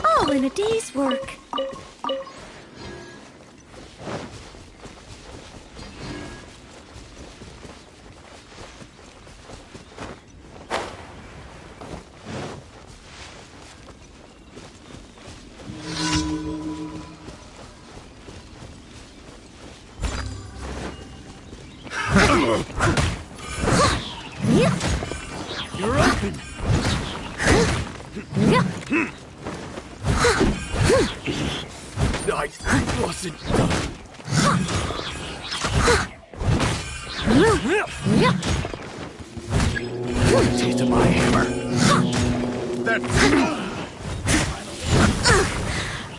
All in a day's work. You're open. I wasn't done. Taste of my hammer.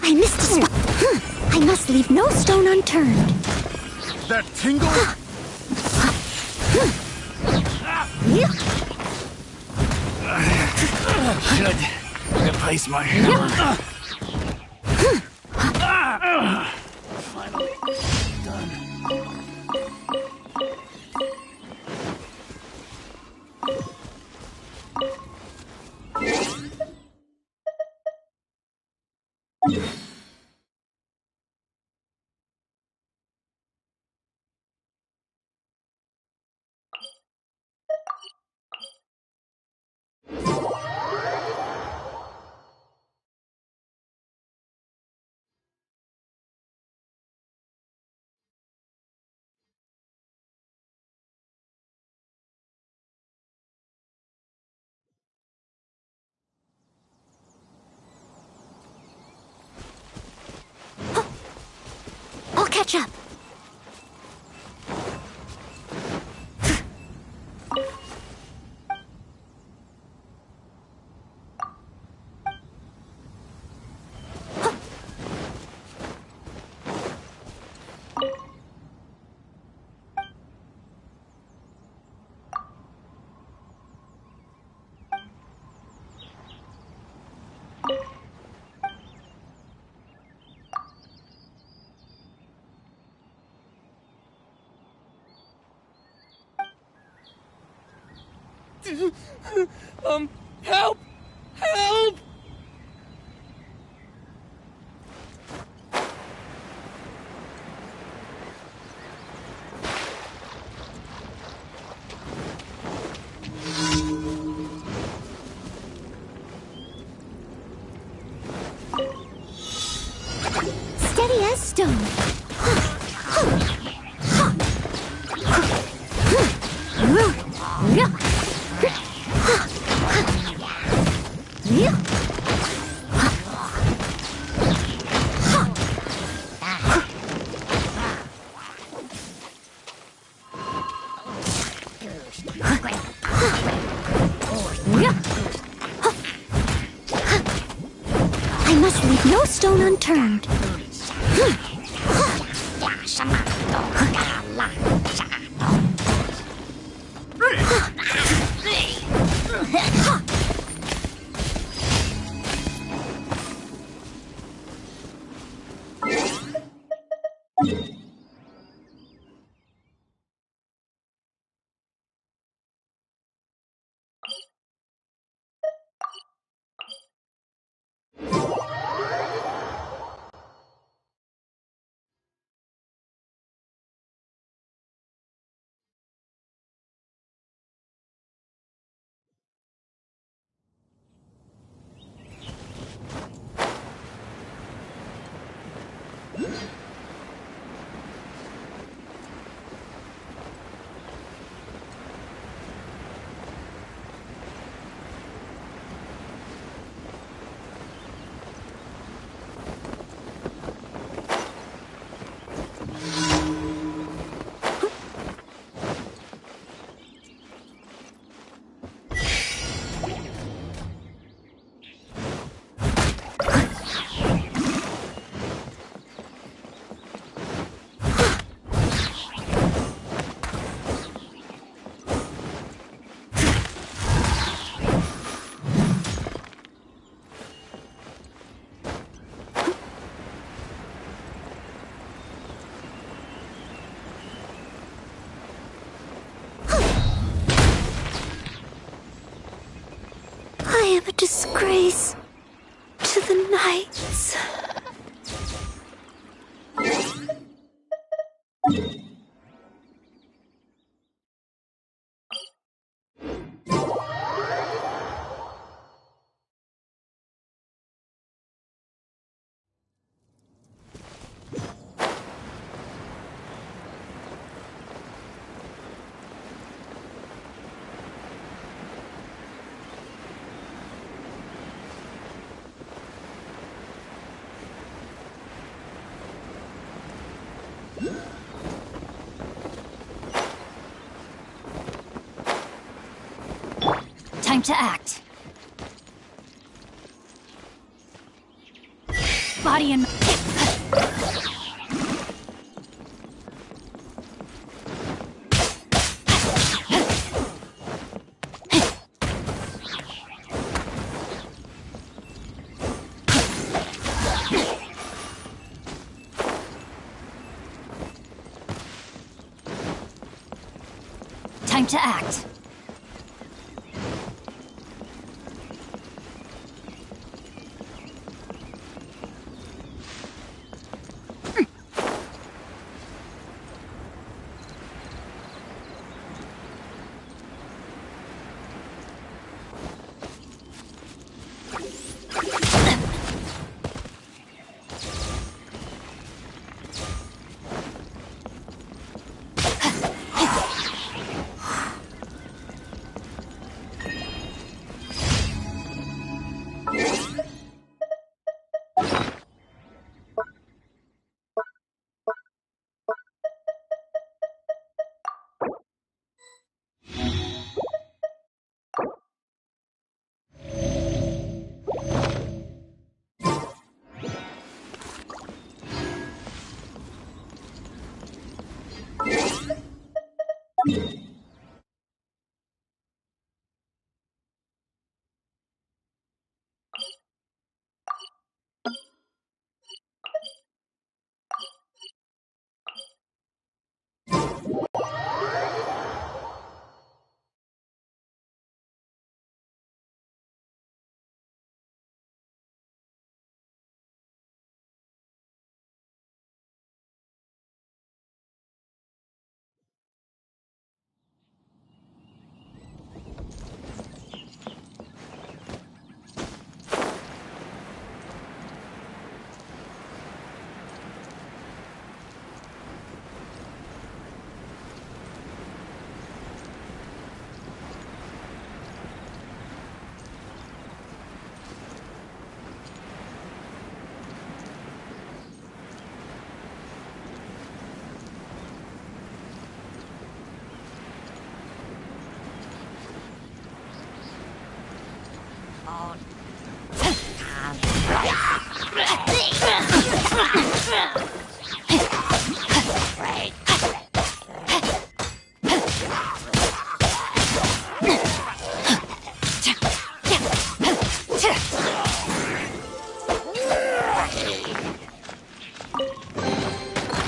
I missed a spot. I must leave no stone unturned. That tingle. Should replace my hammer. Finally done. I'll catch up. Help! Help! Steady as stone. I must leave no stone unturned. Time to act. Body and... Time to act.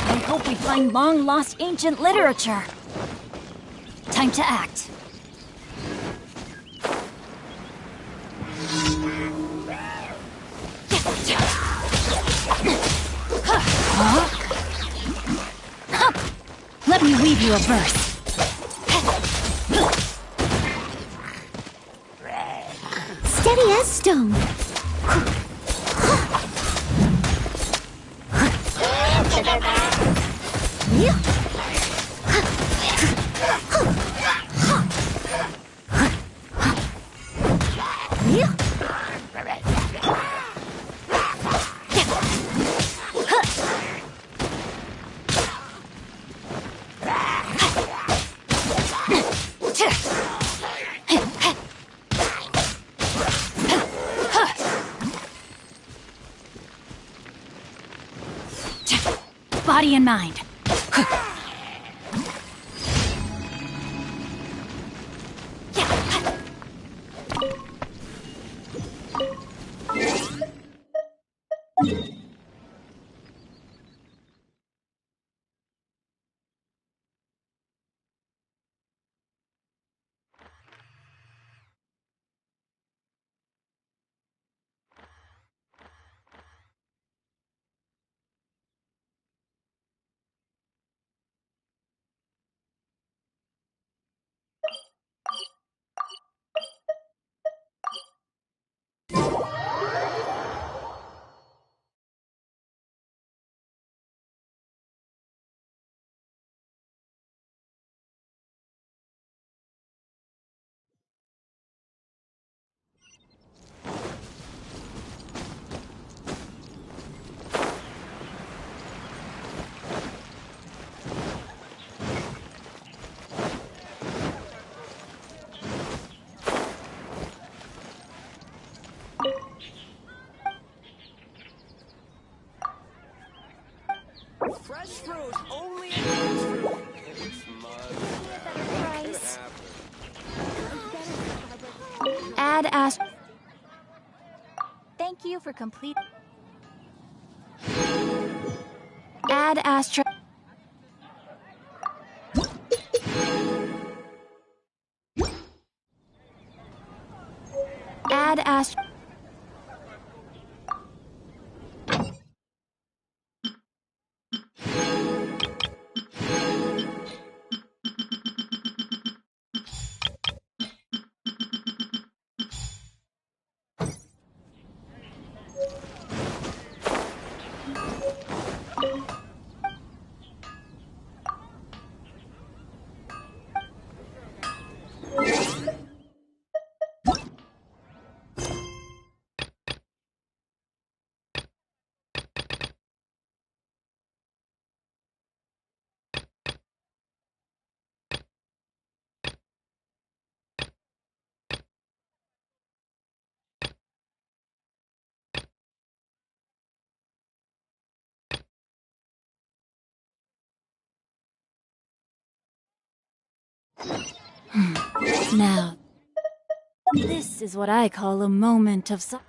I hope we find long-lost ancient literature. Time to act. Let me weave you a verse. Steady as stone. Body and mind. Fresh fruit, only in fruit. Price. Add Ast. Thank you for complete. Add Astra. Add Astra. Now, this is what I call a moment of silence.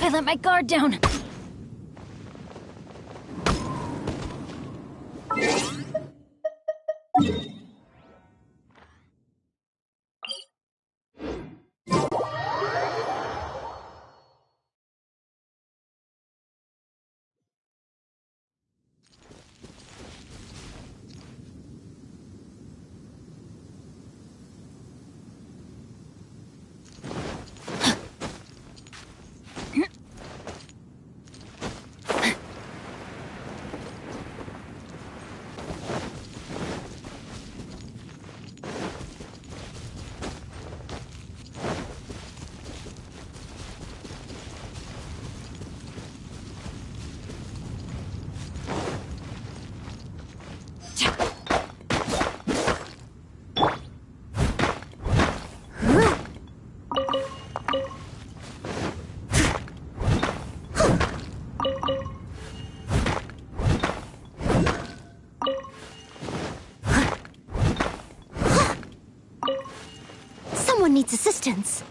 I let my guard down. Someone needs assistance.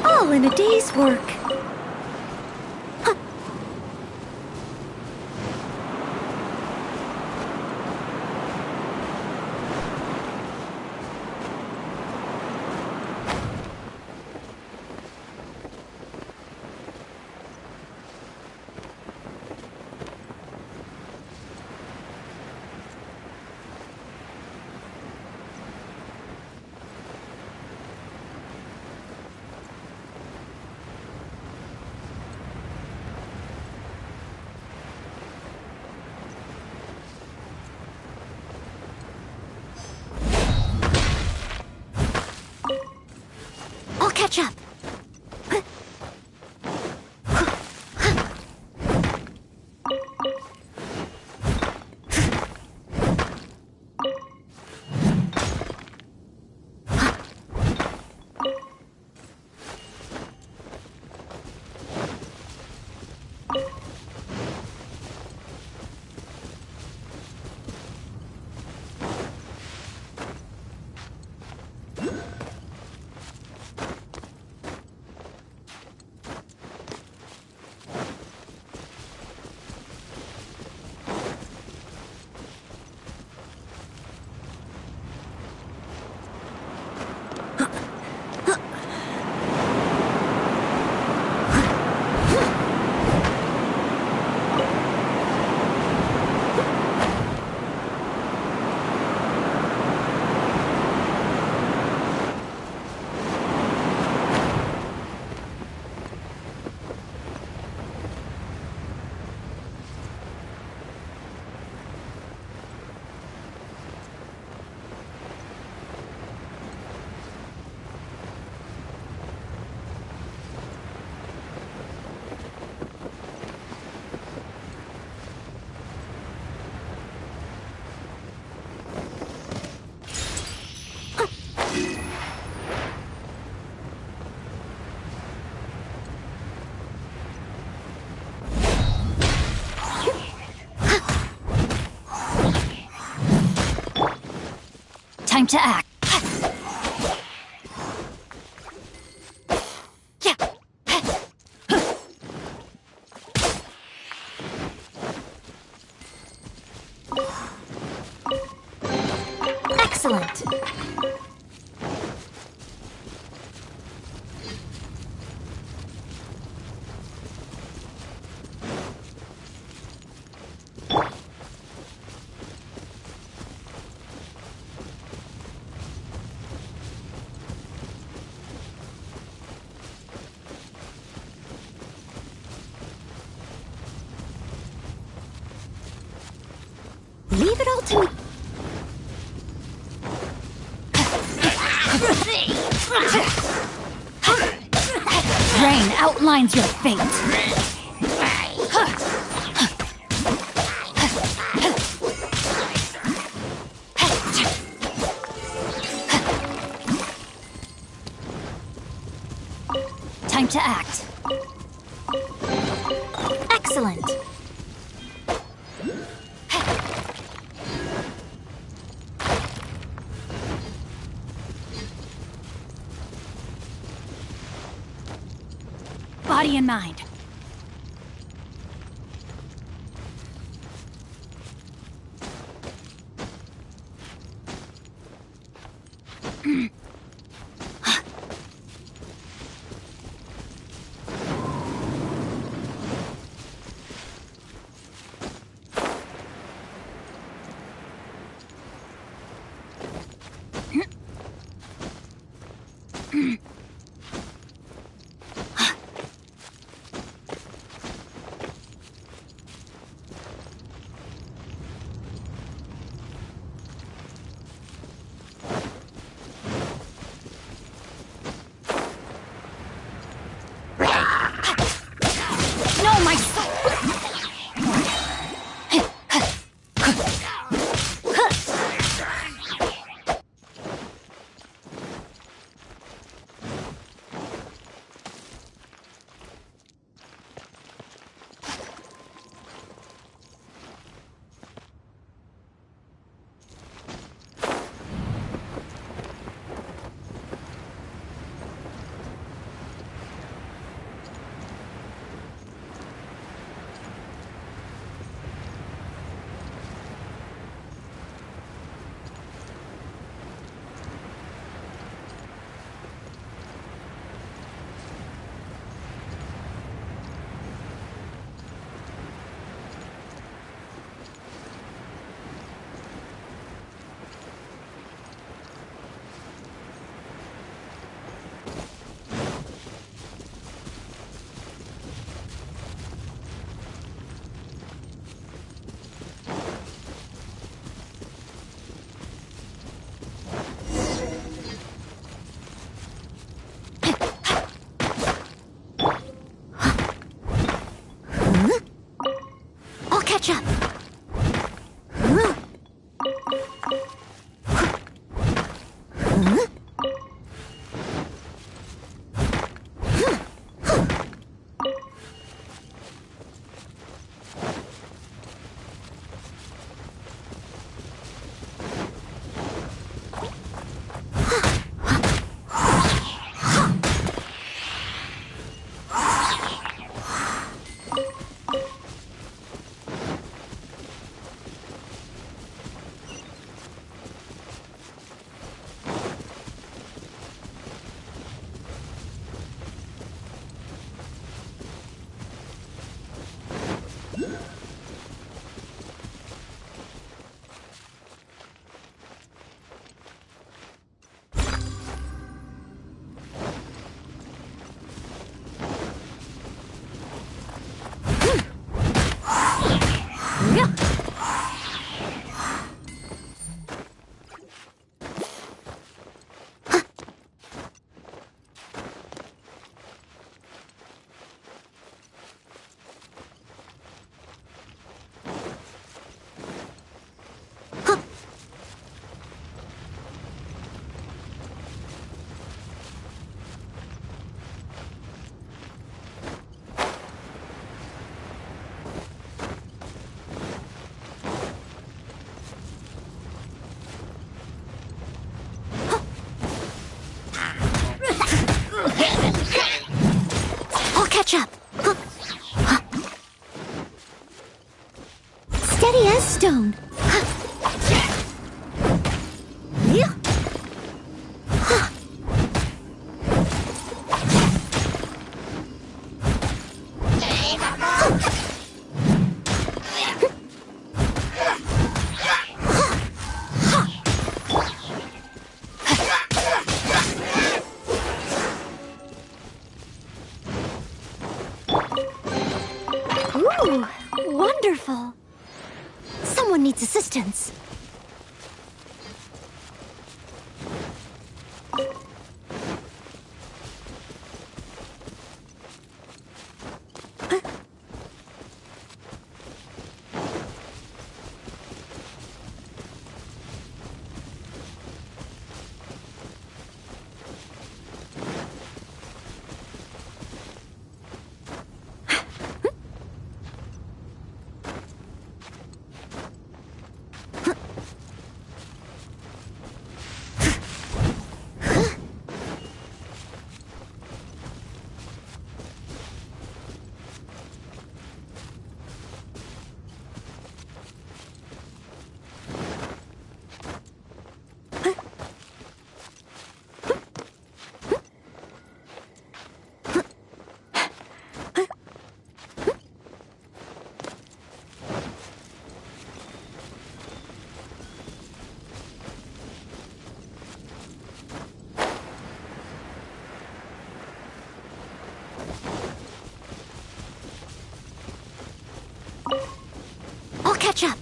All in a day's work. Time to act. Excellent. Leave it all to me. Rain outlines your fate. Time to act. Excellent. Body and mind. No, my soul! I'll catch up. Steady as stone. Ooh, wonderful. Someone needs assistance. I'll catch up.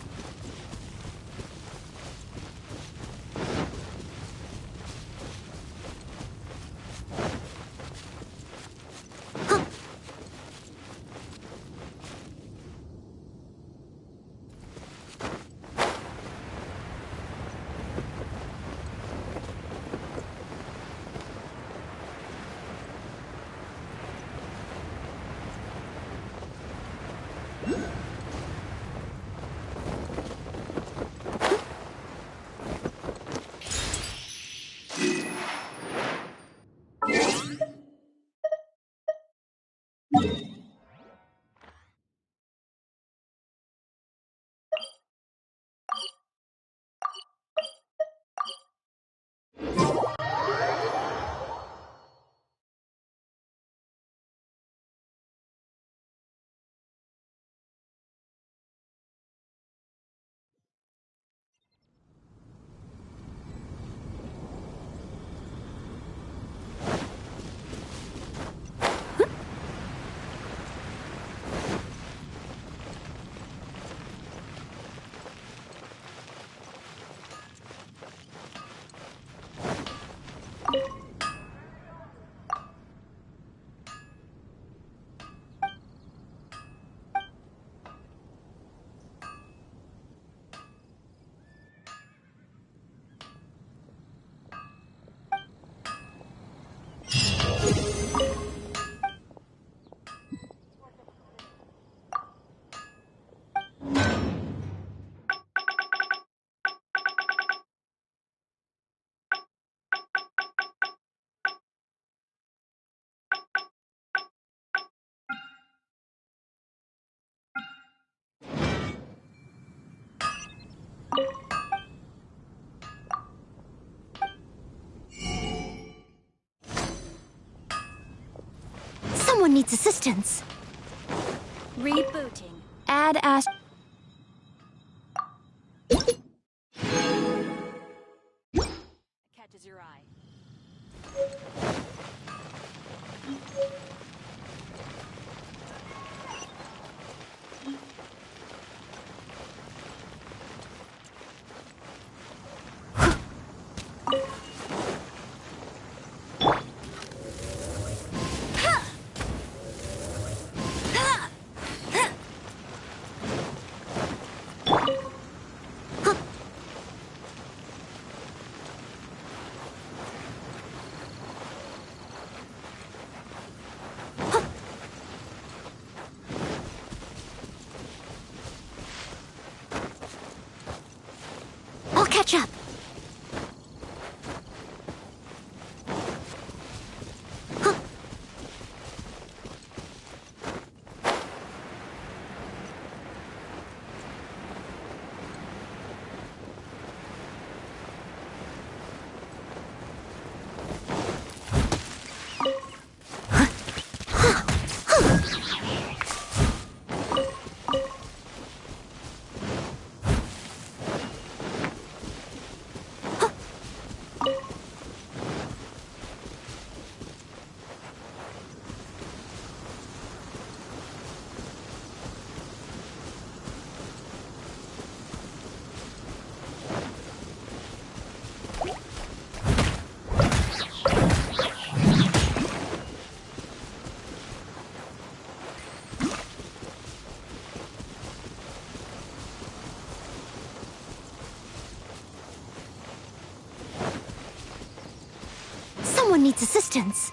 Someone needs assistance. Rebooting. Add as... Catches your eye. I'll catch up. needs assistance.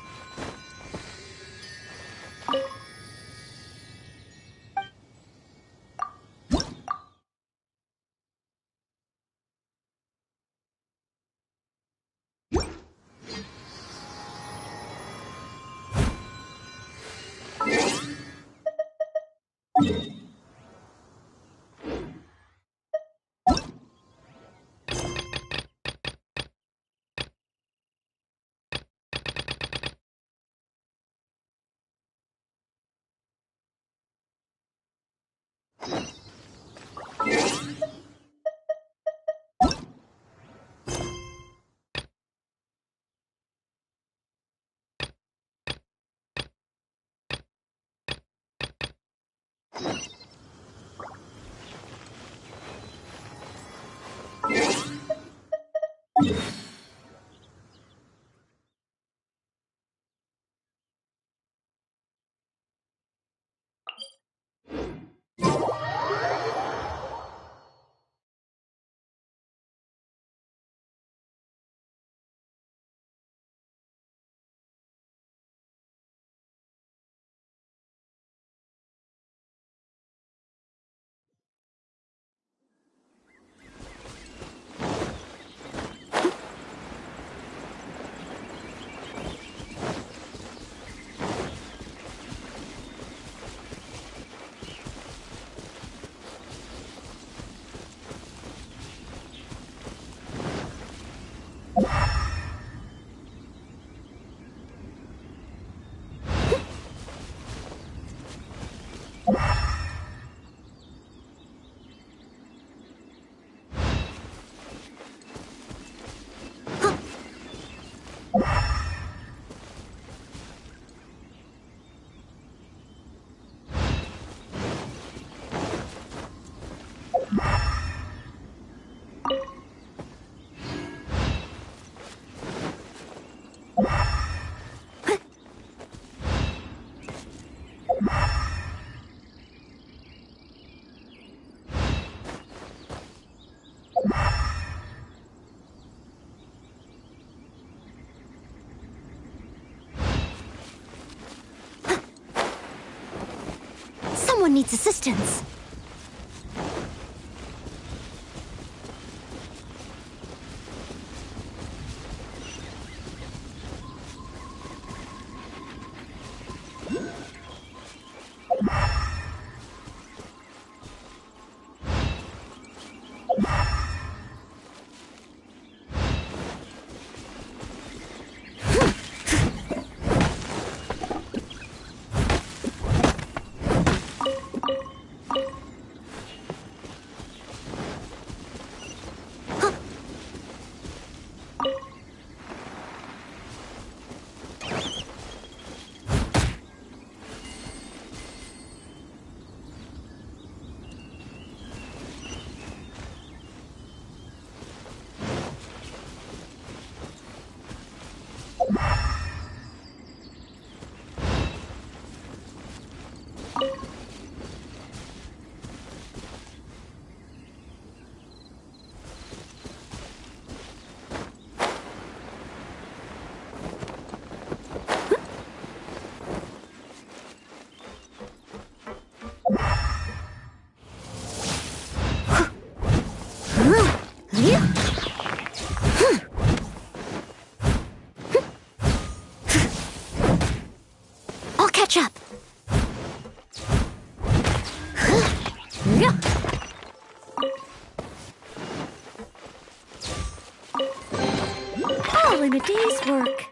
Someone needs assistance. I'll catch up. All in a day's work.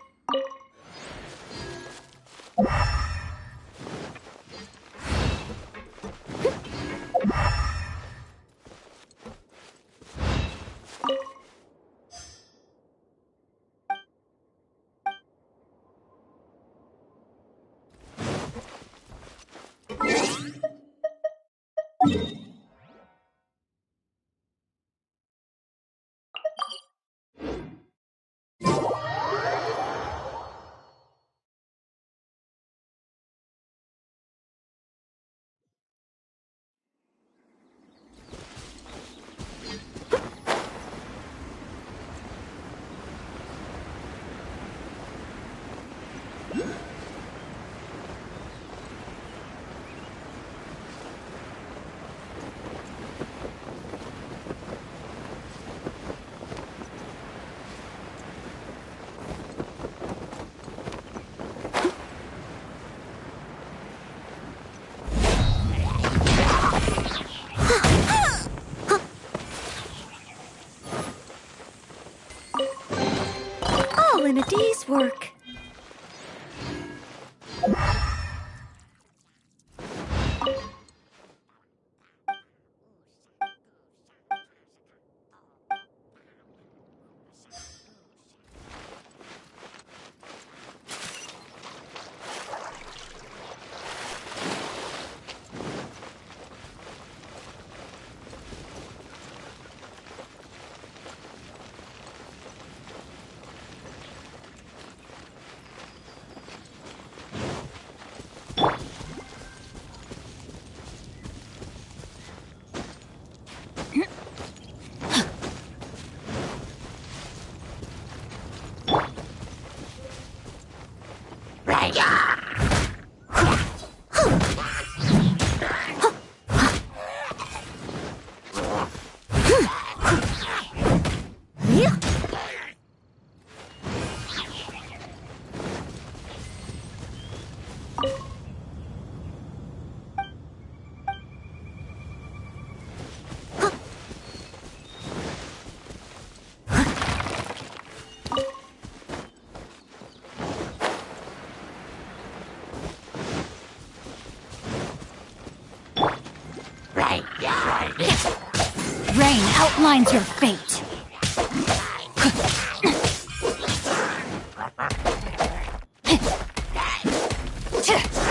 Rain outlines your fate.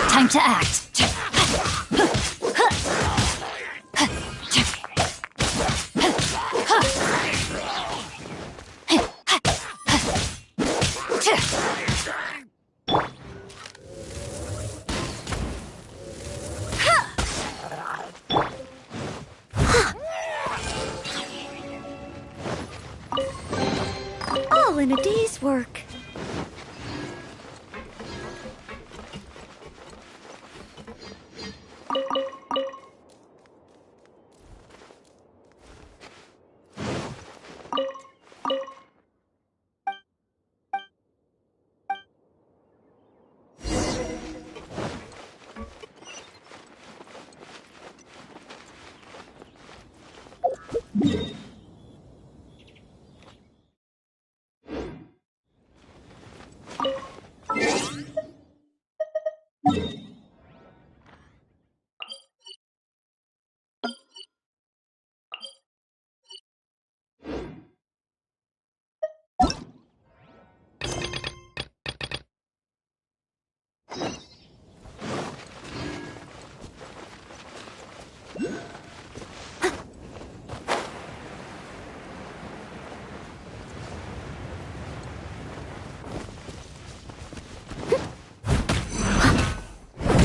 Time to act. All in a day's work.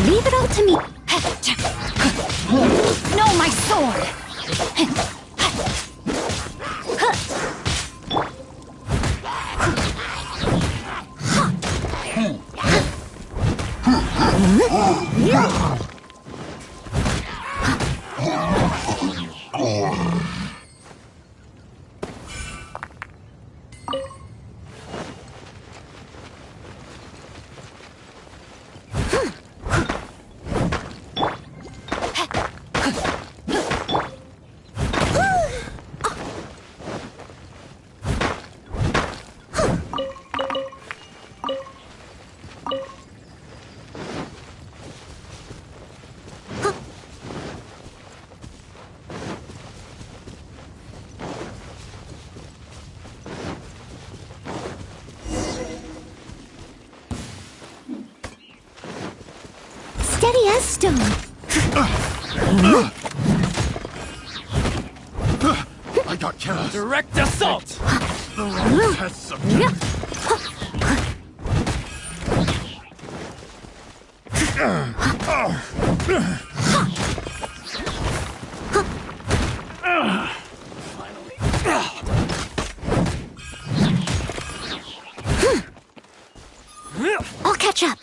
Leave it all to me. No, my sword! Steady as stone. I got careless. Direct assault! The wrong test subject. I'll catch up.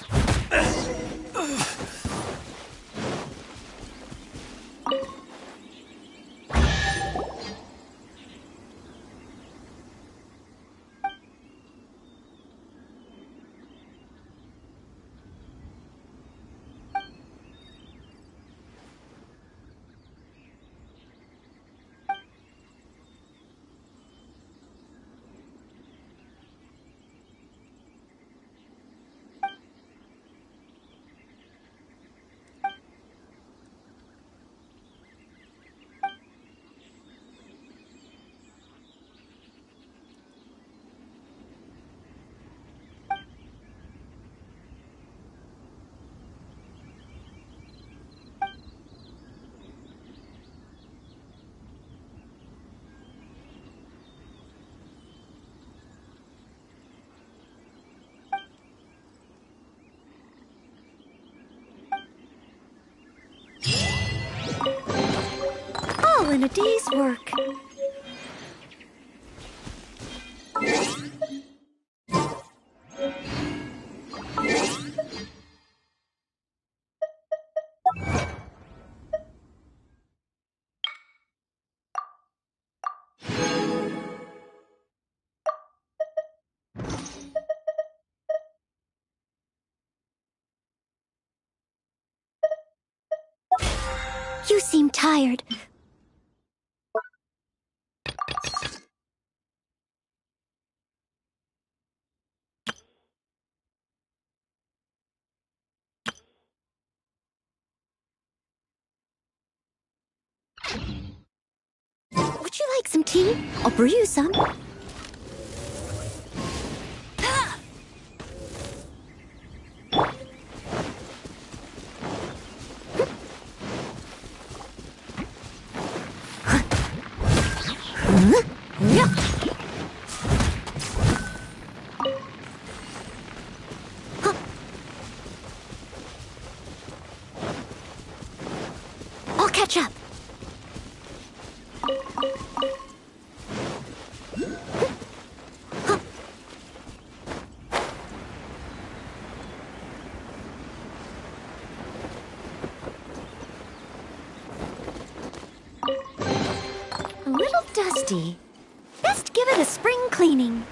All in a day's work. You seem tired. like some tea? I'll brew you some. I'll catch up. A little dusty. Best give it a spring cleaning.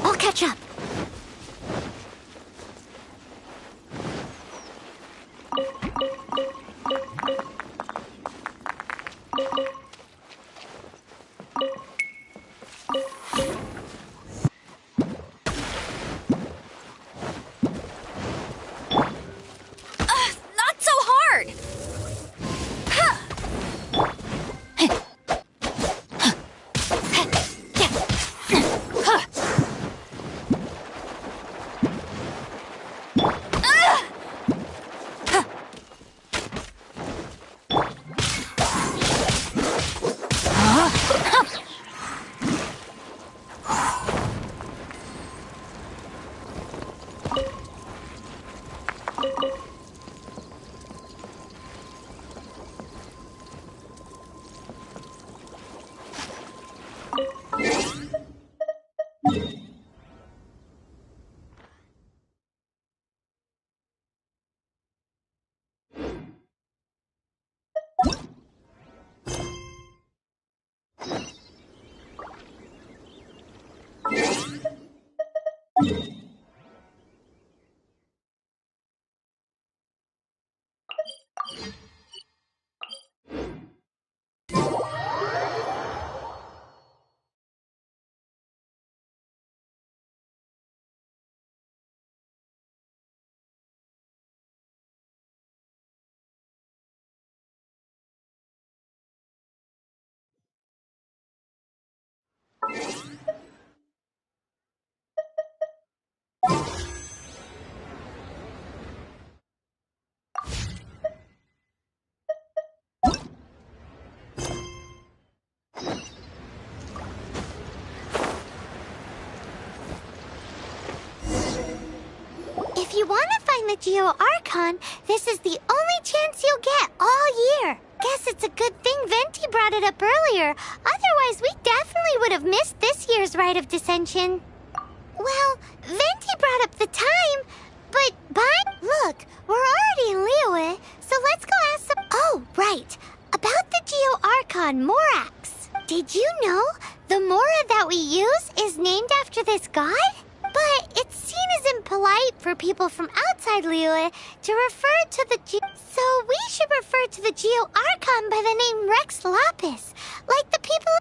I'll catch up. Not so hard! If you want to find the Geo Archon, this is the only chance you'll get all year. Guess it's a good thing Venti brought it up earlier. Otherwise, we definitely would have missed this year's Rite of Dissension. Well, Venti brought up the time, but look, we're already in Liyue, so let's go ask some— Oh, right. About the Geo Archon Morax. Did you know the Mora that we use is named after this god? But it's seen as impolite for people from outside Liyue to refer to the So we should refer to the Geo Archon by the name Rex Lapis, like the people—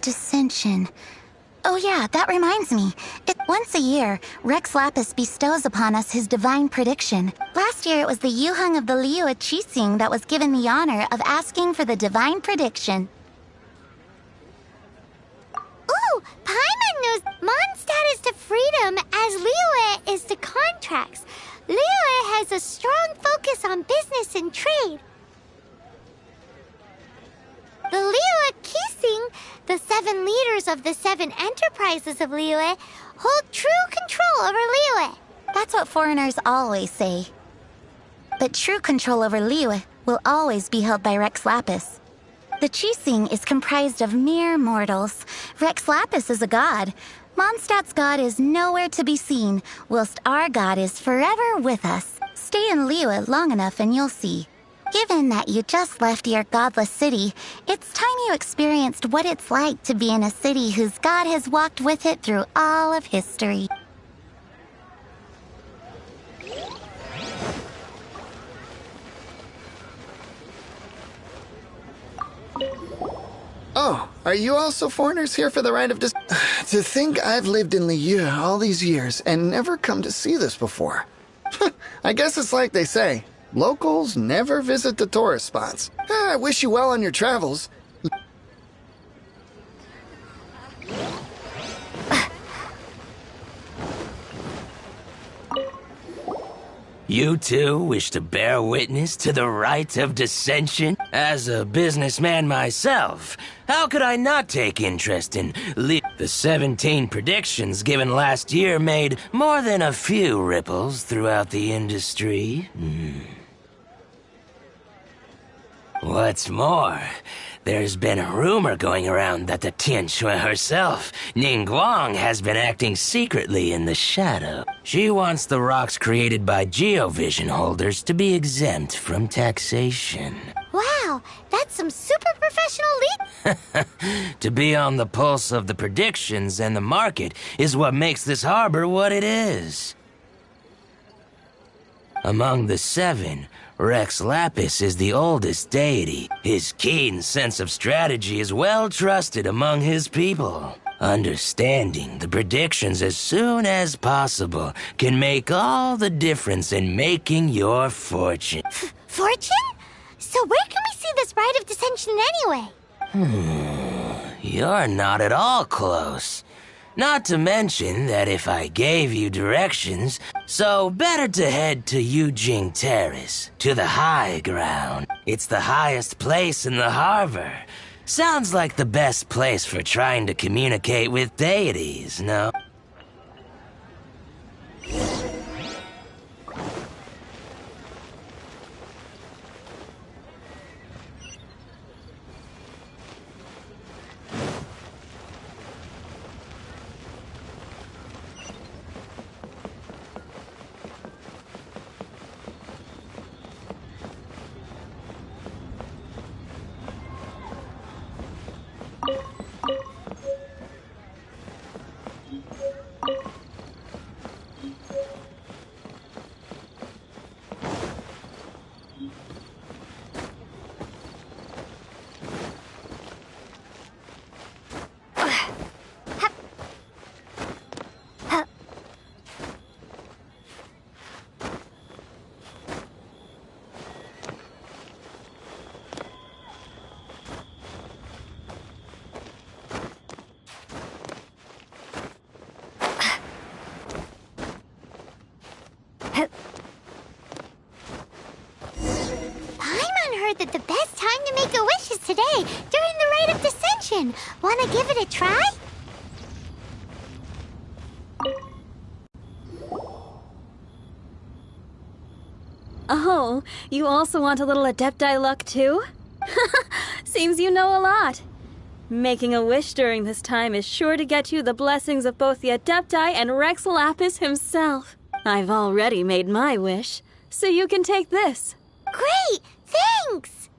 dissension. Oh yeah, that reminds me. Once a year, Rex Lapis bestows upon us his divine prediction. Last year it was the Yuheng of the Liu Qixing that was given the honor of asking for the divine prediction. Ooh, Paimon knows Mondstadt is to freedom as Liyue is to contracts. Liyue has a strong focus on business and trade. The Liu Qixing, the 7 leaders of the 7 enterprises of Liyue, hold true control over Liyue. That's what foreigners always say. But true control over Liyue will always be held by Rex Lapis. The Qixing is comprised of mere mortals. Rex Lapis is a god. Mondstadt's god is nowhere to be seen, whilst our god is forever with us. Stay in Liyue long enough and you'll see. Given that you just left your godless city, it's time you experienced what it's like to be in a city whose god has walked with it through all of history. Oh, are you also foreigners here for the rite of To think I've lived in Liyue all these years and never come to see this before. I guess it's like they say. Locals never visit the tourist spots. I wish you well on your travels. You two wish to bear witness to the rite of dissension? As a businessman myself, how could I not take interest in the 17 predictions given last year made more than a few ripples throughout the industry? What's more, there's been a rumor going around that the Tianshui herself, Ningguang, has been acting secretly in the shadow. She wants the rocks created by geovision holders to be exempt from taxation. Wow, that's some super professional lead. To be on the pulse of the predictions and the market is what makes this harbor what it is. Among the 7, Rex Lapis is the oldest deity. His keen sense of strategy is well trusted among his people. Understanding the predictions as soon as possible can make all the difference in making your fortune. Fortune? So where can we see this rite of dissension anyway? You're not at all close. Not to mention that if I gave you directions, so better to head to Yujing Terrace, to the high ground. It's the highest place in the harbor. Sounds like the best place for trying to communicate with deities, no? That the best time to make a wish is today, during the rite of dissension. Wanna give it a try? Oh, you also want a little Adepti luck too? Seems you know a lot. Making a wish during this time is sure to get you the blessings of both the Adepti and Rex Lapis himself. I've already made my wish, so you can take this. Great! Thanks!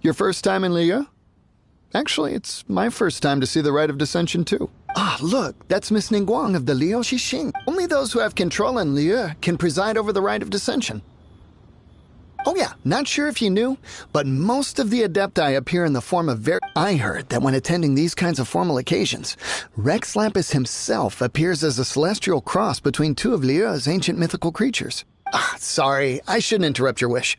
Your first time in Liyue? Actually, it's my first time to see the Rite of Dissension, too. Ah, look, that's Miss Ningguang of the Liu Xixing. Only those who have control in Liyue can preside over the Rite of Dissension. Oh yeah, not sure if you knew, but most of the Adepti appear in the form of I heard that when attending these kinds of formal occasions, Rex Lapis himself appears as a celestial cross between two of Liyue's ancient mythical creatures. Ah, sorry, I shouldn't interrupt your wish.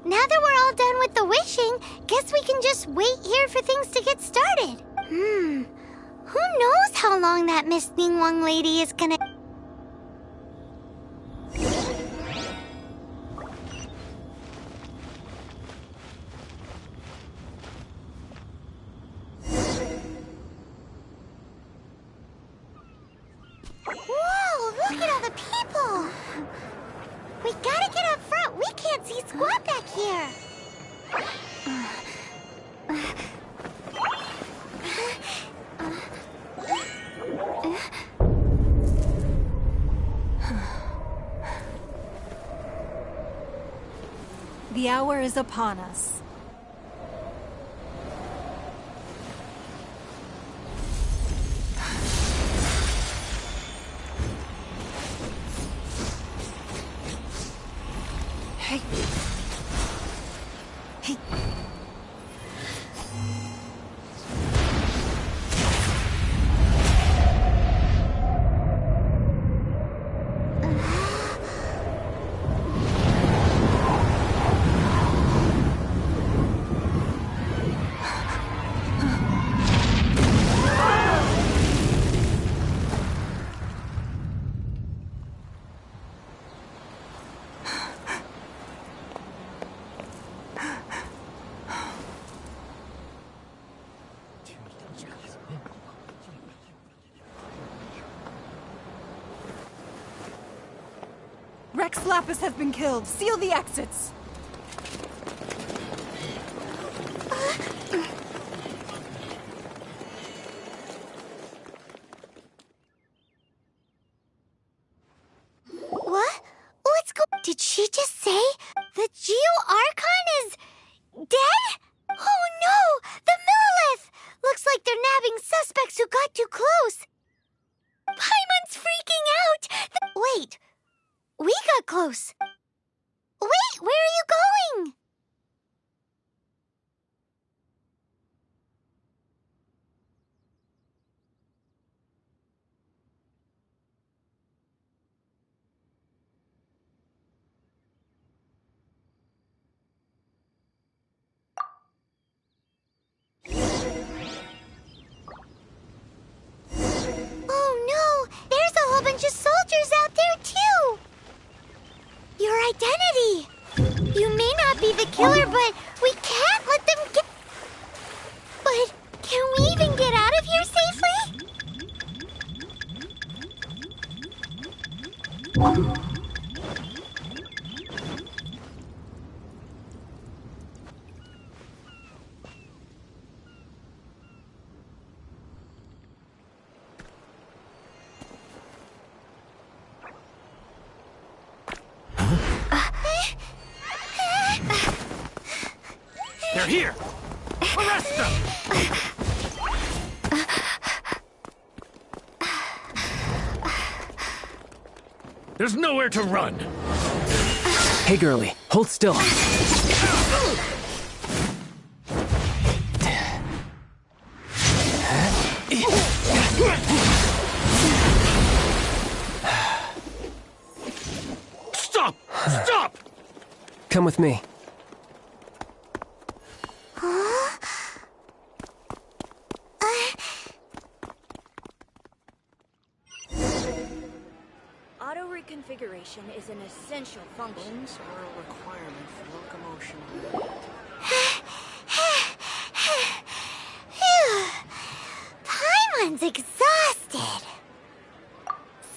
Now that we're all done with the wishing, guess we can just wait here for things to get started. Who knows how long that Miss Ningguang lady is gonna... Whoa, look at all the people! We gotta get up front. We can't see squat back here. The hour is upon us. Hey. Hey. Rex Lapis has been killed. Seal the exits. What? What's Did she just say the Geo-Archon is dead? Oh no! The Millilith! Looks like they're nabbing suspects who got too close. Paimon's freaking out! Wait. We got close. Wait, where are you going? Oh no! There's a whole bunch of soldiers out there too! Your identity! You may not be the killer, but we can't let them get... But can we even get out of here safely? They're here! Arrest them! There's nowhere to run! Hey, girlie, hold still. Stop! Stop! Come with me. Auto reconfiguration is an essential function. Bones are a requirement for locomotion. Phew. Paimon's exhausted.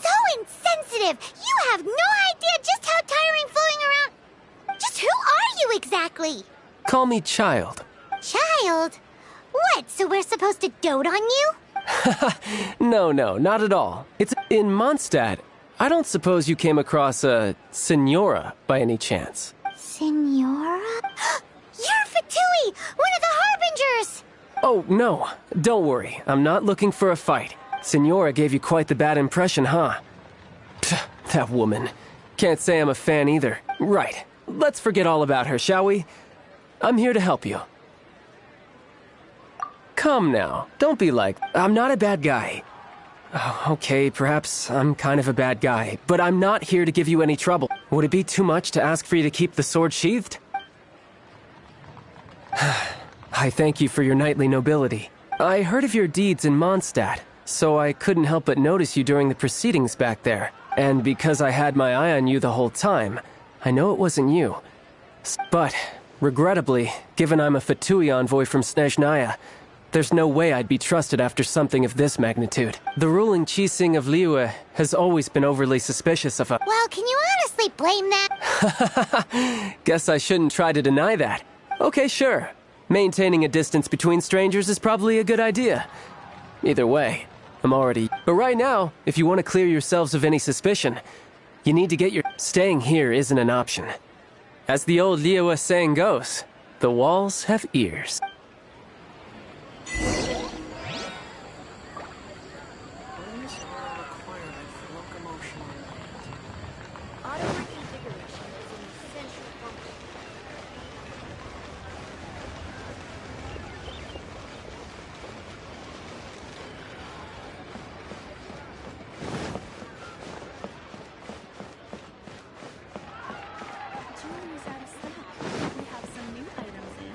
So insensitive! You have no idea just how tiring floating around... Just who are you exactly? Call me Child. Child? What, so we're supposed to dote on you? No, not at all. It's in Mondstadt. I don't suppose you came across a Senora by any chance. Senora? You're Fatui, one of the Harbingers! Oh, no. Don't worry. I'm not looking for a fight. Senora gave you quite the bad impression, huh? Pfft, that woman. Can't say I'm a fan either. Right. Let's forget all about her, shall we? I'm here to help you. Come now. Don't be like... I'm not a bad guy. Oh, okay, perhaps I'm kind of a bad guy, but I'm not here to give you any trouble. Would it be too much to ask for you to keep the sword sheathed? I thank you for your knightly nobility. I heard of your deeds in Mondstadt, so I couldn't help but notice you during the proceedings back there. And because I had my eye on you the whole time, I know it wasn't you. But, regrettably, given I'm a Fatui envoy from Snezhnaya, there's no way I'd be trusted after something of this magnitude. The ruling Qixing of Liyue has always been overly suspicious of a... Well, can you honestly blame that? Guess I shouldn't try to deny that. Okay, sure. Maintaining a distance between strangers is probably a good idea. Either way, I'm already... But right now, if you want to clear yourselves of any suspicion, you need to get your... Staying here isn't an option. As the old Liyue saying goes, the walls have ears. Bones are a requirement for locomotion. Auto reconfiguration is an essential function. June is out of stock. We have some new items in.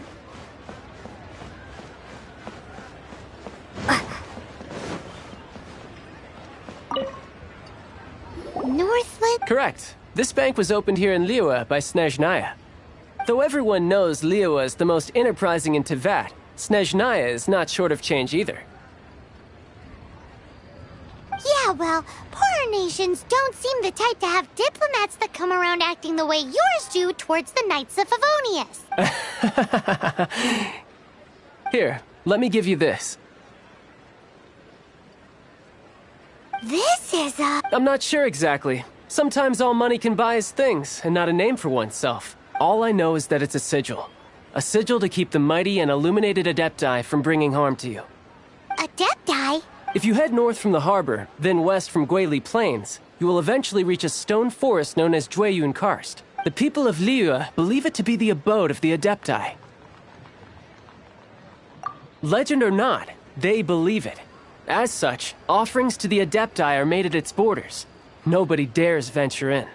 Northland? Correct. This bank was opened here in Liyue by Snezhnaya. Though everyone knows Liyue is the most enterprising in Teyvat, Snezhnaya is not short of change either. Yeah, well, poorer nations don't seem the type to have diplomats that come around acting the way yours do towards the Knights of Favonius. Here, let me give you this. This is a... I'm not sure exactly. Sometimes all money can buy is things, and not a name for oneself. All I know is that it's a sigil. A sigil to keep the mighty and illuminated Adepti from bringing harm to you. Adepti? If you head north from the harbor, then west from Guili Plains, you will eventually reach a stone forest known as Jueyun Karst. The people of Liyue believe it to be the abode of the Adepti. Legend or not, they believe it. As such, offerings to the Adepti are made at its borders. Nobody dares venture in.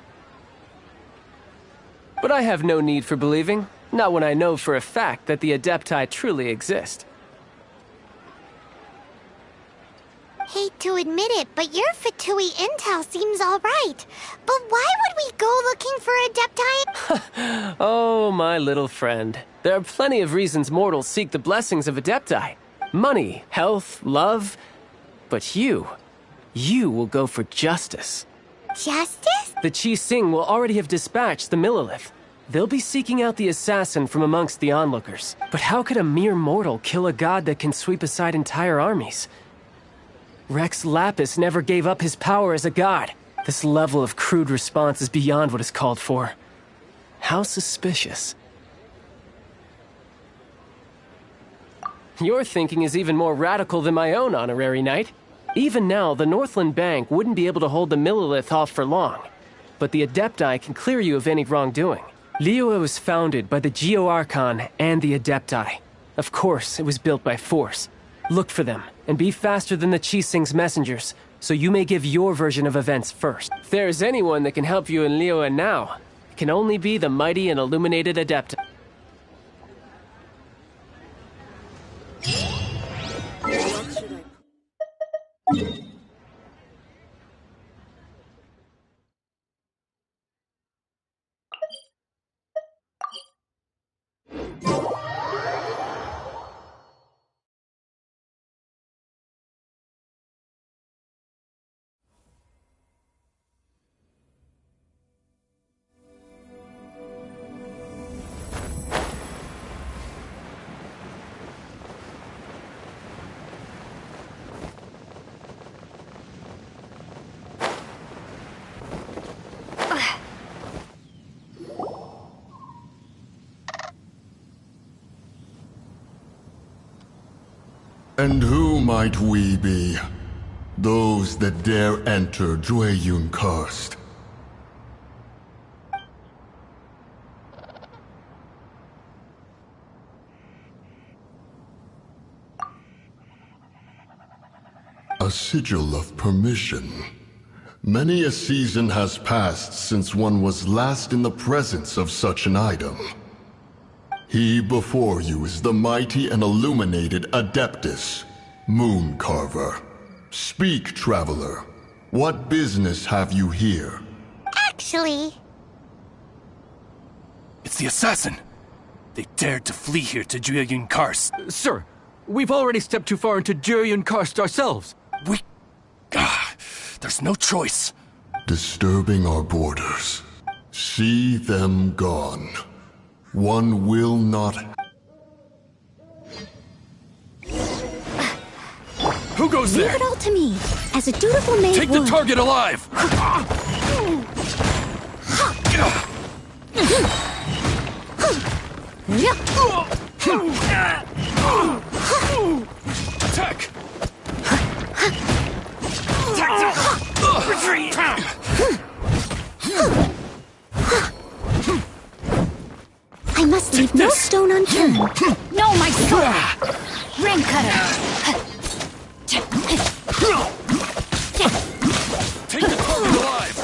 But I have no need for believing, not when I know for a fact that the Adepti truly exist. Hate to admit it, but your Fatui intel seems alright. But why would we go looking for Adepti? Oh, my little friend. There are plenty of reasons mortals seek the blessings of Adepti. Money, health, love. But you will go for justice. Justice? The Qixing will already have dispatched the Millelith. They'll be seeking out the assassin from amongst the onlookers. But how could a mere mortal kill a god that can sweep aside entire armies? Rex Lapis never gave up his power as a god. This level of crude response is beyond what is called for. How suspicious. Your thinking is even more radical than my own, honorary knight. Even now, the Northland Bank wouldn't be able to hold the Millelith off for long. But the Adepti can clear you of any wrongdoing. Liyue was founded by the Geo-Archon and the Adepti. Of course, it was built by force. Look for them, and be faster than the Qixing's messengers, so you may give your version of events first. If there is anyone that can help you in Liyue now, it can only be the mighty and illuminated Adepti. And who might we be? Those that dare enter Jueyun Karst. A sigil of permission. Many a season has passed since one was last in the presence of such an item. He before you is the mighty and illuminated Adeptus, Moon Carver. Speak, traveler. What business have you here? Actually... It's the assassin! They dared to flee here to Jueyun Karst. Sir, we've already stepped too far into Jueyun Karst ourselves. There's no choice. Disturbing our borders. See them gone. One will not... Who goes there? Leave it all to me, as a dutiful maid Take the target alive! Attack! Retreat! I must leave no stone unturned. No, my sword! Ring cutter! Take the target alive!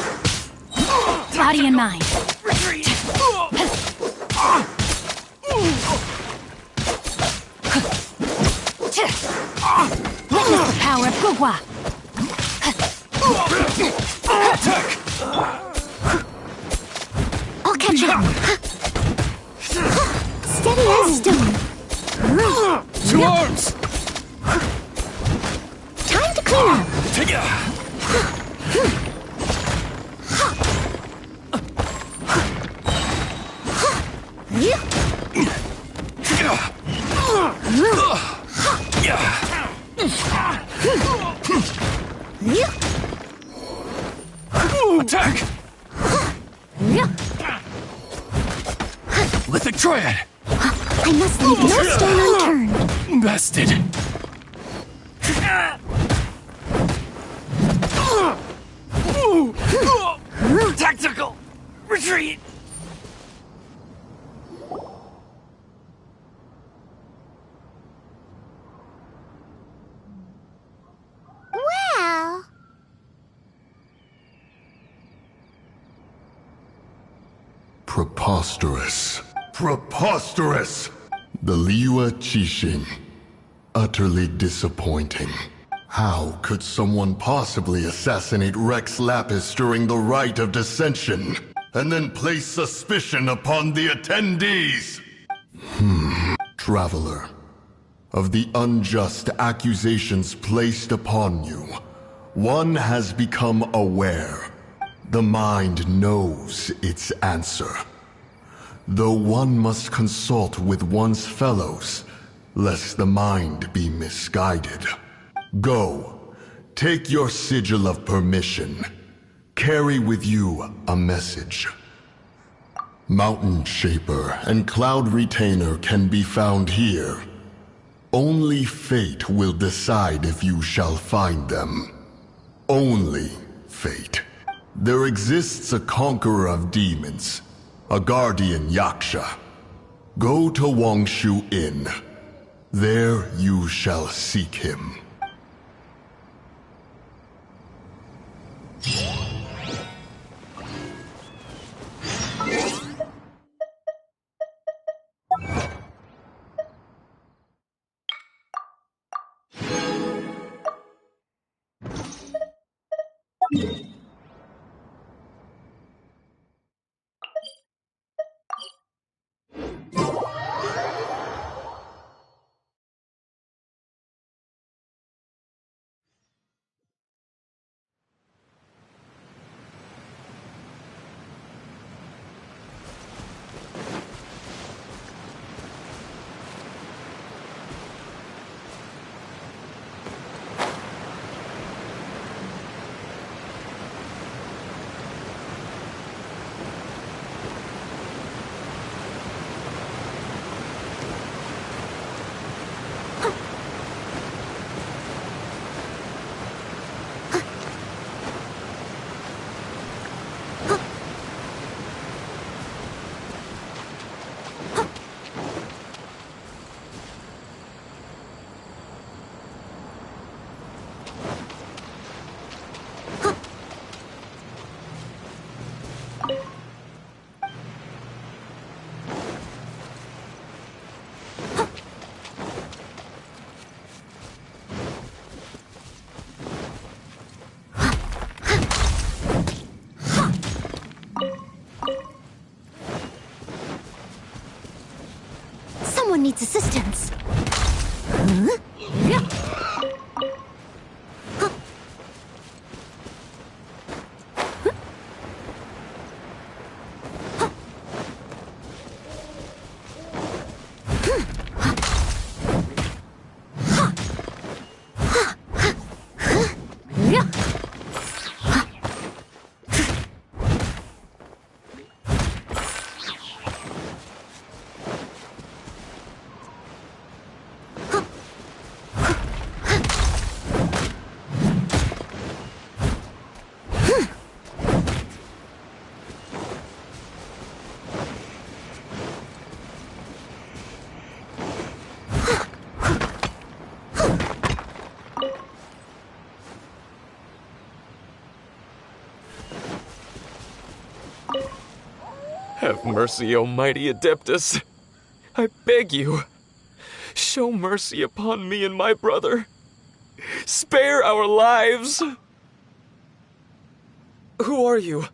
Body in mind. Retreat! Witness the power of Gugwa. Attack! I'll catch up. Steady as stone. Two arms! Time to clean up. Take it! Attack! Lithic Triad! I must leave no stone unturned. Bested! Tactical! Retreat! Well... Preposterous. Preposterous! The Liyue Qixing. Utterly disappointing. How could someone possibly assassinate Rex Lapis during the rite of dissension, and then place suspicion upon the attendees? Traveler, of the unjust accusations placed upon you, one has become aware. The mind knows its answer. Though one must consult with one's fellows, lest the mind be misguided. Go, take your sigil of permission. Carry with you a message. Mountain Shaper and Cloud Retainer can be found here. Only fate will decide if you shall find them. Only fate. There exists a conqueror of demons, a guardian Yaksha. Go to Wangshu Inn. There you shall seek him. its assistance. Have mercy, O mighty Adeptus. I beg you, show mercy upon me and my brother. Spare our lives. Who are you?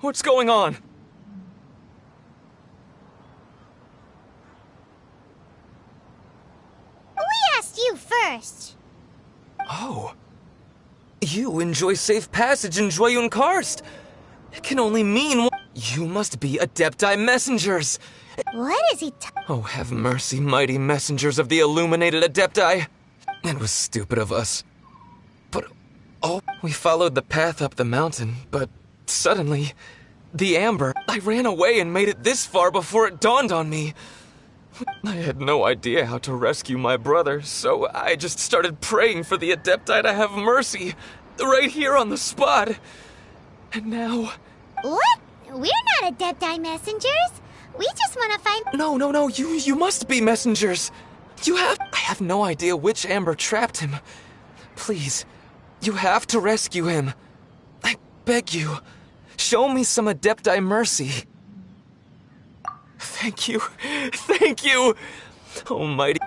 What's going on? We asked you first. Oh. You enjoy safe passage in Joyun Karst. It can only mean you must be Adepti messengers. What is he Oh, have mercy, mighty messengers of the illuminated Adepti. It was stupid of us. But, oh, we followed the path up the mountain, but suddenly, the amber, I ran away and made it this far before it dawned on me. I had no idea how to rescue my brother, so I just started praying for the Adepti to have mercy, right here on the spot. And now... What? We're not Adepti messengers. We just want to find... No, you must be messengers. I have no idea which amber trapped him. Please, you have to rescue him. I beg you, show me some Adepti mercy. Thank you, almighty...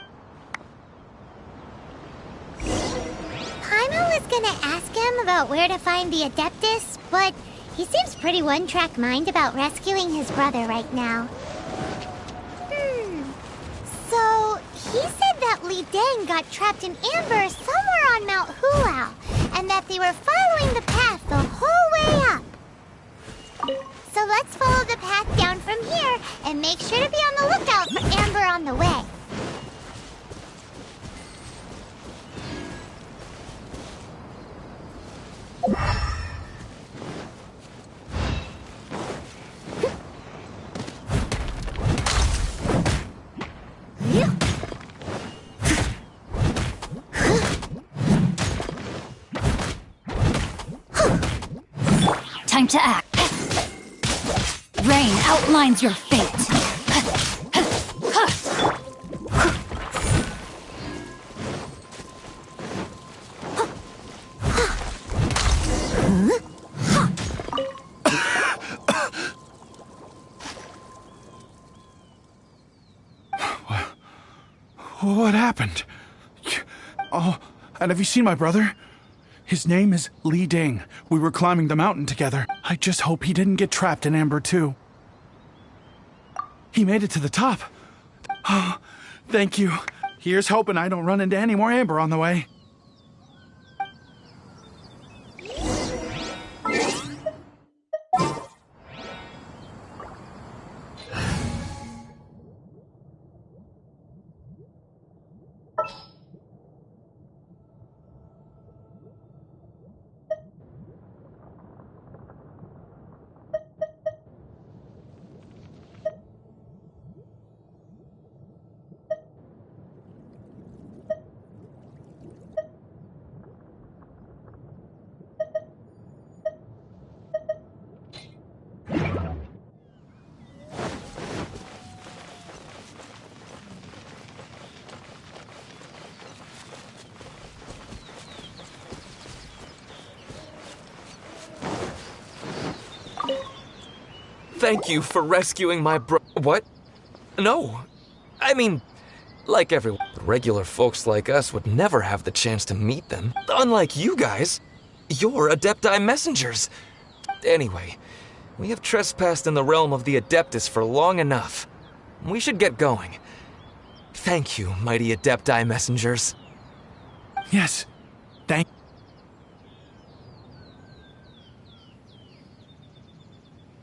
Paimon was gonna ask him about where to find the Adeptus, but he seems pretty one-track mind about rescuing his brother right now. So, he said that Li Deng got trapped in amber somewhere on Mount Hulao, and that they were following the path the whole way up. So let's follow the path down from here, and make sure to be on the lookout for amber on the way. Time to act. Rain outlines your fate. What happened? Oh, and have you seen my brother? His name is Li Deng. We were climbing the mountain together. I just hope he didn't get trapped in amber too. He made it to the top. Oh, thank you. Here's hoping I don't run into any more amber on the way. Thank you for rescuing my What? No. I mean, like everyone, regular folks like us would never have the chance to meet them. Unlike you guys, you're Adepti messengers. Anyway, we have trespassed in the realm of the Adeptus for long enough. We should get going. Thank you, mighty Adepti messengers. Yes. Thank.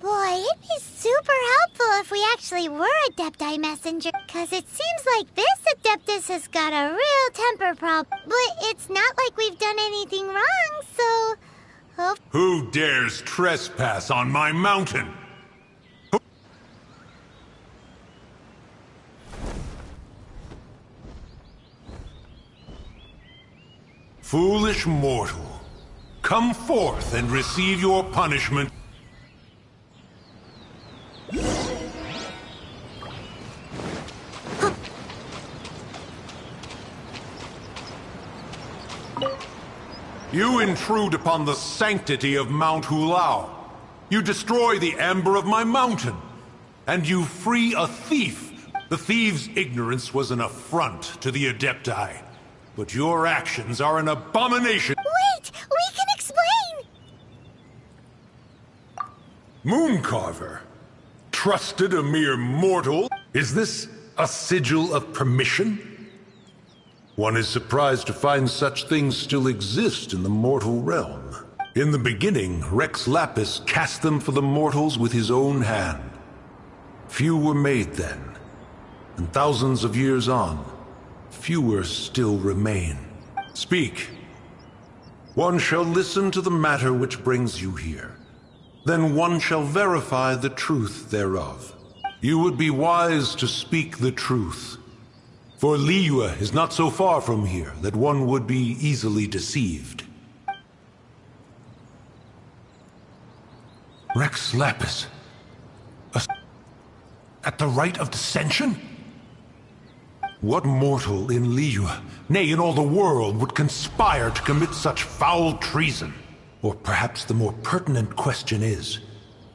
Boy, it'd be super helpful if we actually were Adepti messenger, cause it seems like this Adeptus has got a real temper problem. But it's not like we've done anything wrong, so... Who dares trespass on my mountain? Foolish mortal, come forth and receive your punishment. You intrude upon the sanctity of Mount Hulao. You destroy the amber of my mountain. And you free a thief. The thief's ignorance was an affront to the Adepti. But your actions are an abomination. Wait! We can explain! Mooncarver? Trusted a mere mortal? Is this a sigil of permission? One is surprised to find such things still exist in the mortal realm. In the beginning, Rex Lapis cast them for the mortals with his own hand. Few were made then, and thousands of years on, fewer still remain. Speak. One shall listen to the matter which brings you here. Then one shall verify the truth thereof. You would be wise to speak the truth. For Liyue is not so far from here that one would be easily deceived. Rex Lapis. At the rite of dissension? What mortal in Liyue, nay, in all the world, would conspire to commit such foul treason? Or perhaps the more pertinent question is,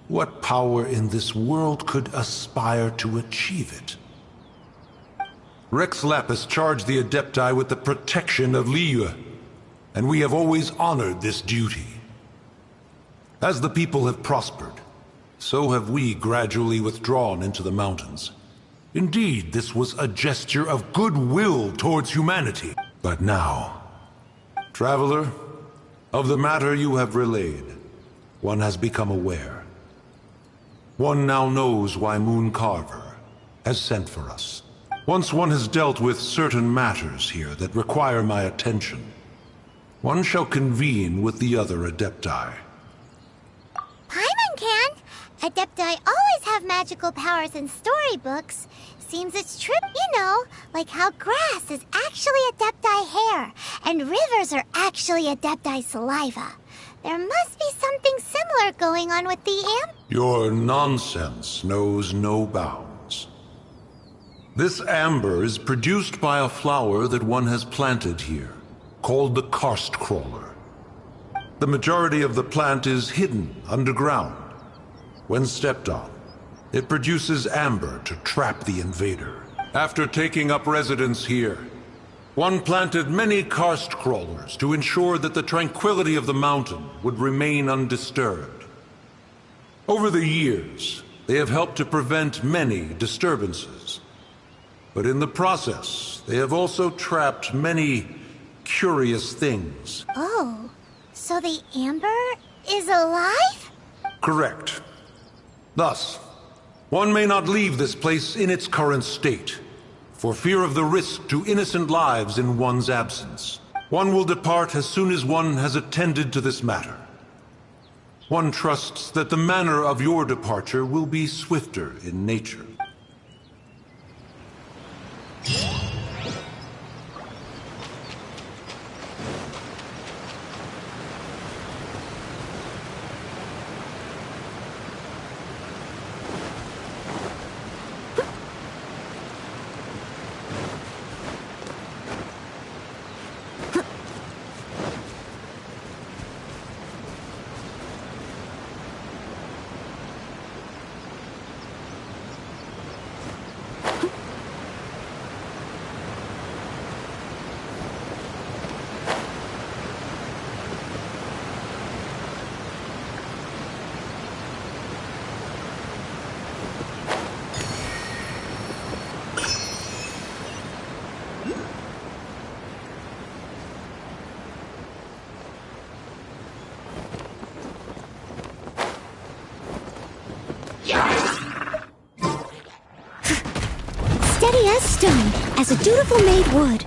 what power in this world could aspire to achieve it? Rex Lapis charged the Adepti with the protection of Liyue, and we have always honored this duty. As the people have prospered, so have we gradually withdrawn into the mountains. Indeed, this was a gesture of goodwill towards humanity. But now, traveler, of the matter you have relayed, one has become aware. One now knows why Mooncarver has sent for us. Once one has dealt with certain matters here that require my attention, one shall convene with the other Adepti. Paimon can! Adepti always have magical powers in storybooks. Seems it's true, you know, like how grass is actually Adepti hair, and rivers are actually Adepti saliva. There must be something similar going on with the amber. Your nonsense knows no bounds. This amber is produced by a flower that one has planted here, called the karst crawler. The majority of the plant is hidden underground. When stepped on, it produces amber to trap the invader. After taking up residence here, one planted many karst crawlers to ensure that the tranquility of the mountain would remain undisturbed. Over the years, they have helped to prevent many disturbances. But in the process, they have also trapped many curious things. Oh, so the amber is alive? Correct. Thus, one may not leave this place in its current state, for fear of the risk to innocent lives in one's absence. One will depart as soon as one has attended to this matter. One trusts that the manner of your departure will be swifter in nature. stone, as a dutiful maid would.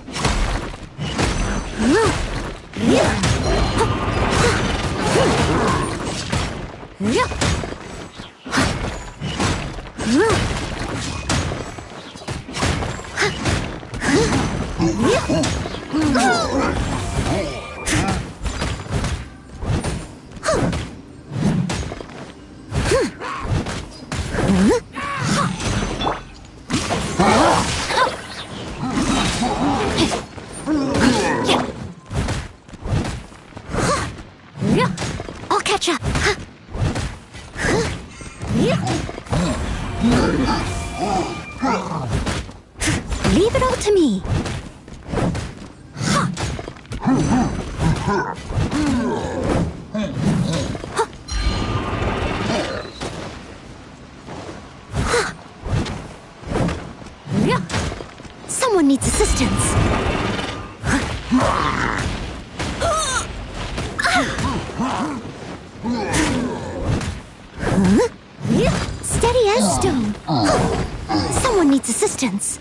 I'll catch up. Leave it all to me. Someone needs assistance. Steady as stone. Someone needs assistance.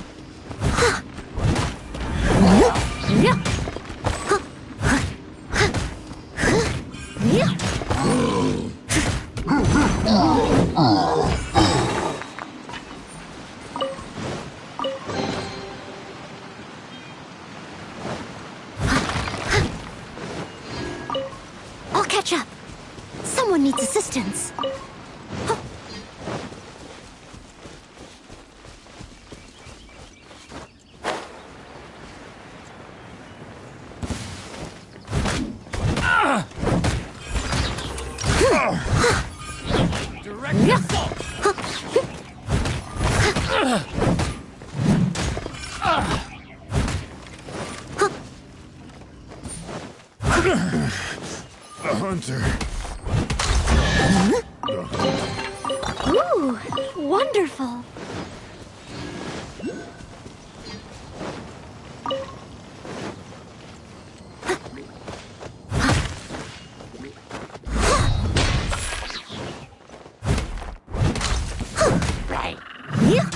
I'll catch up. Someone needs assistance. Direct assault! A hunter. Ooh, wonderful. Right. Here.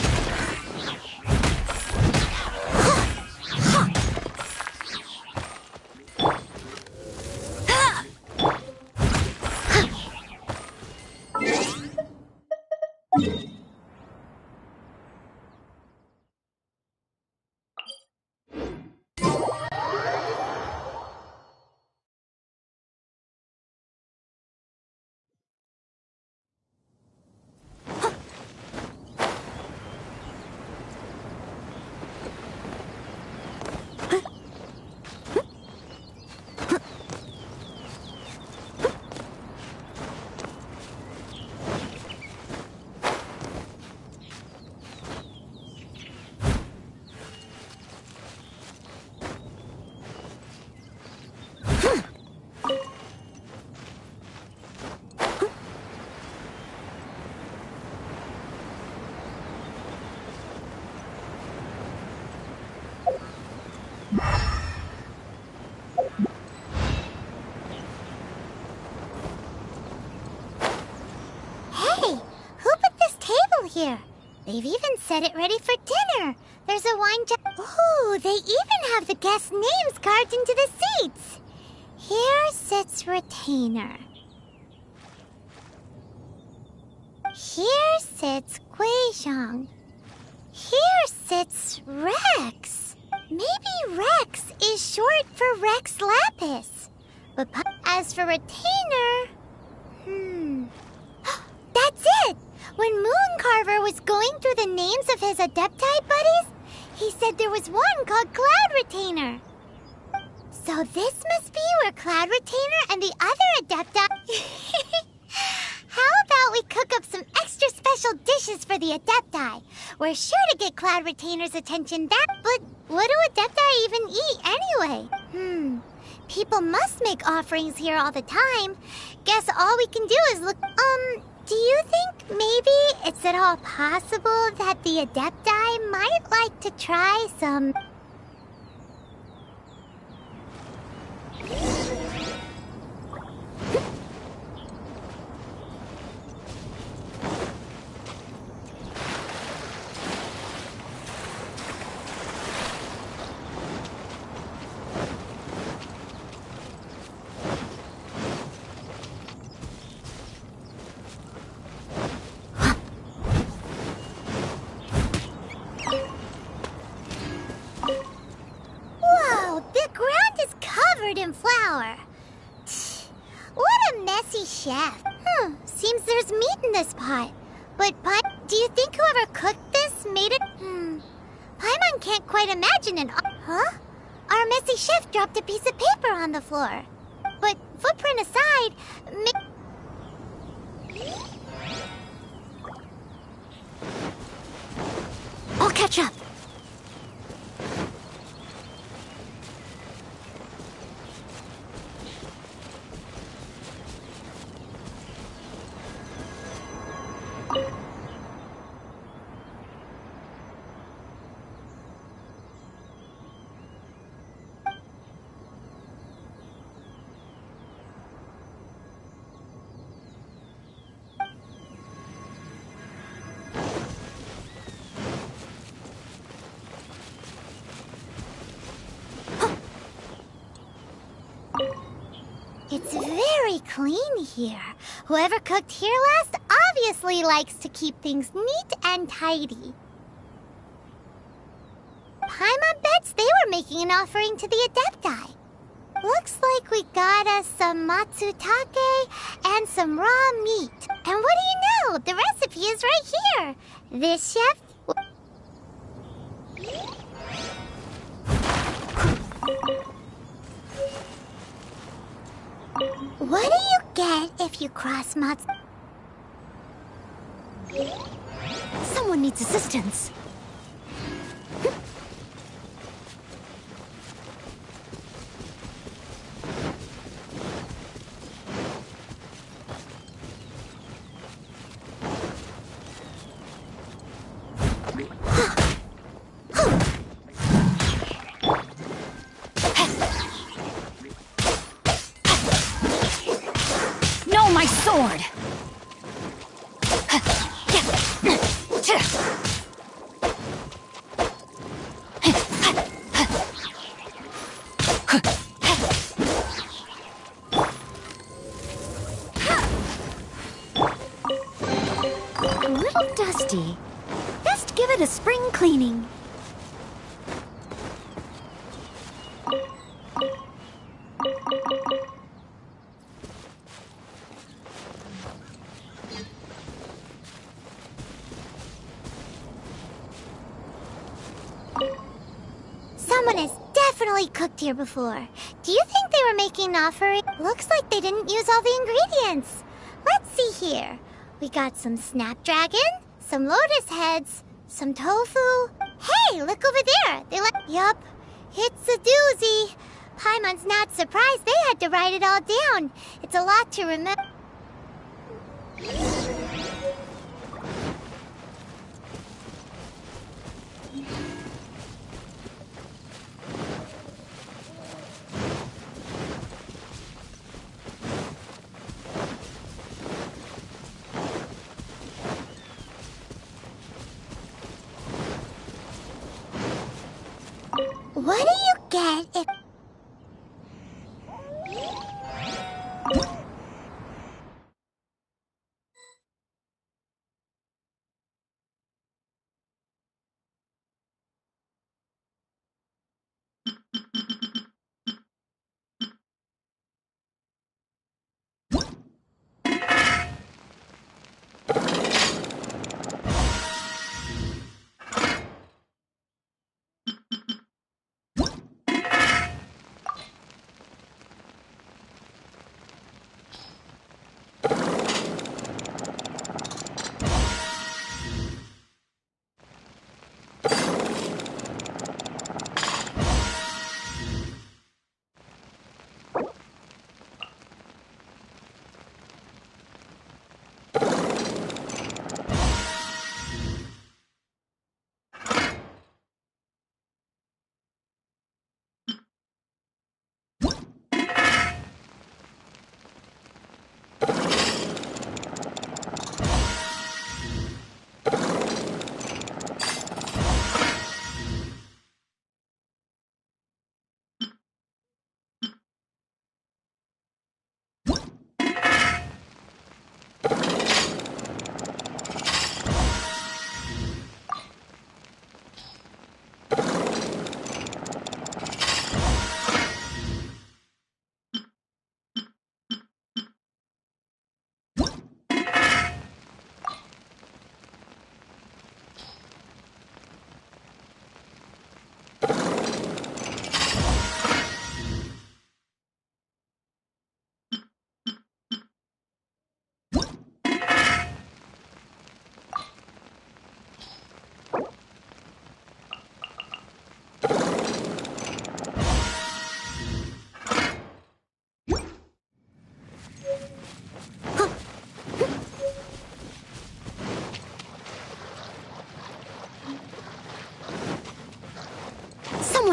They've even set it ready for dinner. There's a wine jar. Ooh, they even have the guests' names carved into the seats. Here sits Retainer. Here sits Guizhong. Here sits Rex. Maybe Rex is short for Rex Lapis. But as for Retainer... That's it! When Mooncarver was going through the names of his Adepti buddies, he said there was one called Cloud Retainer. So this must be where Cloud Retainer and the other Adepti... How about we cook up some extra special dishes for the Adepti? We're sure to get Cloud Retainer's attention but what do Adepti even eat anyway? People must make offerings here all the time. Guess all we can do is look... Do you think maybe it's at all possible that the Adepti might like to try some... messy chef. Seems there's meat in this pot. But do you think whoever cooked this made it? Paimon can't quite imagine it. Huh? Our messy chef dropped a piece of paper on the floor. But footprint aside, I'll catch up. it's very clean here. Whoever cooked here last obviously likes to keep things neat and tidy. Paimon bets they were making an offering to the Adepti. Looks like we got us some matsutake and some raw meat. And what do you know? The recipe is right here. This chef... What do you get if you cross Mats? Someone needs assistance. No, my sword! A little dusty. Best give it a spring cleaning. Someone has definitely cooked here before. Do you think they were making an offering? Looks like they didn't use all the ingredients. Let's see here. We got some snapdragon, some lotus heads, some tofu. Hey, look over there. Yup, it's a doozy. Paimon's not surprised they had to write it all down. It's a lot to remember. What do you get if...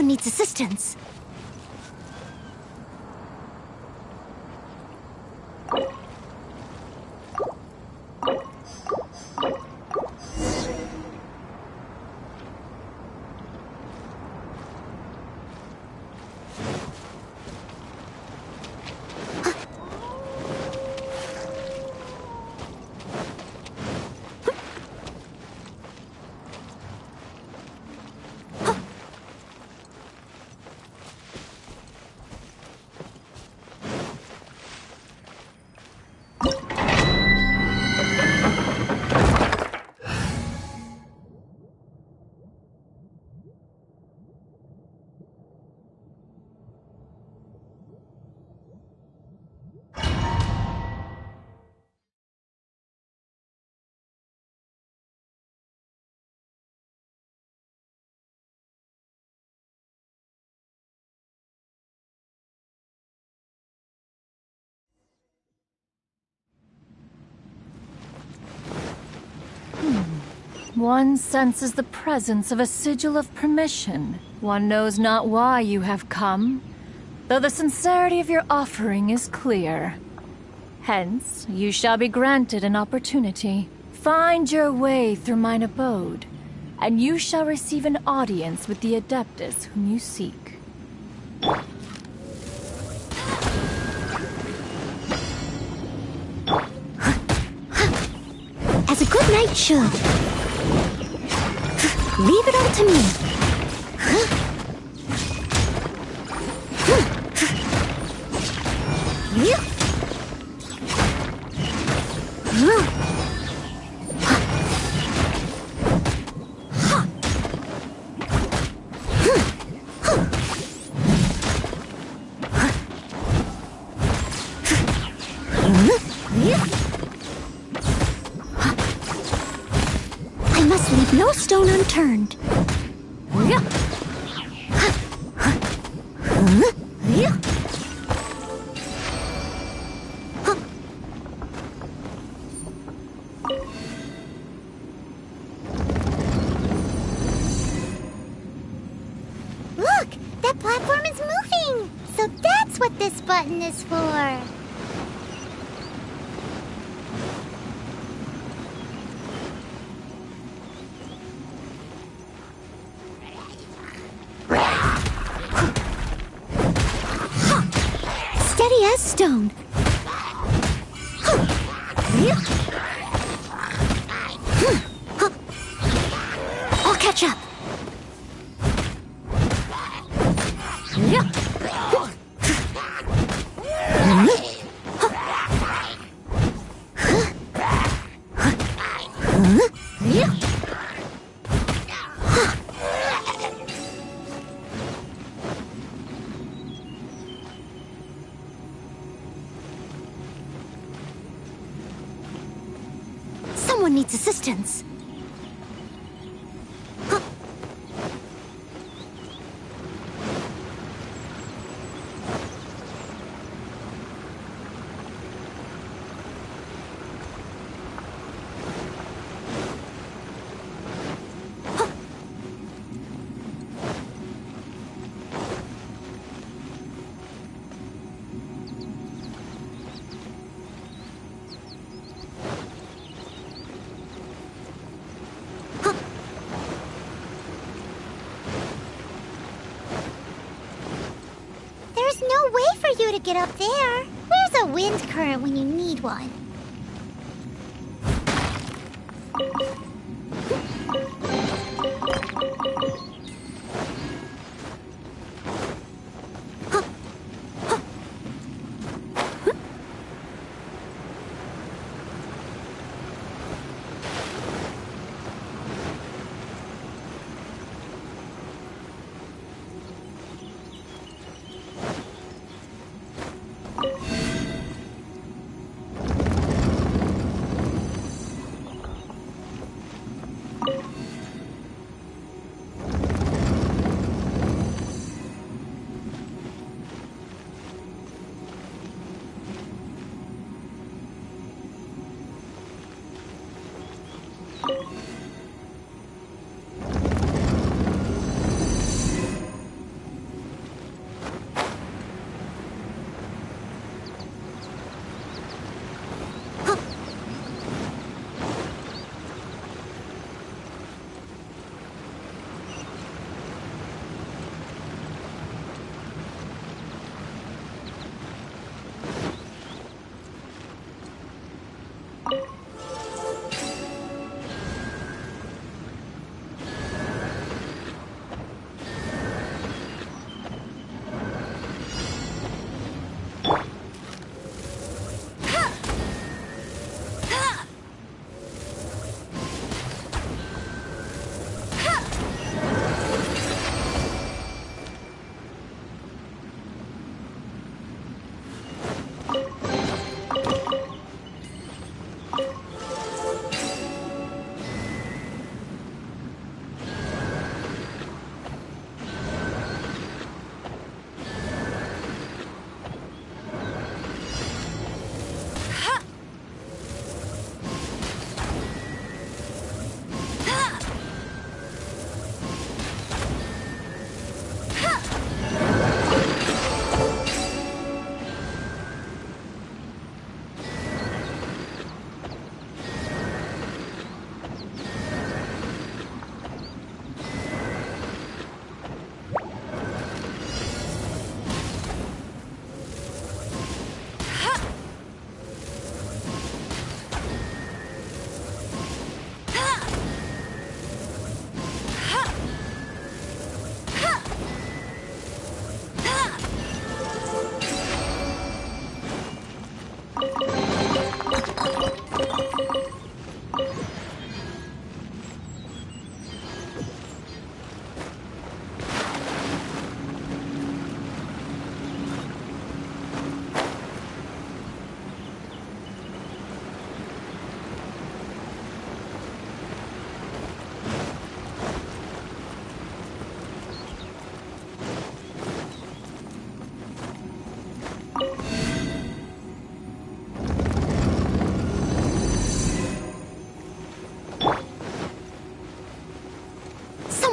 Someone needs assistance. One senses the presence of a sigil of permission. One knows not why you have come, though the sincerity of your offering is clear. Hence, you shall be granted an opportunity. Find your way through mine abode, and you shall receive an audience with the Adeptus whom you seek. As a good knight should. Leave it all to me. I must leave no stone unturned. Look! That platform is moving! So that's what this button is for! Steady as stone. I'll catch up. Someone needs assistance. There's no way for you to get up there. Where's a wind current when you need one?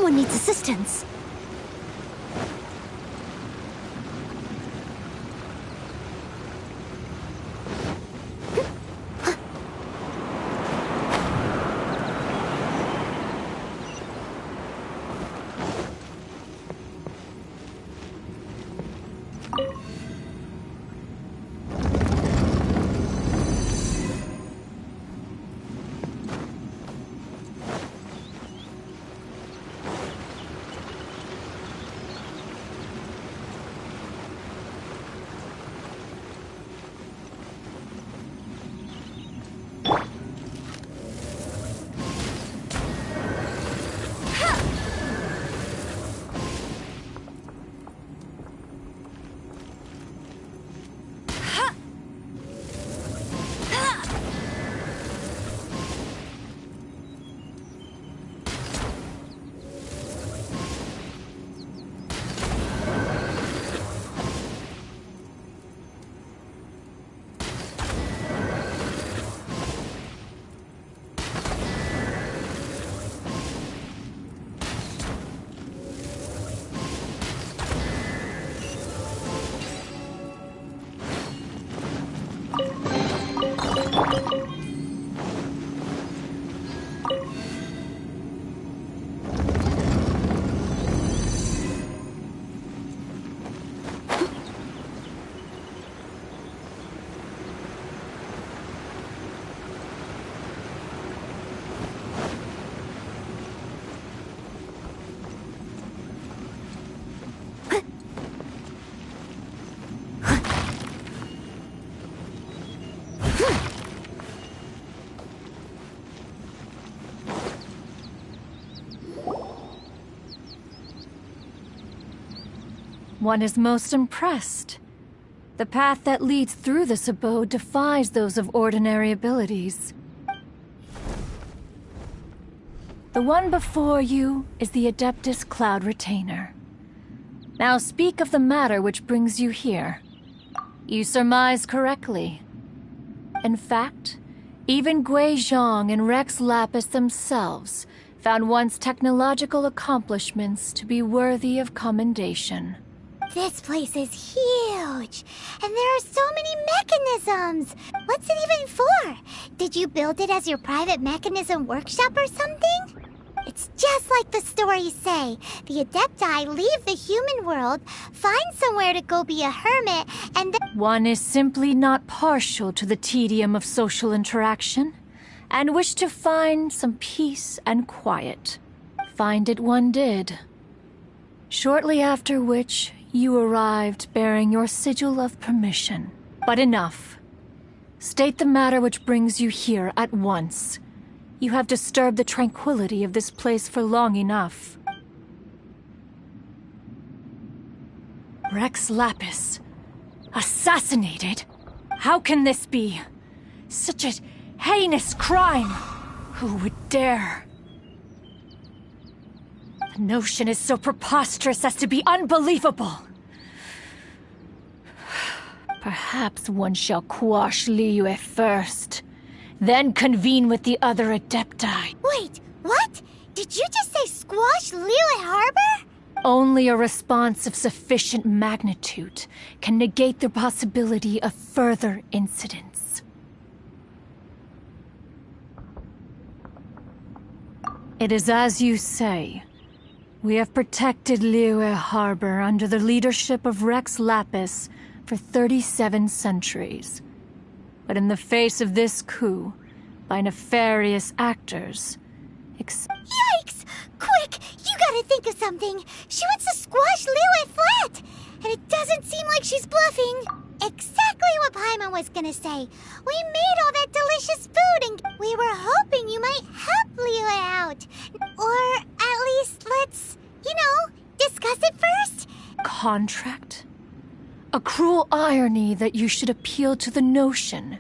Someone needs assistance. One is most impressed. The path that leads through this abode defies those of ordinary abilities. The one before you is the Adeptus Cloud Retainer. Now speak of the matter which brings you here. You surmise correctly. In fact, even Gui Zhang and Rex Lapis themselves found one's technological accomplishments to be worthy of commendation. This place is huge, and there are so many mechanisms. What's it even for? Did you build it as your private mechanism workshop or something? It's just like the stories say. The Adepti leave the human world, find somewhere to go be a hermit, and then... One is simply not partial to the tedium of social interaction, and wished to find some peace and quiet. Find it one did. Shortly after which, you arrived bearing your sigil of permission. But enough. State the matter which brings you here at once. You have disturbed the tranquility of this place for long enough. Rex Lapis. Assassinated? How can this be? Such a heinous crime! Who would dare? The notion is so preposterous as to be unbelievable. Perhaps one shall quash Liyue first, then convene with the other Adepti. Wait, what? Did you just say squash Liyue Harbor? Only a response of sufficient magnitude can negate the possibility of further incidents. It is as you say. We have protected Liyue Harbor under the leadership of Rex Lapis for 37 centuries. But in the face of this coup, by nefarious actors... Yikes! Quick! You gotta think of something! She wants to squash Liyue flat! And it doesn't seem like she's bluffing! Exactly what Paimon was gonna say. We made all that delicious food and we were hoping you might help Liyue out. Or at least let's, discuss it first. Contract? A cruel irony that you should appeal to the notion.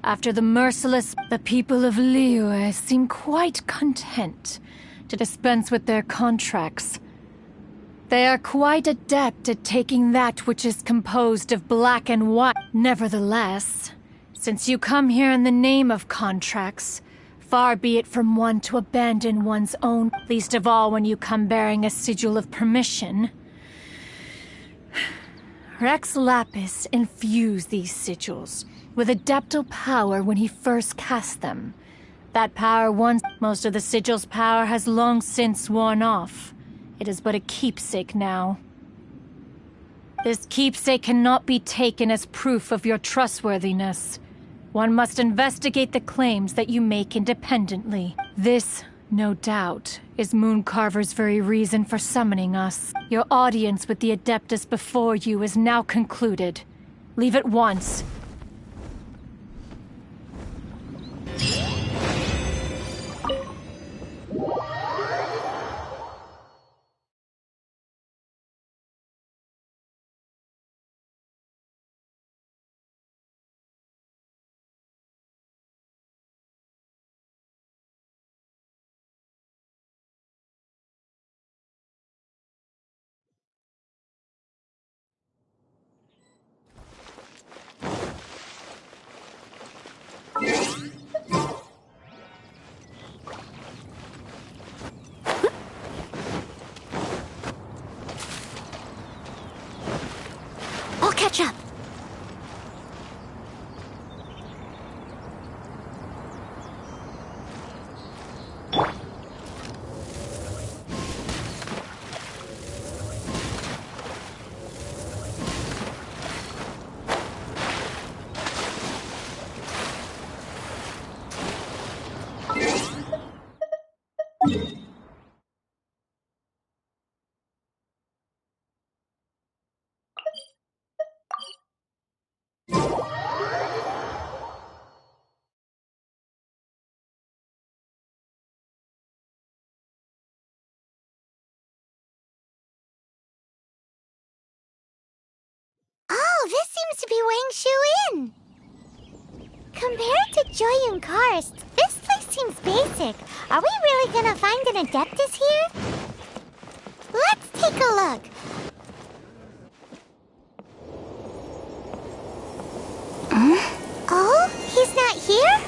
After the merciless, the people of Liyue seem quite content to dispense with their contracts. They are quite adept at taking that which is composed of black and white. Nevertheless, since you come here in the name of contracts, far be it from one to abandon one's own, least of all when you come bearing a sigil of permission. Rex Lapis infused these sigils with adeptal power when he first cast them. That power once, most of the sigil's power has long since worn off. It is but a keepsake now. This keepsake cannot be taken as proof of your trustworthiness. One must investigate the claims that you make independently. This, no doubt, is Mooncarver's very reason for summoning us. Your audience with the Adeptus before you is now concluded. Leave at once. I'll catch up. Oh, this seems to be Wang Shu Inn. Compared to Joyun Karst, this place seems basic. Are we really gonna find an Adeptus here? Let's take a look. Oh, he's not here?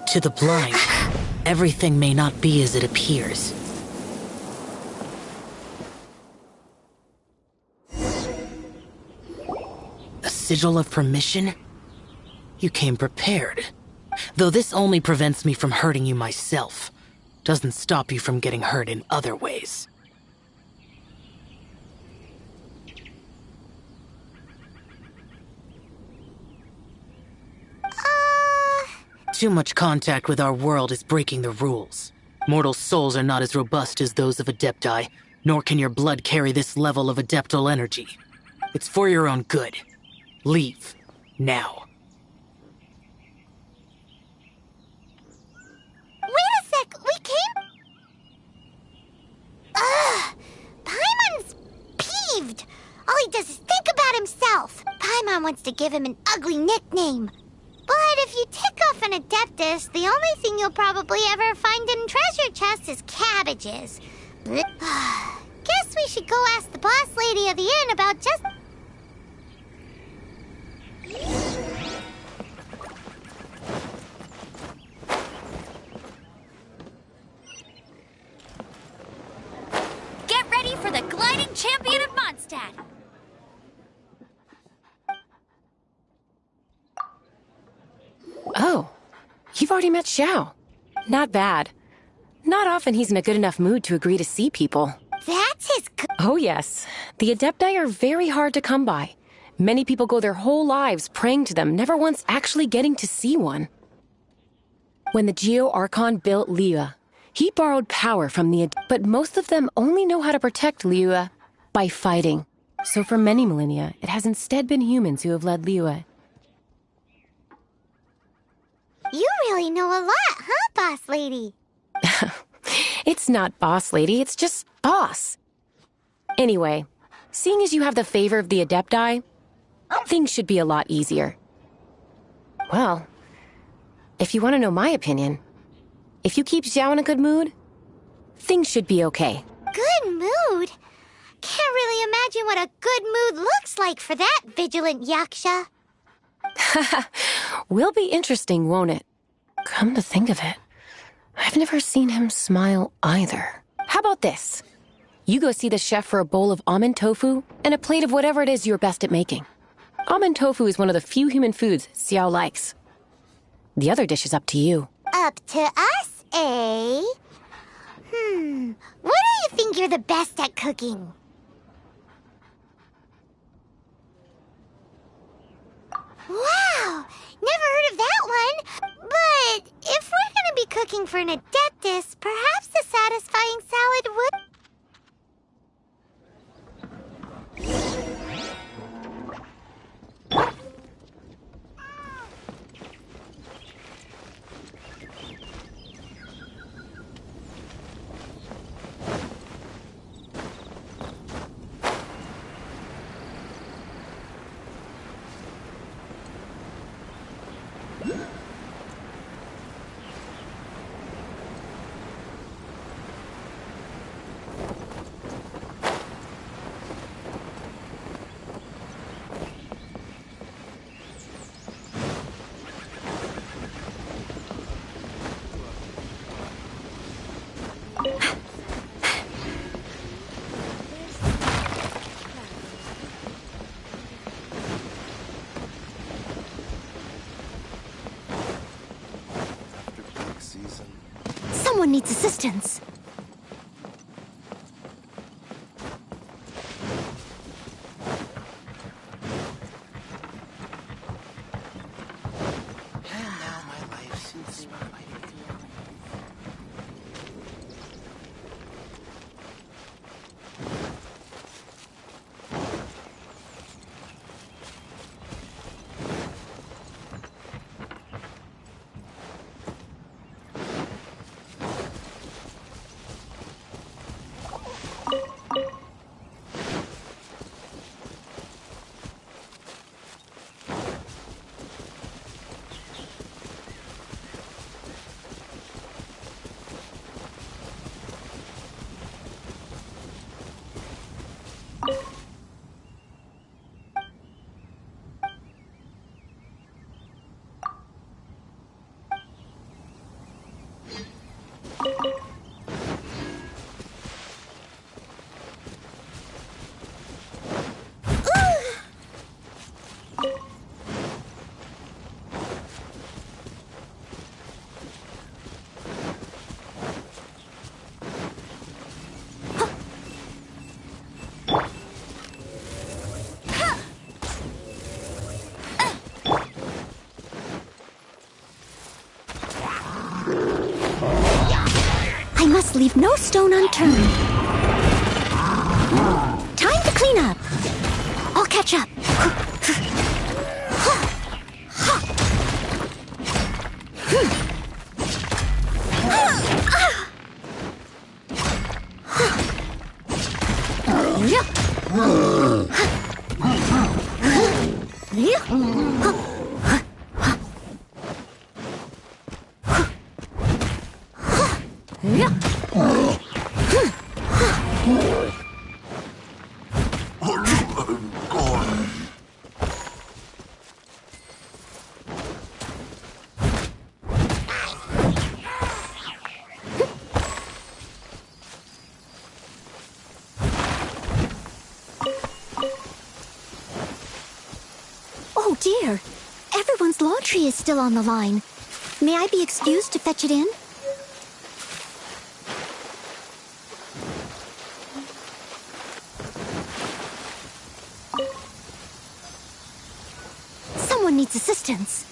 To the blind, everything may not be as it appears. A sigil of permission? You came prepared. Though this only prevents me from hurting you myself, doesn't stop you from getting hurt in other ways. Too much contact with our world is breaking the rules. Mortal souls are not as robust as those of Adepti, nor can your blood carry this level of adeptal energy. It's for your own good. Leave. Now. Wait a sec, we came? Ugh! Paimon's peeved! All he does is think about himself. Paimon wants to give him an ugly nickname. But if you tick off an Adeptus, the only thing you'll probably ever find in treasure chests is cabbages. Guess we should go ask the boss lady of the inn about just... Get ready for the gliding champion of Mondstadt. Oh, you've already met Xiao. Not bad. Not often he's in a good enough mood to agree to see people. That's his... Oh yes, the Adepti are very hard to come by. Many people go their whole lives praying to them, never once actually getting to see one. When the Geo-Archon built Liyue, he borrowed power from but most of them only know how to protect Liyue by fighting. So for many millennia, it has instead been humans who have led Liyue. You really know a lot, huh, boss lady? It's not boss lady, it's just boss. Anyway, seeing as you have the favor of the Adepti, things should be a lot easier. Well, if you want to know my opinion, if you keep Xiao in a good mood, things should be okay. Good mood? Can't really imagine what a good mood looks like for that vigilant yaksha. Will be interesting, won't it? Come to think of it, I've never seen him smile either. How about this? You go see the chef for a bowl of almond tofu and a plate of whatever it is you're best at making. Almond tofu is one of the few human foods Xiao likes. The other dish is up to you. Up to us, eh? What do you think you're the best at cooking? Wow! Never heard of that one! But if we're gonna be cooking for an Adeptus, perhaps a satisfying salad would... Someone needs assistance. I must leave no stone unturned. Time to clean up. I'll catch up. Oh dear, everyone's laundry is still on the line. May I be excused to fetch it in? its assistance.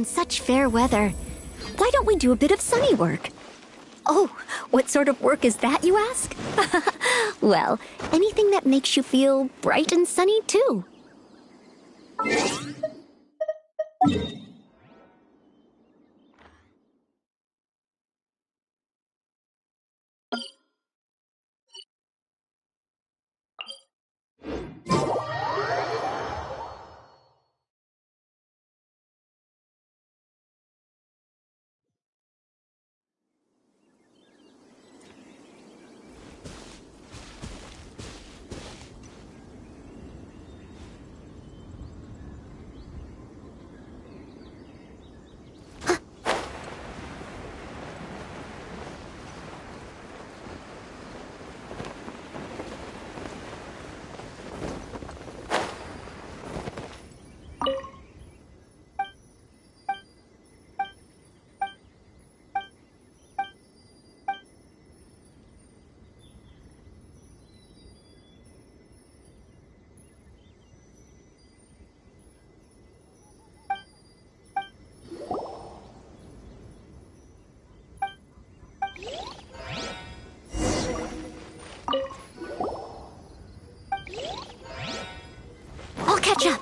Such fair weather. Why don't we do a bit of sunny work? Oh, what sort of work is that, you ask? Well, anything that makes you feel bright and sunny, too. I'll catch up.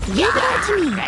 Leave it all to me.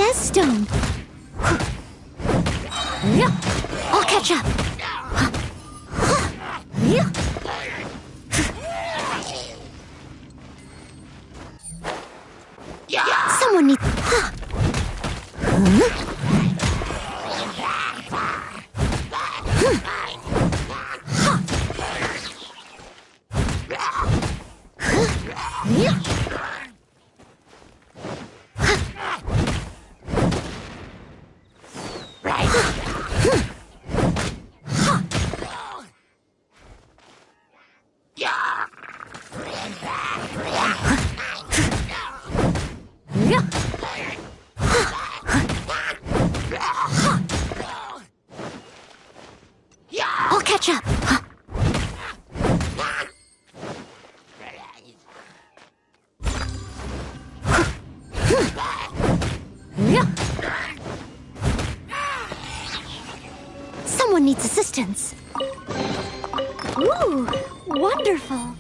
as stone. I'll catch up. Someone needs... I'll catch up. Someone needs assistance. Ooh, wonderful.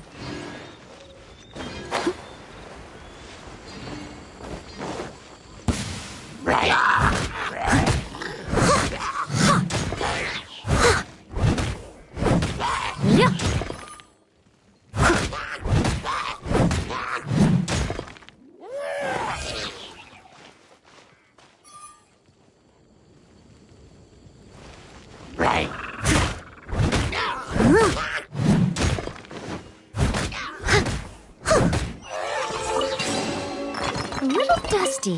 A little dusty.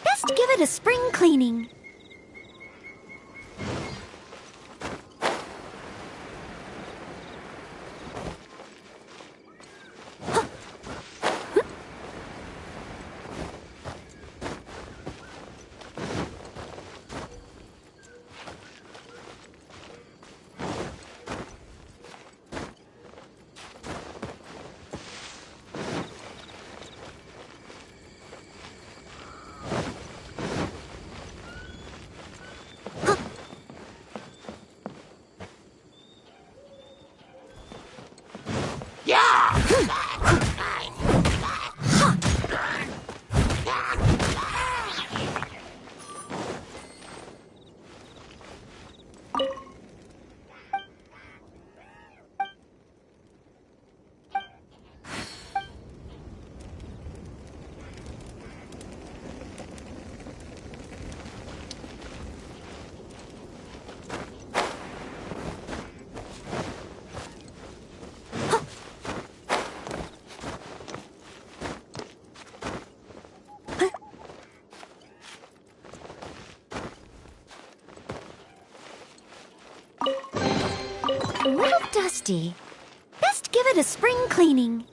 Best give it a spring cleaning. A little dusty. Best give it a spring cleaning.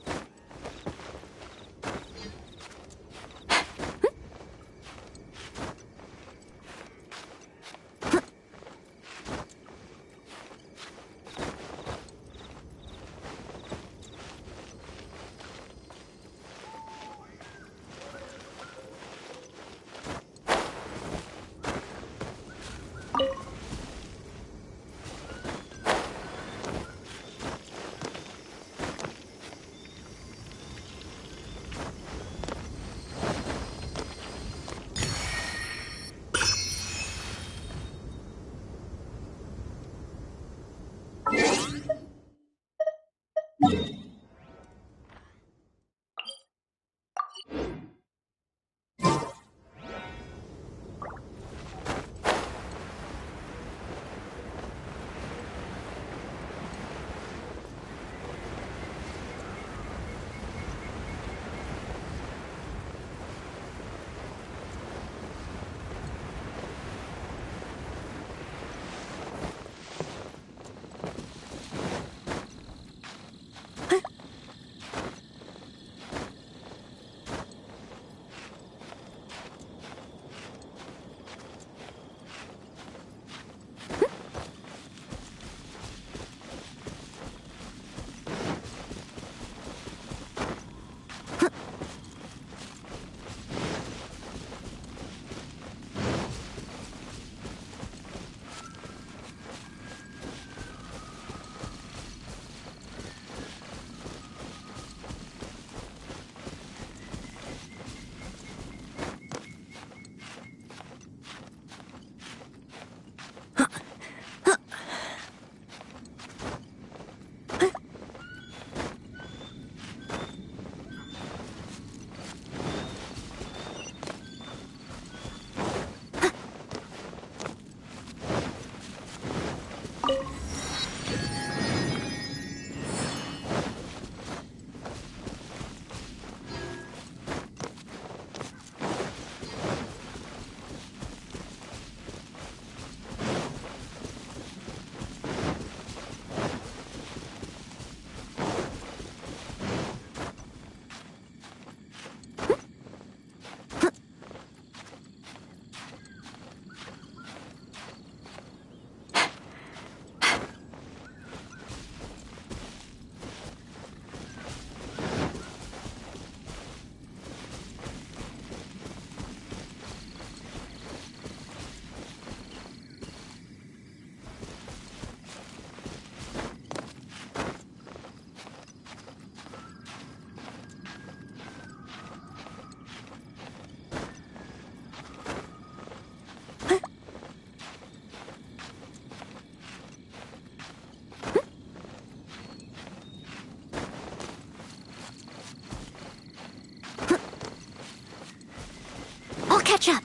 catch up.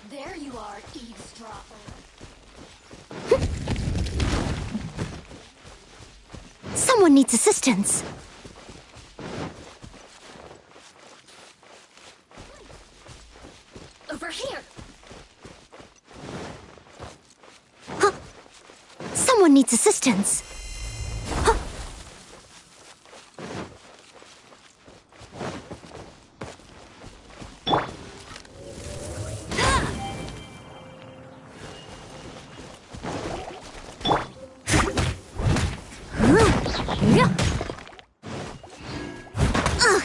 There you are, eavesdropper. Someone needs assistance. Over here! Huh. Someone needs assistance. Huh. Yeah. Ugh,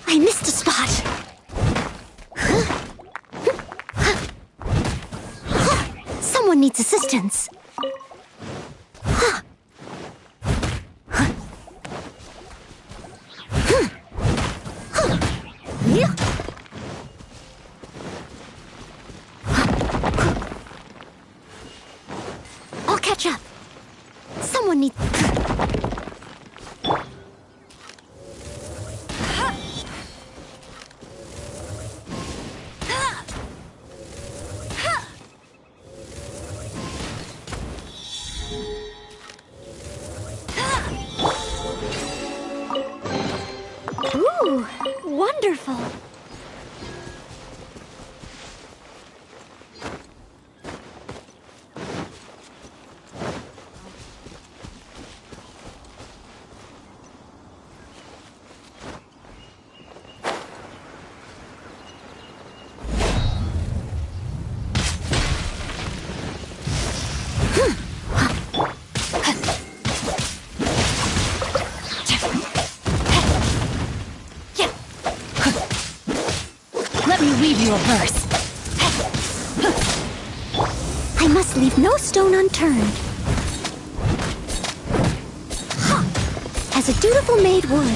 I missed a spot. Someone needs assistance. Yeah. I'll catch up. Someone needs... Ooh, wonderful. Let me read you a verse. I must leave no stone unturned. As a dutiful maid would.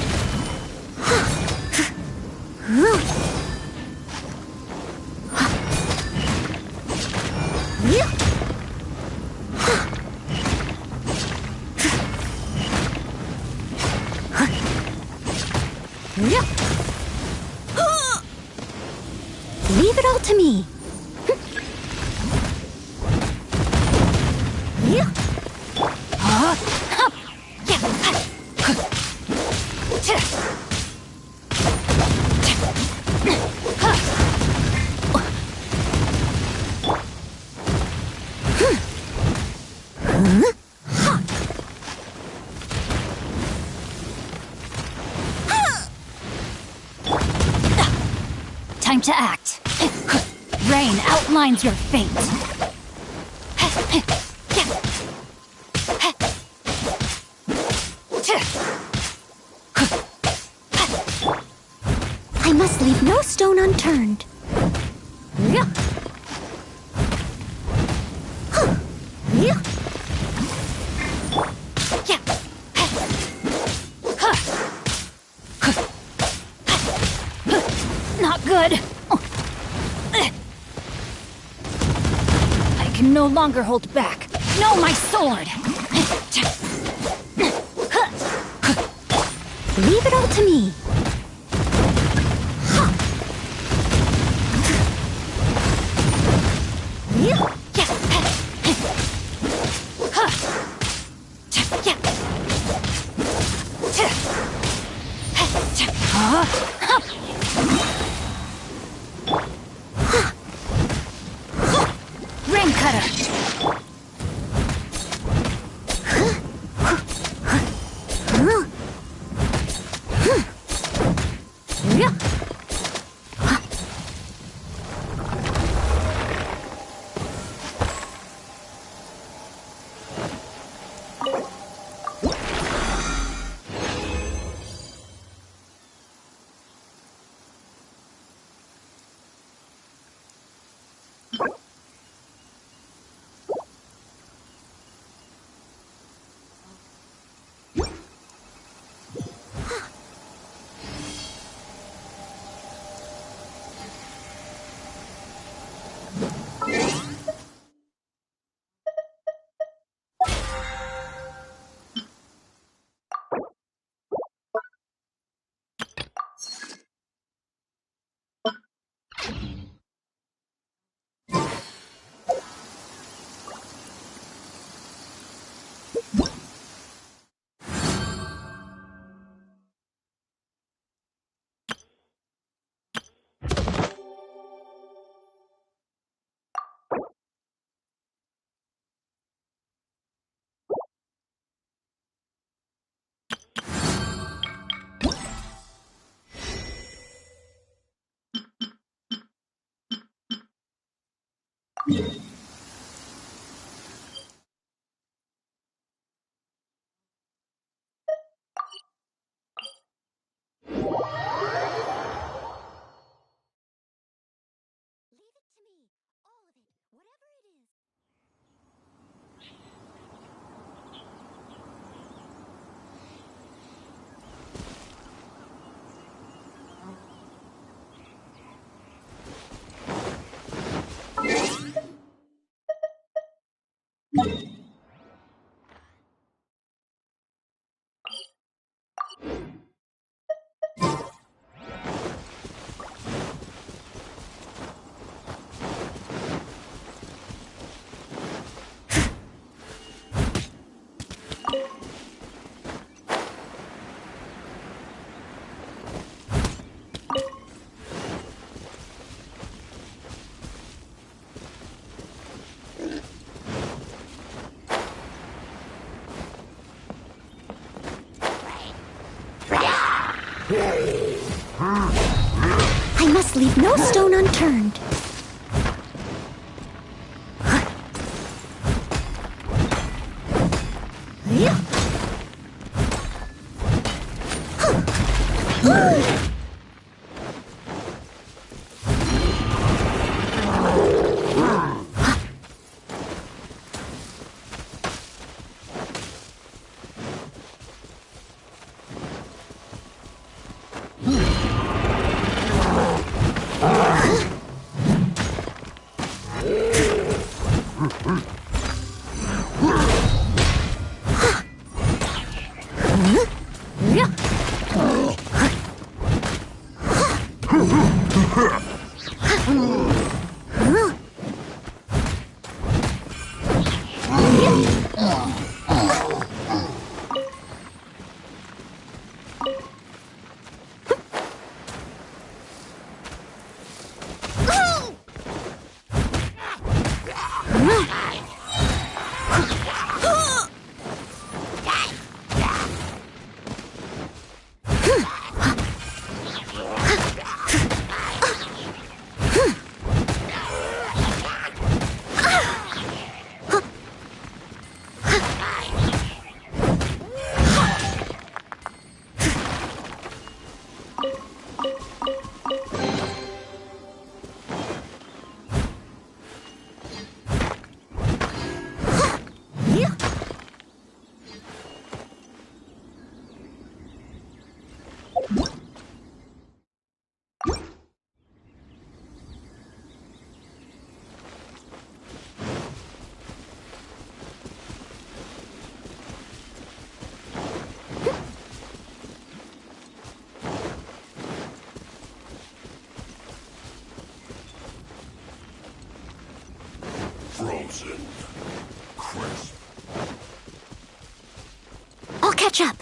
Leave it all to me. Time to act. Rain outlines your fate. I must leave no stone unturned. Not not good. I can no longer hold back. No, my sword! Leave it all to me. Ring cutter! I must leave no stone unturned. catch up.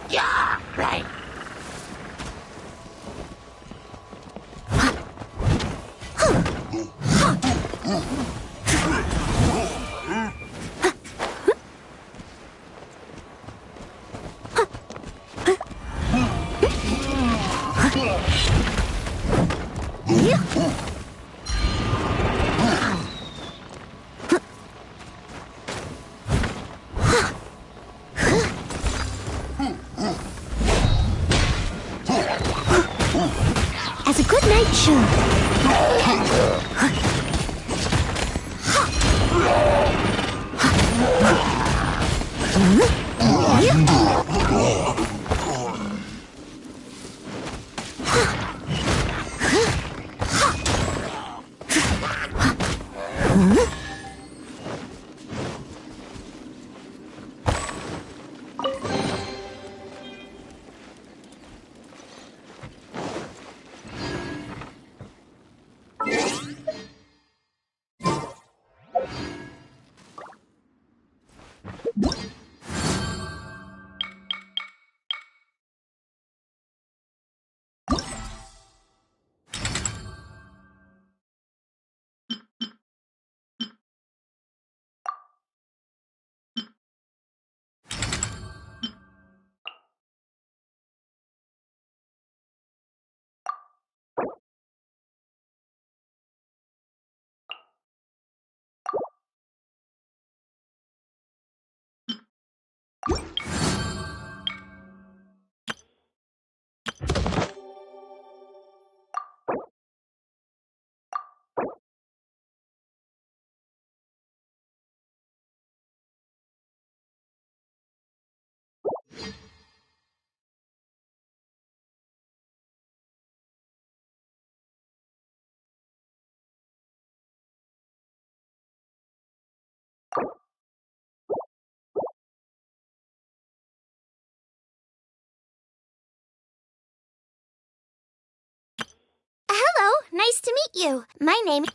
Yeah, right. As a good night should. Hello, nice to meet you. My name...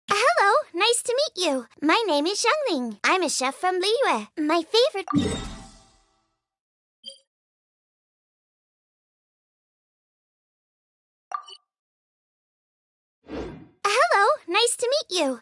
Hello, nice to meet you. My name is Xiangling. I'm a chef from Liyue. My favorite... Hello, nice to meet you.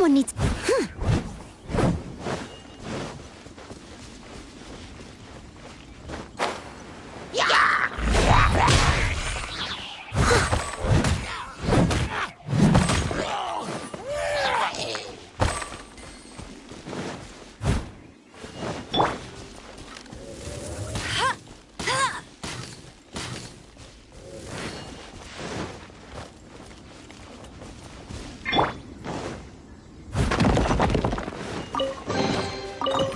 Someone needs...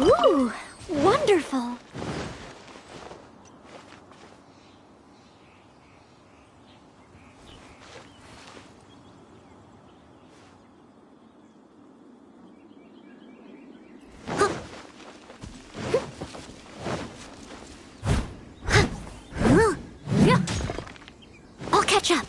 Ooh, wonderful. I'll catch up.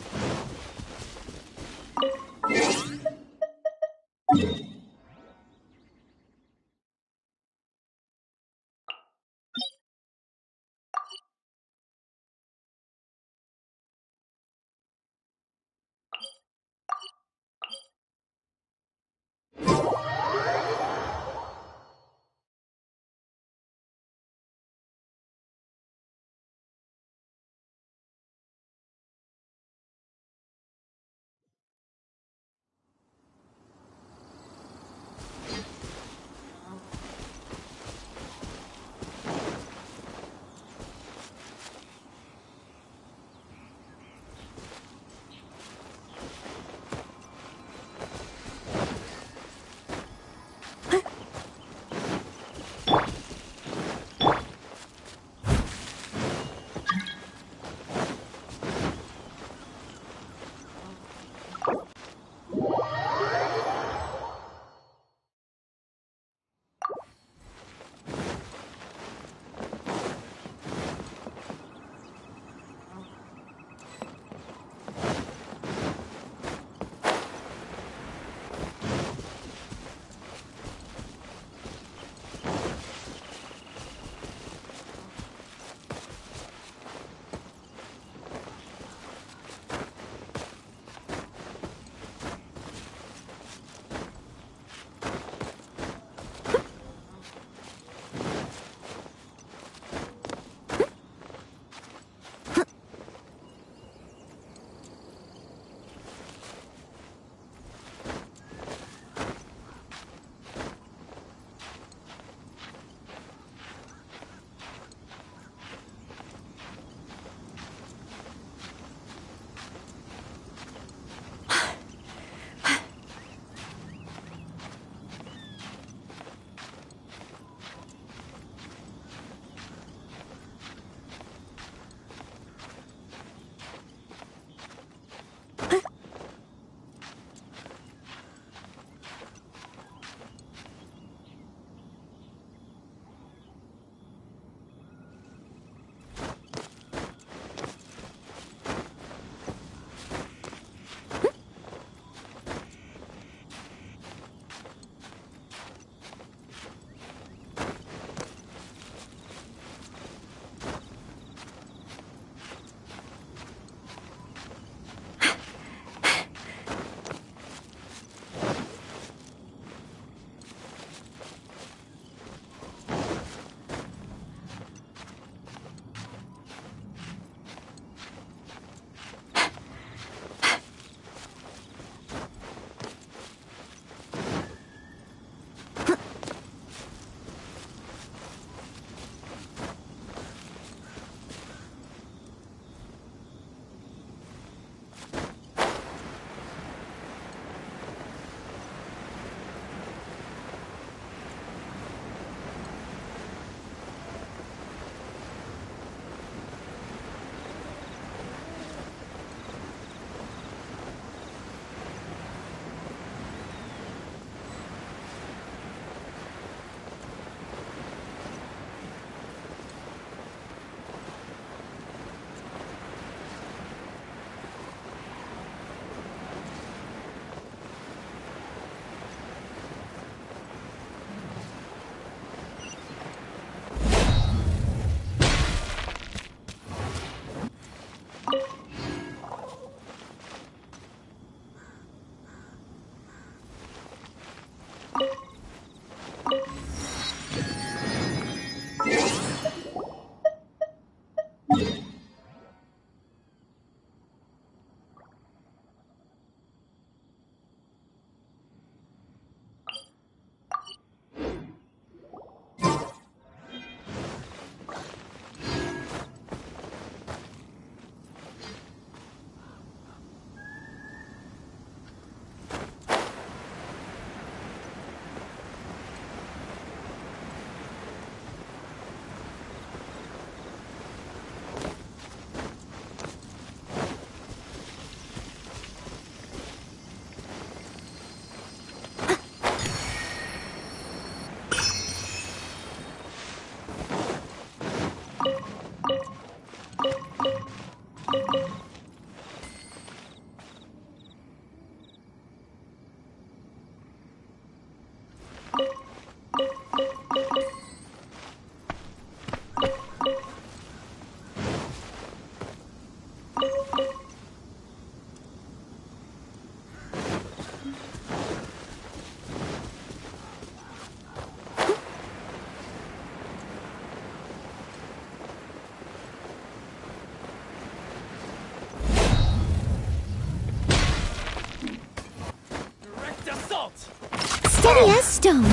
Steady as stone.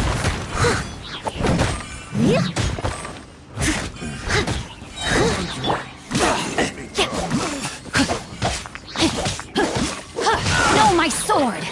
No, my sword!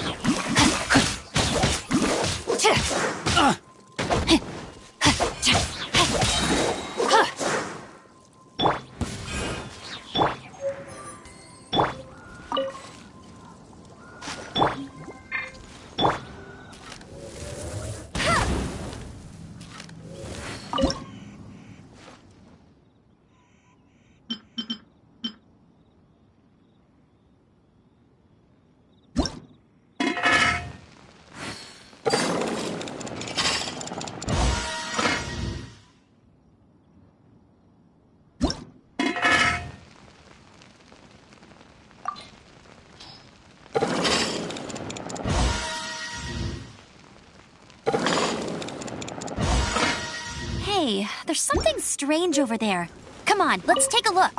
Hey, there's something strange over there. Come on, let's take a look.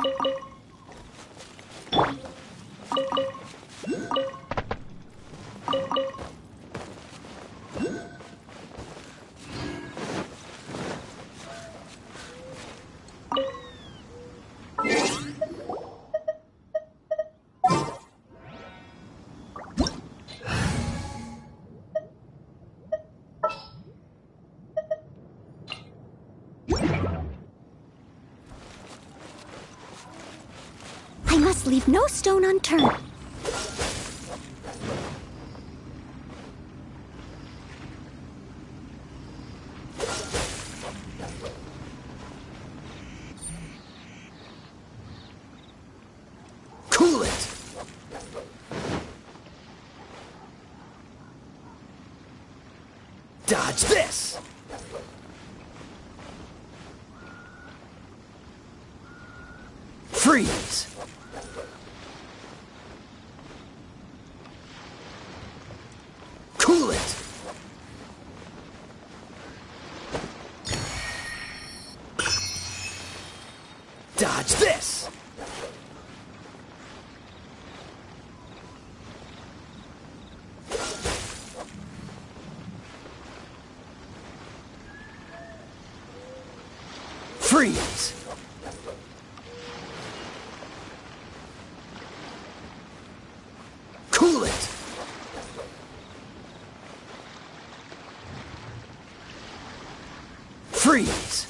I must leave no stone unturned. Cool it! Dodge this! Freeze! Cool it! Dodge this! Freeze! Cool it! Freeze!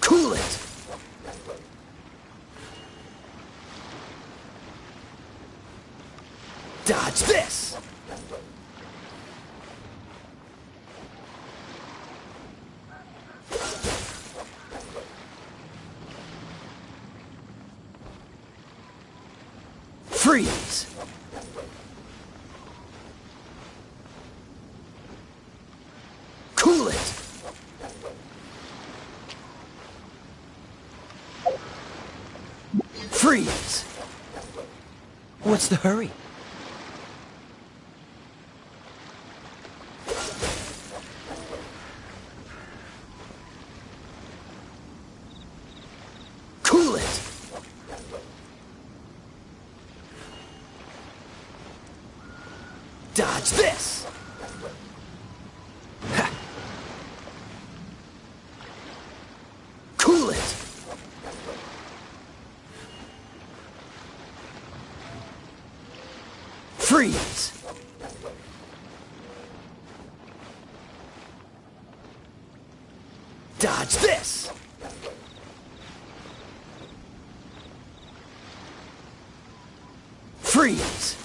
Cool it! Dodge this! Freeze! Cool it! Freeze! What's the hurry? Cool it! Dodge this! Ha. Cool it! Freeze! Dodge this! Freeze!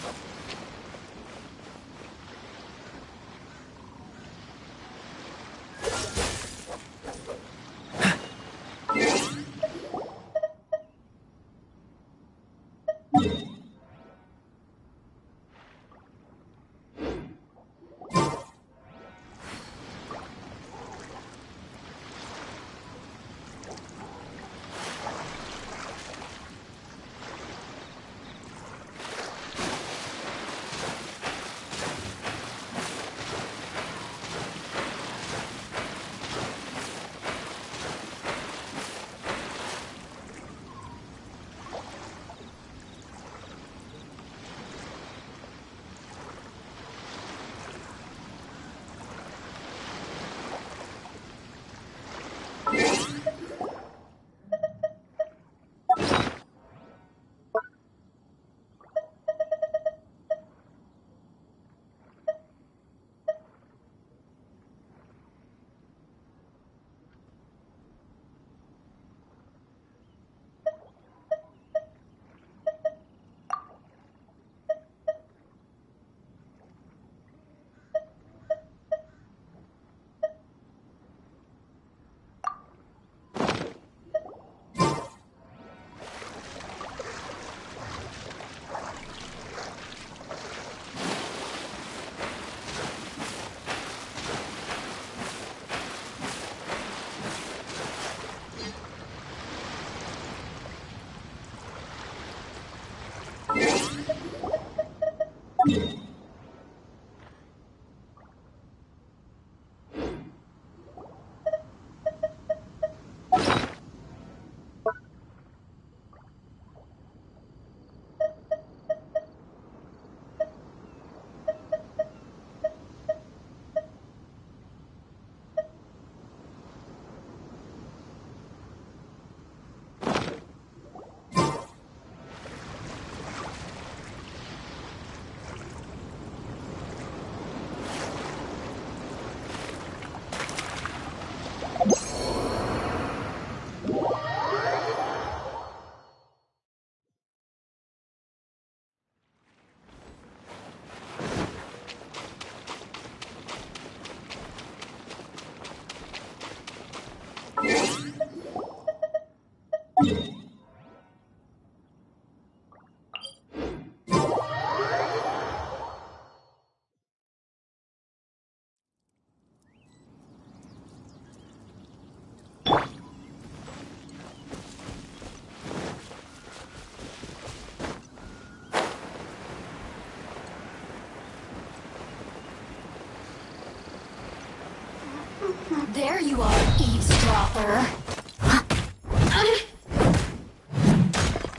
There you are, eavesdropper.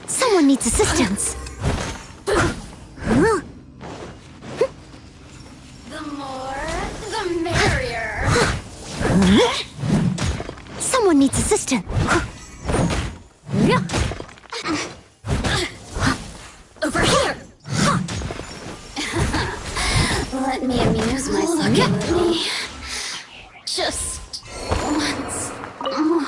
Someone needs assistance. The more, the merrier. Someone needs assistance. Over here. Let me amuse myself a little. Just once more.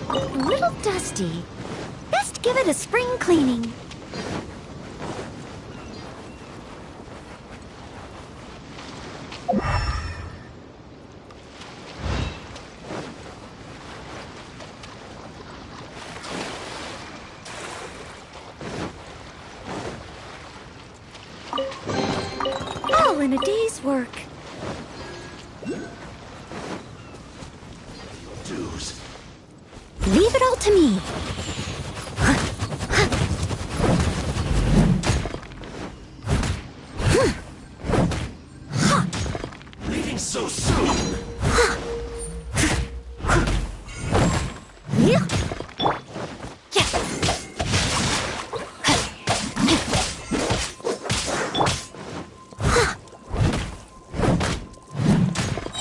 A little dusty. Best give it a spring cleaning. All in a day's work. Dues. Leave it all to me. Leaving so soon.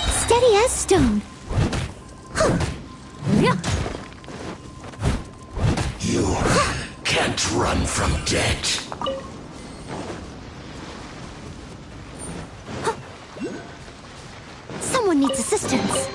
Steady as stone. You can't run from debt. Someone needs assistance.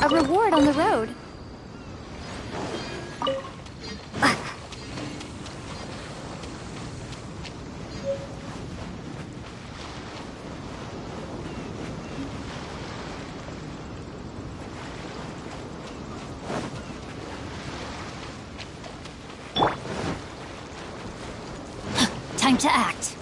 a reward on the road. Time to act.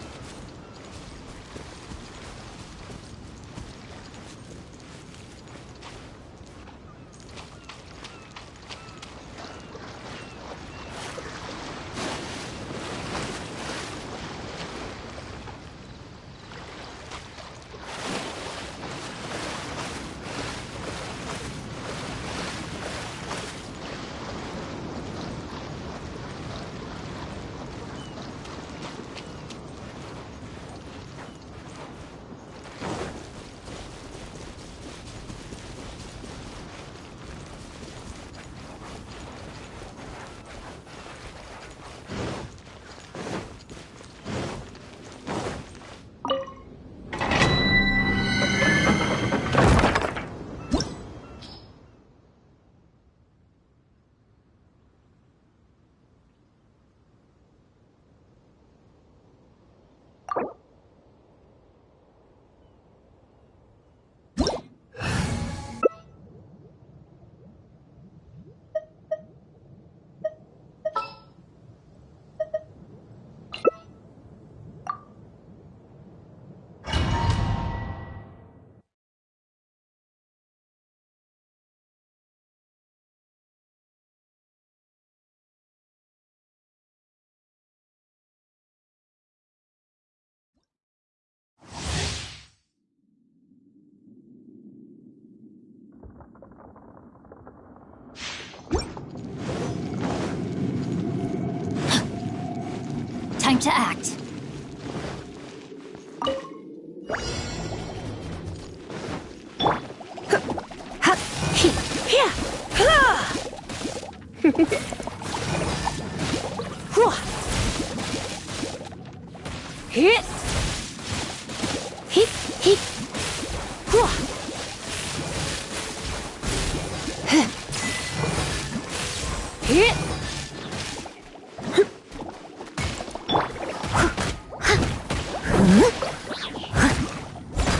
Time to act.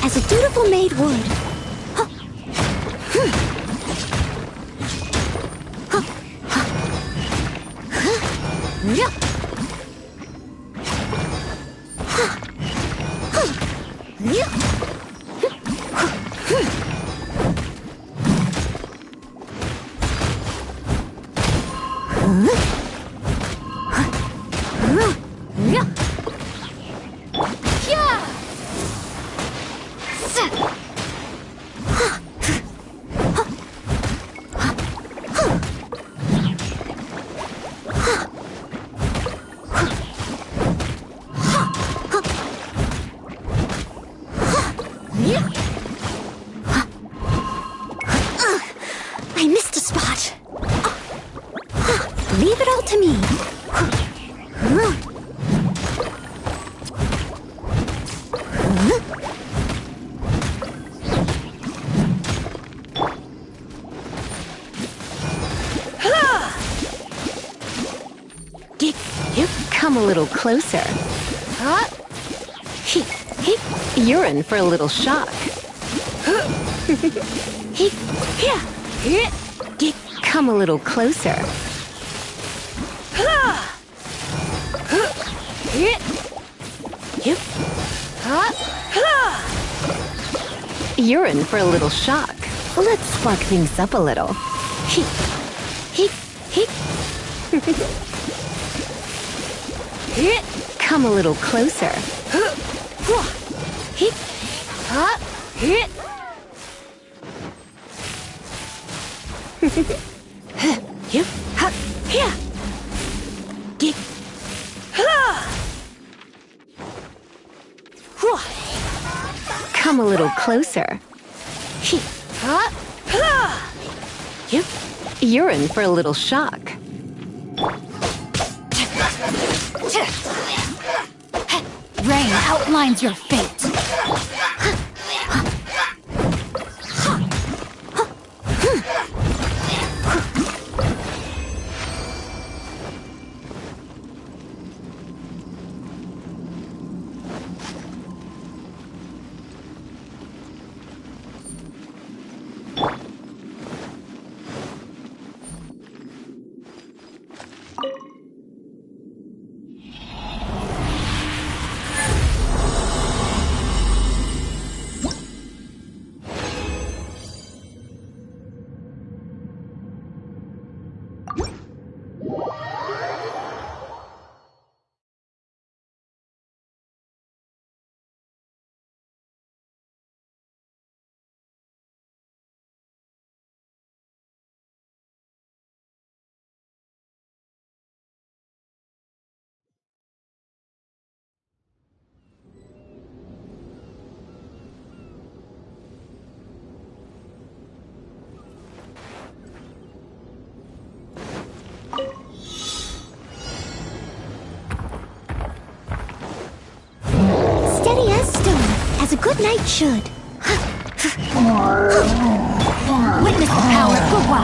As a dutiful maid would. I missed a spot. Leave it all to me. You come a little closer. You're in for a little shock. Come a little closer. You're in for a little shock. Let's spark things up a little. Come a little closer. Come a little closer. You're in for a little shock. Rain outlines your fate. knight should. Witness the power of Gugwa.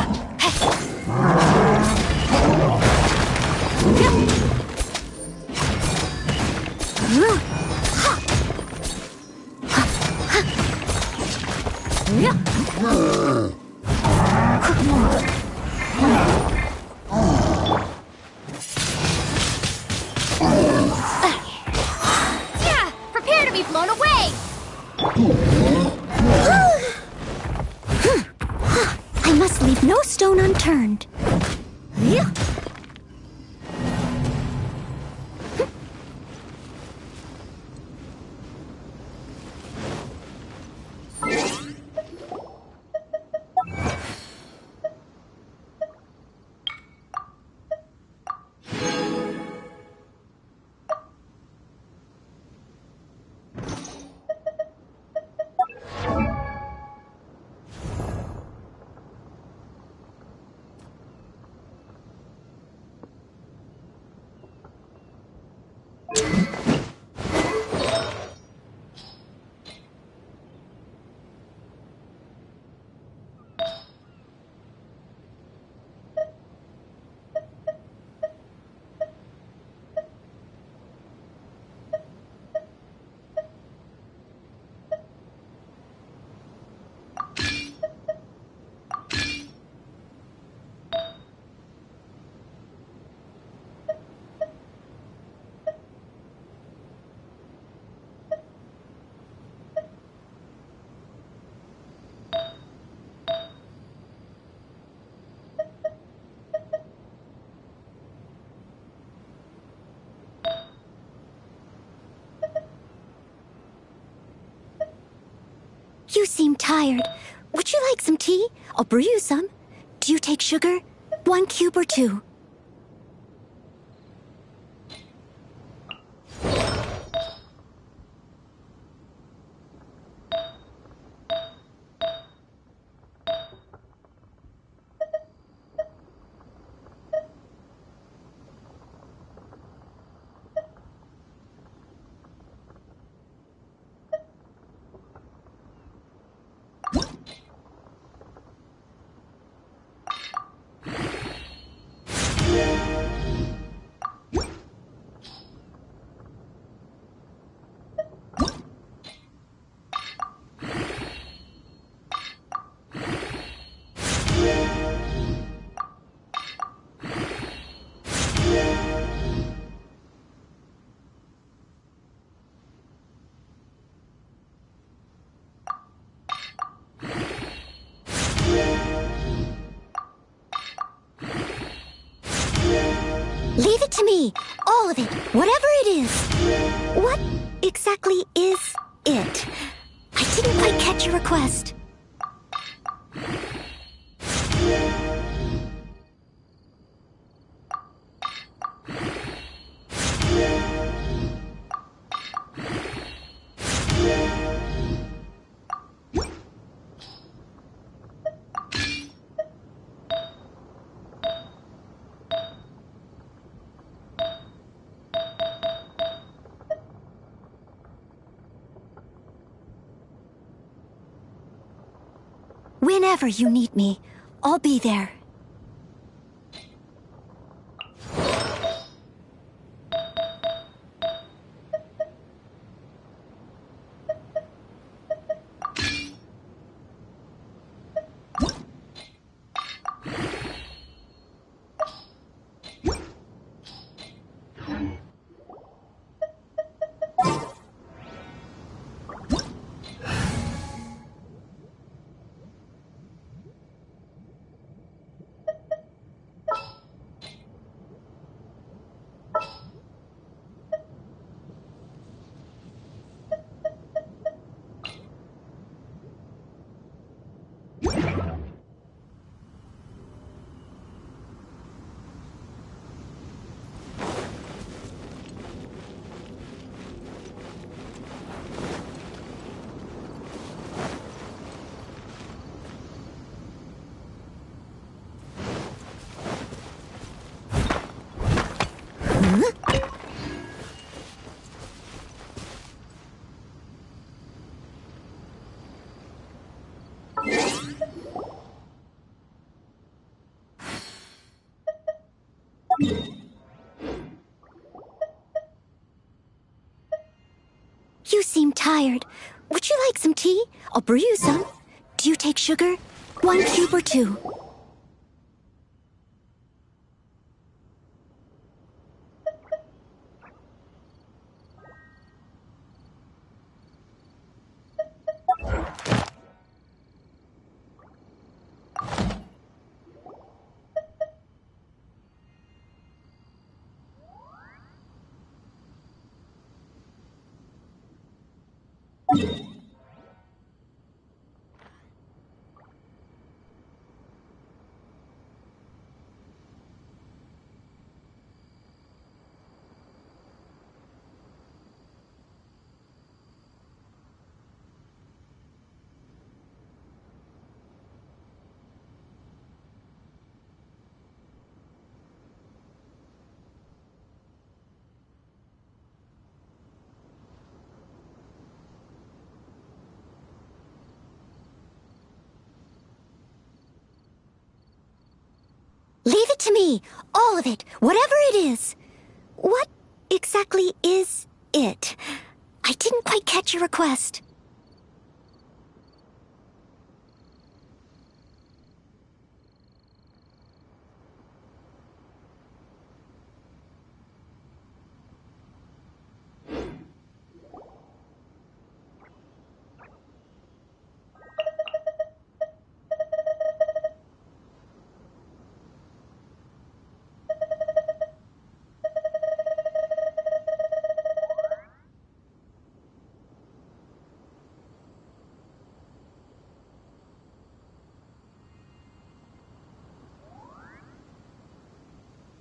Yeah, prepare to be blown away. I must leave no stone unturned. You seem tired. Would you like some tea? I'll brew you some. Do you take sugar? 1 cube or 2? Leave it to me. All of it. Whatever it is. What exactly is it? I didn't quite catch your request. Whenever you need me, I'll be there. You seem tired. Would you like some tea? I'll brew you some. Do you take sugar? 1 cube or 2? Leave it to me. All of it. Whatever it is. What exactly is it? I didn't quite catch your request.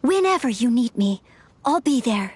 Whenever you need me, I'll be there.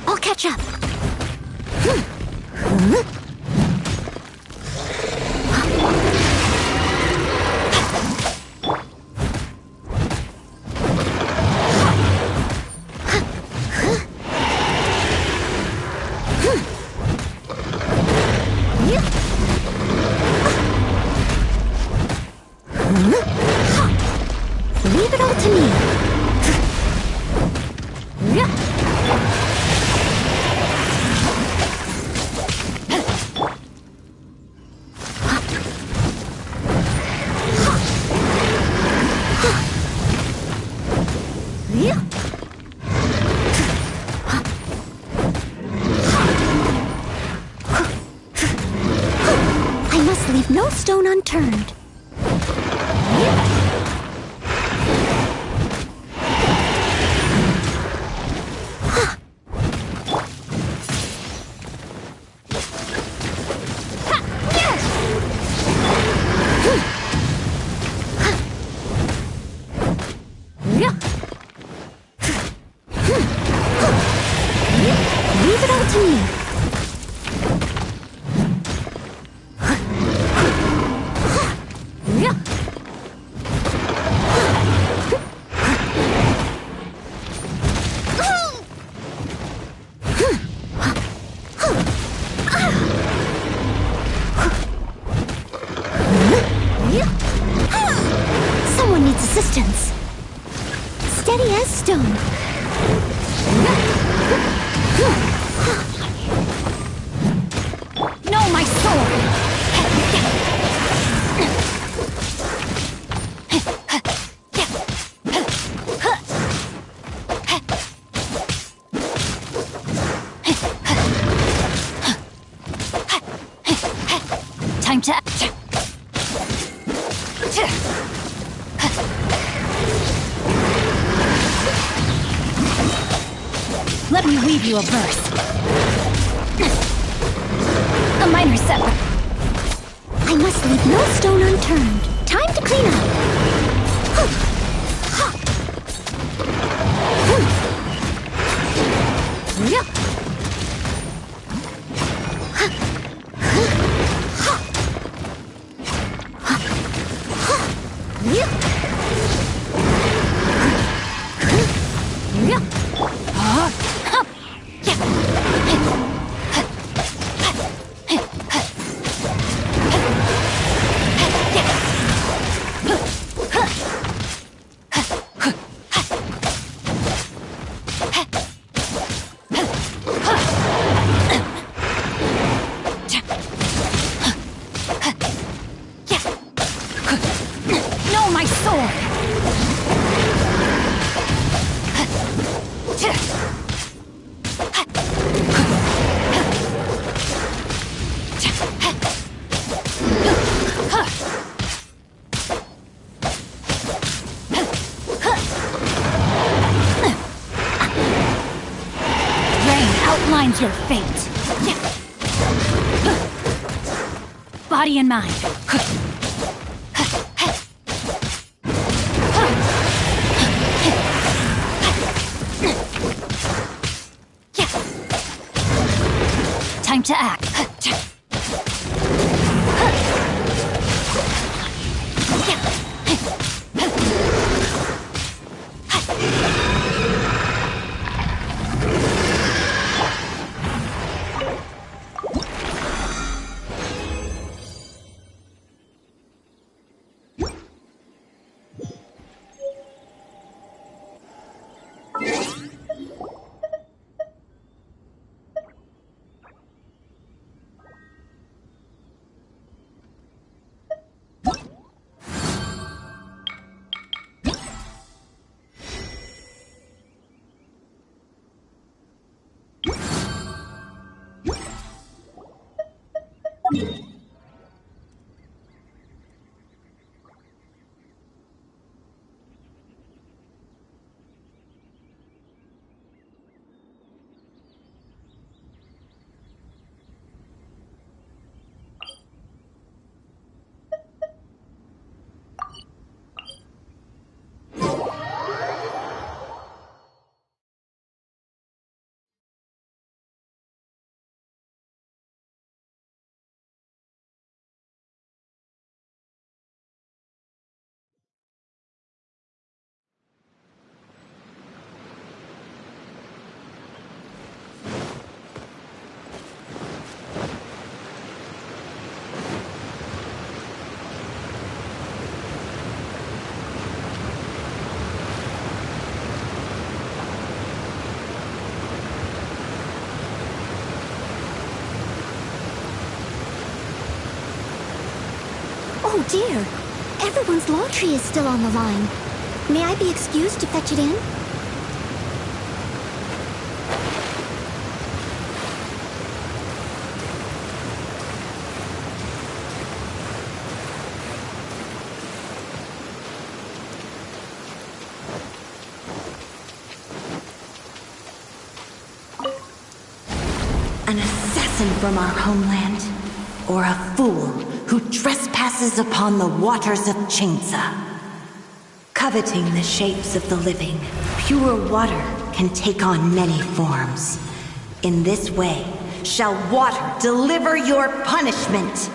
I'll catch up. Leave it all to me. no stone unturned. Leave it all to me. Someone needs assistance. Steady as stone. No, my sword! Time to act. Let me weave you a verse. A minor setback. I must leave no stone unturned. Time to clean up. No, my sword! Rain outlines your fate. Body and mind. Time to act. Oh dear, everyone's law tree is still on the line. May I be excused to fetch it in? An assassin from our homeland, or a fool who trespasses upon the waters of Chainsa. Coveting the shapes of the living, pure water can take on many forms. In this way, shall water deliver your punishment.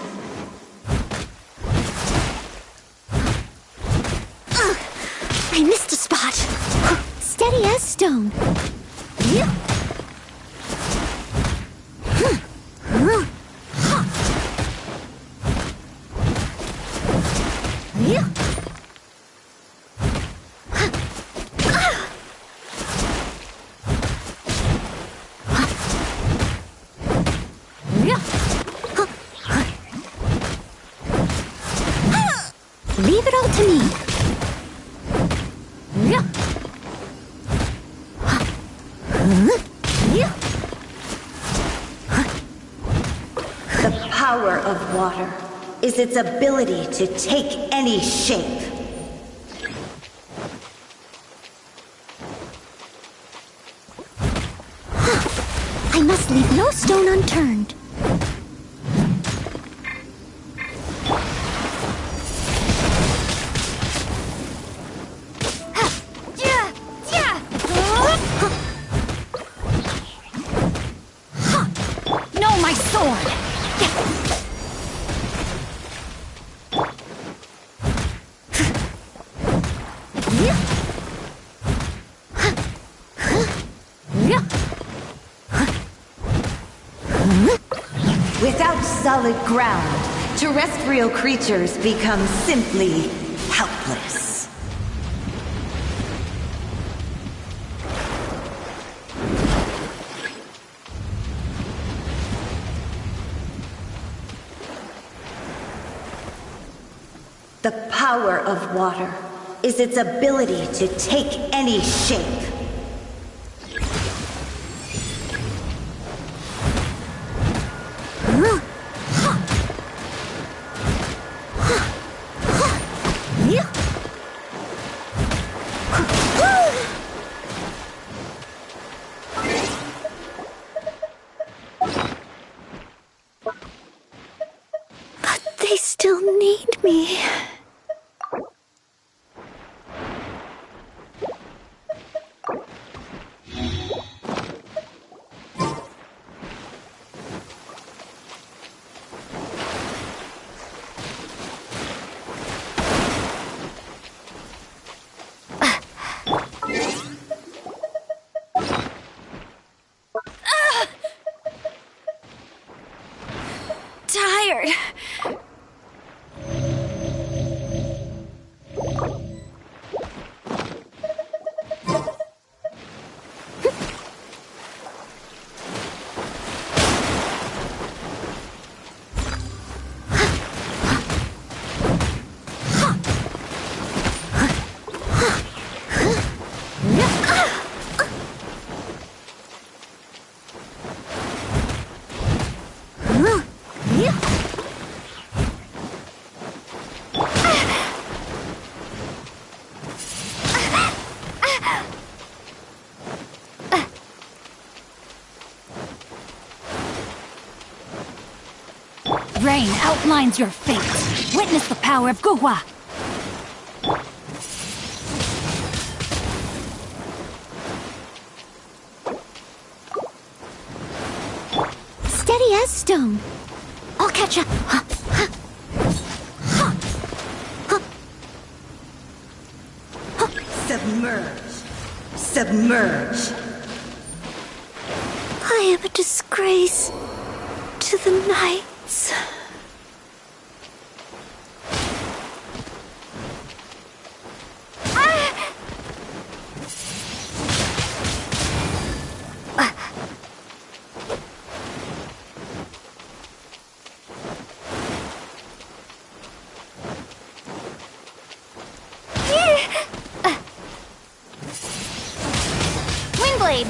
I missed a spot. Steady as stone. Yeah. Leave it all to me. The power of water is its ability to take any shape. I must leave no stone unturned. No, my sword! Without solid ground, terrestrial creatures become simply helpless. The power of water is its ability to take any shape. But they still need me. Tired. Rain outlines your fate. Witness the power of Guhua. Steady as stone. I'll catch up. Submerge. Submerge. I am a disgrace to the knights. Windblade!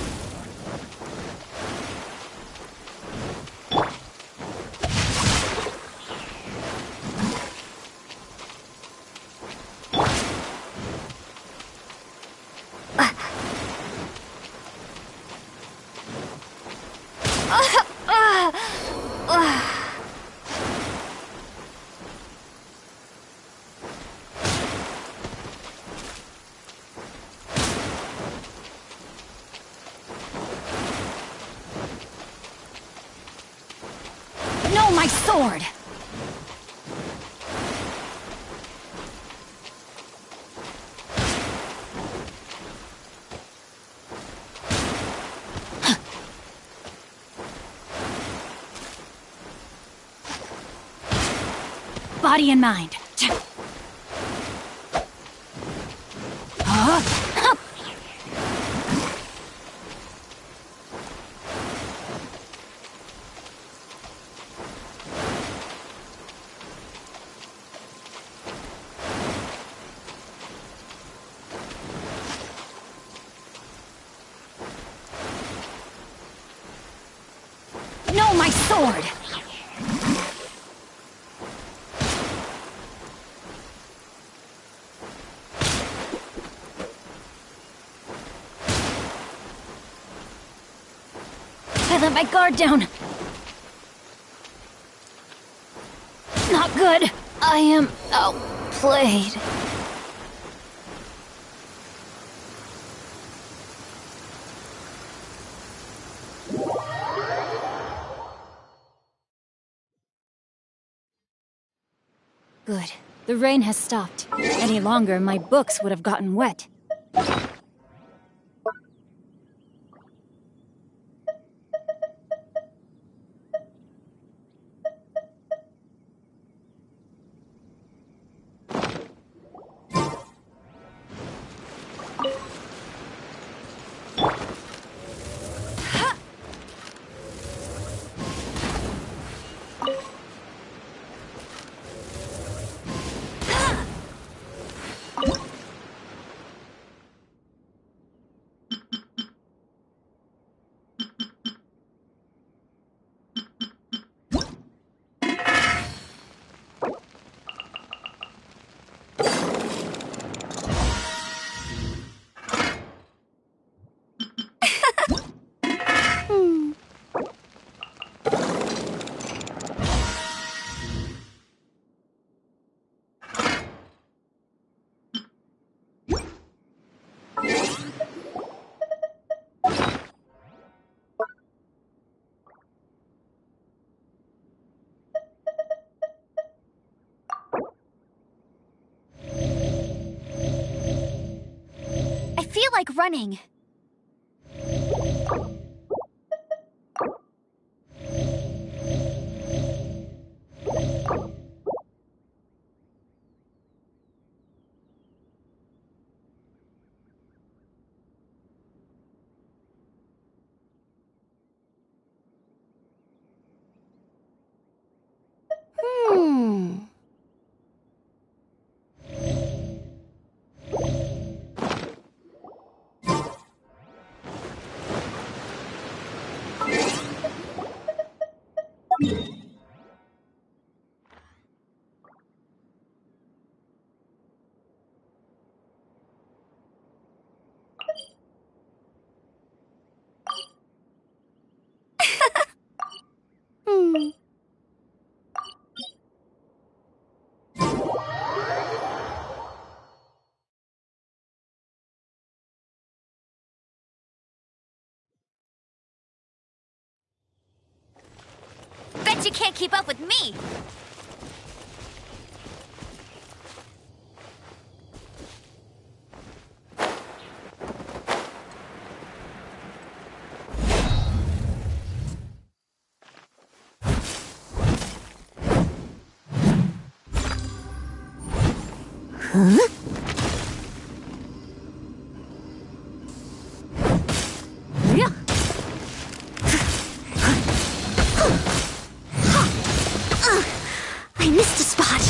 No, my sword! Body and mind. No, my sword! I let my guard down. Not good. I am outplayed. Good. The rain has stopped. Any longer, my books would have gotten wet. I feel like running. Bet you can't keep up with me! Huh? I missed a spot.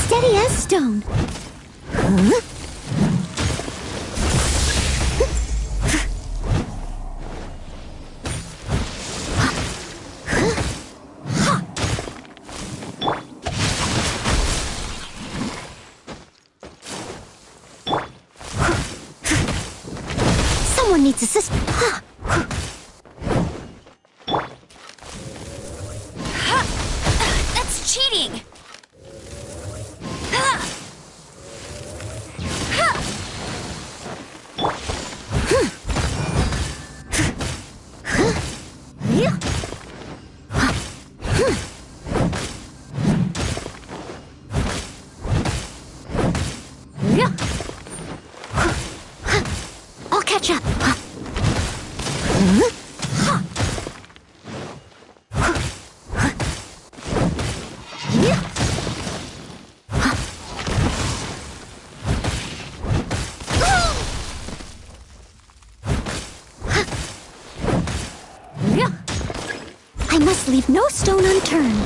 Steady as stone. Huh? needs assistance. That's cheating! I'll catch up. I must leave no stone unturned.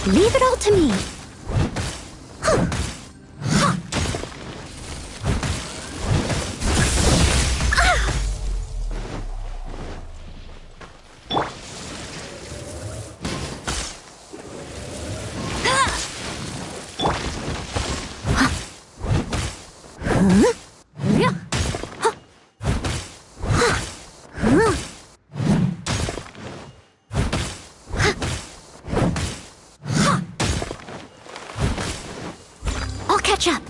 Leave it all to me. I'll catch up.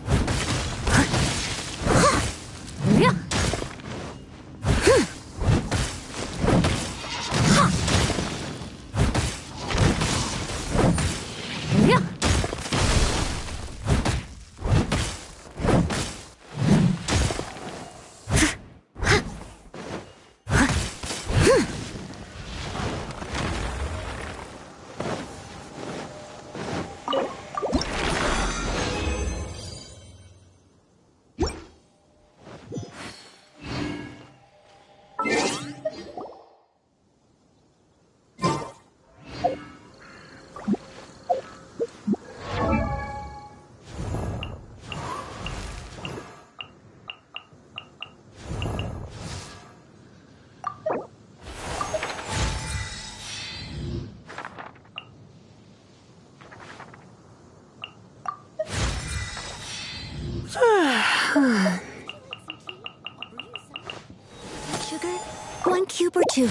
Sugar? 1 cube or 2?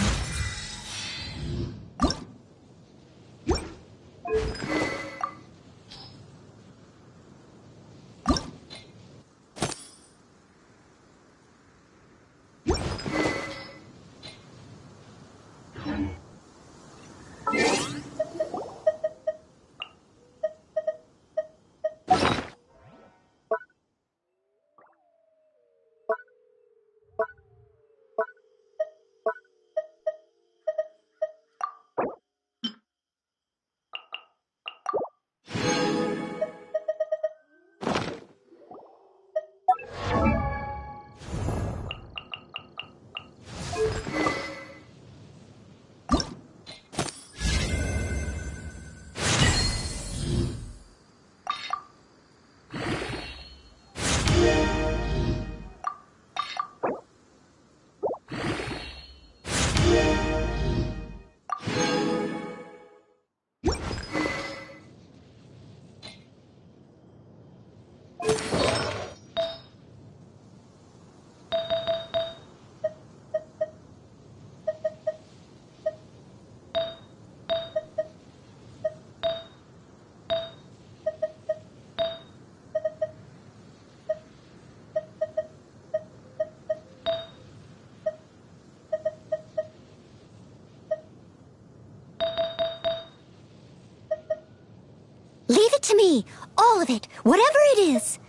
Leave it to me. All of it. Whatever it is.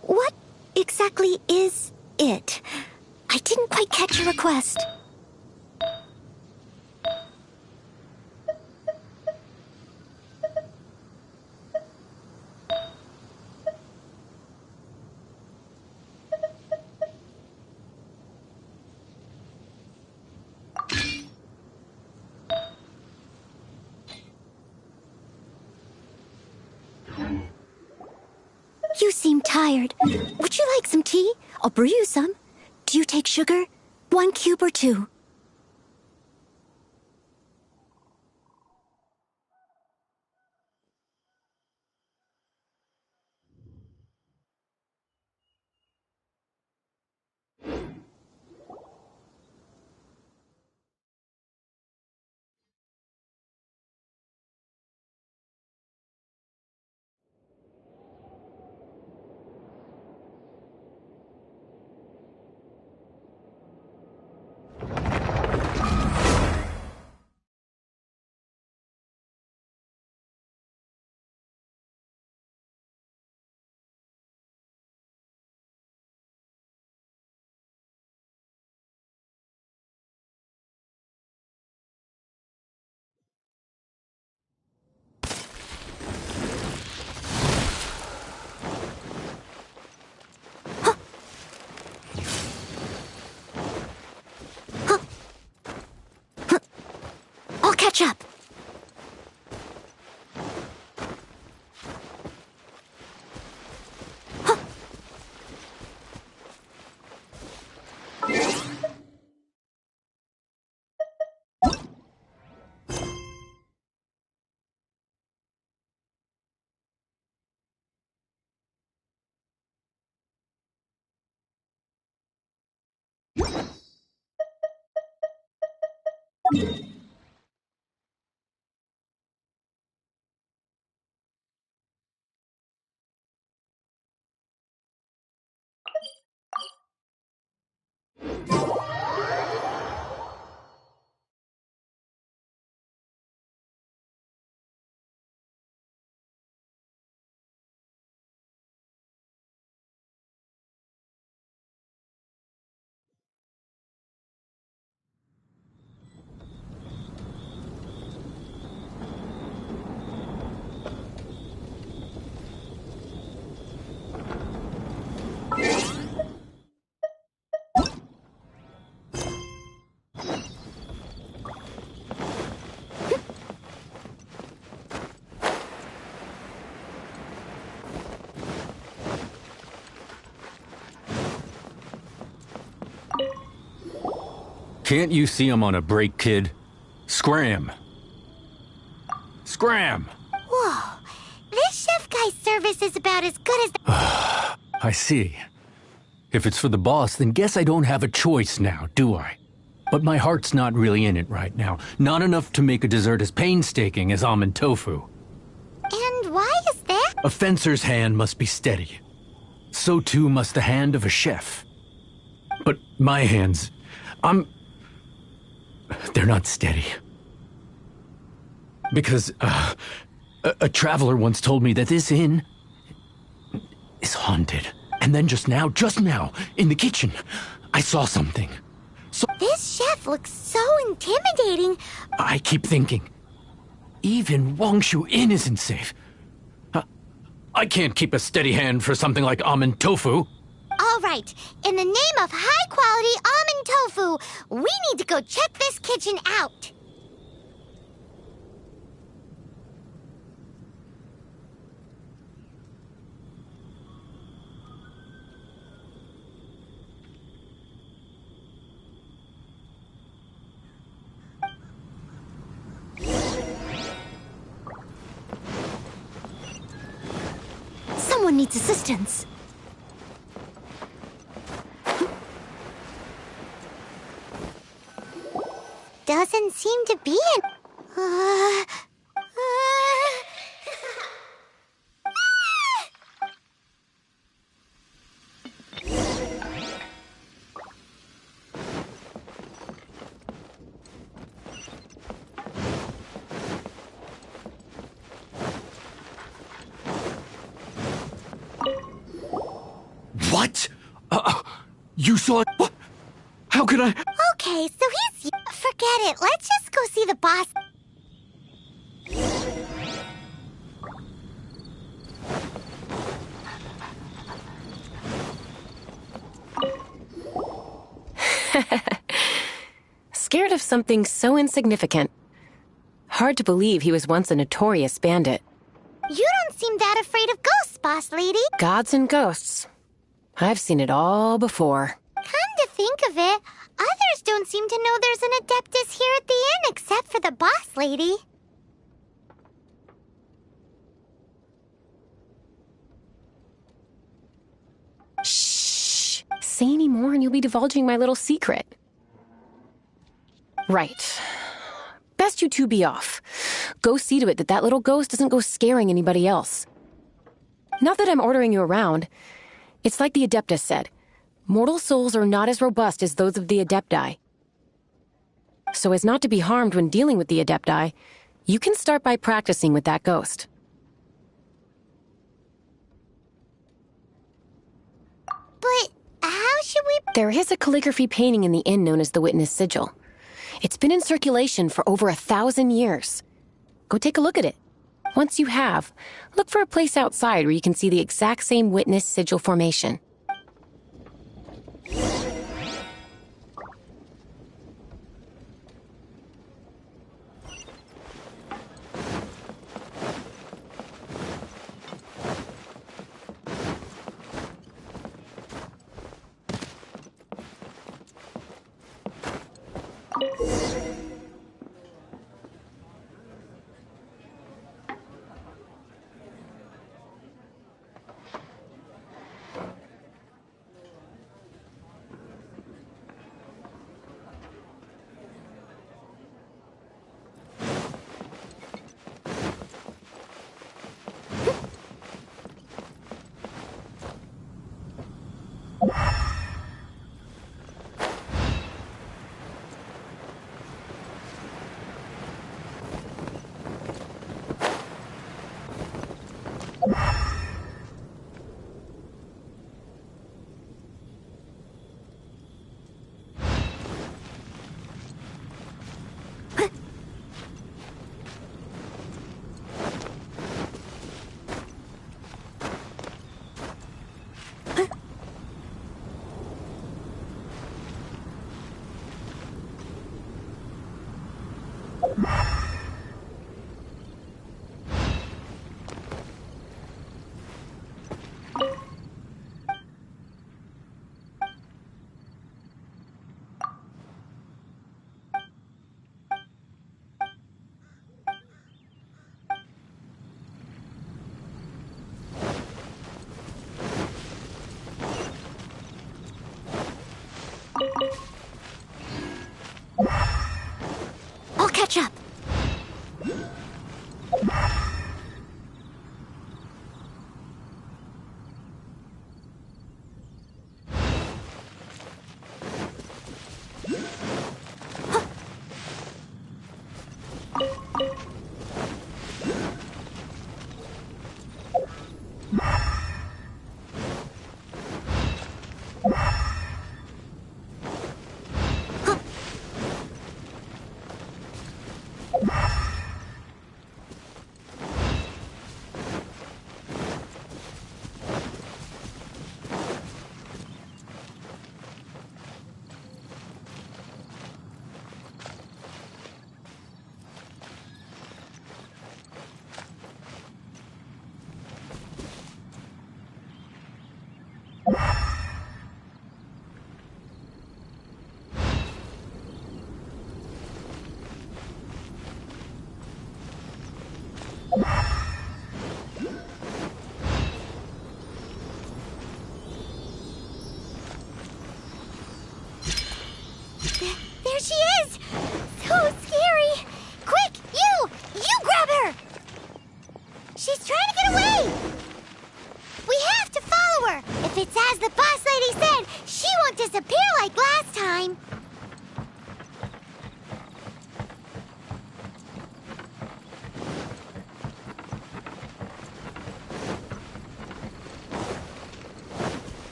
What exactly is it? I didn't quite catch your request. You seem tired. Would you like some tea? I'll brew you some. Do you take sugar? 1 cube or 2? I'll catch up. Can't you see I'm on a break, kid? Scram! Scram! Whoa. This chef guy's service is about as good as... I see. If it's for the boss, then guess I don't have a choice now, do I? But my heart's not really in it right now. Not enough to make a dessert as painstaking as almond tofu. And why is that? A fencer's hand must be steady. So too must the hand of a chef. But my hands... They're not steady. Because, a traveler once told me that this inn is haunted. And then just now, in the kitchen, I saw something. This chef looks so intimidating. I keep thinking, even Wangshu Inn isn't safe. I can't keep a steady hand for something like almond tofu. All right, in the name of high-quality almond tofu, we need to go check this kitchen out. Someone needs assistance. Doesn't seem to be an... What? You saw it? What? How could I? Okay, so he's... Forget it. Let's just go see the boss. Scared of something so insignificant. Hard to believe he was once a notorious bandit. You don't seem that afraid of ghosts, boss lady. Gods and ghosts. I've seen it all before. Come to think of it, others don't seem to know there's an Adeptus here at the inn except for the boss lady. Shh. Say any more and you'll be divulging my little secret. Right. Best you two be off. Go see to it that that little ghost doesn't go scaring anybody else. Not that I'm ordering you around. It's like the Adeptus said. Mortal souls are not as robust as those of the Adepti. So as not to be harmed when dealing with the Adepti, you can start by practicing with that ghost. But how should we... There is a calligraphy painting in the inn known as the Witness Sigil. It's been in circulation for over 1,000 years. Go take a look at it. Once you have, look for a place outside where you can see the exact same Witness Sigil formation. I'll catch up. There she is! So scary! Quick, you grab her! She's trying to get away! We have to follow her! If it's as the boss lady said, she won't disappear like last time!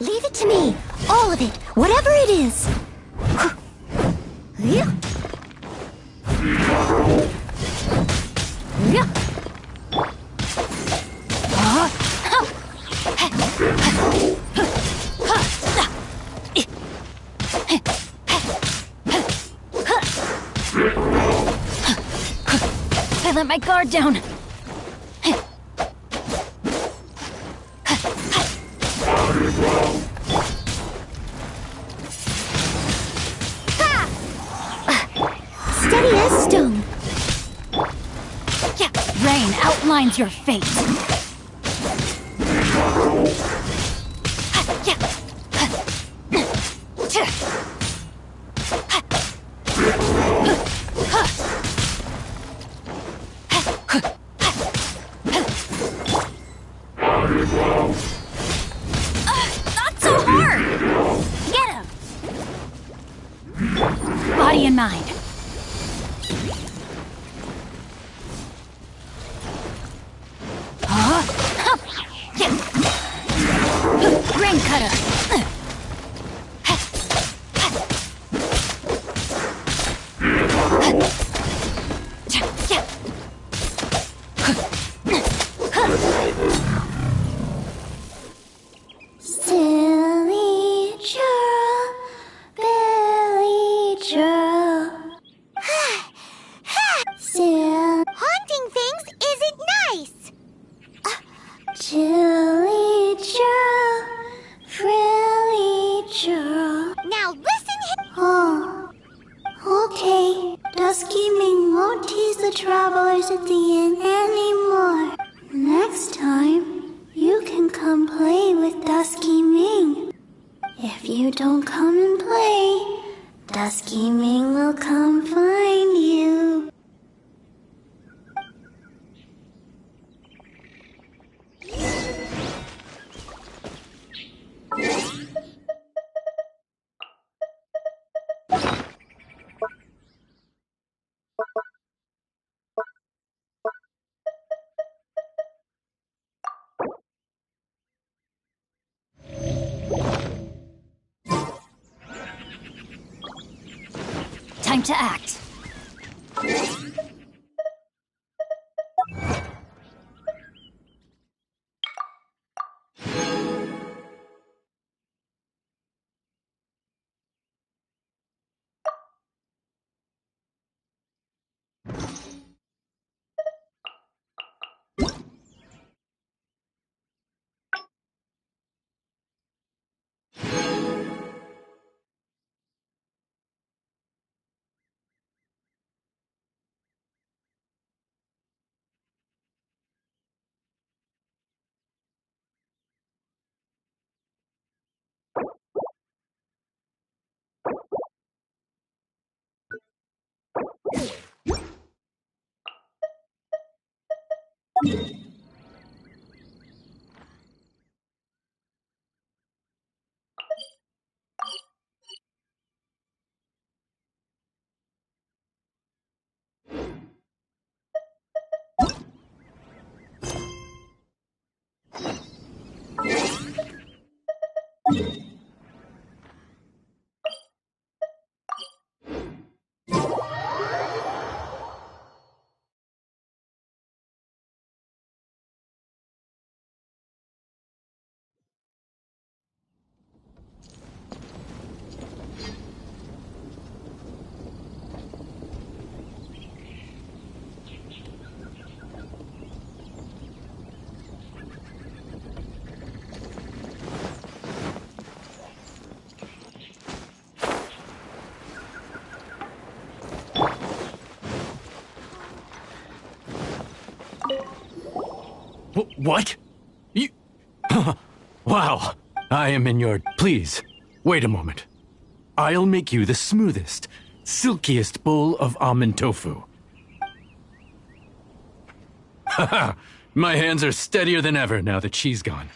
Leave it to me. All of it. Whatever it is. Yeah. Yeah. I let my guard down. Steady as stone. Yeah, rain outlines your fate. Not so hard! Get him! Body and mind. Grain cutter. Silly churl, Billy churl. Haunting things isn't nice. Chilly churl, frilly churl. Now listen. Oh, okay. Dusky Ming won't tease the travelers at the inn anymore. Next time, you can come play with Dusky Ming. If you don't come and play, Dusky Ming will come find you. Time to act. What? You... Wow. I am in your... Please, wait a moment. I'll make you the smoothest, silkiest bowl of almond tofu. Haha, my hands are steadier than ever now that she's gone.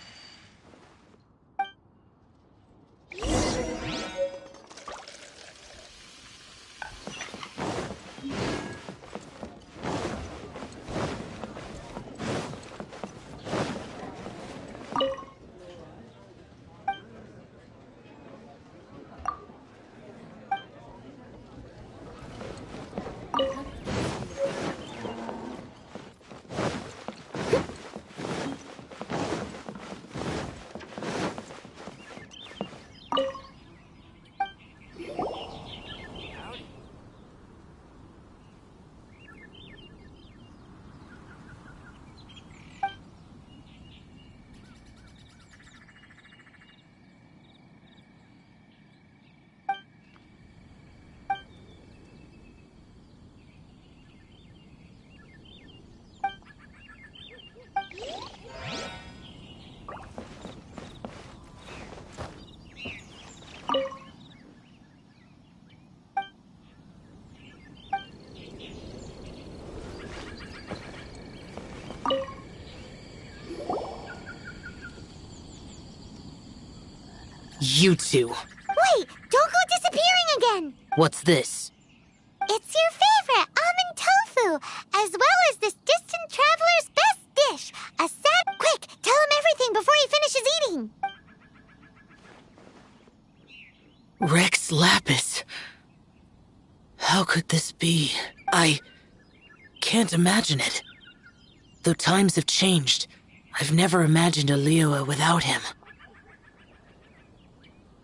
You two. Wait, don't go disappearing again! What's this? It's your favorite, almond tofu, as well as this distant traveler's best dish, a sad... Quick, tell him everything before he finishes eating! Rex Lapis. How could this be? I can't imagine it. Though times have changed, I've never imagined a Liyue without him.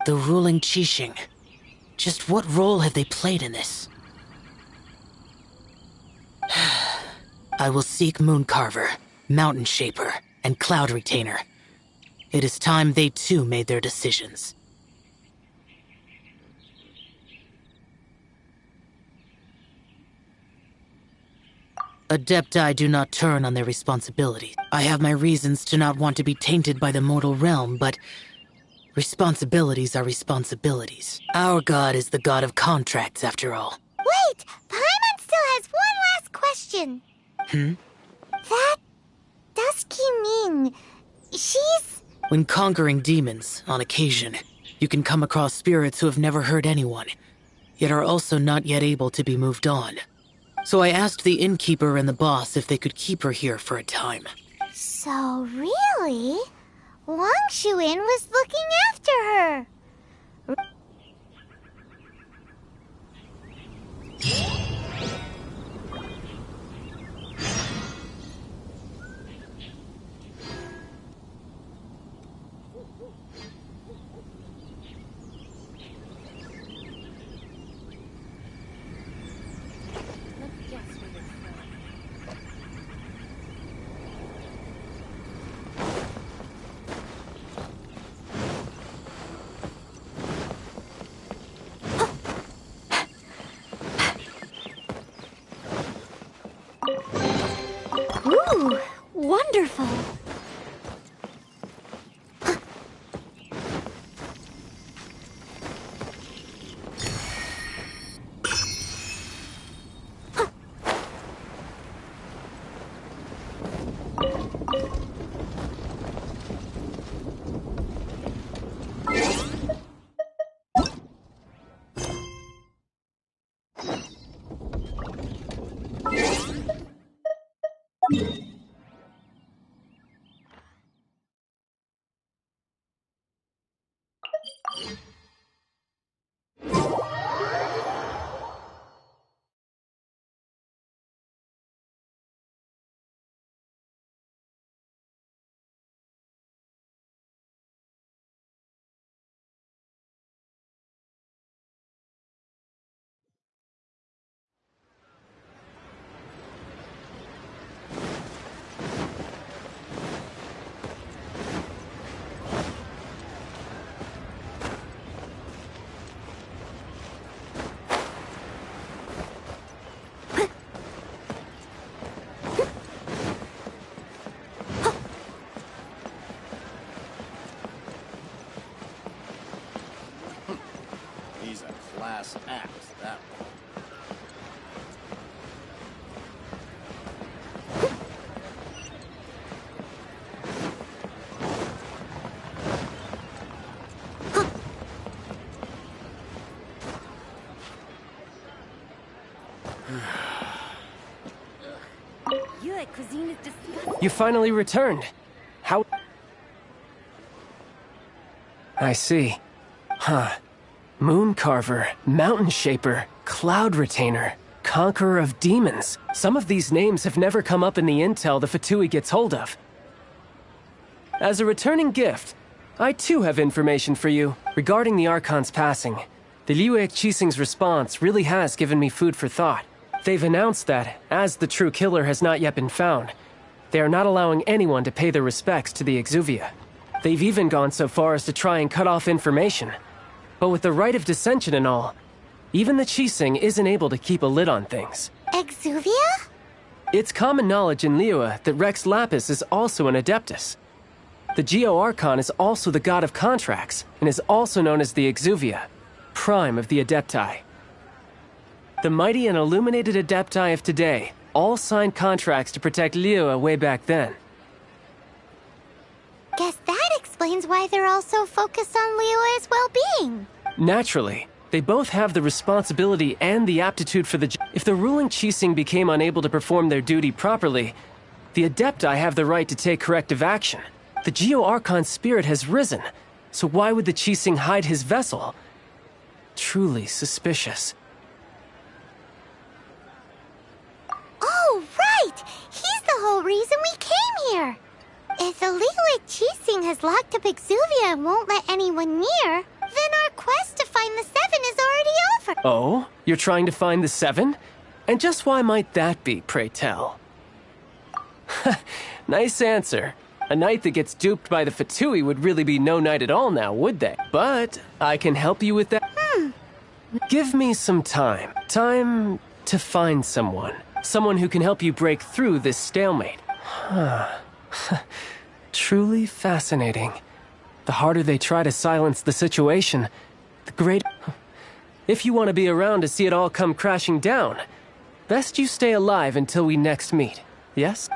The ruling Qixing. Just what role have they played in this? I will seek Mooncarver, Mountain Shaper, and Cloud Retainer. It is time they too made their decisions. Adepti do not turn on their responsibility. I have my reasons to not want to be tainted by the mortal realm, but responsibilities are responsibilities. Our god is the god of contracts, after all. Wait! Paimon still has one last question. That... Dusky Ming... she's... When conquering demons, on occasion, you can come across spirits who have never hurt anyone, yet are also not yet able to be moved on. So I asked the innkeeper and the boss if they could keep her here for a time. So really? Wang Shuin was looking after her. Ooh, wonderful. He's a class act, that one. Your cuisine is disgusting. You finally returned. How... I see. Huh. Mooncarver, Mountain Shaper, Cloud Retainer, Conqueror of Demons. Some of these names have never come up in the intel the Fatui gets hold of. As a returning gift, I too have information for you regarding the Archon's passing. The Liyue Qixing's response really has given me food for thought. They've announced that, as the true killer has not yet been found, they are not allowing anyone to pay their respects to the Exuvia. They've even gone so far as to try and cut off information. But with the right of dissension and all, even the Qixing isn't able to keep a lid on things. Exuvia? It's common knowledge in Liyue that Rex Lapis is also an Adeptus. The Geo-Archon is also the god of contracts, and is also known as the Exuvia, prime of the Adepti. The mighty and illuminated Adepti of today all signed contracts to protect Liyue way back then. Guess that explains explains why they're all so focused on Liyue's well-being. Naturally, they both have the responsibility and the aptitude for the job. If the ruling Qixing became unable to perform their duty properly, the Adepti have the right to take corrective action. The Geo-Archon spirit has risen, so why would the Qixing hide his vessel? Truly suspicious. Oh, right! He's the whole reason we came here! If the Liyue Qixing has locked up Exuvia and won't let anyone near, then our quest to find the Seven is already over! Oh? You're trying to find the Seven? And just why might that be, pray tell? Nice answer. A knight that gets duped by the Fatui would really be no knight at all now, would they? But I can help you with that. Give me some time. Time to find someone. Someone who can help you break through this stalemate. Truly fascinating. The harder they try to silence the situation, the greater... If you want to be around to see it all come crashing down, best you stay alive until we next meet, yes?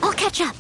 I'll catch up.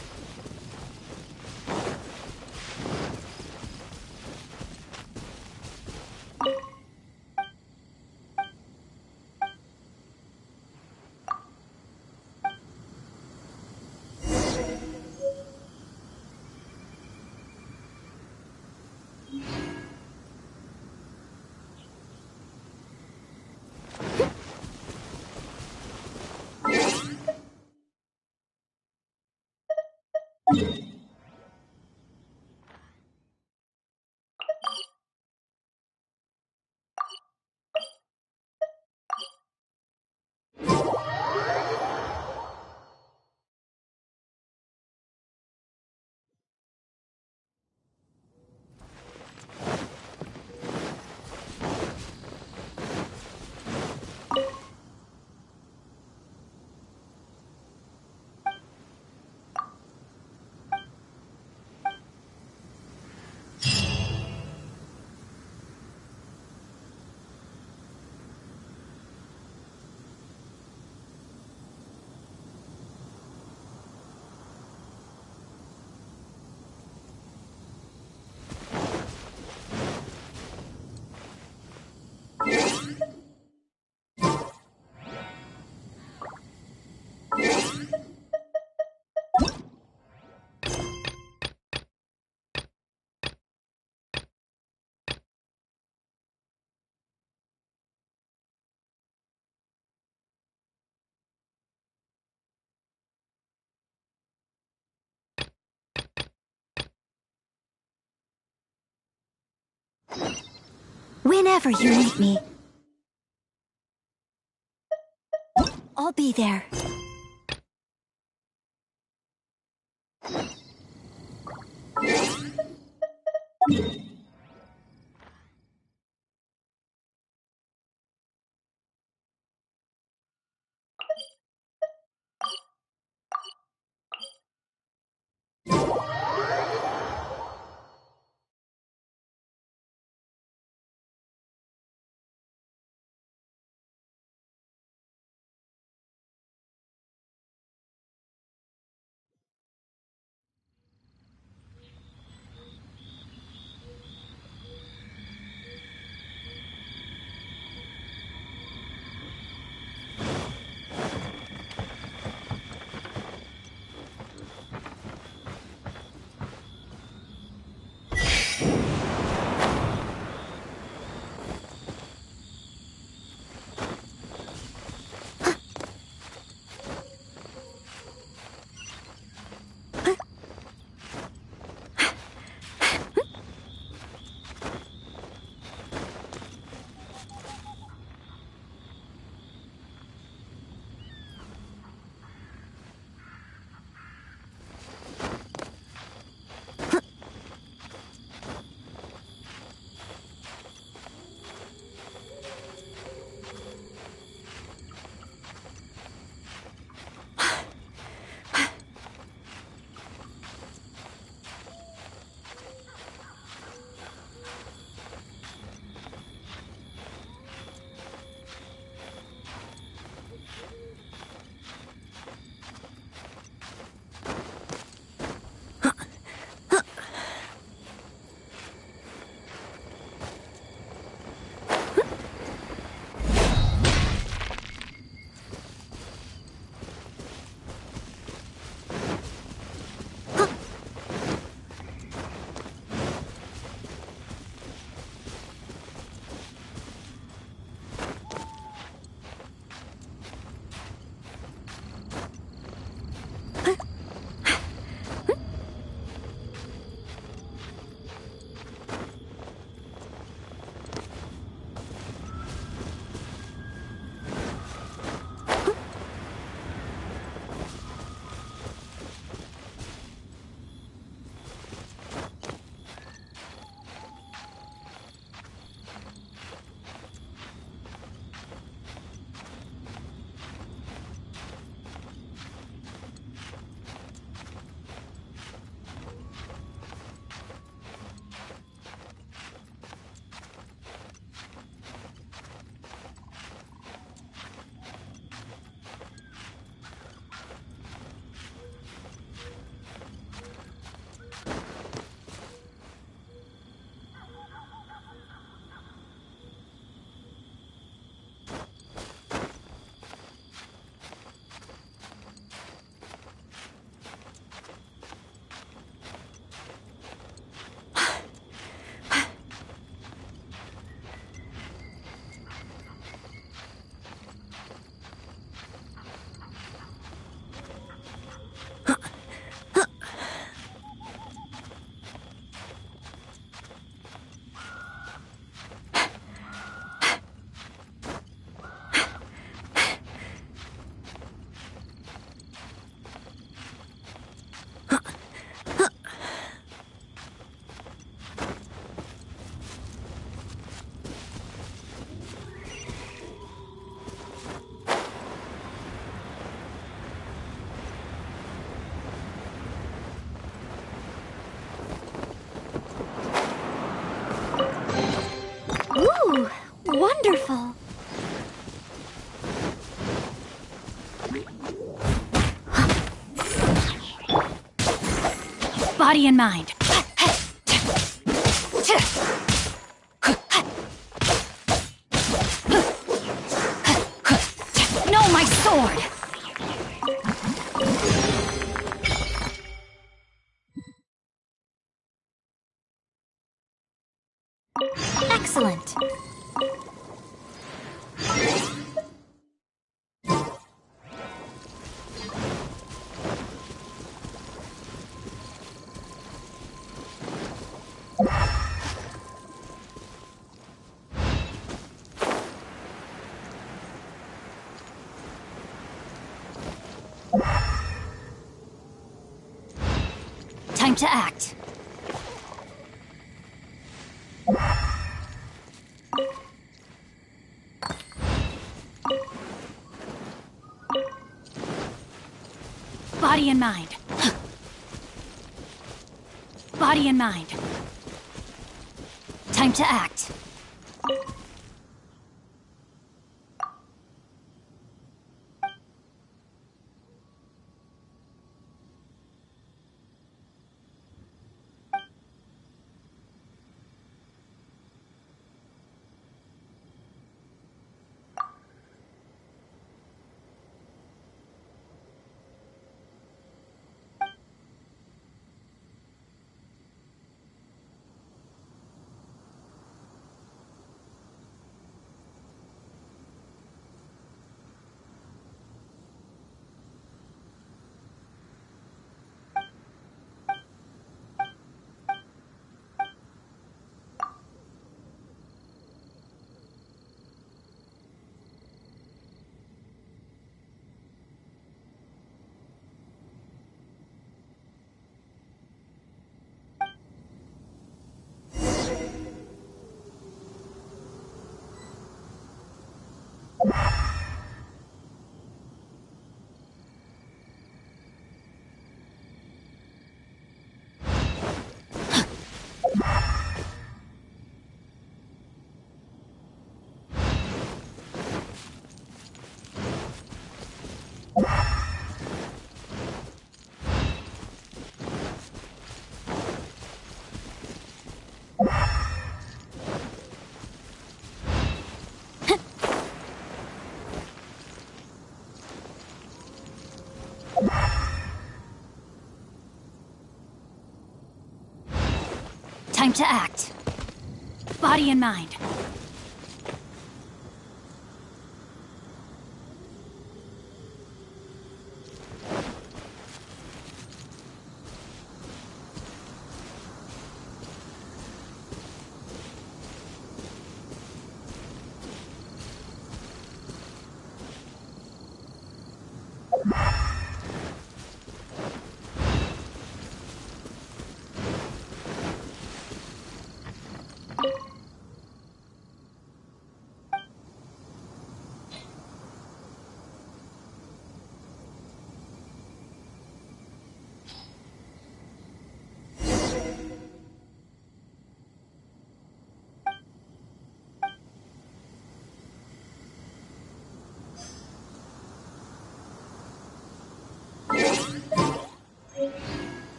Whenever you need me. I'll be there. Ooh, wonderful. Body and mind. No, my sword! Excellent. to act. Body and mind. Body and mind. Time to act. Time to act. Body and mind.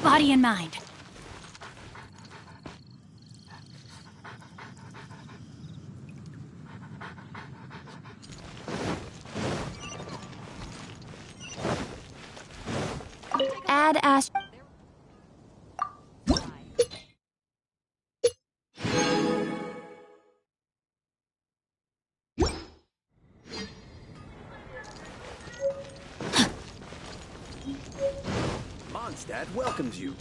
Body and mind. Add Ash. Mondstadt welcomes you.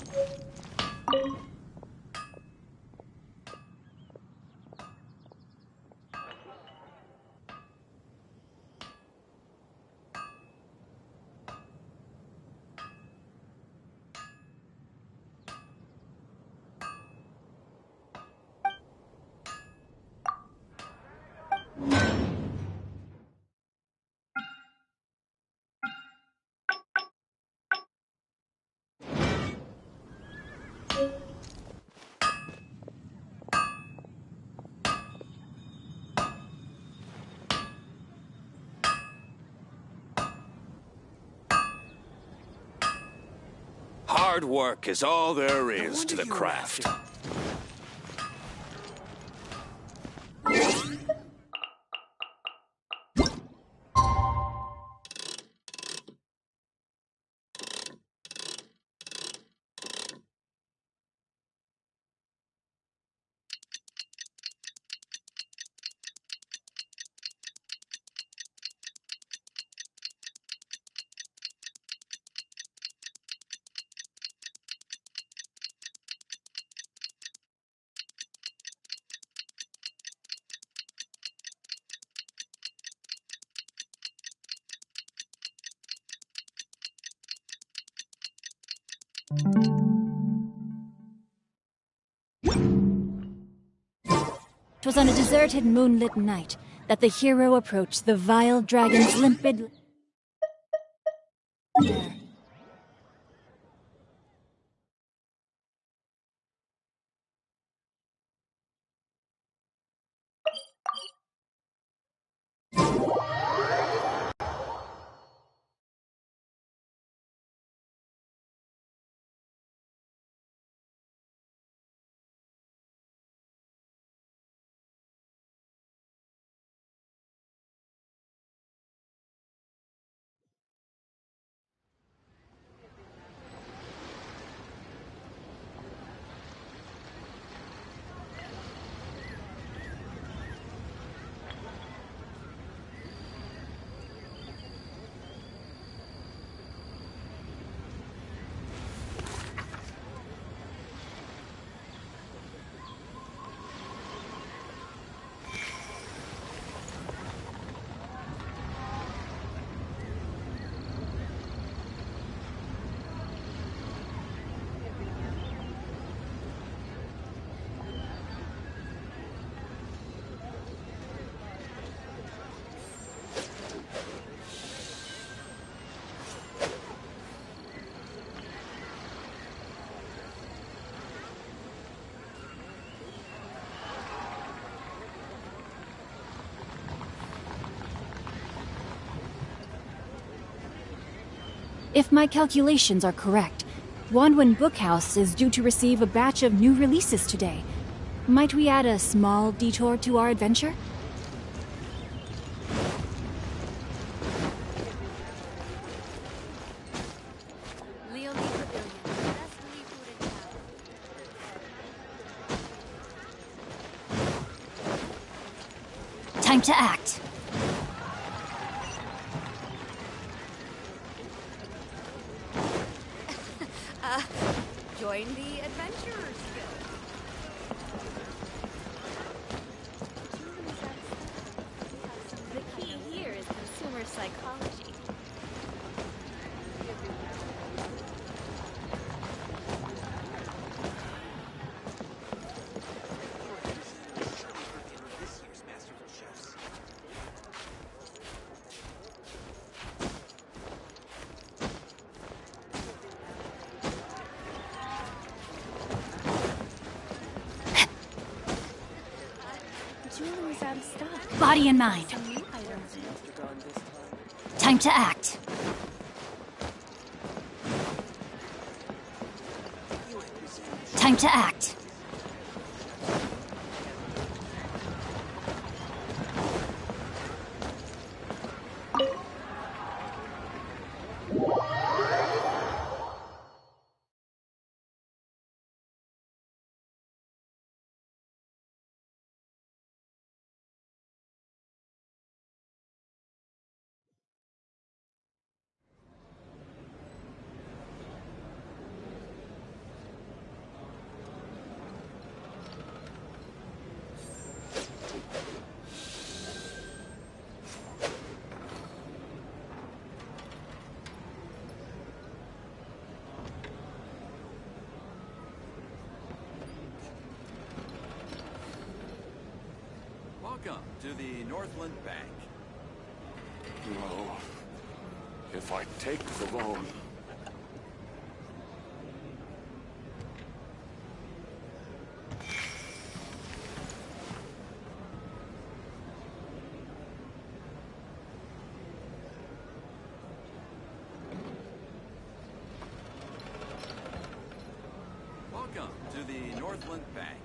Hard work is all there is to the craft. Twas on a deserted moonlit night that the hero approached the vile dragon's limpid lair. If my calculations are correct, Wanwen Bookhouse is due to receive a batch of new releases today. Might we add a small detour to our adventure? Time to act. Join the Adventurers Guild. The key here is consumer psychology. Body and mind. Time to act. Time to act. Welcome to the Northland Bank. No. If I take the loan... to the Northland Bank.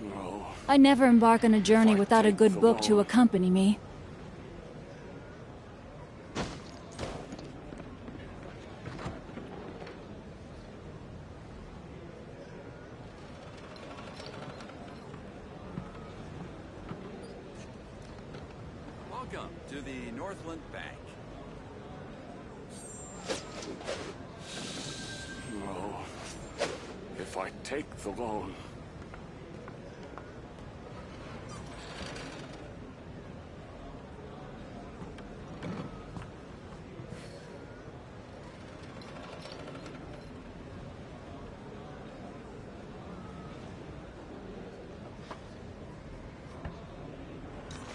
No. I never embark on a journey without a good book to accompany me. Welcome to the Northland Bank. No. If I take the loan.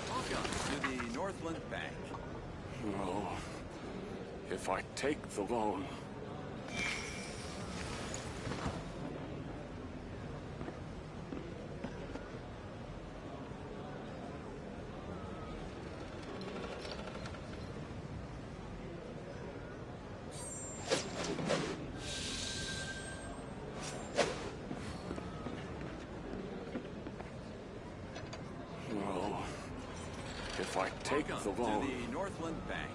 Welcome to the Northland Bank. No. If I take the loan. No. If I take the Welcome loan. to the Northland Bank.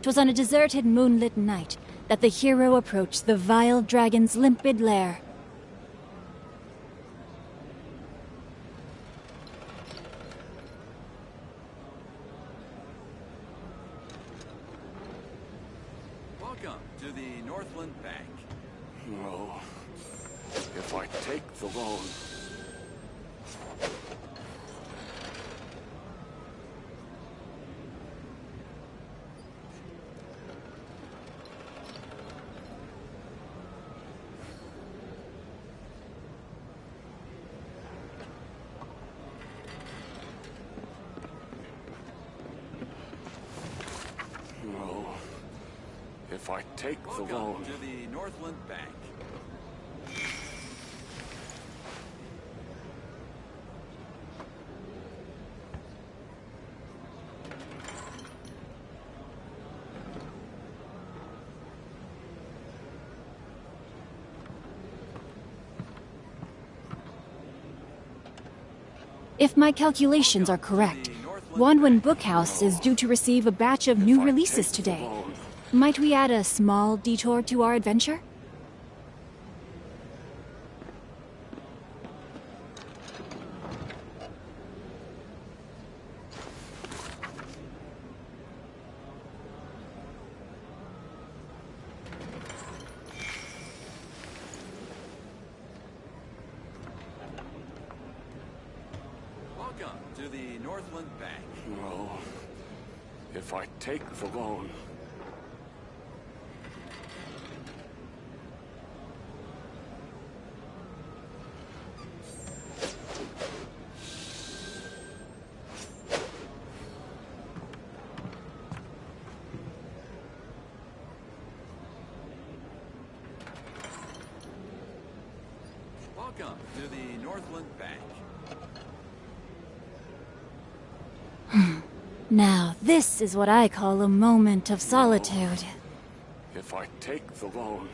Twas on a deserted moonlit night that the hero approached the vile dragon's limpid lair. Welcome to the Northland Bank. No. If I take the loan. No. If I take the Welcome loan. to the Northland Bank. If my calculations are correct, Wanwen Bookhouse is due to receive a batch of new releases today. Might we add a small detour to our adventure? Welcome to the Northland Bank. No. If I take the loan. Welcome to the Northland Bank. Now, this is what I call a moment of solitude. If I take the loan.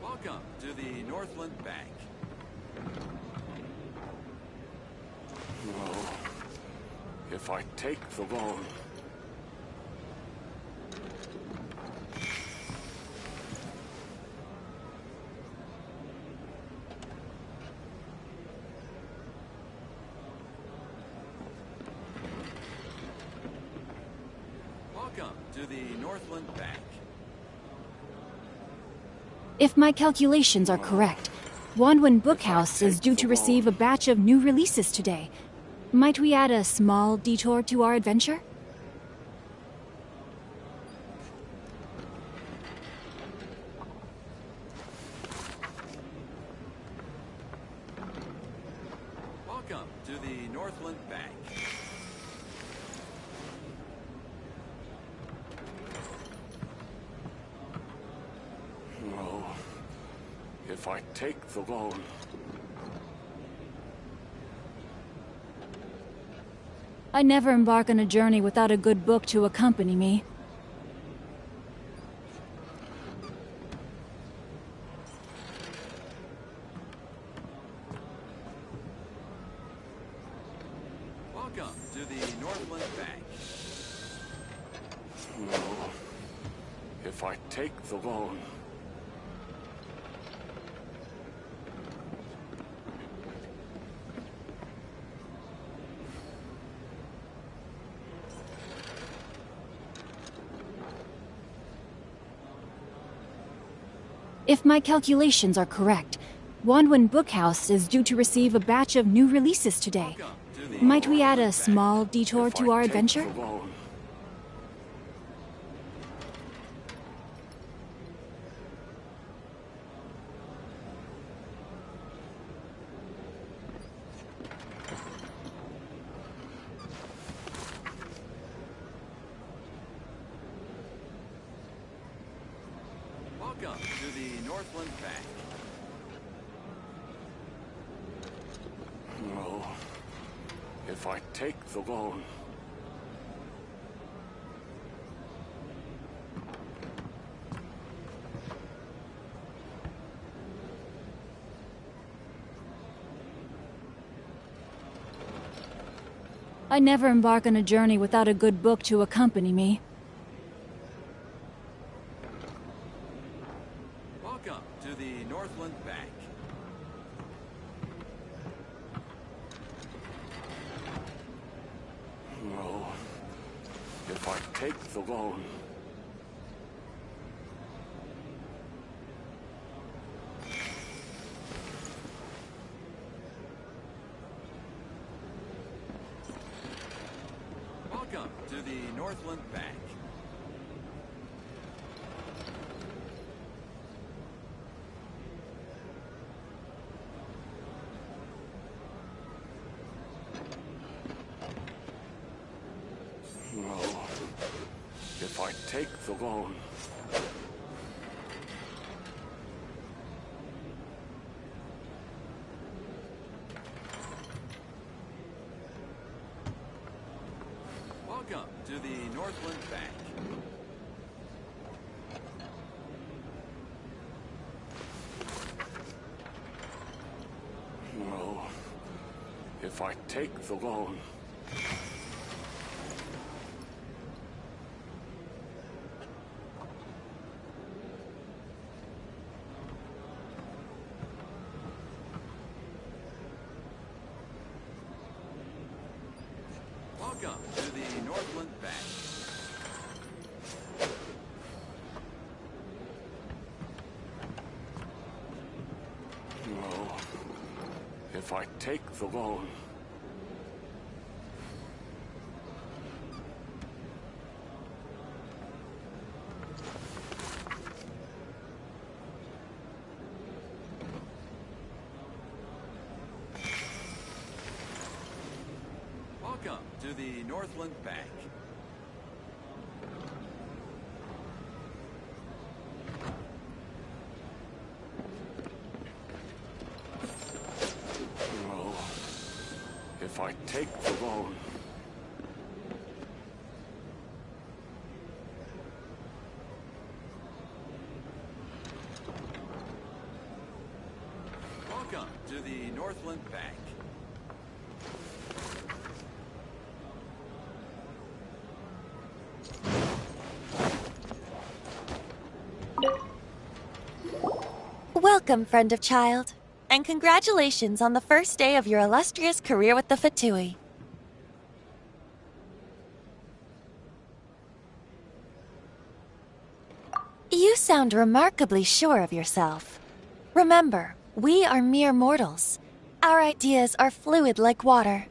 Welcome to the Northland Bank. No. If I take the loan. Welcome to the Northland Bank. If my calculations are correct, Wanwen Bookhouse is due to receive a batch of new releases today. Might we add a small detour to our adventure? Welcome to the Northland Bank. No. If I take the loan... I never embark on a journey without a good book to accompany me. Welcome to the Northland Bank. No. If I take the loan... If my calculations are correct, Wanwen Bookhouse is due to receive a batch of new releases today. Might we add a small detour to our adventure? Welcome to the Northland Bank. No. If I take the loan... I never embark on a journey without a good book to accompany me. Welcome to the Northland Bank. No. If I take the loan... Welcome to the Northland Bank. No. If I take the loan... Welcome to the Northland Bank. No. If I take the loan... Welcome to the Northland Bank. No. If I take the loan... Welcome to the Northland Bank. No. If I take the loan... Welcome to the Northland Bank. Welcome, friend of child, and congratulations on the first day of your illustrious career with the Fatui. You sound remarkably sure of yourself. Remember, we are mere mortals. Our ideas are fluid like water.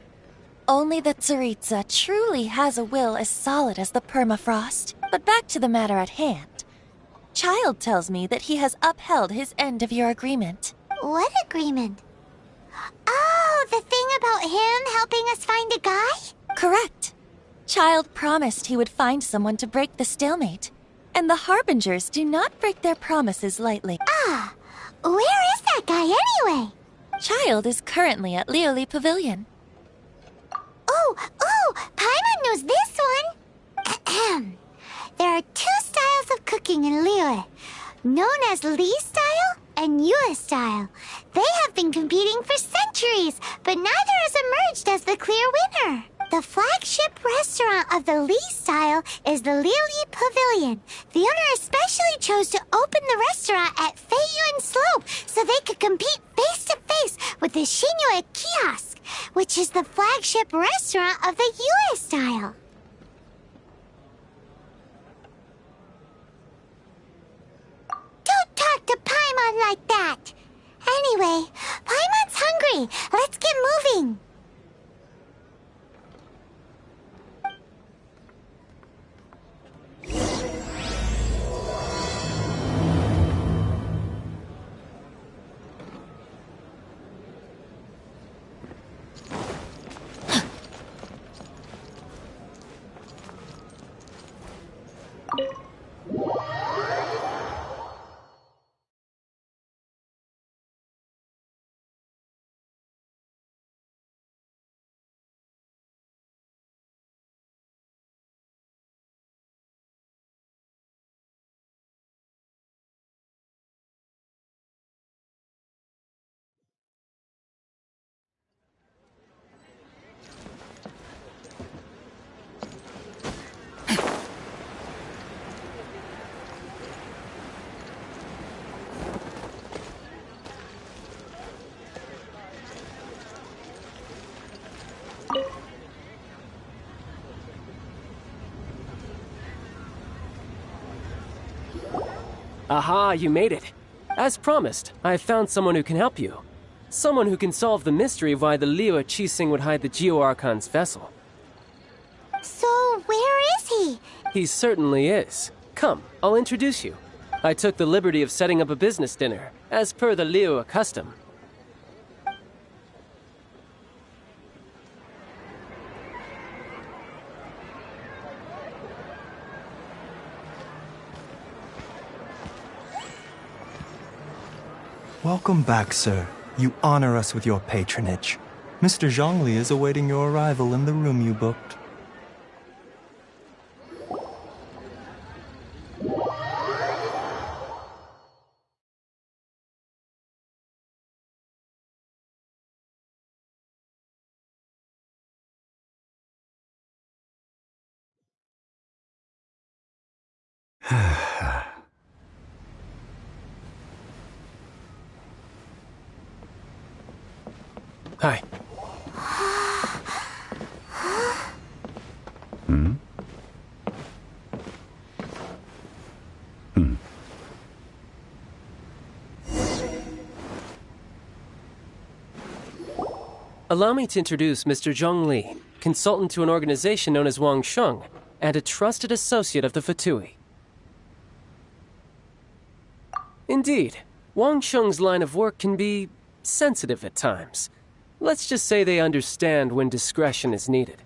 Only the Tsaritsa truly has a will as solid as the permafrost. But back to the matter at hand. Child tells me that he has upheld his end of your agreement. What agreement? Oh, the thing about him helping us find a guy? Correct. Child promised he would find someone to break the stalemate. And the Harbingers do not break their promises lightly. Ah, where is that guy anyway? Child is currently at Lioli Pavilion. Oh, Paimon knows this one. There are two styles of cooking in Liyue, known as Li style and Yue style. They have been competing for centuries, but neither has emerged as the clear winner. The flagship restaurant of the Li style is the Lioli Pavilion. The owner especially chose to open the restaurant at Feiyuan Slope so they could compete face to face with the Shinyue Kiosk, which is the flagship restaurant of the Yue style. Don't talk to Paimon like that. Anyway, Paimon's hungry. Let's get moving. Aha, you made it. As promised, I have found someone who can help you. Someone who can solve the mystery of why the Liyue Qixing would hide the Geo-Archon's vessel. So, where is he? He certainly is. Come, I'll introduce you. I took the liberty of setting up a business dinner, as per the Liyue custom. Welcome back, sir. You honor us with your patronage. Mr. Zhongli is awaiting your arrival in the room you booked. Hi. Allow me to introduce Mr. Zhong Li, consultant to an organization known as Wang Sheng, and a trusted associate of the Fatui. Indeed, Wang Sheng's line of work can be sensitive at times. Let's just say they understand when discretion is needed.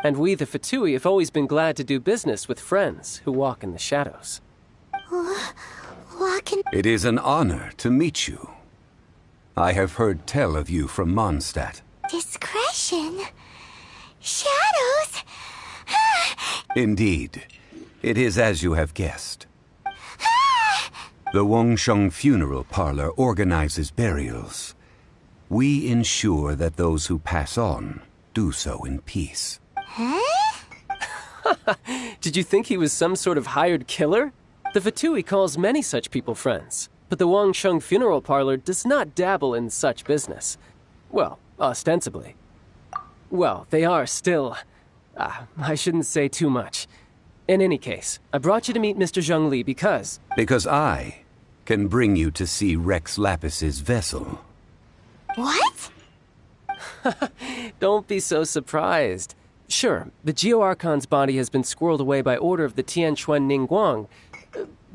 And we, the Fatui, have always been glad to do business with friends who walk in the shadows. It is an honor to meet you. I have heard tell of you from Mondstadt. Discretion? Shadows? Indeed. It is as you have guessed. The Wangsheng Funeral Parlor organizes burials. We ensure that those who pass on do so in peace. Did you think he was some sort of hired killer? The Fatui calls many such people friends, but the Wangsheng Funeral Parlor does not dabble in such business. Well, ostensibly. Well, they are still... I shouldn't say too much. In any case, I brought you to meet Mr. Zhong Li because... Because I can bring you to see Rex Lapis's vessel. What? Don't be so surprised. Sure, the Geo-Archon's body has been squirreled away by order of the Tianquan Ningguang.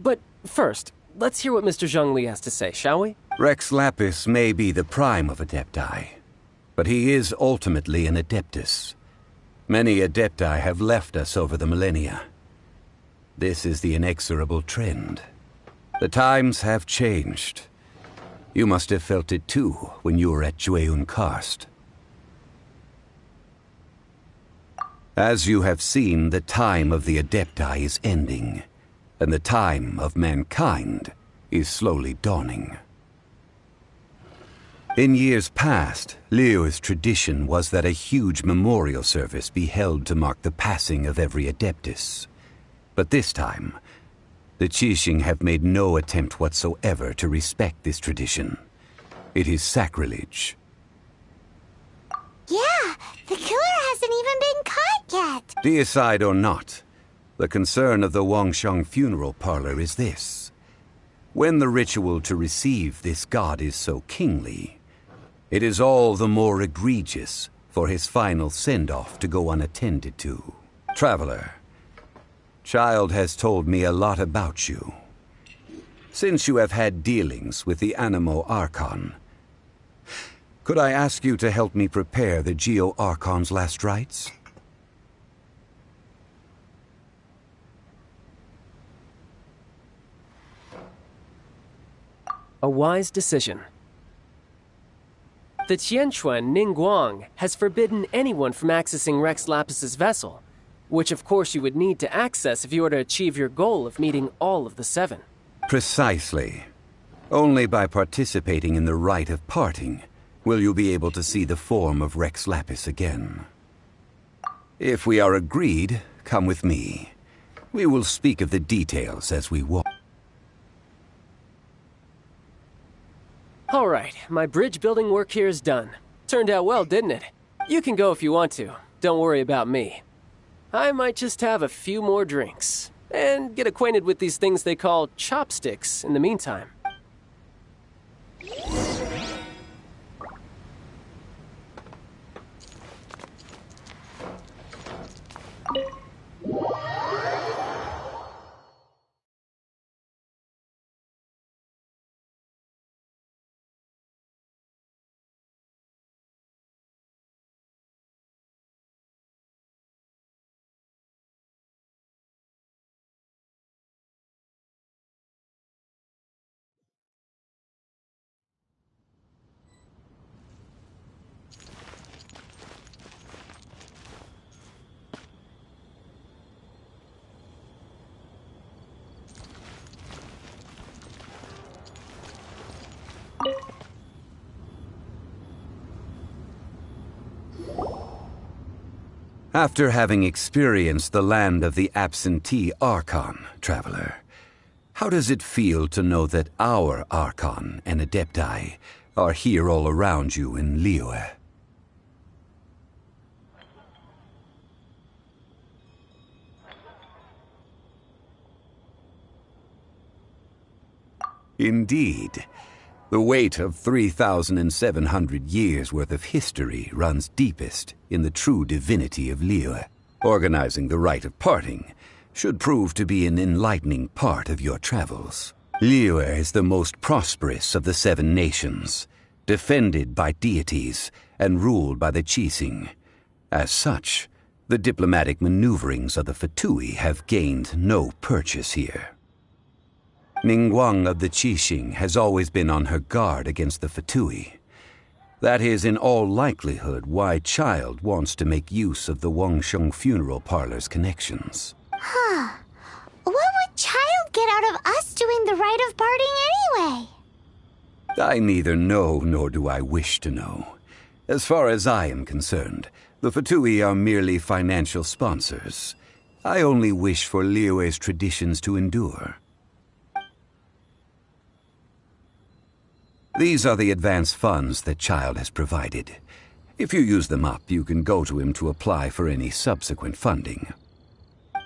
But first, let's hear what Mr. Zhong Li has to say, shall we? Rex Lapis may be the prime of Adepti, but he is ultimately an Adeptus. Many Adepti have left us over the millennia. This is the inexorable trend. The times have changed. You must have felt it too when you were at Jueun Karst. As you have seen, the time of the Adepti is ending, and the time of mankind is slowly dawning. In years past, Liyue's tradition was that a huge memorial service be held to mark the passing of every Adeptus. But this time, the Qixing have made no attempt whatsoever to respect this tradition. It is sacrilege. Yeah, the killer hasn't even been caught yet. Deicide or not, the concern of the Wangsheng funeral parlor is this. When the ritual to receive this god is so kingly, it is all the more egregious for his final send-off to go unattended to. Traveler, Child has told me a lot about you. Since you have had dealings with the Animo Archon, could I ask you to help me prepare the Geo Archon's last rites? A wise decision. The Qianquan Ningguang has forbidden anyone from accessing Rex Lapis's vessel, which of course you would need to access if you were to achieve your goal of meeting all of the 7. Precisely. Only by participating in the rite of parting will you be able to see the form of Rex Lapis again. If we are agreed, come with me. We will speak of the details as we walk. All right, my bridge building work here is done. Turned out well, didn't it? You can go if you want to. Don't worry about me. I might just have a few more drinks, and get acquainted with these things they call chopsticks in the meantime. After having experienced the land of the absentee Archon, Traveler, how does it feel to know that our Archon and Adepti are here all around you in Liyue? Indeed. The weight of 3,700 years' worth of history runs deepest in the true divinity of Liyue. Organizing the rite of parting should prove to be an enlightening part of your travels. Liyue is the most prosperous of the 7 nations, defended by deities and ruled by the Qixing. As such, the diplomatic maneuverings of the Fatui have gained no purchase here. Ningguang of the Qixing has always been on her guard against the Fatui. That is in all likelihood why Child wants to make use of the Wangsheng funeral parlor's connections. Huh. What would Child get out of us doing the rite of parting anyway? I neither know nor do I wish to know. As far as I am concerned, the Fatui are merely financial sponsors. I only wish for Liyue's traditions to endure. These are the advance funds that Child has provided. If you use them up, you can go to him to apply for any subsequent funding.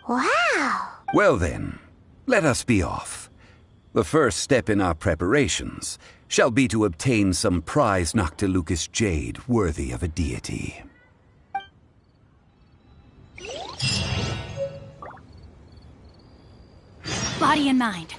Wow! Well then, let us be off. The first step in our preparations shall be to obtain some prized Noctilucous jade worthy of a deity. Body and mind.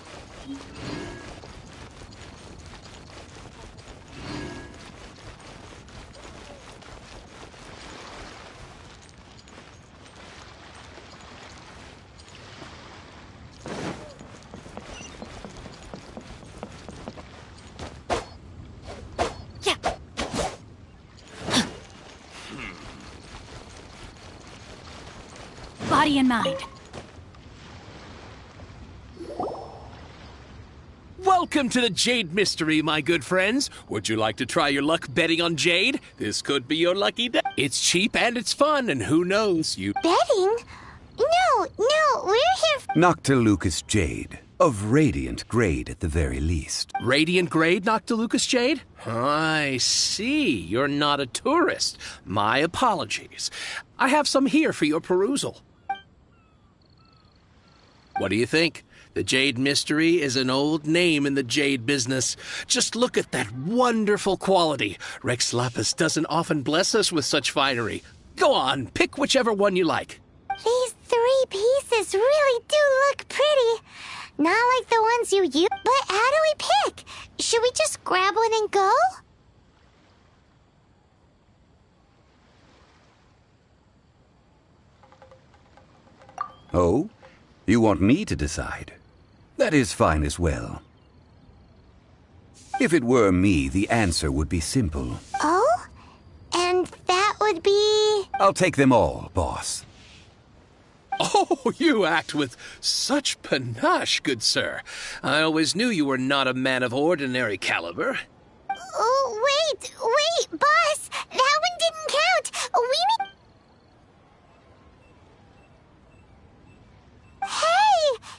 body and mind. Welcome to the Jade Mystery, my good friends. Would you like to try your luck betting on Jade? This could be your lucky day. It's cheap and it's fun, and who knows, you... Betting? No, we're here Noctilucous Jade, of radiant grade at the very least. Radiant grade, Noctilucous Jade? I see. You're not a tourist. My apologies. I have some here for your perusal. What do you think? The Jade Mystery is an old name in the jade business. Just look at that wonderful quality. Rex Lapis doesn't often bless us with such finery. Go on, pick whichever one you like. These 3 pieces really do look pretty. Not like the ones you use. But how do we pick? Should we just grab one and go? Oh? You want me to decide? That is fine as well. If it were me, the answer would be simple. Oh? And that would be... I'll take them all, boss. Oh, you act with such panache, good sir. I always knew you were not a man of ordinary caliber. Oh, wait, boss! That one didn't count! We need... Hey!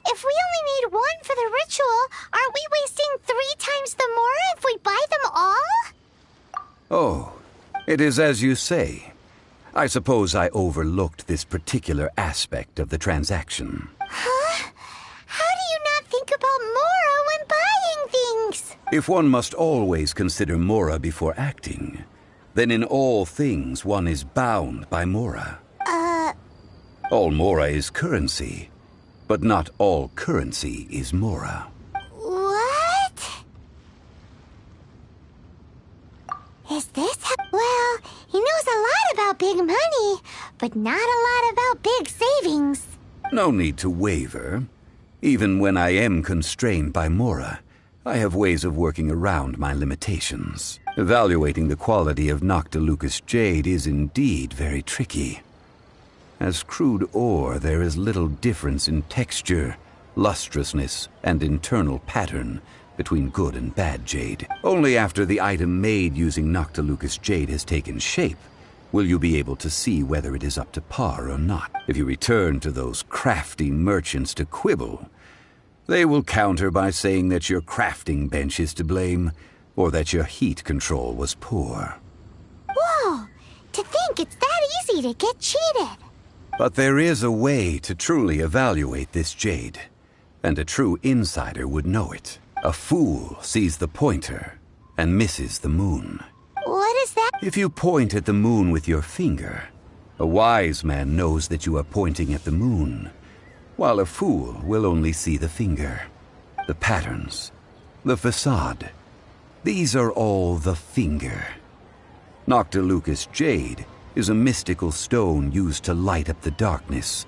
If we only need 1 for the ritual, aren't we wasting 3 times the more if we buy them all? Oh, it is as you say. I suppose I overlooked this particular aspect of the transaction. Huh? How do you not think about Mora when buying things? If one must always consider Mora before acting, then in all things one is bound by Mora. All Mora is currency, but not all currency is Mora. What? Is this how... Well, he knows a lot about big money, but not a lot about big savings. No need to waver. Even when I am constrained by Mora, I have ways of working around my limitations. Evaluating the quality of Noctilucous Jade is indeed very tricky. As crude ore, there is little difference in texture, lustrousness, and internal pattern between good and bad jade. Only after the item made using Noctilucous Jade has taken shape will you be able to see whether it is up to par or not. If you return to those crafty merchants to quibble, they will counter by saying that your crafting bench is to blame, or that your heat control was poor. Whoa! To think it's that easy to get cheated. But there is a way to truly evaluate this jade, and a true insider would know it. A fool sees the pointer and misses the moon. What is that? If you point at the moon with your finger, a wise man knows that you are pointing at the moon, while a fool will only see the finger. The patterns, the facade, these are all the finger. Noctilucous Jade is a mystical stone used to light up the darkness,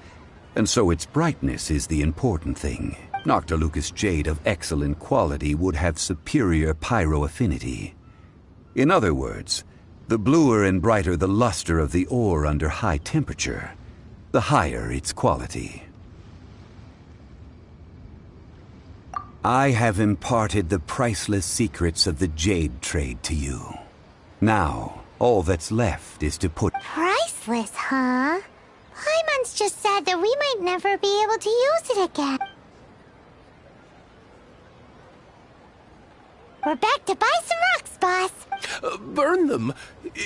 and so its brightness is the important thing. Noctilucous Jade of excellent quality would have superior pyroaffinity. In other words, the bluer and brighter the luster of the ore under high temperature, the higher its quality. I have imparted the priceless secrets of the jade trade to you. Now, all that's left is to put... Priceless, huh? Paimon's just sad that we might never be able to use it again. We're back to buy some rocks, boss. Burn them?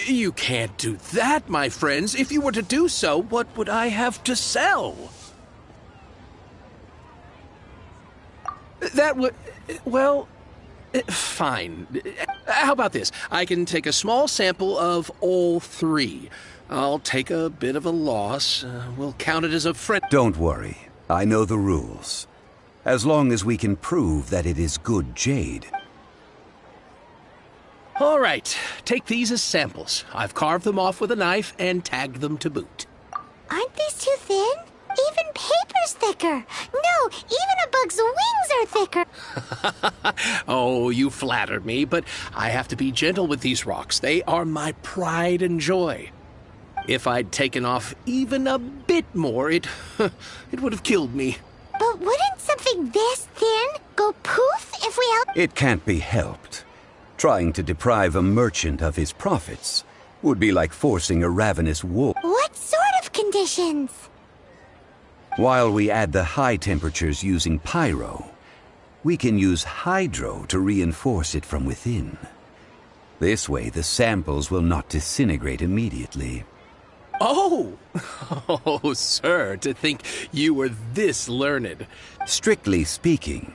You can't do that, my friends. If you were to do so, what would I have to sell? That would... well... fine. How about this? I can take a small sample of all 3. I'll take a bit of a loss. We'll count it as a friend... Don't worry. I know the rules. As long as we can prove that it is good jade. All right. Take these as samples. I've carved them off with a knife and tagged them to boot. Aren't these too thin? Even paper's thicker. No, even a bug's wings are thicker. Oh, you flatter me, but I have to be gentle with these rocks. They are my pride and joy. If I'd taken off even a bit more, it would have killed me. But wouldn't something this thin go poof if we help? It can't be helped. Trying to deprive a merchant of his profits would be like forcing a ravenous wolf. What sort of conditions? While we add the high temperatures using pyro, we can use hydro to reinforce it from within. This way, the samples will not disintegrate immediately. Oh! Oh, sir, to think you were this learned. Strictly speaking,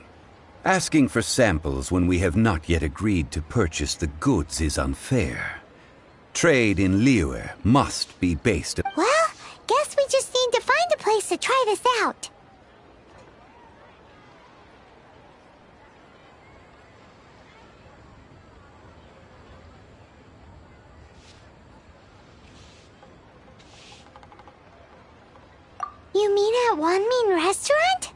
asking for samples when we have not yet agreed to purchase the goods is unfair. Trade in Liyue must be based on... Well, guess we just need to find a place to try this out. You mean at One Mean Restaurant?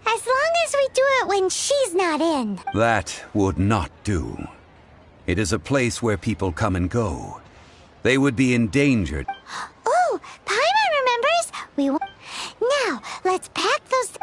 As long as we do it when she's not in. That would not do. It is a place where people come and go. They would be endangered. Oh, Paimon remembers. Now, let's pack those...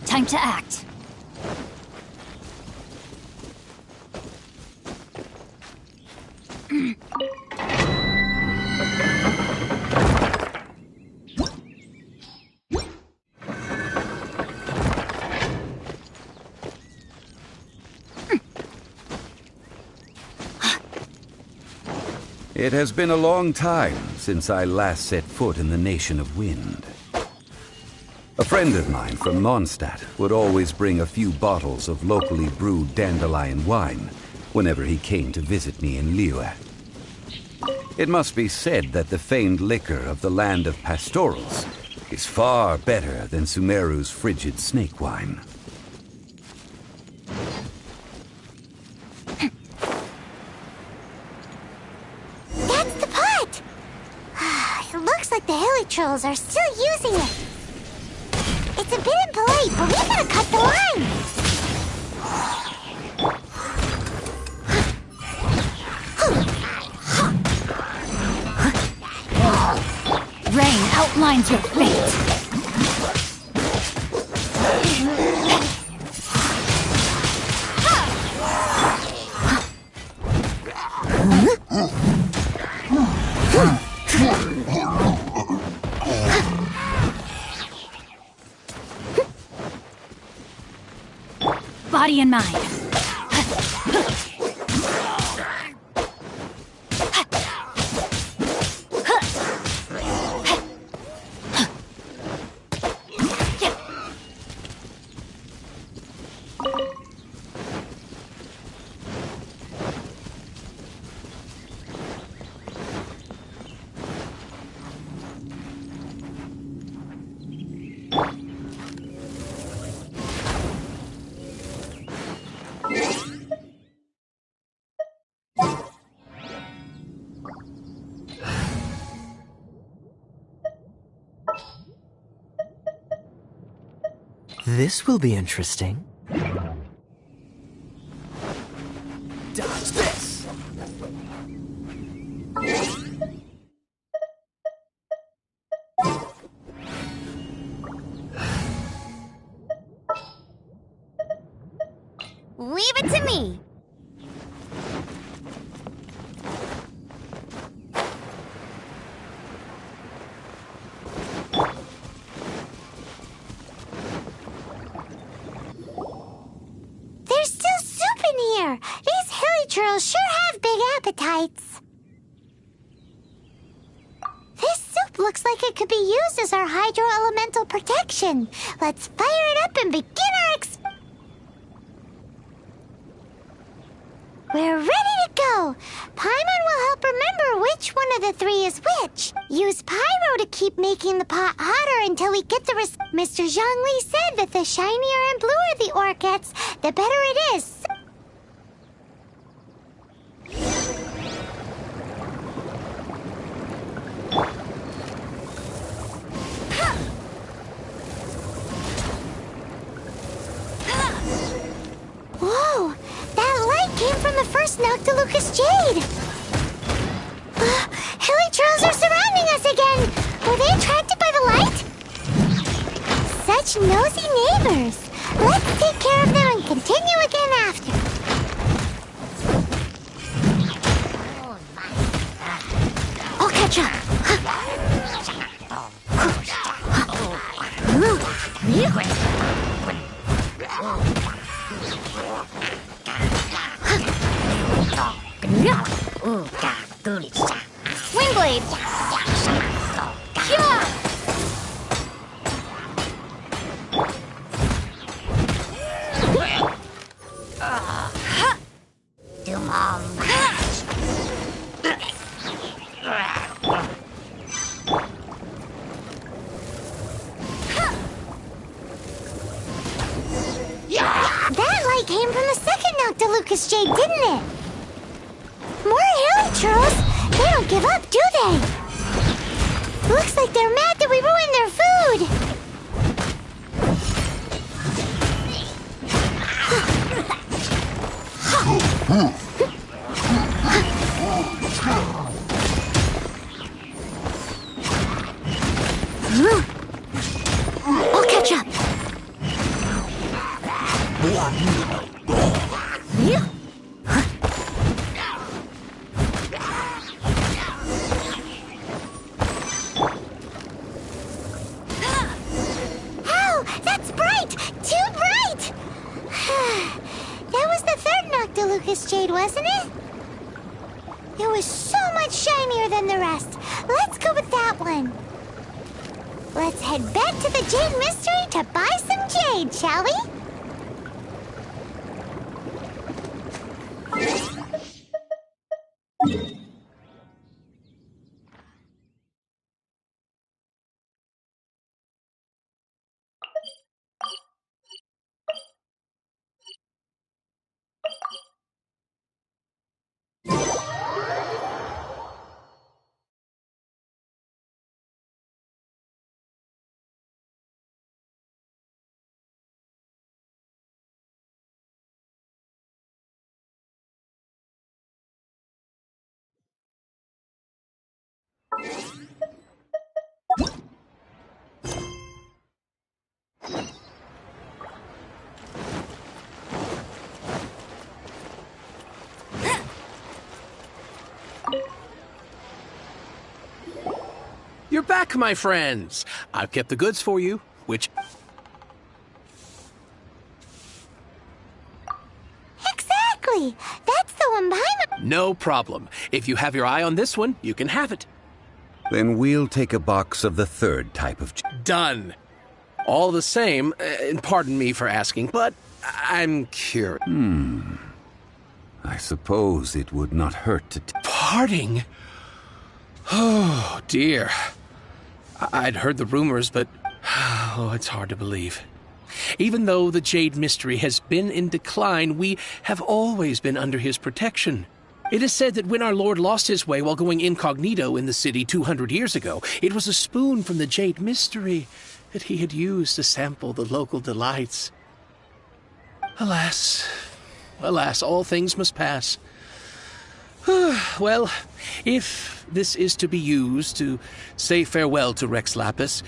Time to act. It has been a long time since I last set foot in the Nation of Wind. A friend of mine from Mondstadt would always bring a few bottles of locally brewed dandelion wine whenever he came to visit me in Liyue. It must be said that the famed liquor of the land of pastorals is far better than Sumeru's frigid snake wine. That's the pot! It looks like the hilly trolls are still using it. It's a bit impolite, but we gotta cut the line! Rain outlines your fate. Body and mind. This will be interesting. Dodge this! Leave it to me! There's still soup in here! These hilly churls sure have big appetites! This soup looks like it could be used as our hydro-elemental protection. Let's fire it up and begin our We're ready to go! know. Paimon will help remember which one of the three is which. Use Pyro to keep making the pot hotter until we get the Mr. Zhongli said that the shinier and bluer the ore gets, the better it is. Whoa! That light came from the first Noctilucous Jade! Hilly trolls are surrounding us again! Were they attracted by the light? Such nosy neighbors! Let's take care of them and continue again after. I'll catch up! Windblade! Yeah! That light came from the second Noctilucous Jade, didn't it? More hilly trolls? They don't give up, do they? Looks like they're mad that we ruined their food. I'll catch up. Ow! That's bright! Too bright! That was the third Noctilucous Jade, wasn't it? It was so much shinier than the rest. Let's go with that one. Let's head back to the Jade Mystery to buy some jade, shall we? You're back, my friends. I've kept the goods for you, which... Exactly! That's the one behind the... No problem. If you have your eye on this one, you can have it. Then we'll take a box of the third type of... Done. All the same, and pardon me for asking, but I'm curious. I suppose it would not hurt to... Parting? Oh, dear. I'd heard the rumors, but... Oh, it's hard to believe. Even though the Jade Mystery has been in decline, we have always been under his protection. It is said that when our Lord lost his way while going incognito in the city 200 years ago, it was a spoon from the Jade Mystery that he had used to sample the local delights. Alas, alas, all things must pass. Well, if this is to be used to say farewell to Rex Lapis...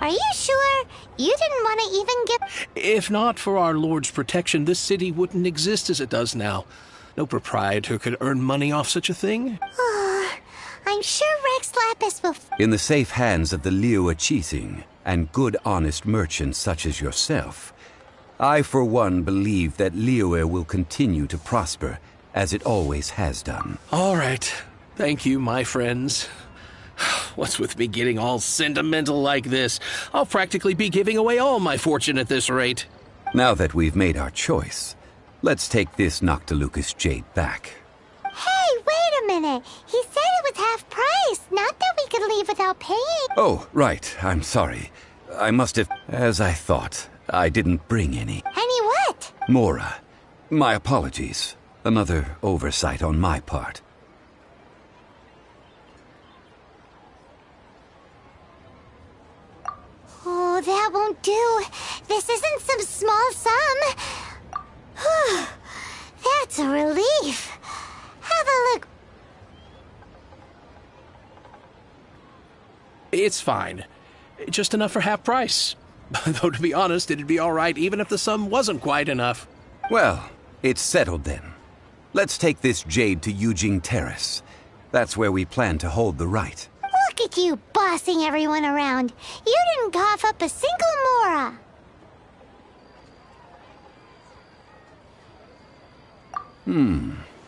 Are you sure? You didn't want to even give... If not for our Lord's protection, this city wouldn't exist as it does now. No proprietor could earn money off such a thing. I'm sure Rex Lapis will... In the safe hands of the Liyue Qixing and good honest merchants such as yourself, I for one believe that Liyue will continue to prosper as it always has done. All right. Thank you, my friends. What's with me getting all sentimental like this? I'll practically be giving away all my fortune at this rate. Now that we've made our choice, let's take this Noctilucous Jade back. Hey, minute. He said it was half price, not that we could leave without paying. Oh, right. I'm sorry. I must have... As I thought, I didn't bring any. Any what? Mora. My apologies. Another oversight on my part. Oh, that won't do. This isn't some small sum. Whew. That's a relief. Have a look. It's fine. Just enough for half price. Though, to be honest, it'd be all right even if the sum wasn't quite enough. Well, it's settled then. Let's take this jade to Yujing Terrace. That's where we plan to hold the rite. Look at you bossing everyone around. You didn't cough up a single mora.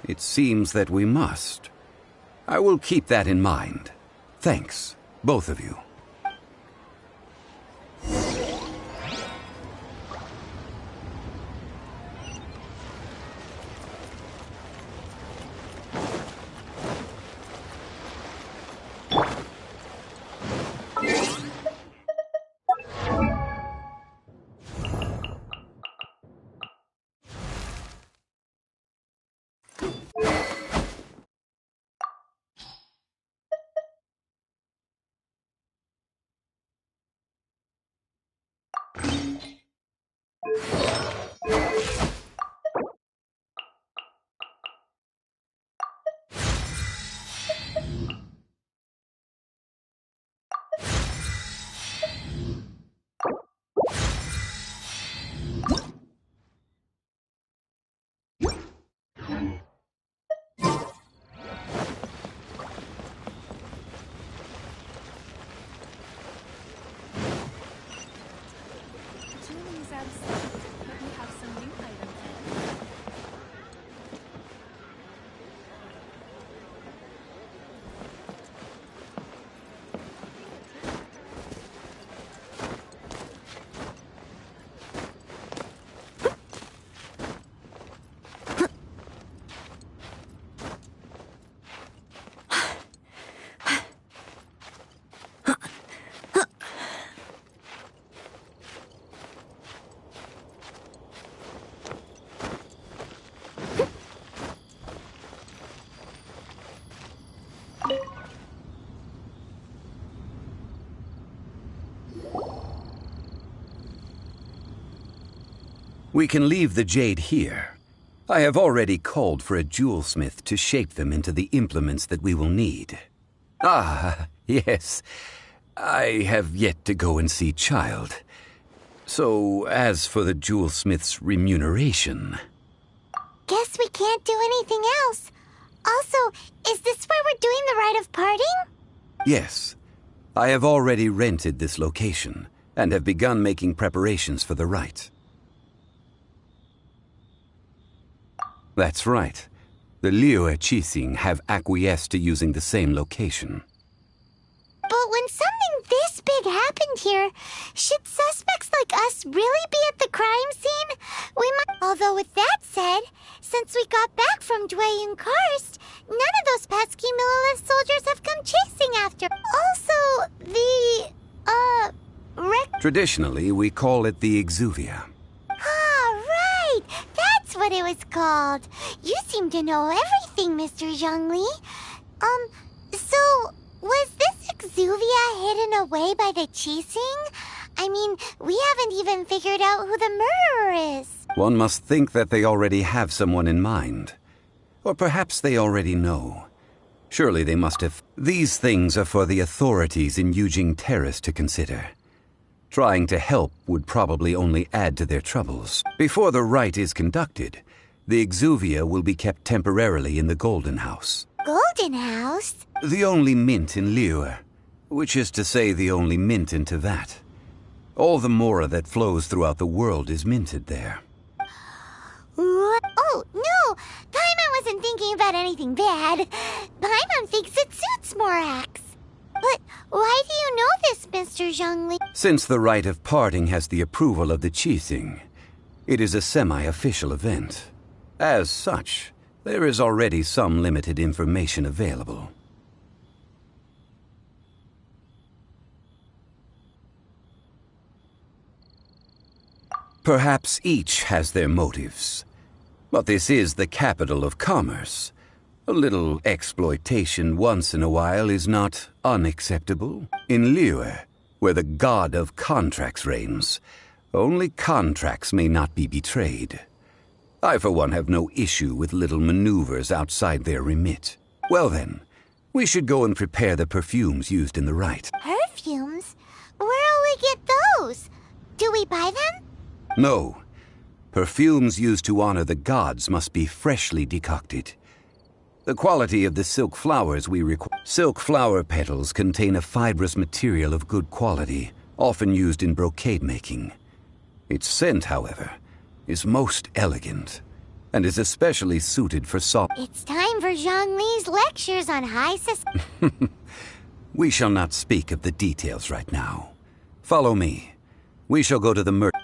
It seems that we must. I will keep that in mind. Thanks, both of you. We can leave the jade here. I have already called for a jewelsmith to shape them into the implements that we will need. Ah, yes. I have yet to go and see Child. So, as for the jewelsmith's remuneration... Guess we can't do anything else. Also, is this where we're doing the rite of parting? Yes. I have already rented this location, and have begun making preparations for the rite. That's right. The Liyue Qixing have acquiesced to using the same location. But when something this big happened here, should suspects like us really be at the crime scene? We might... Although with that said, since we got back from Dwayne Karst, none of those pesky Millilith soldiers have come chasing after. Also, Traditionally, we call it the Exuvia. Ah, right! That's what it was called. You seem to know everything, Mr. Zhongli. So, was this Exuvia hidden away by the Qixing? I mean, we haven't even figured out who the murderer is. One must think that they already have someone in mind. Or perhaps they already know. Surely they must have... These things are for the authorities in Yujing Terrace to consider. Trying to help would probably only add to their troubles. Before the rite is conducted, the Exuvia will be kept temporarily in the Golden House. Golden House? The only mint in Liyue, which is to say the only mint in Teyvat. All the mora that flows throughout the world is minted there. What? Oh, no! Paimon wasn't thinking about anything bad. Paimon thinks it suits Morax. But why do you know this, Mr. Zhongli? Since the rite of parting has the approval of the Qixing, it is a semi-official event. As such, There is already some limited information available. Perhaps each has their motives. But this is the capital of commerce. A little exploitation once in a while is not unacceptable. In Liyue, where the god of contracts reigns, only contracts may not be betrayed. I, for one, have no issue with little maneuvers outside their remit. Well then, we should go and prepare the perfumes used in the rite. Perfumes? Where'll we get those? Do we buy them? No. Perfumes used to honor the gods must be freshly decocted. The quality of the silk flowers we require. Silk flower petals contain a fibrous material of good quality, often used in brocade making. Its scent, however, is most elegant, and is especially suited for soft... It's time for Zhongli's lectures on high We shall not speak of the details right now. Follow me. We shall go to the merchant.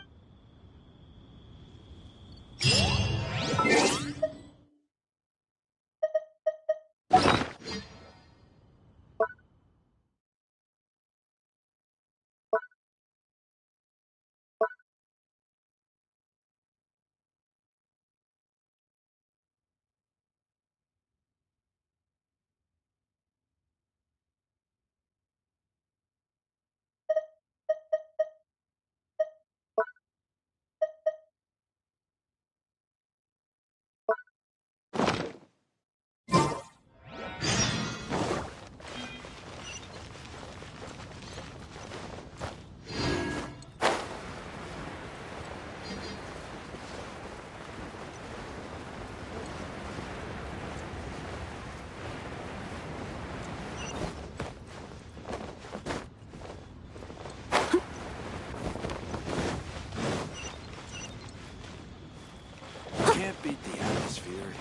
Can't beat the atmosphere.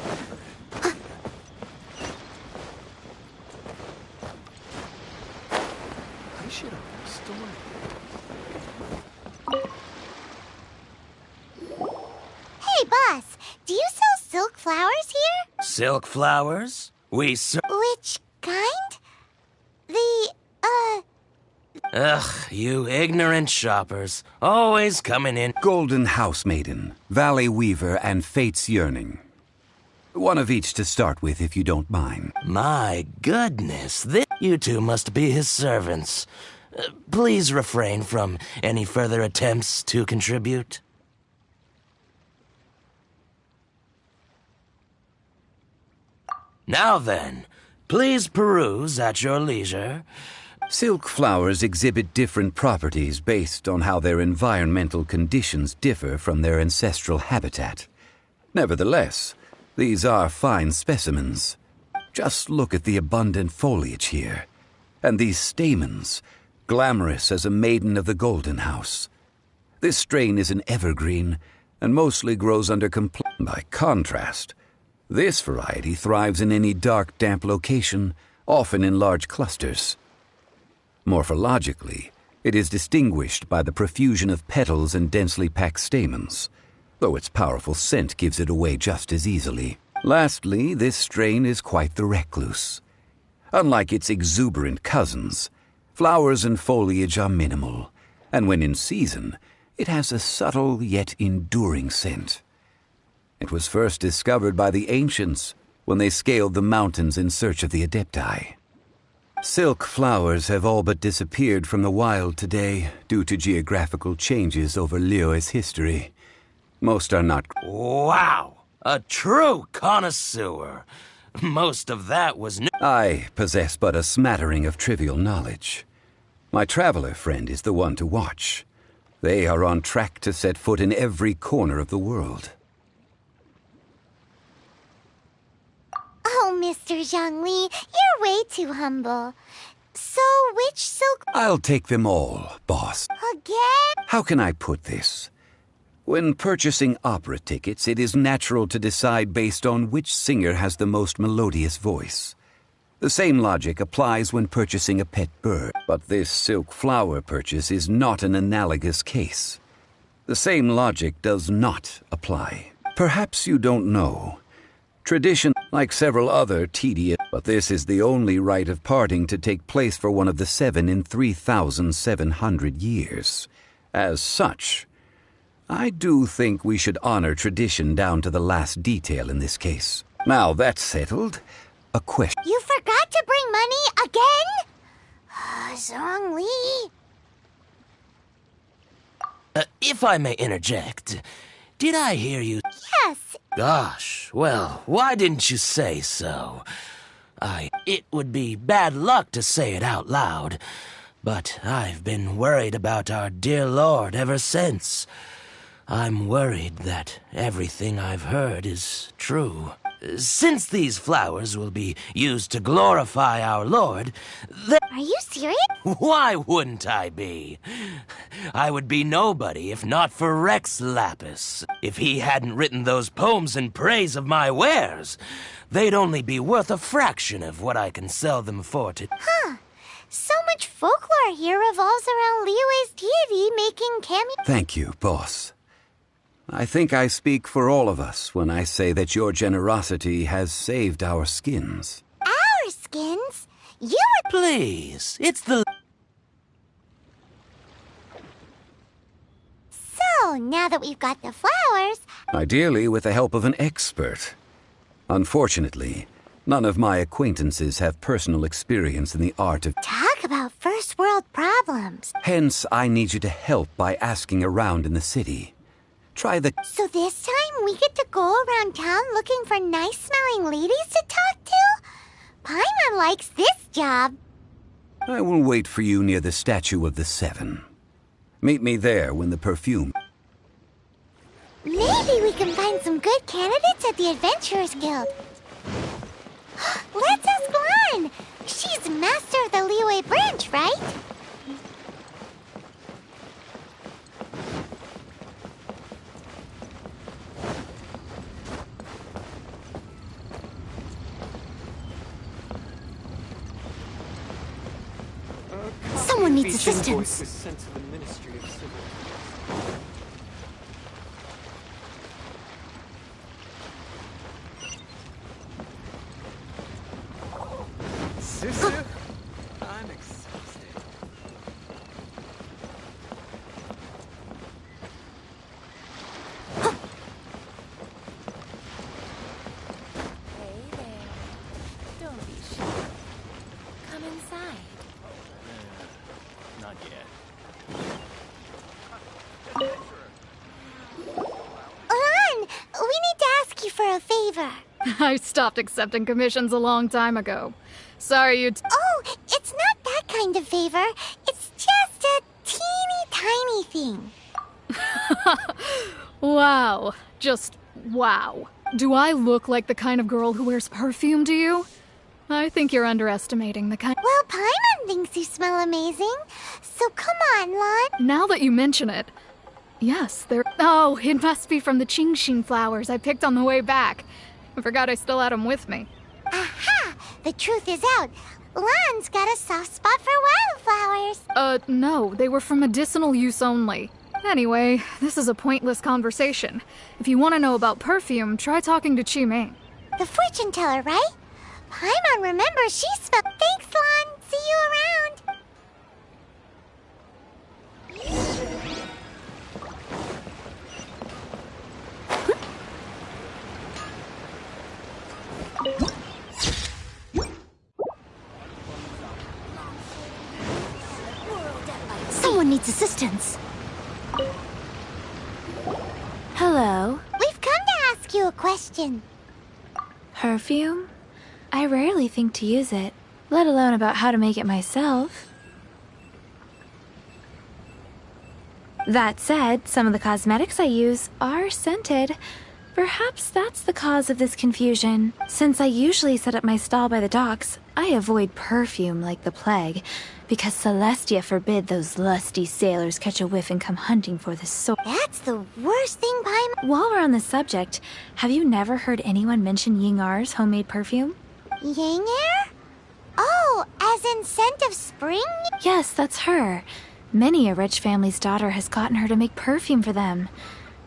I should have restored it. Hey, boss, do you sell silk flowers here? Silk flowers? Which kind? Ugh, you ignorant shoppers. Always coming in. Golden House Maiden, Valley Weaver, and Fate's Yearning. One of each to start with, if you don't mind. My goodness, you two must be his servants. Please refrain from any further attempts to contribute. Now then, please peruse at your leisure. Silk flowers exhibit different properties based on how their environmental conditions differ from their ancestral habitat. Nevertheless, these are fine specimens. Just look at the abundant foliage here, and these stamens, glamorous as a maiden of the Golden House. This strain is an evergreen, and mostly grows under By contrast, this variety thrives in any dark, damp location, often in large clusters. Morphologically, it is distinguished by the profusion of petals and densely packed stamens, though its powerful scent gives it away just as easily. Lastly, this strain is quite the recluse. Unlike its exuberant cousins, flowers and foliage are minimal, and when in season, it has a subtle yet enduring scent. It was first discovered by the ancients when they scaled the mountains in search of the Adepti. Silk flowers have all but disappeared from the wild today due to geographical changes over Liyue's history. Most are not... Wow! A true connoisseur. Most of that was new. I possess but a smattering of trivial knowledge. My traveler friend is the one to watch. They are on track to set foot in every corner of the world. Oh, Mr. Zhongli, you're way too humble. So, which silk... I'll take them all, boss. Again? How can I put this? When purchasing opera tickets, it is natural to decide based on which singer has the most melodious voice. The same logic applies when purchasing a pet bird, but this silk flower purchase is not an analogous case. The same logic does not apply. Perhaps you don't know. Tradition, like several other tedious, but this is the only rite of parting to take place for one of the 7 in 3,700 years. As such, I do think we should honor tradition down to the last detail in this case. Now that's settled, a question. You forgot to bring money again? Zhongli. If I may interject, did I hear you? Yes. Gosh, well, why didn't you say so? It would be bad luck to say it out loud, but I've been worried about our dear Lord ever since. I'm worried that everything I've heard is true. Since these flowers will be used to glorify our Lord, Are you serious? Why wouldn't I be? I would be nobody if not for Rex Lapis. If he hadn't written those poems in praise of my wares, they'd only be worth a fraction of what I can sell them for today. Huh. So much folklore here revolves around Liyue's deity making cameos. Thank you, boss. I think I speak for all of us when I say that your generosity has saved our skins. Our skins? You were... Please, it's the... So, now that we've got the flowers... Ideally with the help of an expert. Unfortunately, none of my acquaintances have personal experience in the art of... Talk about first world problems. Hence, I need you to help by asking around in the city. Try the... So this time we get to go around town looking for nice-smelling ladies to talk to? Paimon likes this job. I will wait for you near the Statue of the Seven. Meet me there when the perfume... Maybe we can find some good candidates at the Adventurers Guild. Let's ask Lan. She's master of the Liyue branch, right? Someone needs assistance. Sister, I'm exhausted. Hey there. Don't be shy. Come inside. Not yet. Lan, we need to ask you for a favor. I stopped accepting commissions a long time ago. Sorry you... Oh, it's not that kind of favor. It's just a teeny tiny thing. Wow. Just wow. Do I look like the kind of girl who wears perfume to you? I think you're underestimating the kind... Well, Paimon thinks you smell amazing. So come on, Lan. Now that you mention it... Yes, they're... Oh, it must be from the Qingxin flowers I picked on the way back. I forgot I still had them with me. Aha! The truth is out. Lan's got a soft spot for wildflowers. No, they were for medicinal use only. Anyway, this is a pointless conversation. If you want to know about perfume, try talking to Chi Ming. The fortune teller, right? Paimon remembers she smelled... Thanks, Lan. See you around. Someone needs assistance. Hello. We've come to ask you a question. Perfume? I rarely think to use it, let alone about how to make it myself. That said, some of the cosmetics I use are scented. Perhaps that's the cause of this confusion. Since I usually set up my stall by the docks, I avoid perfume like the plague, because Celestia forbid those lusty sailors catch a whiff and come hunting for the sword. That's the worst thing, Paimon. While we're on the subject, have you never heard anyone mention Yingar's homemade perfume? Yingar? Oh, as in scent of spring? Yes, that's her. Many a rich family's daughter has gotten her to make perfume for them.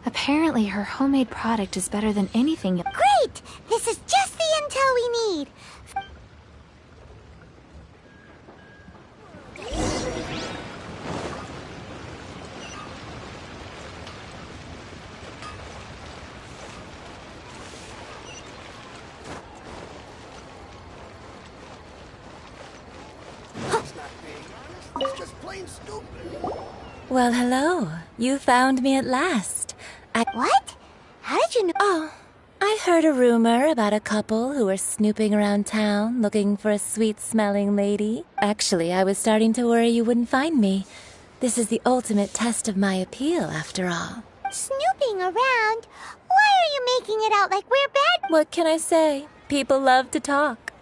Apparently, her homemade product is better than anything. Great! This is just all we need. It's just plain stupid. Well, hello. You found me at last. What? How did you know? Oh, I heard a rumor about a couple who were snooping around town looking for a sweet-smelling lady. Actually, I was starting to worry you wouldn't find me. This is the ultimate test of my appeal, after all. Snooping around? Why are you making it out like we're bad? What can I say? People love to talk.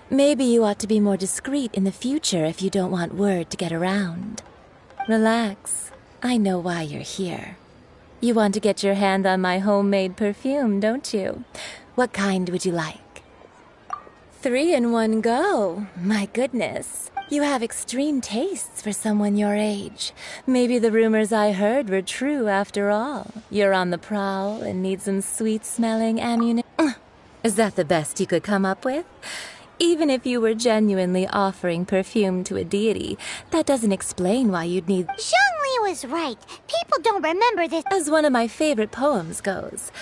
Maybe you ought to be more discreet in the future if you don't want word to get around. Relax. I know why you're here. You want to get your hand on my homemade perfume, don't you? What kind would you like? 3 in one go. My goodness. You have extreme tastes for someone your age. Maybe the rumors I heard were true after all. You're on the prowl and need some sweet-smelling ammunition. Is that the best you could come up with? Even if you were genuinely offering perfume to a deity, that doesn't explain why you'd need... Zhongli was right. People don't remember this. As one of my favorite poems goes,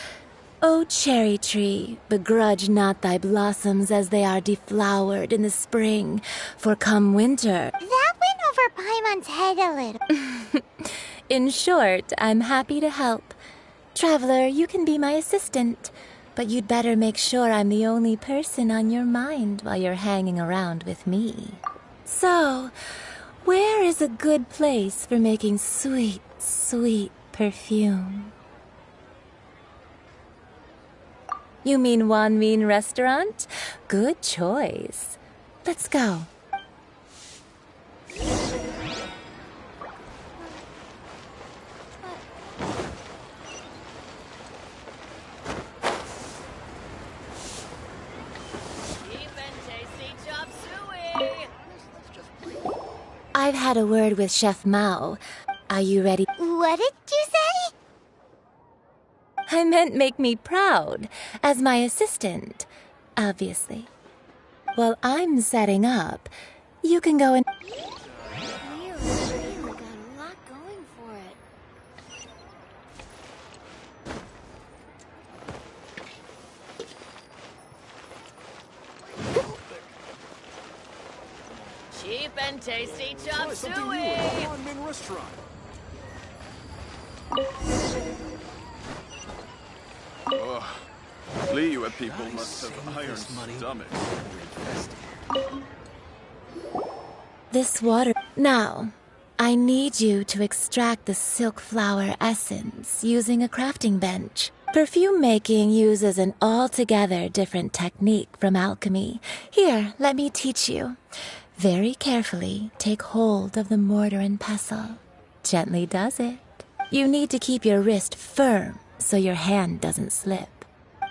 "O cherry tree, begrudge not thy blossoms as they are deflowered in the spring, for come winter..." That went over Paimon's head a little. In short, I'm happy to help. Traveler, you can be my assistant. But you'd better make sure I'm the only person on your mind while you're hanging around with me. So, where is a good place for making sweet, sweet perfume? You mean Wan Min Restaurant? Good choice. Let's go. I've had a word with Chef Mao. Are you ready? What did you say? I meant make me proud, as my assistant, obviously. While I'm setting up, you can go and... Really got a lot going for it. Cheap and tasty chop Something suey! new at the Wan Min restaurant. Ugh. Liyue people must have iron stomachs. This water... Now, I need you to extract the silk flower essence using a crafting bench. Perfume making uses an altogether different technique from alchemy. Here, let me teach you. Very carefully, take hold of the mortar and pestle. Gently does it. You need to keep your wrist firm so your hand doesn't slip.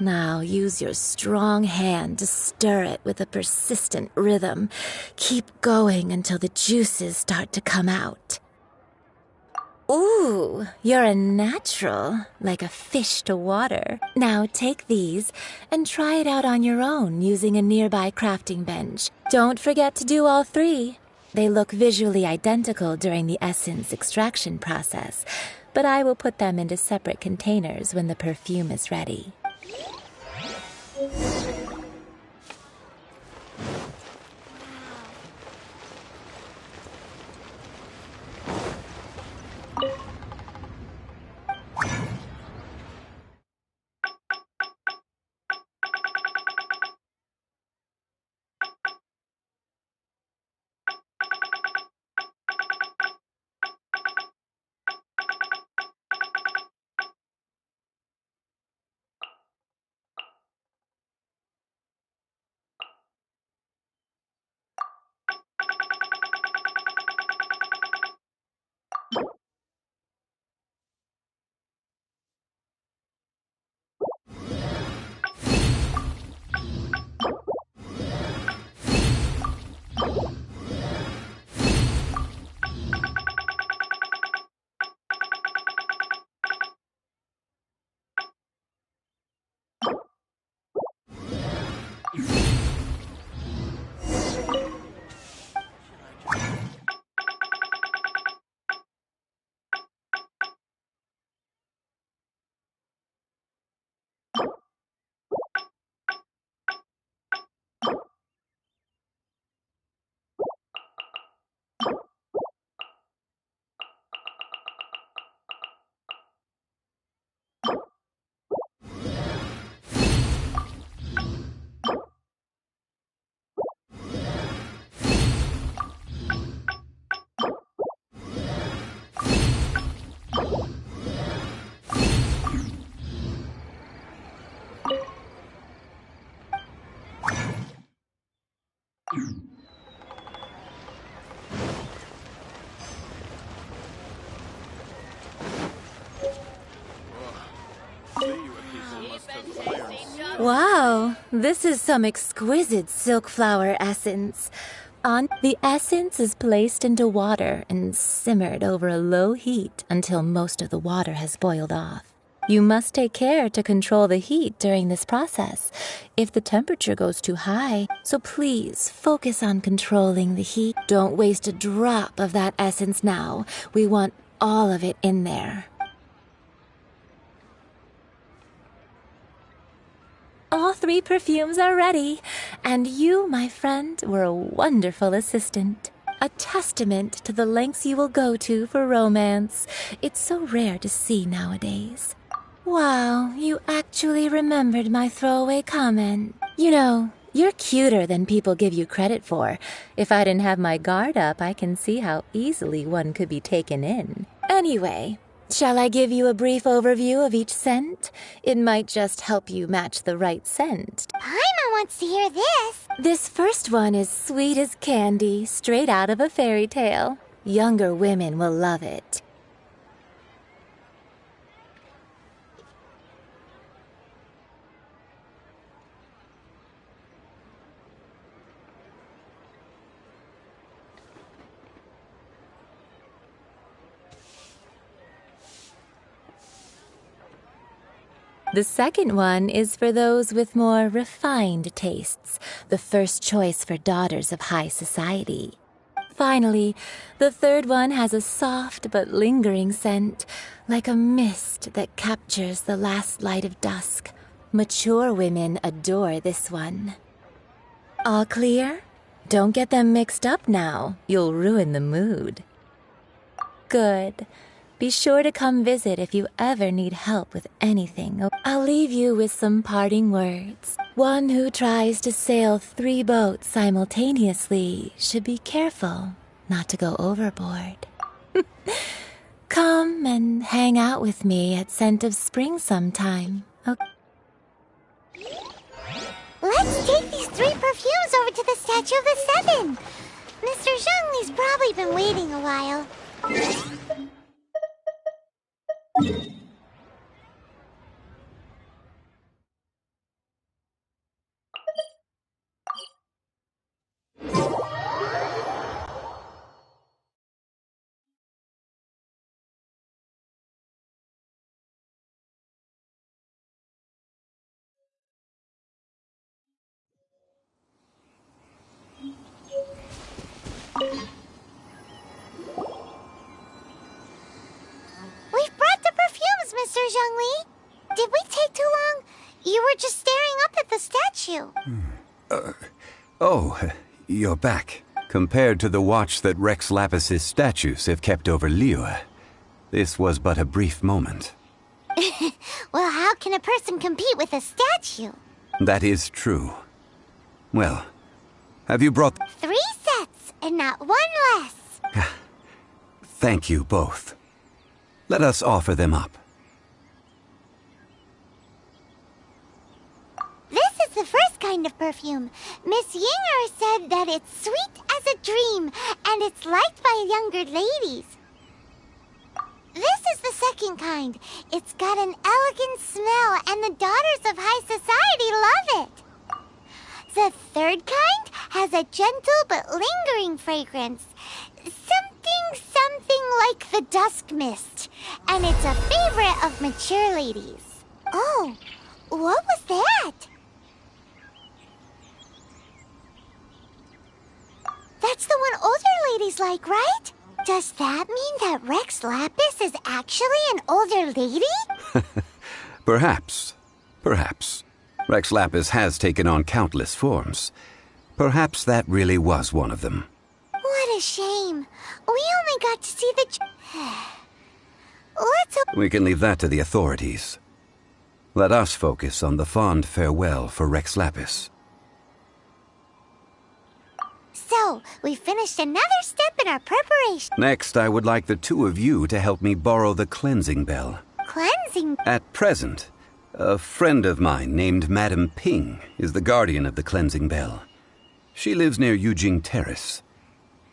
Now use your strong hand to stir it with a persistent rhythm. Keep going until the juices start to come out. Ooh, you're a natural, like a fish to water. Now take these and try it out on your own using a nearby crafting bench. Don't forget to do all 3. They look visually identical during the essence extraction process, but I will put them into separate containers when the perfume is ready. Wow, this is some exquisite silk flower essence. The essence is placed into water and simmered over a low heat until most of the water has boiled off. You must take care to control the heat during this process if the temperature goes too high. So please focus on controlling the heat. Don't waste a drop of that essence now. We want all of it in there. All 3 perfumes are ready, and you, my friend, were a wonderful assistant. A testament to the lengths you will go to for romance. It's so rare to see nowadays. Wow, you actually remembered my throwaway comment. You know, you're cuter than people give you credit for. If I didn't have my guard up, I can see how easily one could be taken in. Anyway, shall I give you a brief overview of each scent? It might just help you match the right scent. Paimon wants to hear this. This first one is sweet as candy, straight out of a fairy tale. Younger women will love it. The second one is for those with more refined tastes, the first choice for daughters of high society. Finally, the third one has a soft but lingering scent, like a mist that captures the last light of dusk. Mature women adore this one. All clear? Don't get them mixed up now. You'll ruin the mood. Good. Be sure to come visit if you ever need help with anything. I'll leave you with some parting words. One who tries to sail 3 boats simultaneously should be careful not to go overboard. Come and hang out with me at Scent of Spring sometime. Okay. Let's take these 3 perfumes over to the Statue of the Seven. Mr. Zhongli's probably been waiting a while. We've brought the perfumes, Mr. Zhongli. Did we take too long? You were just staring up at the statue. Oh, you're back. Compared to the watch that Rex Lapis's statues have kept over Liyue, this was but a brief moment. Well, how can a person compete with a statue? That is true. Well, have you brought... 3 sets, and not 1 less. Thank you both. Let us offer them up. This is the first kind of perfume. Miss Yinger said that it's sweet as a dream, and it's liked by younger ladies. This is the second kind. It's got an elegant smell, and the daughters of high society love it. The third kind has a gentle but lingering fragrance. Something like the dusk mist. And it's a favorite of mature ladies. Oh, what was that? That's the one older ladies like, right? Does that mean that Rex Lapis is actually an older lady? Perhaps. Perhaps. Rex Lapis has taken on countless forms. Perhaps that really was one of them. What a shame. We only got to see the... Let's... We can leave that to the authorities. Let us focus on the fond farewell for Rex Lapis. So, we finished another step in our preparation. Next, I would like the 2 of you to help me borrow the cleansing bell. Cleansing? At present, a friend of mine named Madame Ping is the guardian of the cleansing bell. She lives near Yujing Terrace.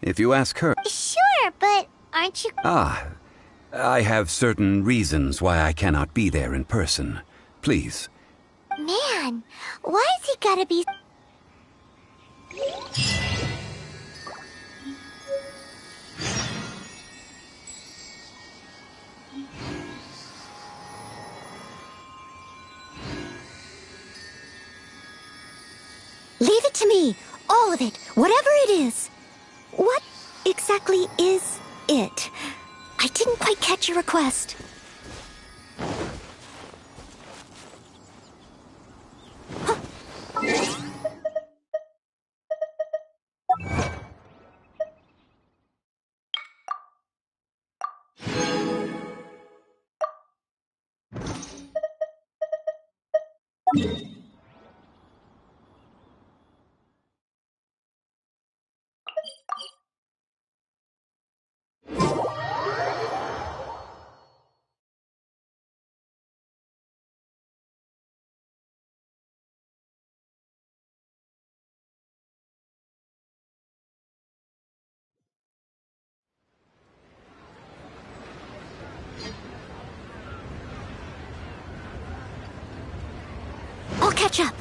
If you ask her... Sure, but aren't you... I have certain reasons why I cannot be there in person. Please. Man, why has he gotta be... Leave it to me. All of it. Whatever it is. What exactly is it? I didn't quite catch your request. I'll catch up.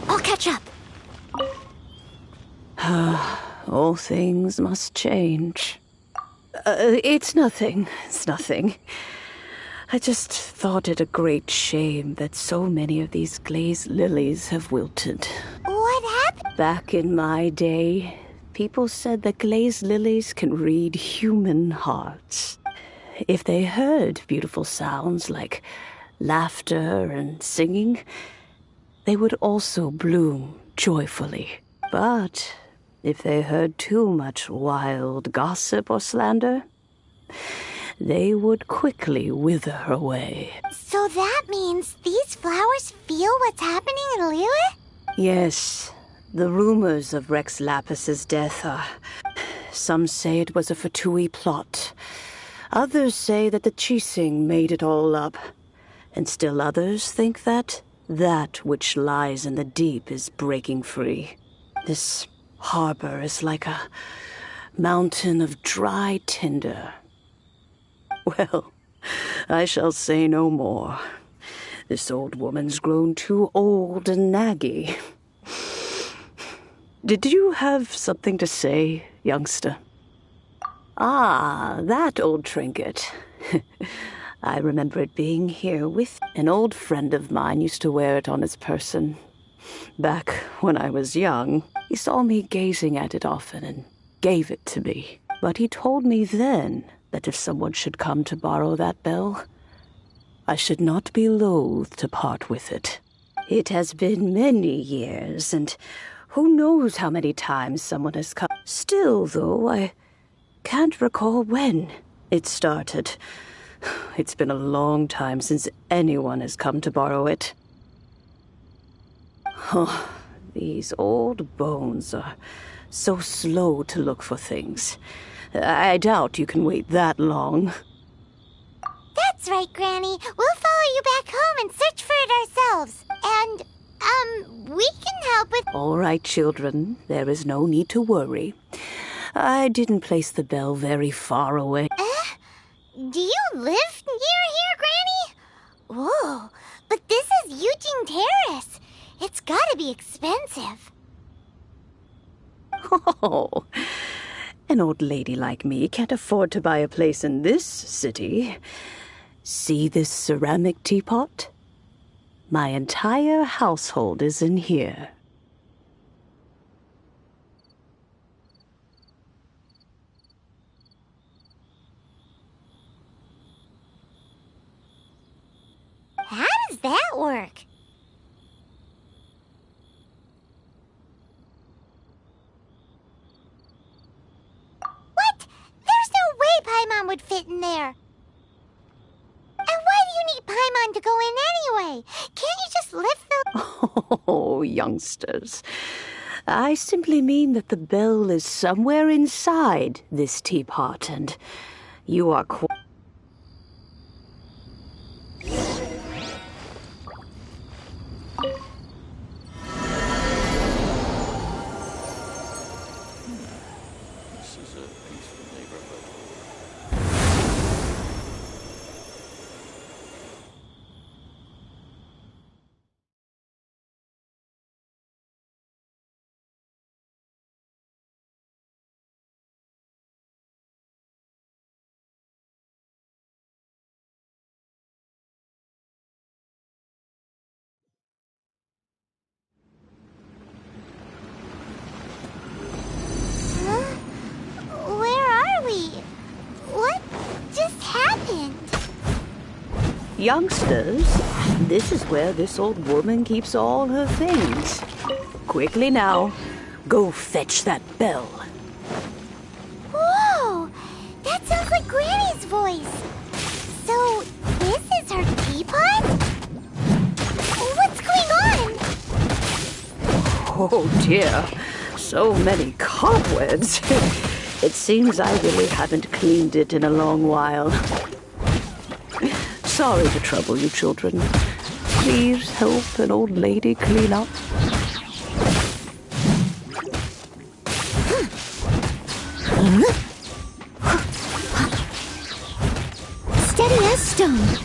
I'll catch up. All things must change. It's nothing. It's nothing. I just thought it a great shame that so many of these glazed lilies have wilted. What happened? Back in my day, people said that glazed lilies can read human hearts. If they heard beautiful sounds like laughter and singing, they would also bloom joyfully. But if they heard too much wild gossip or slander, they would quickly wither away. So that means these flowers feel what's happening in Liyue? Yes, the rumors of Rex Lapis's death are... Some say it was a Fatui plot. Others say that the Chising made it all up. And still others think that which lies in the deep is breaking free. This harbor is like a mountain of dry tinder. Well, I shall say no more. This old woman's grown too old and naggy. Did you have something to say, youngster? Ah, that old trinket. I remember it being here with an old friend of mine used to wear it on his person. Back when I was young, he saw me gazing at it often and gave it to me. But he told me then that if someone should come to borrow that bell, I should not be loath to part with it. It has been many years, and who knows how many times someone has come. Still, though, I can't recall when it started. It's been a long time since anyone has come to borrow it. Oh, these old bones are so slow to look for things. I doubt you can wait that long. That's right, Granny. We'll follow you back home and search for it ourselves. And, we can help with... All right, children. There is no need to worry. I didn't place the bell very far away. Do you live near here, Granny? Whoa, but this is Eugene Terrace. It's gotta be expensive. Oh, an old lady like me can't afford to buy a place in this city. See this ceramic teapot? My entire household is in here. How does that work? Paimon would fit in there. And why do you need Paimon to go in anyway? Can't you just lift the... Oh, youngsters. I simply mean that the bell is somewhere inside this teapot, and you are quite... This is a peaceful neighborhood. Huh? Where are we? What just happened? Youngsters, this is where this old woman keeps all her things. Quickly now, go fetch that bell. Whoa! That sounds like Granny's voice. So, this is her teapot? What's going on? Oh dear, so many cobwebs. It seems I really haven't cleaned it in a long while. Sorry to trouble you, children. Please help an old lady clean up. Steady as stone.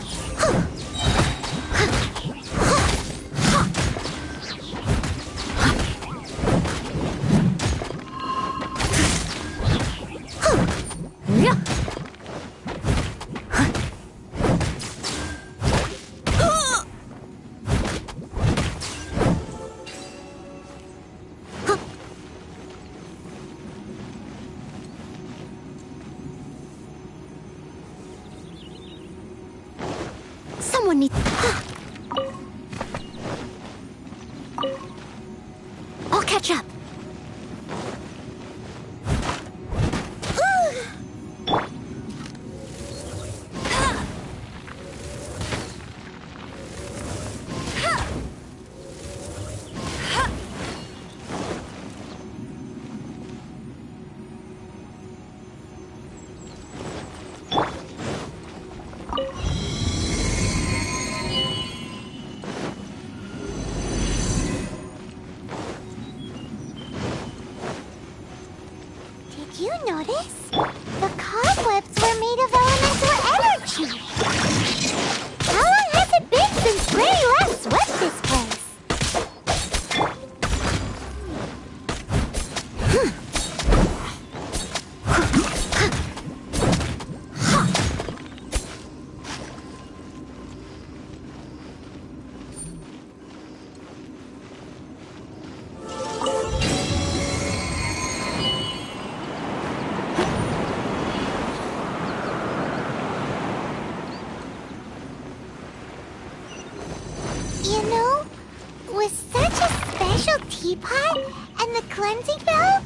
Someone needs... I'll catch up. Did you notice? The cobwebs were made of elemental energy. How long has it been since Granny last swept this place? You know, with such a special teapot and the cleansing bell,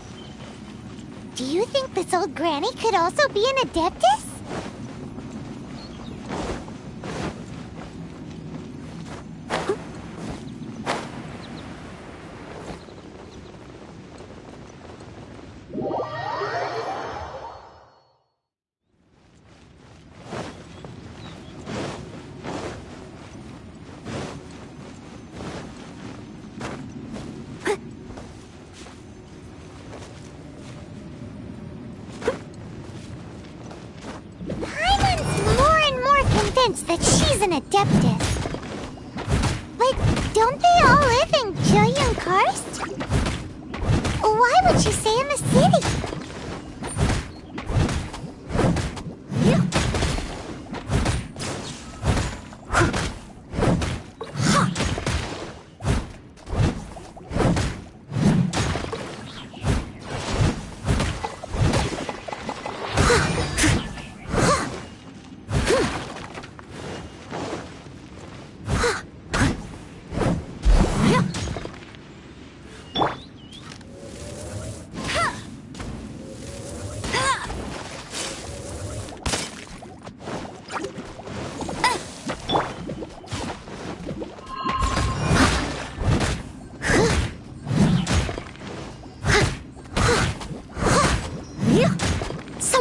do you think this old granny could also be an adeptus? That she's an adeptus. But don't they all live in Julian Karst? Why would she stay in the city?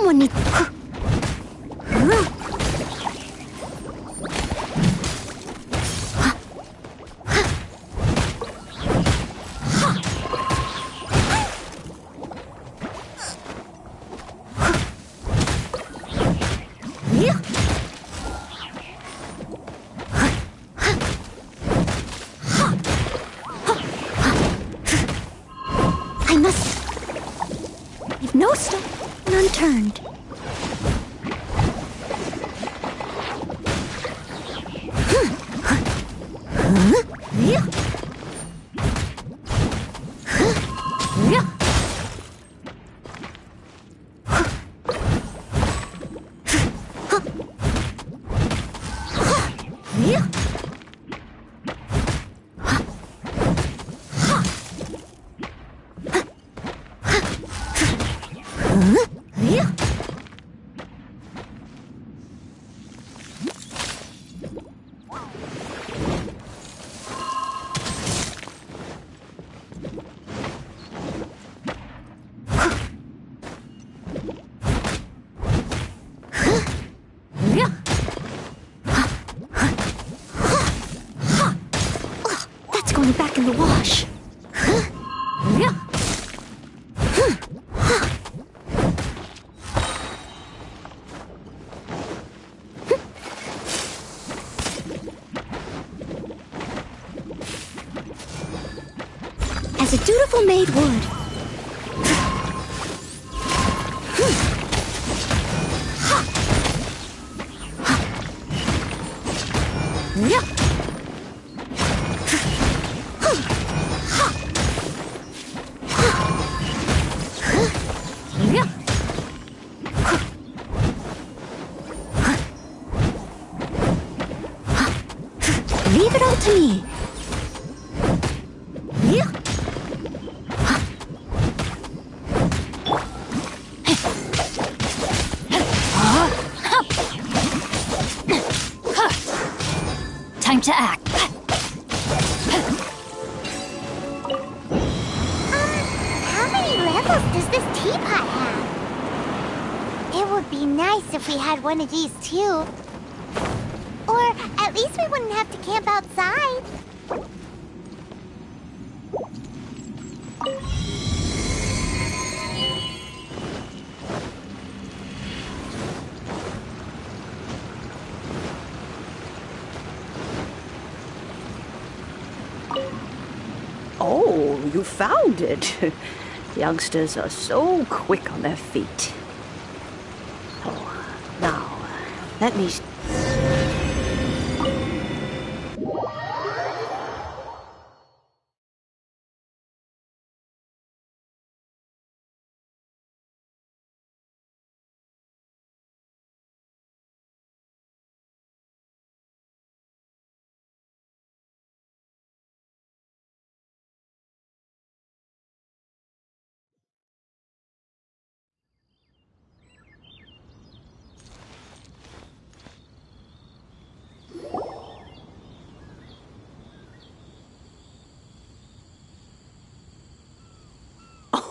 Someone needs... I must leave no stone unturned. That's going back in the wash. As a dutiful maid would. Leave it all to me. Time to act. How many levels does this teapot have? It would be nice if we had one of these too. Or at least we wouldn't have to camp outside. Oh, you found it. Youngsters are so quick on their feet. Oh, now, let me...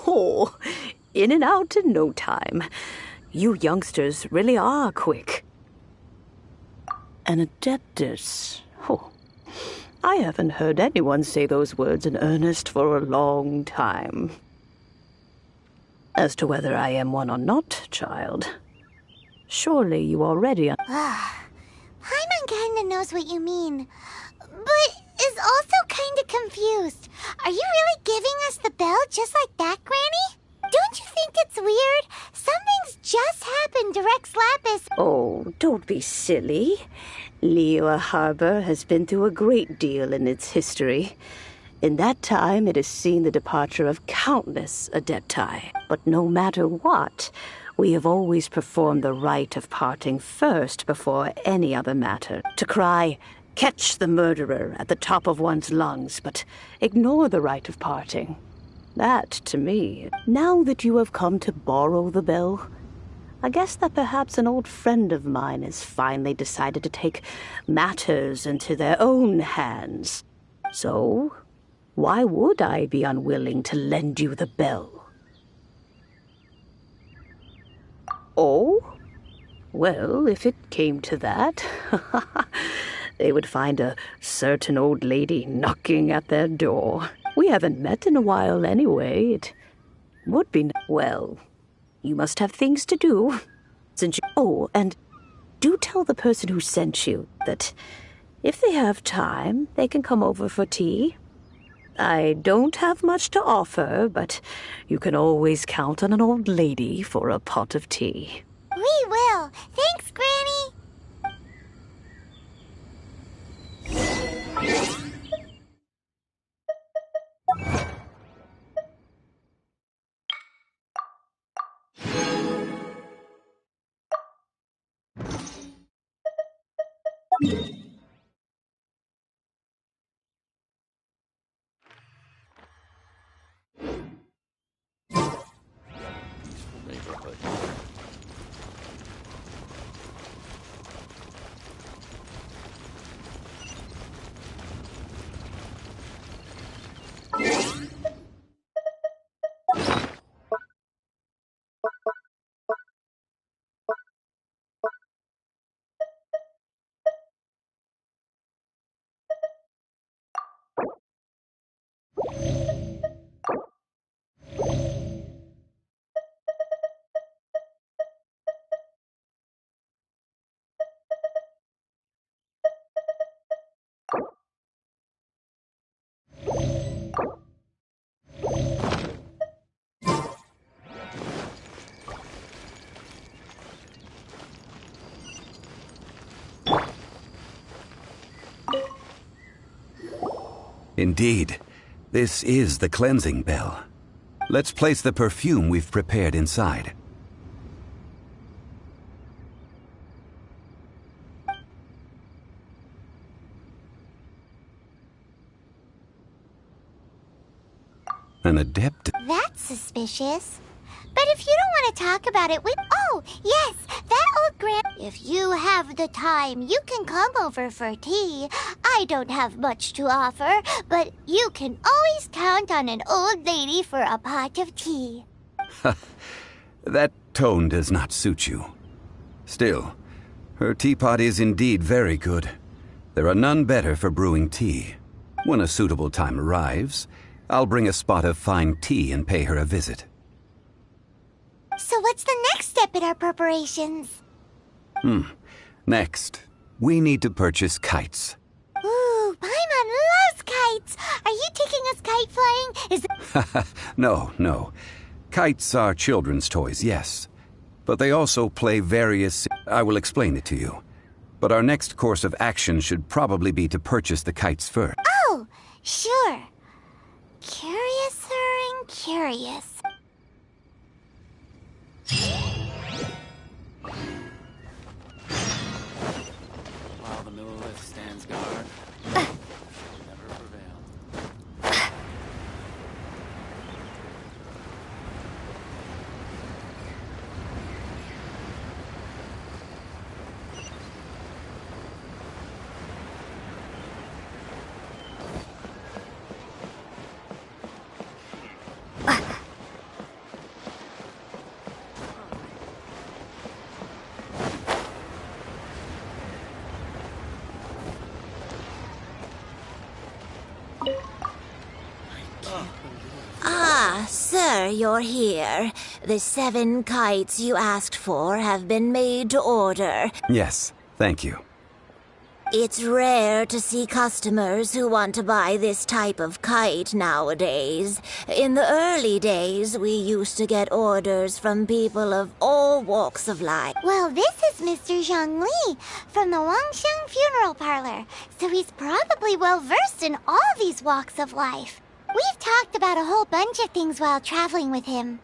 Oh, in and out in no time. You youngsters really are quick. An adeptus. Oh, I haven't heard anyone say those words in earnest for a long time. As to whether I am one or not, child, surely you already... Paimon kinda knows what you mean, but is also kinda confused. Are you really giving us the bell just like that, Granny? Don't you think it's weird? Something's just happened to Rex Lapis. Oh, don't be silly. Liyue Harbor has been through a great deal in its history. In that time, it has seen the departure of countless adepti. But no matter what, we have always performed the rite of parting first before any other matter. To cry, "Catch the murderer," at the top of one's lungs, but ignore the rite of parting. That, to me, now that you have come to borrow the bell, I guess that perhaps an old friend of mine has finally decided to take matters into their own hands. So, why would I be unwilling to lend you the bell? Oh? Well, if it came to that, they would find a certain old lady knocking at their door. We haven't met in a while anyway. It would be... Well, you must have things to do. Since you... Oh, and do tell the person who sent you that if they have time, they can come over for tea. I don't have much to offer, but you can always count on an old lady for a pot of tea. We will. Thanks, Granny. Indeed, this is the cleansing bell. Let's place the perfume we've prepared inside. An adept? That's suspicious. But if you don't want to talk about it, Oh, yes, that old If you have the time, you can come over for tea. I don't have much to offer, but you can always count on an old lady for a pot of tea. That tone does not suit you. Still, her teapot is indeed very good. There are none better for brewing tea. When a suitable time arrives, I'll bring a spot of fine tea and pay her a visit. So what's the next step in our preparations? Next, we need to purchase kites. Ooh, Paimon loves kites! Are you taking us kite flying? No. Kites are children's toys, yes. But they also play various... I will explain it to you. But our next course of action should probably be to purchase the kites first. Oh, sure. Curiouser and curious. While the Millilith stands guard, never prevail. Ah, sir, you're here. The 7 kites you asked for have been made to order. Yes, thank you. It's rare to see customers who want to buy this type of kite nowadays. In the early days, we used to get orders from people of all walks of life. Well, this is Mr. Zhongli from the Wangsheng Funeral Parlor, so he's probably well-versed in all these walks of life. We've talked about a whole bunch of things while traveling with him.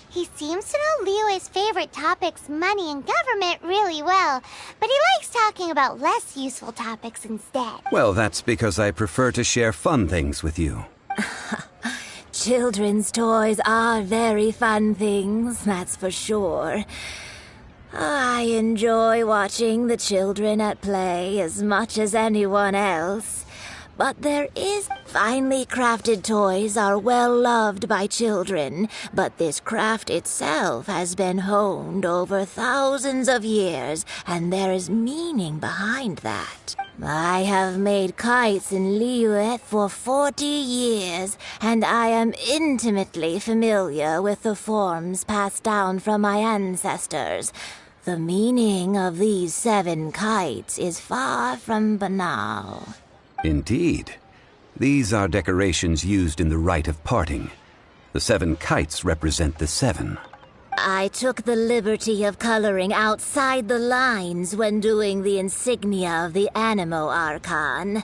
He seems to know Liyue's favorite topics, money and government, really well, but he likes talking about less useful topics instead. Well, that's because I prefer to share fun things with you. Children's toys are very fun things, that's for sure. I enjoy watching the children at play as much as anyone else. But there is finely crafted toys are well loved by children, but this craft itself has been honed over thousands of years, and there is meaning behind that. I have made kites in Liyue for 40 years, and I am intimately familiar with the forms passed down from my ancestors. The meaning of these 7 kites is far from banal. Indeed. These are decorations used in the rite of parting. The 7 kites represent the 7. I took the liberty of coloring outside the lines when doing the insignia of the Animo Archon.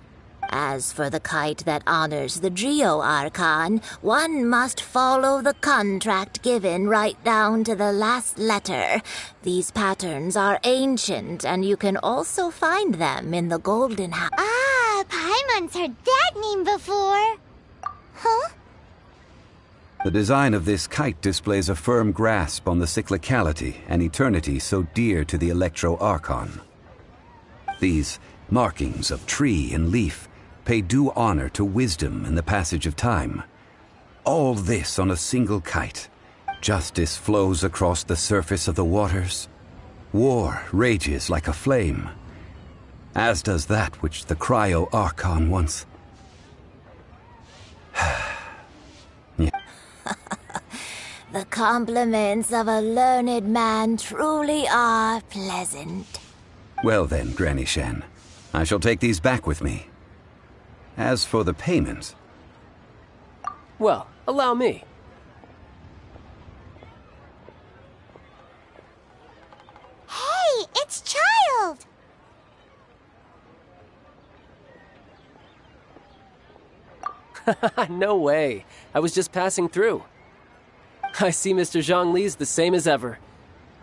As for the kite that honors the Geo Archon, one must follow the contract given right down to the last letter. These patterns are ancient, and you can also find them in the Golden House. Ah, Paimon's heard that name before. Huh? The design of this kite displays a firm grasp on the cyclicality and eternity so dear to the Electro Archon. These markings of tree and leaf pay due honor to wisdom and the passage of time. All this on a single kite. Justice flows across the surface of the waters. War rages like a flame, as does that which the Cryo Archon once... The compliments of a learned man truly are pleasant. Well then, Granny Shan, I shall take these back with me. As for the payment... Well, allow me. Hey, it's Child! No way. I was just passing through. I see Mr. Zhongli's the same as ever.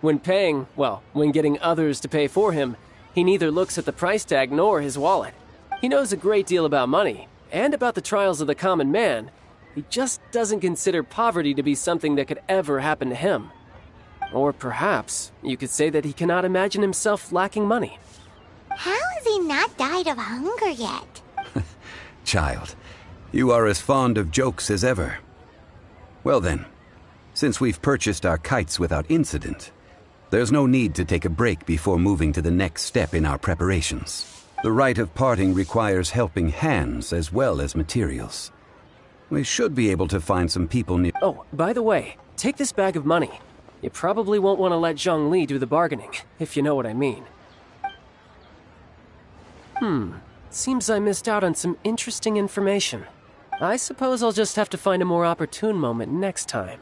When paying, well, when getting others to pay for him, he neither looks at the price tag nor his wallet. He knows a great deal about money, and about the trials of the common man. He just doesn't consider poverty to be something that could ever happen to him. Or perhaps you could say that he cannot imagine himself lacking money. How has he not died of hunger yet? Child, you are as fond of jokes as ever. Well then, since we've purchased our kites without incident, there's no need to take a break before moving to the next step in our preparations. The rite of parting requires helping hands as well as materials. We should be able to find some people near... Oh, by the way, take this bag of money. You probably won't want to let Zhongli do the bargaining, if you know what I mean. Seems I missed out on some interesting information. I suppose I'll just have to find a more opportune moment next time.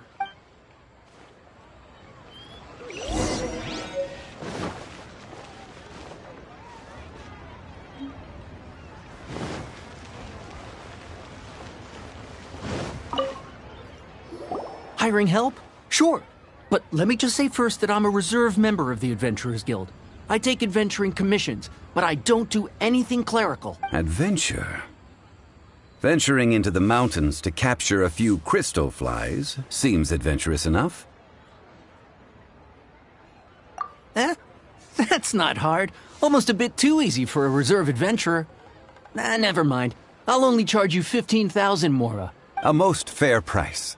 Hiring help? Sure. But let me just say first that I'm a reserve member of the Adventurers Guild. I take adventuring commissions, but I don't do anything clerical. Adventure? Venturing into the mountains to capture a few crystal flies seems adventurous enough. That's not hard. Almost a bit too easy for a reserve adventurer. Never mind. I'll only charge you 15,000 Mora. A most fair price.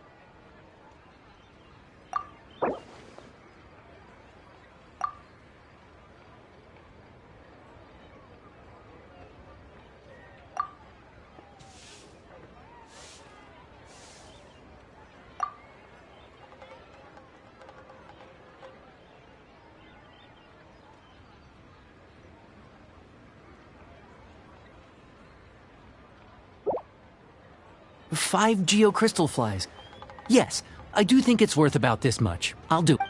Five geocrystal flies. Yes, I do think it's worth about this much. I'll do it.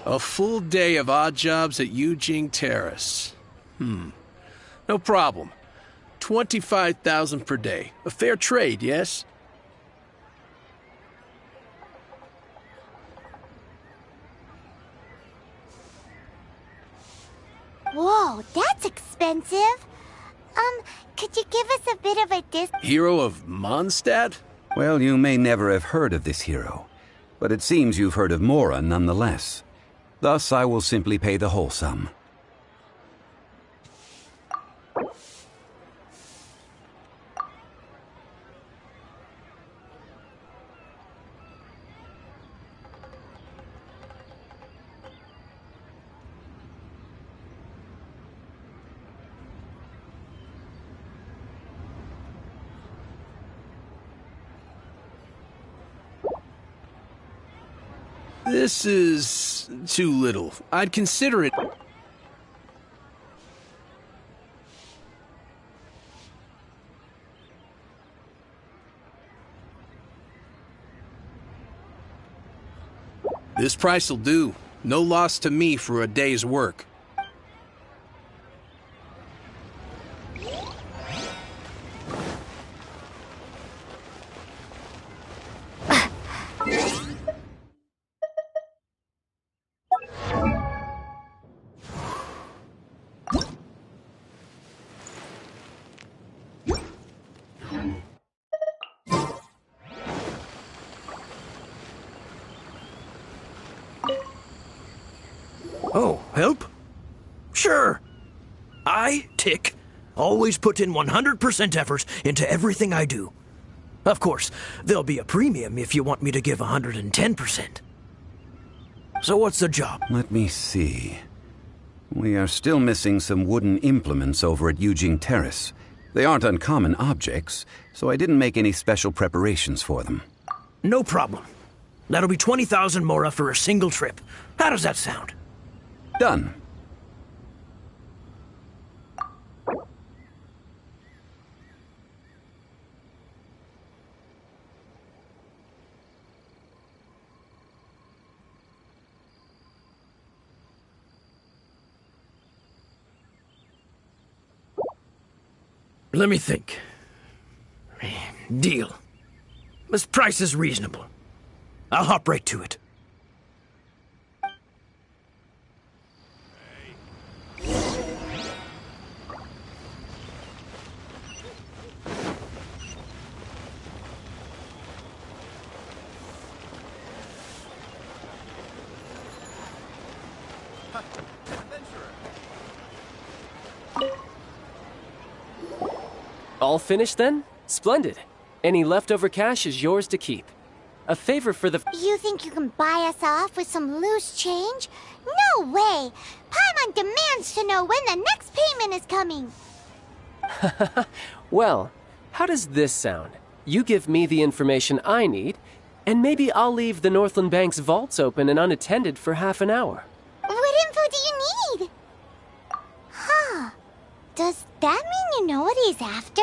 A full day of odd jobs at Yujing Terrace. No problem. 25,000 per day. A fair trade, yes? Whoa, that's expensive. Could you give us a bit of a discount? Hero of Mondstadt? Well, you may never have heard of this hero, but it seems you've heard of Mora nonetheless. Thus, I will simply pay the whole sum. This is too little. I'd consider it. This price'll do. No loss to me for a day's work. Oh, help? Sure. I, Tick, always put in 100% effort into everything I do. Of course, there'll be a premium if you want me to give 110%. So what's the job? Let me see. We are still missing some wooden implements over at Eugene Terrace. They aren't uncommon objects, so I didn't make any special preparations for them. No problem. That'll be 20,000 Mora for a single trip. How does that sound? Done. Let me think. Deal. This price is reasonable. I'll hop right to it. All finished then? Splendid. Any leftover cash is yours to keep. A favor for the... You think you can buy us off with some loose change? No way! Paimon demands to know when the next payment is coming! Well, how does this sound? You give me the information I need, and maybe I'll leave the Northland Bank's vaults open and unattended for half an hour. What info do you need? Huh. Does that mean you know what he's after?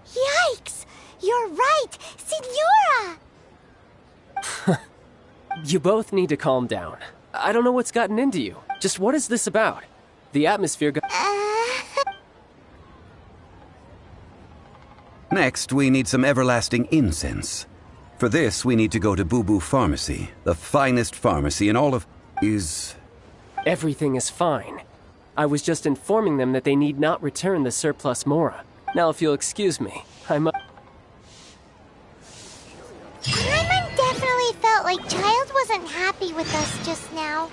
Yikes! You're right! Signora! You both need to calm down. I don't know what's gotten into you. Just what is this about? The atmosphere Next, we need some everlasting incense. For this, we need to go to Boo Boo Pharmacy, the finest pharmacy in all of... Everything is fine. I was just informing them that they need not return the surplus Mora. Now, if you'll excuse me, Paimon definitely felt like Child wasn't happy with us just now.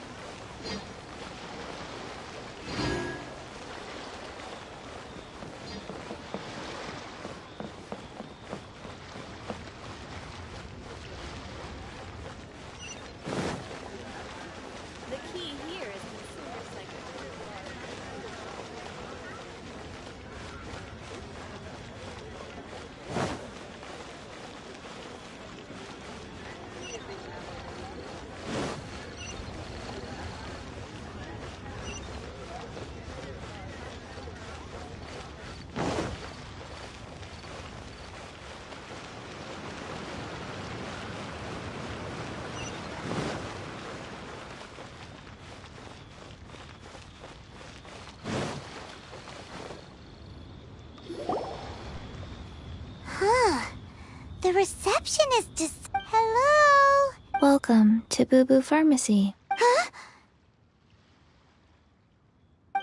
The reception is just... Hello? Welcome to Boo Boo Pharmacy. Huh?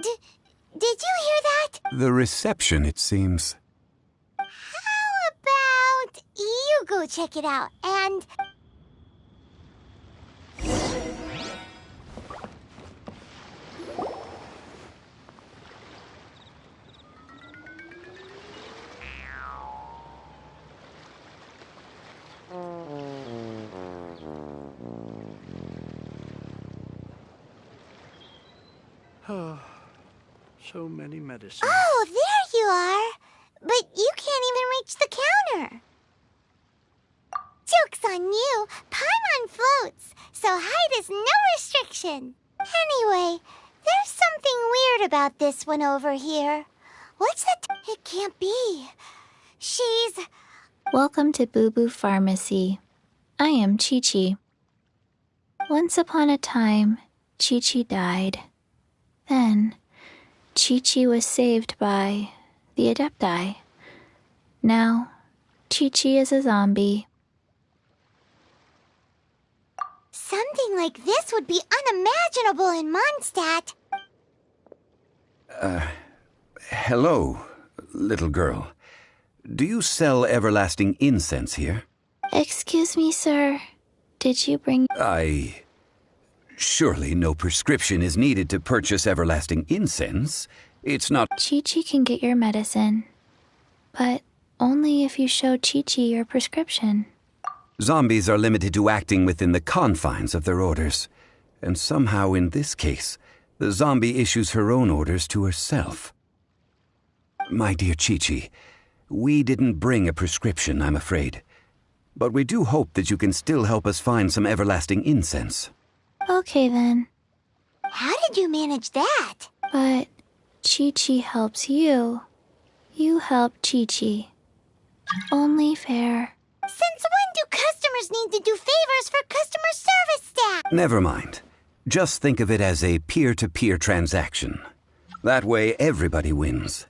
Did you hear that? The reception, it seems. How about you go check it out and... So many medicines. Oh, there you are! But you can't even reach the counter. Joke's on you! Paimon floats, so height is no restriction. Anyway, there's something weird about this one over here. What's that? It can't be. She's... Welcome to Boo Boo Pharmacy. I am Chi-Chi. Once upon a time, Chi-Chi died. Then, Chi-Chi was saved by the Adepti. Now, Chi-Chi is a zombie. Something like this would be unimaginable in Mondstadt. Hello, little girl. Do you sell everlasting incense here? Excuse me, sir. Did you bring... Surely no prescription is needed to purchase everlasting incense. It's not... Chi-Chi can get your medicine. But only if you show Chi-Chi your prescription. Zombies are limited to acting within the confines of their orders. And somehow in this case, the zombie issues her own orders to herself. My dear Chi-Chi, we didn't bring a prescription, I'm afraid. But we do hope that you can still help us find some everlasting incense. Okay, then. How did you manage that? But Chi-Chi helps you. You help Chi-Chi. Only fair. Since when do customers need to do favors for customer service staff? Never mind. Just think of it as a peer-to-peer transaction. That way everybody wins.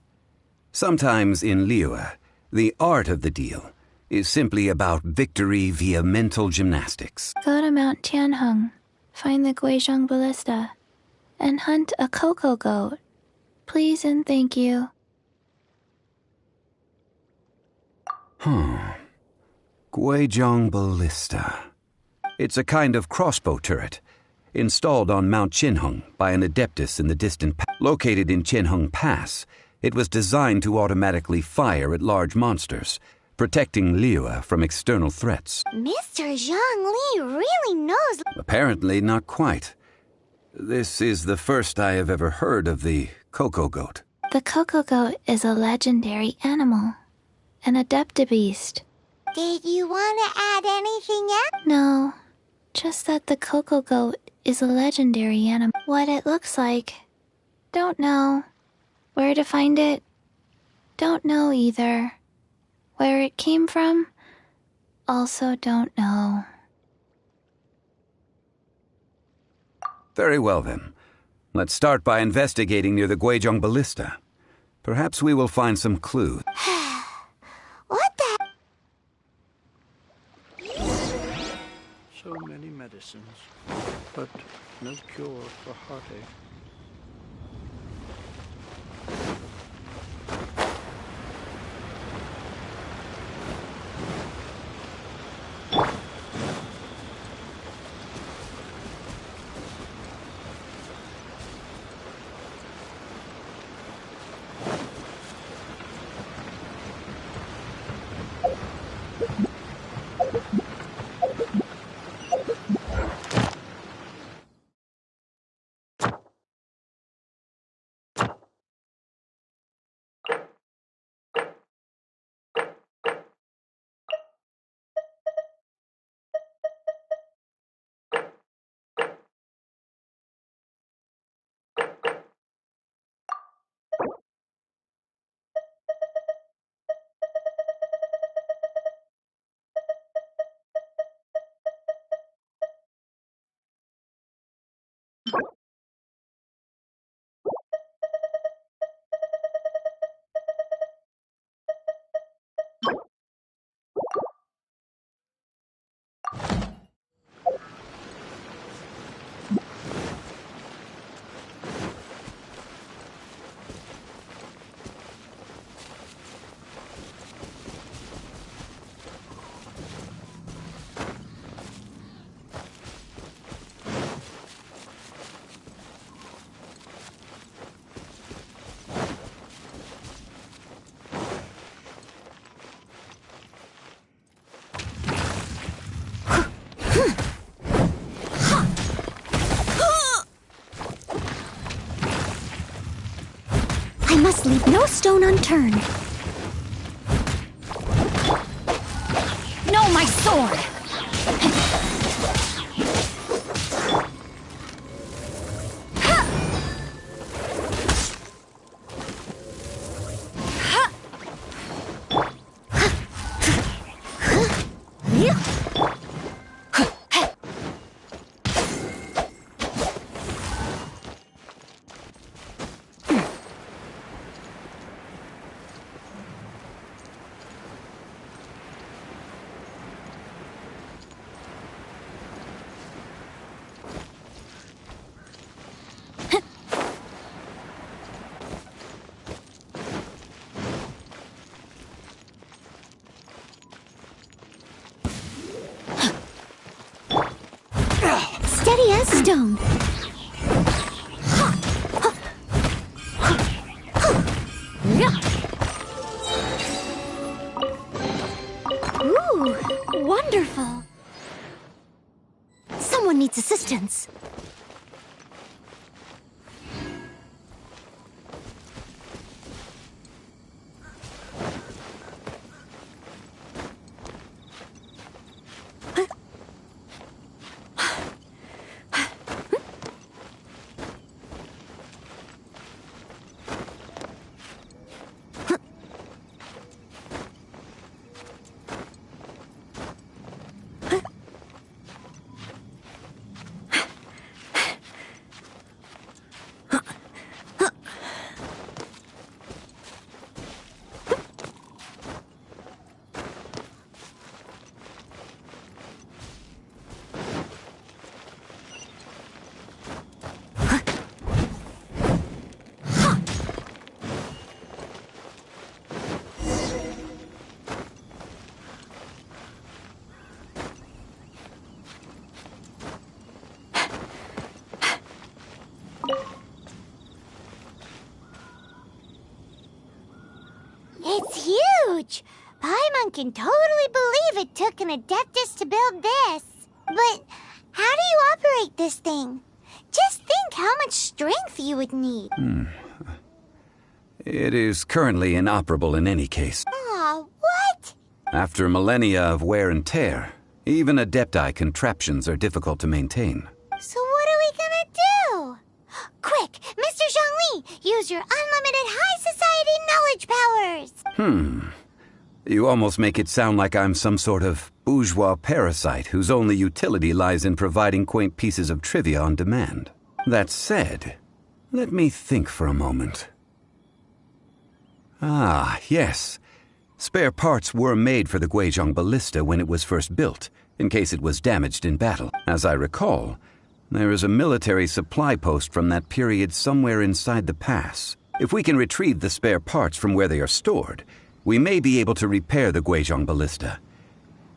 Sometimes in Liyue, the art of the deal is simply about victory via mental gymnastics. Go to Mount Tianheng, find the Guizhong Ballista, and hunt a cocoa goat. Please and thank you. Guizhong Ballista. It's a kind of crossbow turret, installed on Mount Tianheng by an adeptus in the distant located in Tianheng Pass. It was designed to automatically fire at large monsters, protecting Liyue from external threats. Mr. Zhang Li really knows... Apparently not quite. This is the first I have ever heard of the cocoa goat. The cocoa goat is a legendary animal, an adeptibeast. Did you want to add anything else? No, just that the cocoa goat is a legendary animal. What it looks like, don't know. Where to find it, don't know either. Where it came from, also don't know. Very well then. Let's start by investigating near the Guizhong Ballista. Perhaps we will find some clues. What the... So many medicines, but no cure for heartache. I must leave no stone unturned. No, my sword! Steady as stone. Ooh, wonderful. Someone needs assistance. It's huge! Paimon can totally believe it took an Adeptus to build this. But how do you operate this thing? Just think how much strength you would need. It is currently inoperable in any case. Aw, what? After millennia of wear and tear, even Adepti contraptions are difficult to maintain. So what are we gonna do? Quick, Mr. Zhongli, use your unlimited high society knowledge powers! You almost make it sound like I'm some sort of bourgeois parasite whose only utility lies in providing quaint pieces of trivia on demand. That said, let me think for a moment. Ah, yes. Spare parts were made for the Guizhong ballista when it was first built, in case it was damaged in battle. As I recall, there is a military supply post from that period somewhere inside the pass. If we can retrieve the spare parts from where they are stored, we may be able to repair the Guizhong ballista.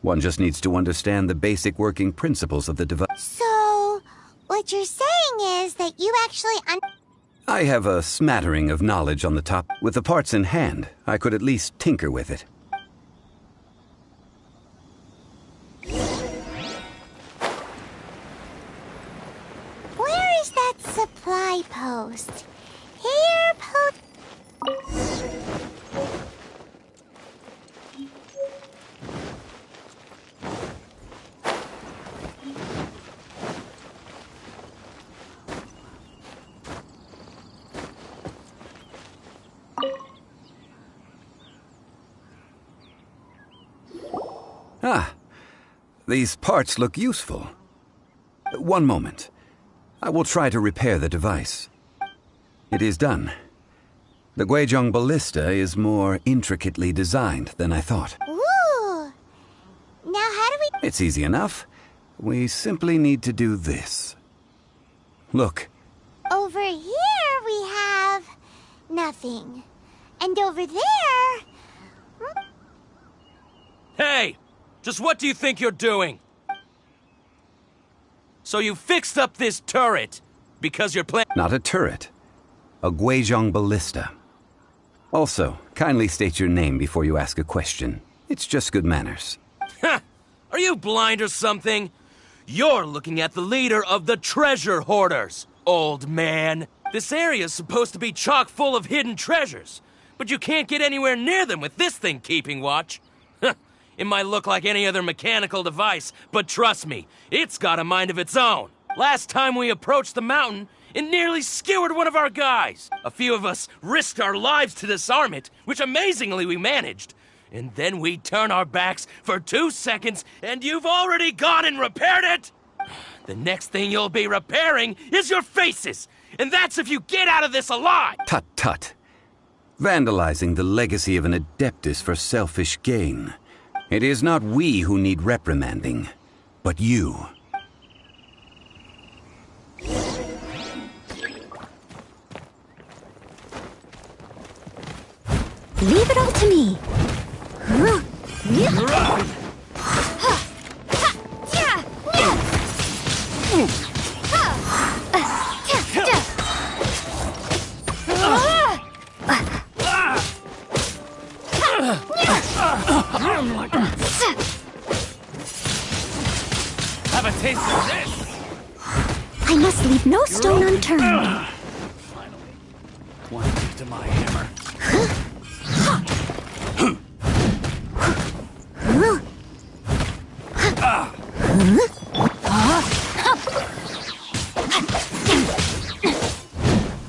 One just needs to understand the basic working principles of the device. So, what you're saying is that you actually I have a smattering of knowledge on the top. With the parts in hand, I could at least tinker with it. Where is that supply post? Here, These parts look useful. One moment. I will try to repair the device. It is done. The Guizhong ballista is more intricately designed than I thought. Ooh! Now how do we... It's easy enough. We simply need to do this. Look. Over here we have... nothing. And over there... Hey! Just what do you think you're doing? So you fixed up this turret because you're playing... Not a turret. A Guizhong ballista. Also, kindly state your name before you ask a question. It's just good manners. Ha! Are you blind or something? You're looking at the leader of the treasure hoarders, old man. This area's supposed to be chock full of hidden treasures, but you can't get anywhere near them with this thing keeping watch. It might look like any other mechanical device, but trust me, it's got a mind of its own. Last time we approached the mountain, it nearly skewered one of our guys. A few of us risked our lives to disarm it, which amazingly we managed. And then we turn our backs for 2 seconds, and you've already gone and repaired it? The next thing you'll be repairing is your faces, and that's if you get out of this alive! Tut tut. Vandalizing the legacy of an Adeptus for selfish gain. It is not we who need reprimanding, but you. Leave it all to me. Have a taste of this! I must leave no stone unturned. Finally. One hit to my hammer.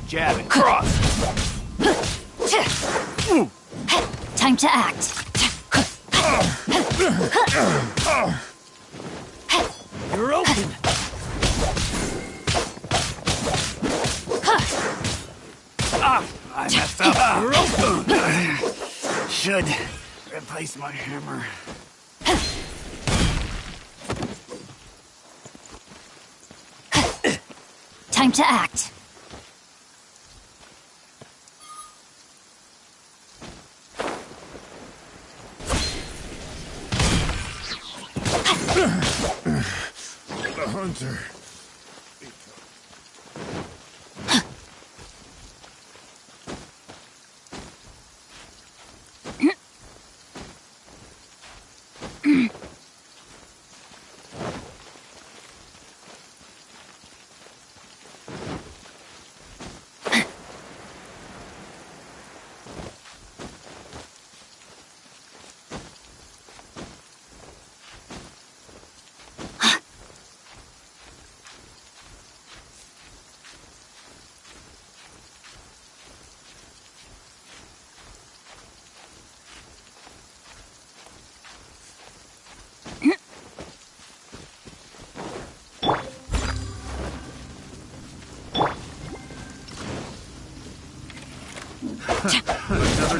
Jab and cross! Time to act. You're open! I messed up. You're open! Should replace my hammer. Time to act. The hunter.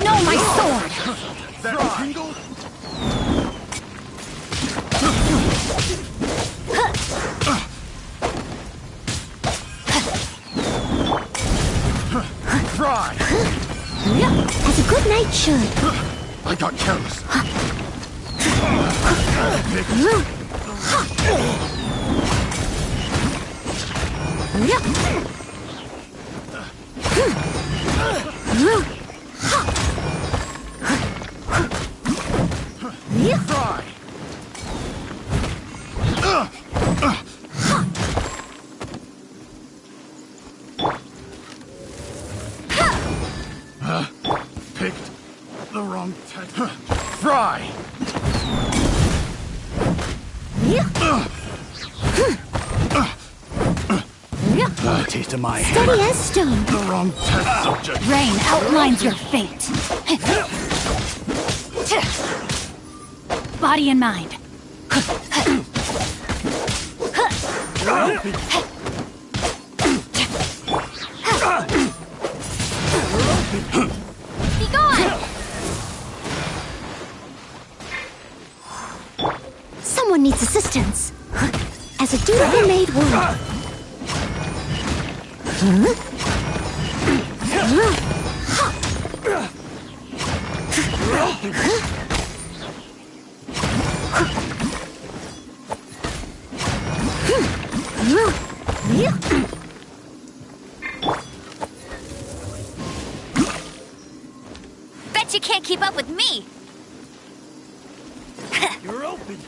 No, my sword! That tingle? Try! As a good knight should. I got careless. Try! Picked the wrong tech. Fry! Taste of my Steady hammer. as stone. The wrong test subject. Rain outlines your fate. Body and mind. Be gone! Someone needs assistance. As a dutiful maid would. Bet you can't keep up with me! You're open!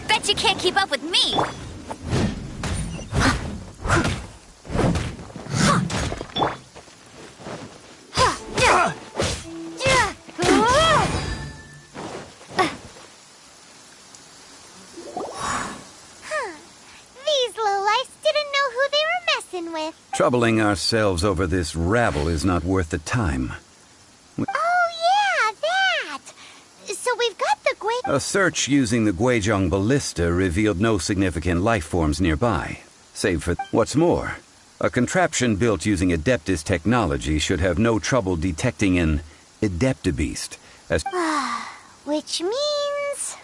Bet you can't keep up with me! Troubling ourselves over this rabble is not worth the time. Oh, yeah, that! So we've got the A search using the Guizhong ballista revealed no significant life forms nearby, save for what's more. A contraption built using Adeptus technology should have no trouble detecting an Adeptabeast, as Which means...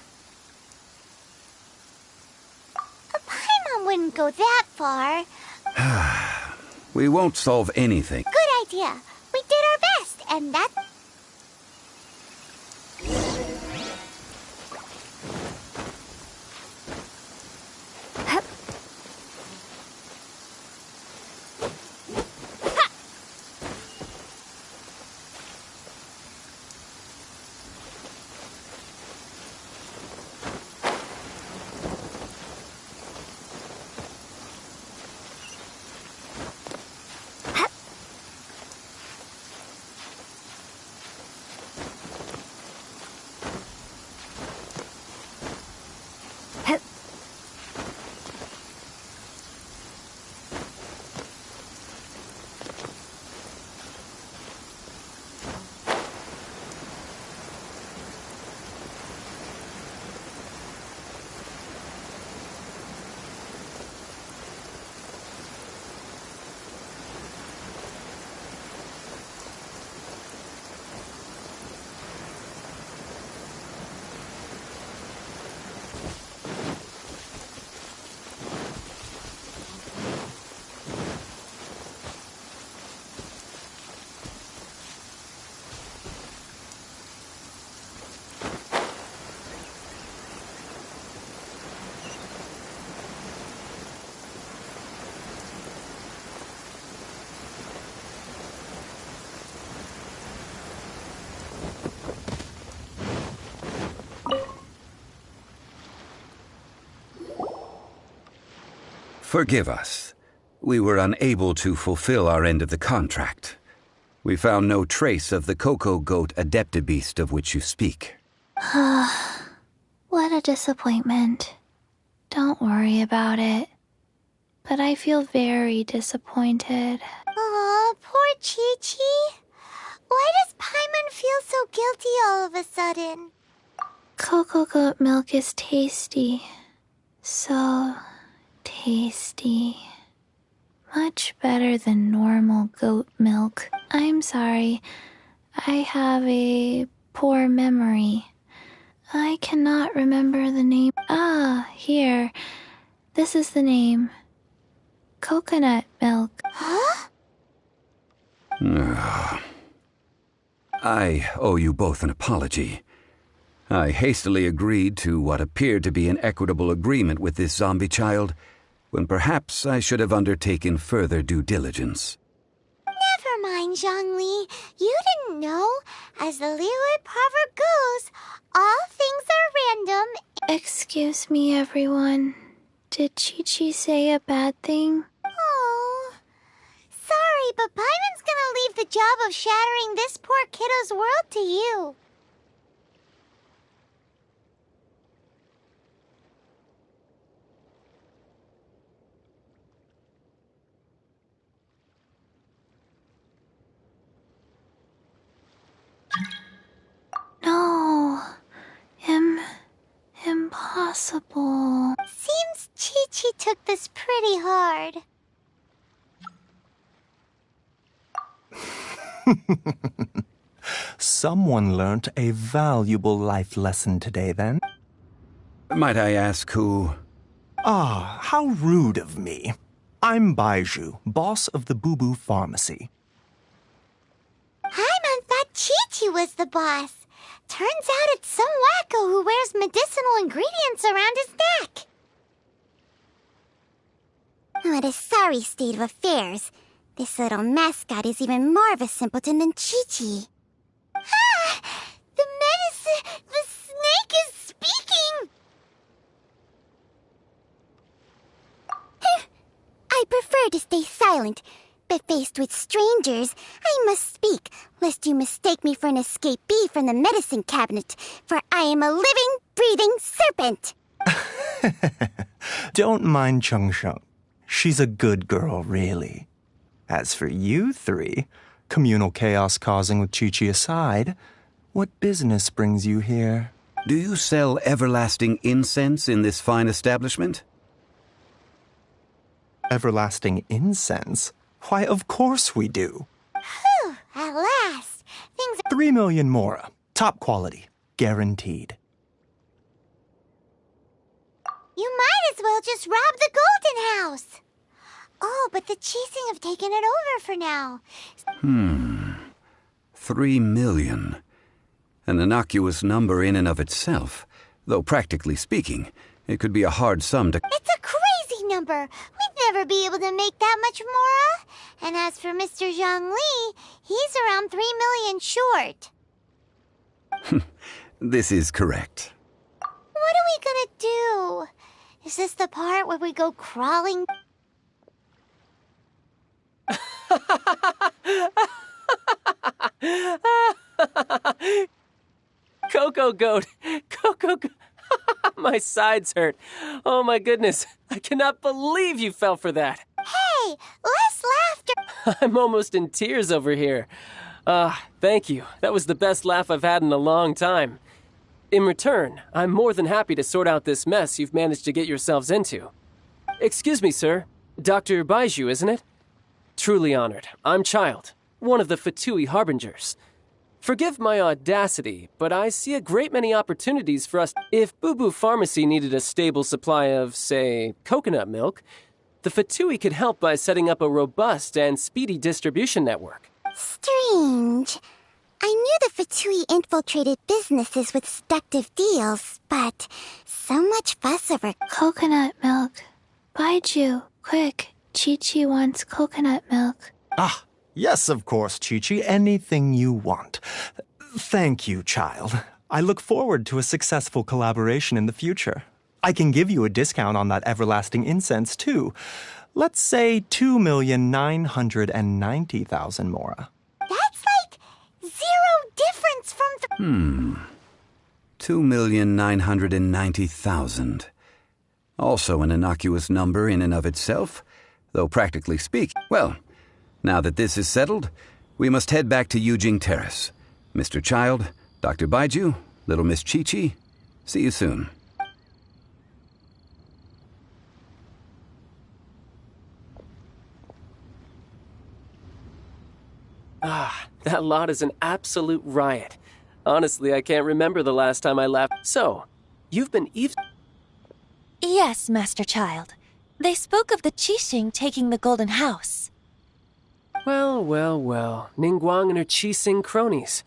Paimon wouldn't go that far. we won't solve anything. Good idea. We did our best, and that... Forgive us. We were unable to fulfill our end of the contract. We found no trace of the Cocoa Goat Adeptabeast of which you speak. What a disappointment. Don't worry about it. But I feel very disappointed. Aw, poor Chi-Chi. Why does Paimon feel so guilty all of a sudden? Cocoa goat milk is tasty. So tasty. Much better than normal goat milk. I'm sorry. I have a poor memory. I cannot remember the name. Here. This is the name. Coconut milk. Huh? I owe you both an apology. I hastily agreed to what appeared to be an equitable agreement with this zombie child, when perhaps I should have undertaken further due diligence. Never mind, Zhongli. You didn't know. As the Liyue proverb goes, all things are random. Excuse me, everyone. Did Chi-Chi say a bad thing? Oh. Sorry, but Paimon's gonna leave the job of shattering this poor kiddo's world to you. No. Impossible. Seems Chi-Chi took this pretty hard. Someone learnt a valuable life lesson today, then? Might I ask who? How rude of me. I'm Baiju, boss of the Boo Boo Pharmacy. Paimon thought Chi-Chi was the boss. Turns out it's some wacko who wears medicinal ingredients around his neck. What a sorry state of affairs. This little mascot is even more of a simpleton than Chi-Chi. The medicine... The snake is speaking! I prefer to stay silent, but faced with strangers, I must speak, lest you mistake me for an escapee from the medicine cabinet, for I am a living, breathing serpent! Don't mind Chung Sheng. She's a good girl, really. As for you three, communal chaos causing with Chi-Chi aside, what business brings you here? Do you sell everlasting incense in this fine establishment? Everlasting incense? Why, of course we do. Whew, at last. Things are... 3 million mora. Top quality. Guaranteed. You might as well just rob the Golden House. Oh, but the Chising have taken it over for now. 3 million. An innocuous number in and of itself, though practically speaking, it could be a hard sum to... It's a crazy number. We'd never be able to make that much mora. And as for Mr. Zhang Li, he's around 3 million short. This is correct. What are we gonna do? Is this the part where we go crawling? Coco Goat! Coco Goat! My sides hurt. Oh my goodness. I cannot believe you fell for that. Hey, less laughter! I'm almost in tears over here. Thank you. That was the best laugh I've had in a long time. In return, I'm more than happy to sort out this mess you've managed to get yourselves into. Excuse me, sir. Dr. Baiju, isn't it? Truly honored. I'm Child, one of the Fatui Harbingers. Forgive my audacity, but I see a great many opportunities for us. If Boo Boo Pharmacy needed a stable supply of, say, coconut milk, the Fatui could help by setting up a robust and speedy distribution network. Strange. I knew the Fatui infiltrated businesses with seductive deals, but so much fuss over Coconut milk. Baiju, quick. Chi-Chi wants coconut milk. Ah, yes, of course, Chi-Chi. Anything you want. Thank you, Child. I look forward to a successful collaboration in the future. I can give you a discount on that everlasting incense, too. Let's say 2,990,000 mora. That's like zero difference from the... 2,990,000. Also an innocuous number in and of itself, though practically speaking. Well, now that this is settled, we must head back to Yujing Terrace. Mr. Child, Dr. Baiju, little Miss Chi-Chi, see you soon. That lot is an absolute riot. Honestly, I can't remember the last time I laughed. So, you've been Yes, Master Child. They spoke of the Qixing taking the Golden House. Well. Ningguang and her Qixing cronies.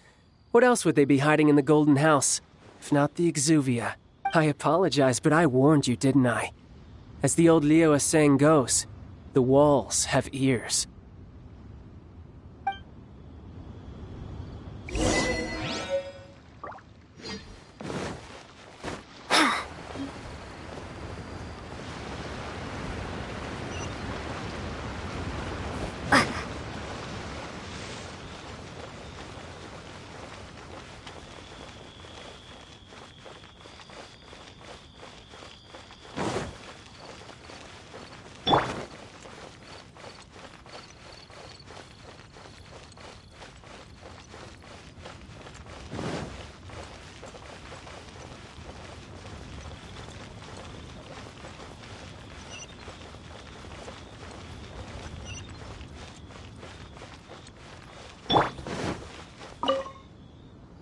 What else would they be hiding in the Golden House? If not the Exuvia. I apologize, but I warned you, didn't I? As the old Liu saying goes, the walls have ears.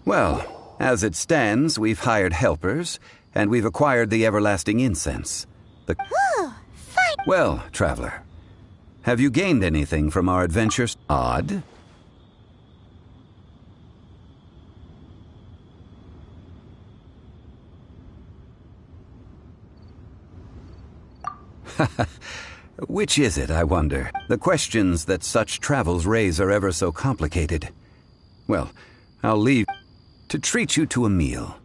Well, as it stands, we've hired helpers, and we've acquired the everlasting incense. Well, traveler, have you gained anything from our adventures? Odd? Which is it, I wonder? The questions that such travels raise are ever so complicated. Well, I'll leave to treat you to a meal.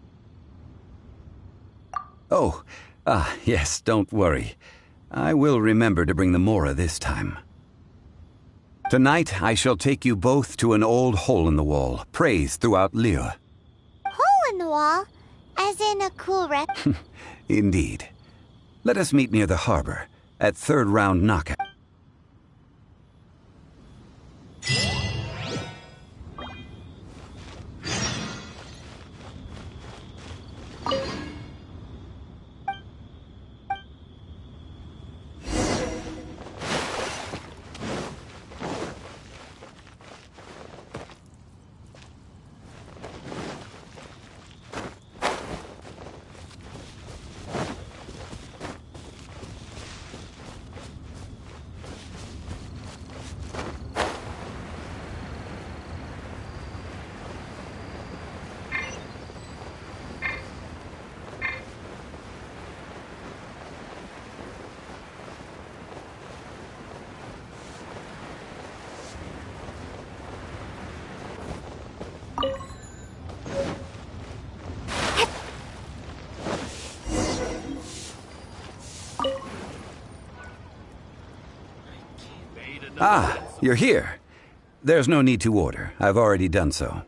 Oh, yes, don't worry. I will remember to bring the mora this time. Tonight, I shall take you both to an old hole-in-the-wall, praised throughout Liu. Hole in the wall? As in a cool rep? Indeed. Let us meet near the harbor, at third round knockout. Ah, you're here. There's no need to order. I've already done so.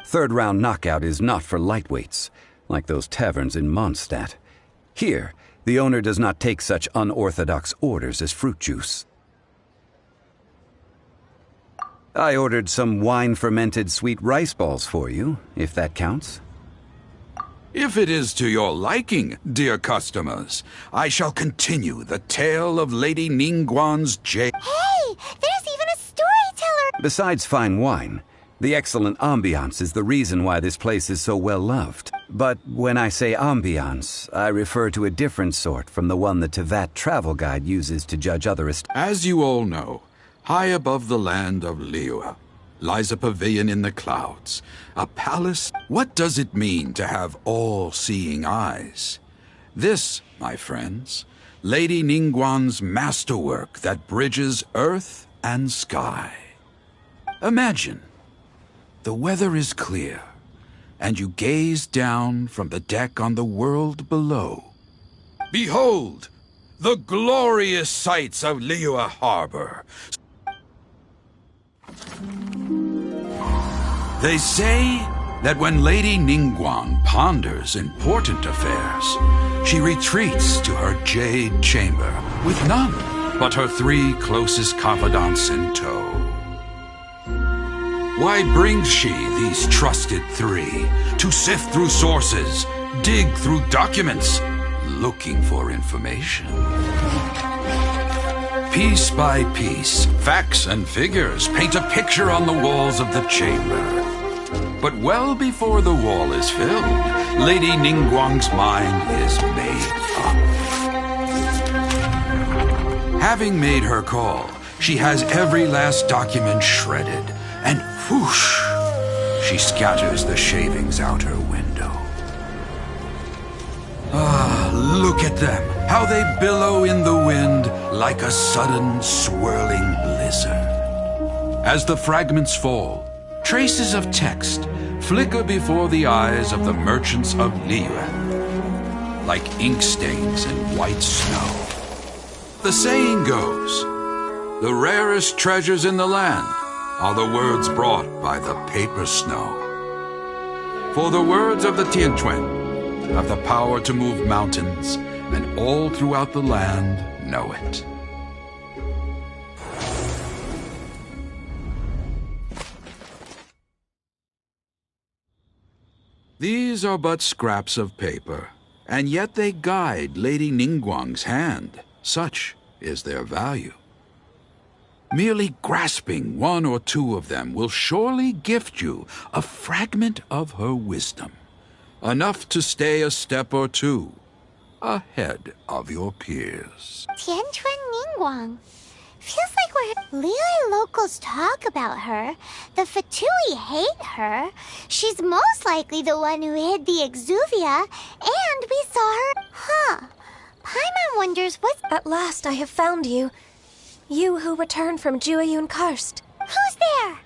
Third round knockout is not for lightweights, like those taverns in Mondstadt. Here, the owner does not take such unorthodox orders as fruit juice. I ordered some wine-fermented sweet rice balls for you, if that counts. If it is to your liking, dear customers, I shall continue the tale of Lady Ningguang's jade. Hey, there's even a storyteller! Besides fine wine, the excellent ambiance is the reason why this place is so well loved. But when I say ambiance, I refer to a different sort from the one the Tevat travel guide uses to judge other As you all know, high above the land of Liyue lies a pavilion in the clouds, a palace. What does it mean to have all-seeing eyes? This, my friends, Lady Ningguang's masterwork that bridges earth and sky. Imagine, the weather is clear, and you gaze down from the deck on the world below. Behold, the glorious sights of Liyue Harbor. They say that when Lady Ningguang ponders important affairs, she retreats to her jade chamber with none but her 3 closest confidants in tow. Why brings she these trusted 3 to sift through sources, dig through documents, looking for information? Piece by piece, facts and figures paint a picture on the walls of the chamber. But well before the wall is filled, Lady Ningguang's mind is made up. Having made her call, she has every last document shredded, and whoosh, she scatters the shavings out her window. Ah, look at them, how they billow in the wind like a sudden swirling blizzard. As the fragments fall, traces of text flicker before the eyes of the merchants of Liyue, like ink stains in white snow. The saying goes, the rarest treasures in the land are the words brought by the paper snow. For the words of the Tianquan have the power to move mountains, and all throughout the land know it. These are but scraps of paper, and yet they guide Lady Ningguang's hand. Such is their value. Merely grasping 1 or 2 of them will surely gift you a fragment of her wisdom, enough to stay a step or 2 ahead of your peers. Tianquan Ningguang. Feels like we're... Liyue locals talk about her. The Fatui hate her. She's most likely the one who hid the Exuvia, and we saw her... Huh. Paimon wonders what... At last I have found you. You who returned from Jueyun Karst. Who's there?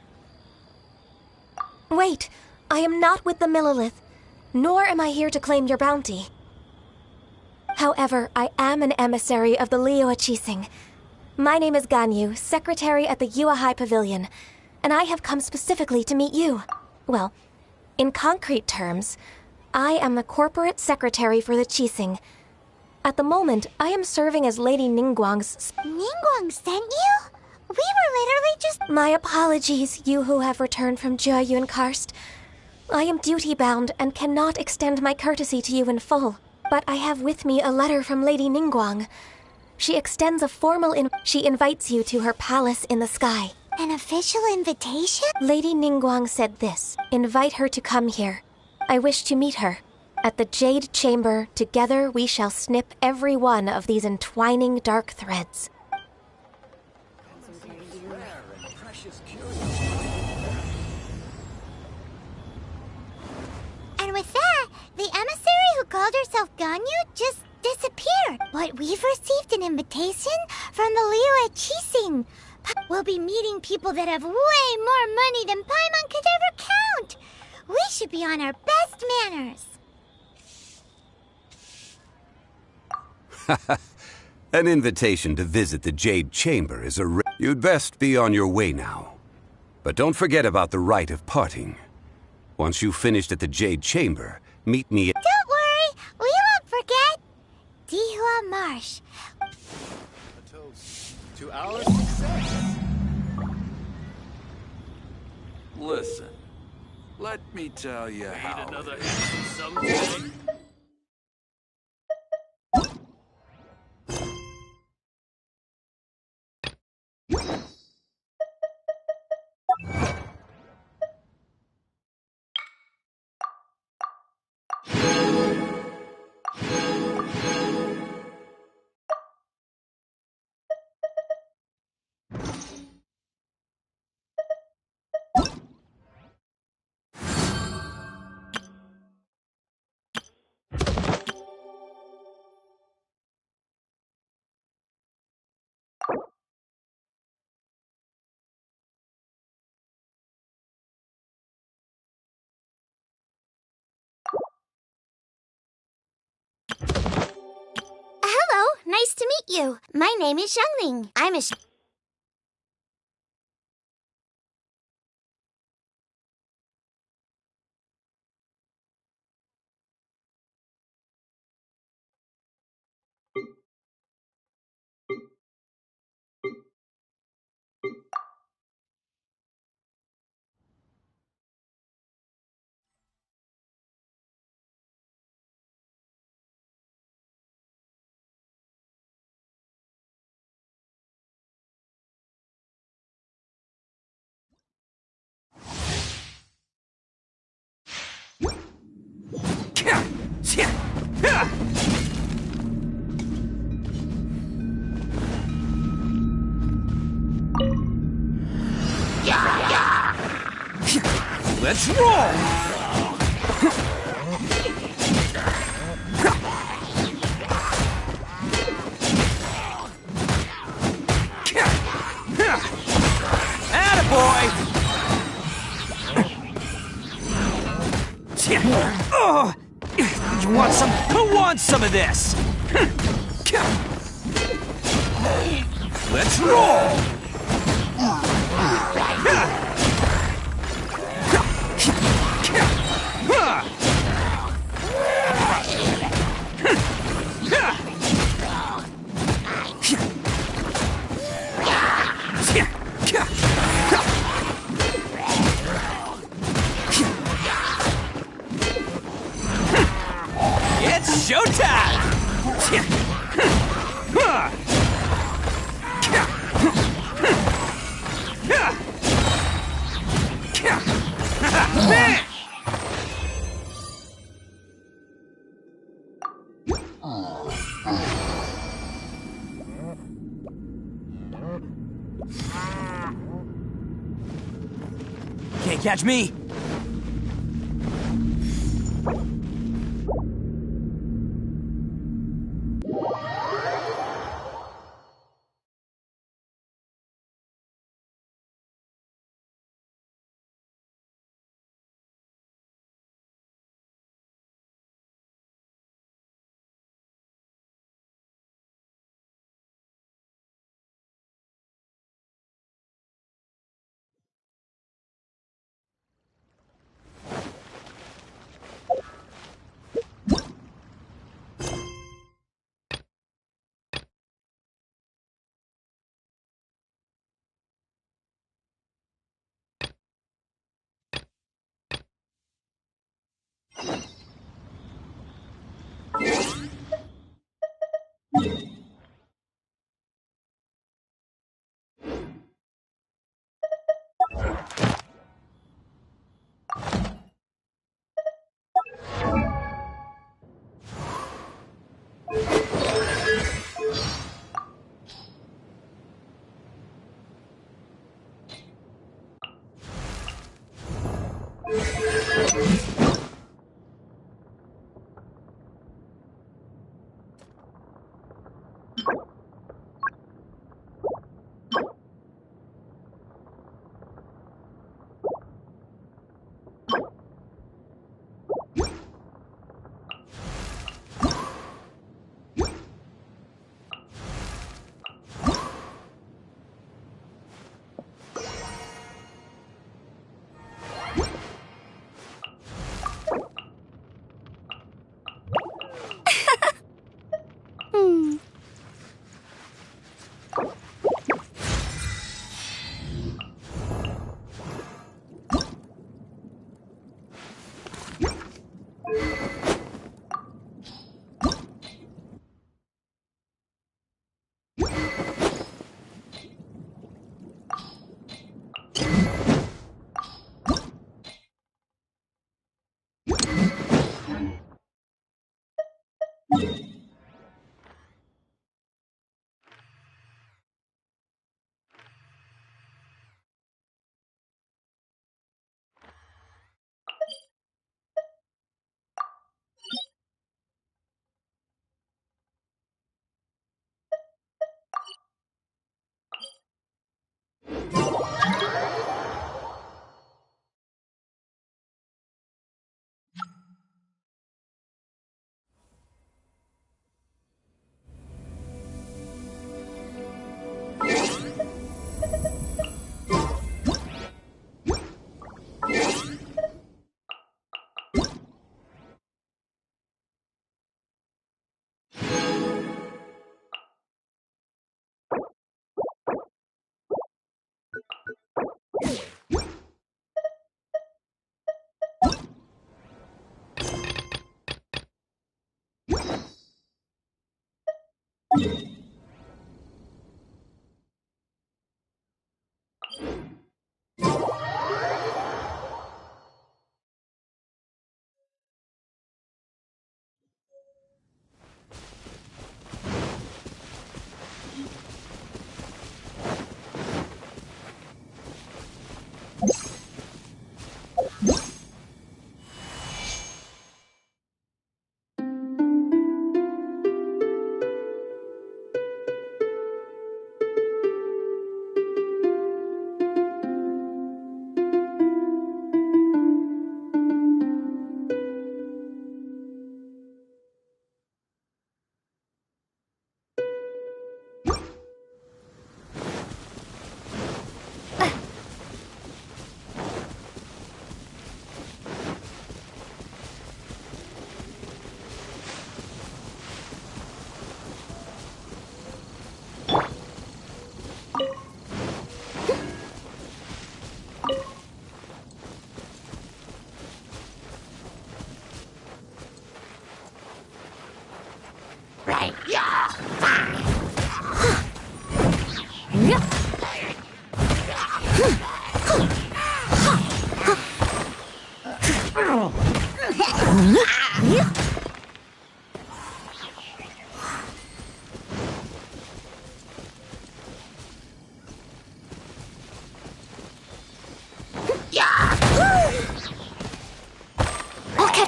Wait, I am not with the Millelith, nor am I here to claim your bounty. However, I am an emissary of the Liyue Qixing. My name is Ganyu, secretary at the Yuehai Pavilion, and I have come specifically to meet you. Well, in concrete terms, I am the corporate secretary for the Qixing. At the moment, I am serving as Lady Ningguang's... Ningguang sent you? We were literally just... My apologies, you who have returned from Jueyun Karst. I am duty-bound and cannot extend my courtesy to you in full. But I have with me a letter from Lady Ningguang. She extends a formal She invites you to her palace in the sky. An official invitation? Lady Ningguang said this. Invite her to come here. I wish to meet her. At the Jade Chamber, together we shall snip every one of these entwining dark threads. And with that, the emissary who called herself Ganyu just disappeared. But we've received an invitation from the Liyue Qixing. We'll be meeting people that have way more money than Paimon could ever count. We should be on our best manners. An invitation to visit the Jade Chamber is You'd best be on your way now. But don't forget about the rite of parting. Once you've finished at the Jade Chamber, meet me at... Don't worry, we won't forget. Dihua Marsh. A toast to our success. Listen, let me tell you how. Another someday. Hello, nice to meet you. My name is Xiangling. I'm a... Let's roll! Attaboy! Oh, you want some? Who wants some of this? Let's roll! It's showtime! Can't catch me!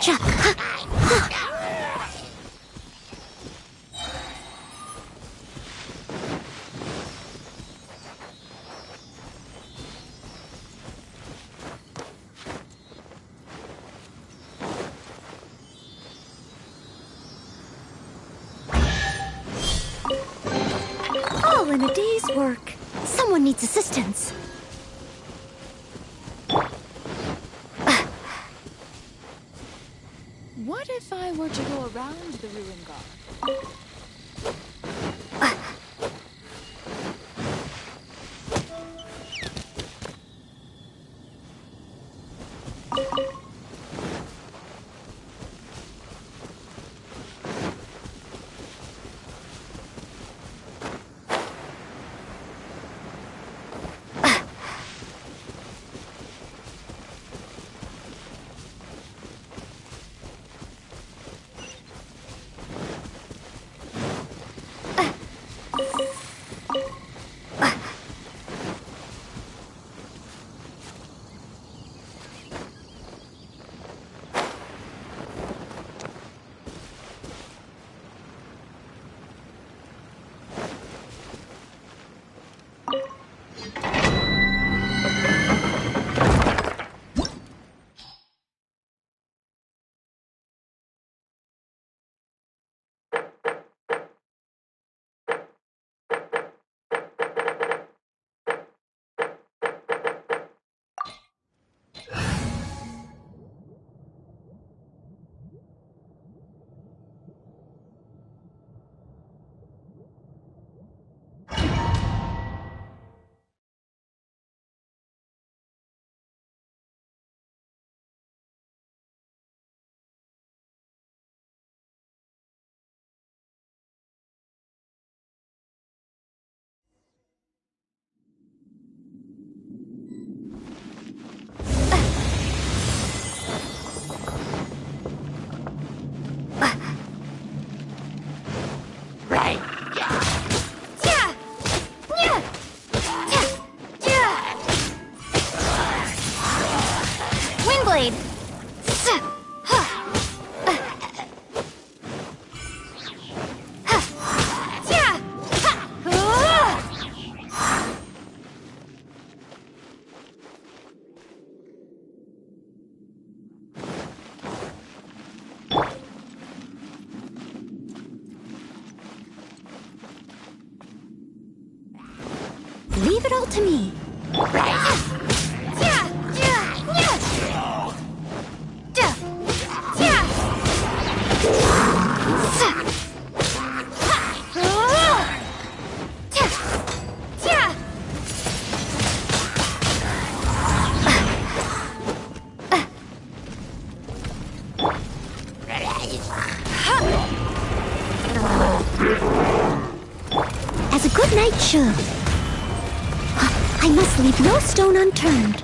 catch up. All in a day's work. Someone needs assistance. What if I were to go around the ruin guard? Windblade! Leave it all to me. As a good knight should. I must leave no stone unturned.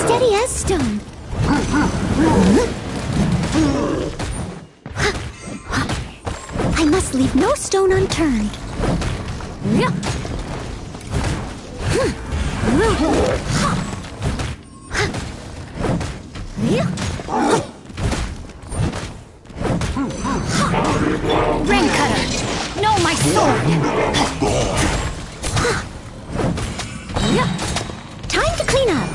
Steady as stone. I must leave no stone unturned. Rain cutter! No, my sword! Time to clean up.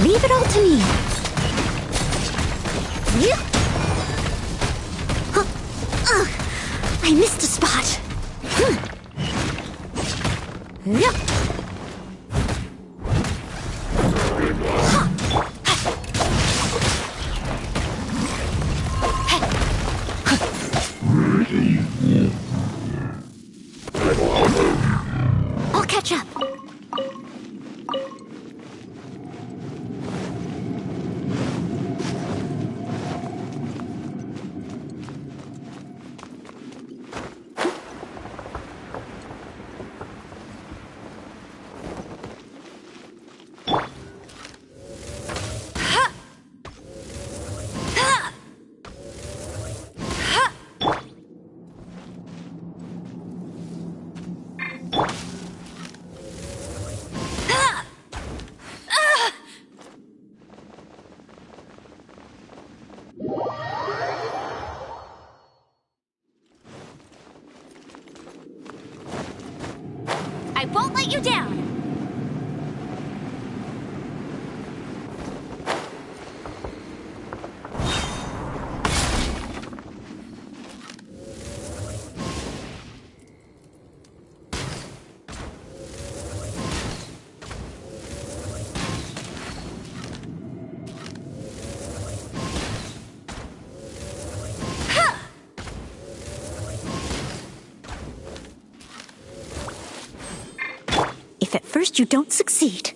Leave it all to me. I missed a spot. I'll catch up. get you down! If at first you don't succeed.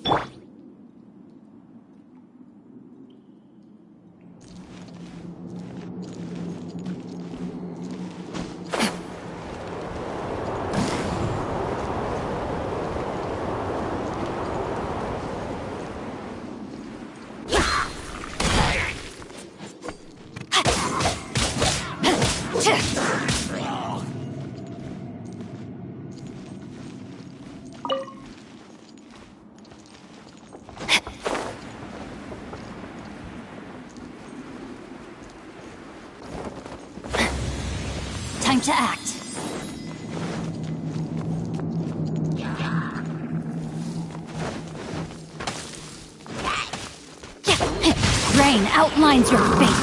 Time to act. Rain outlines your fate.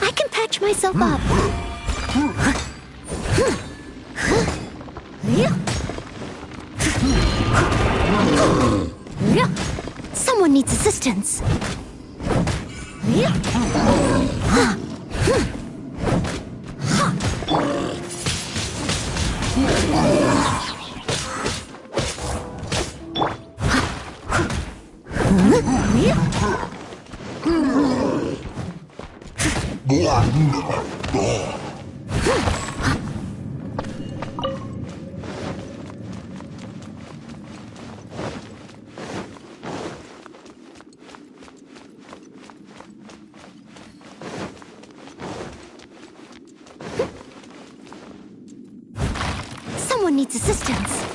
I can patch myself up. Someone needs assistance. Someone needs assistance.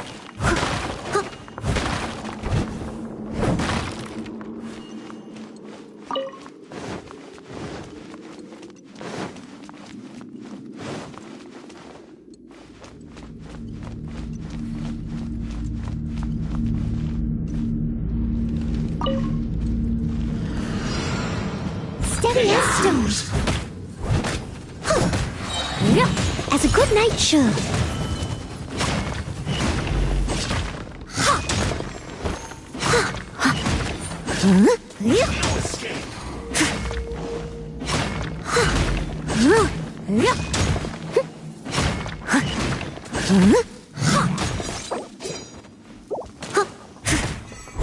Steady as stones. As a good knight should.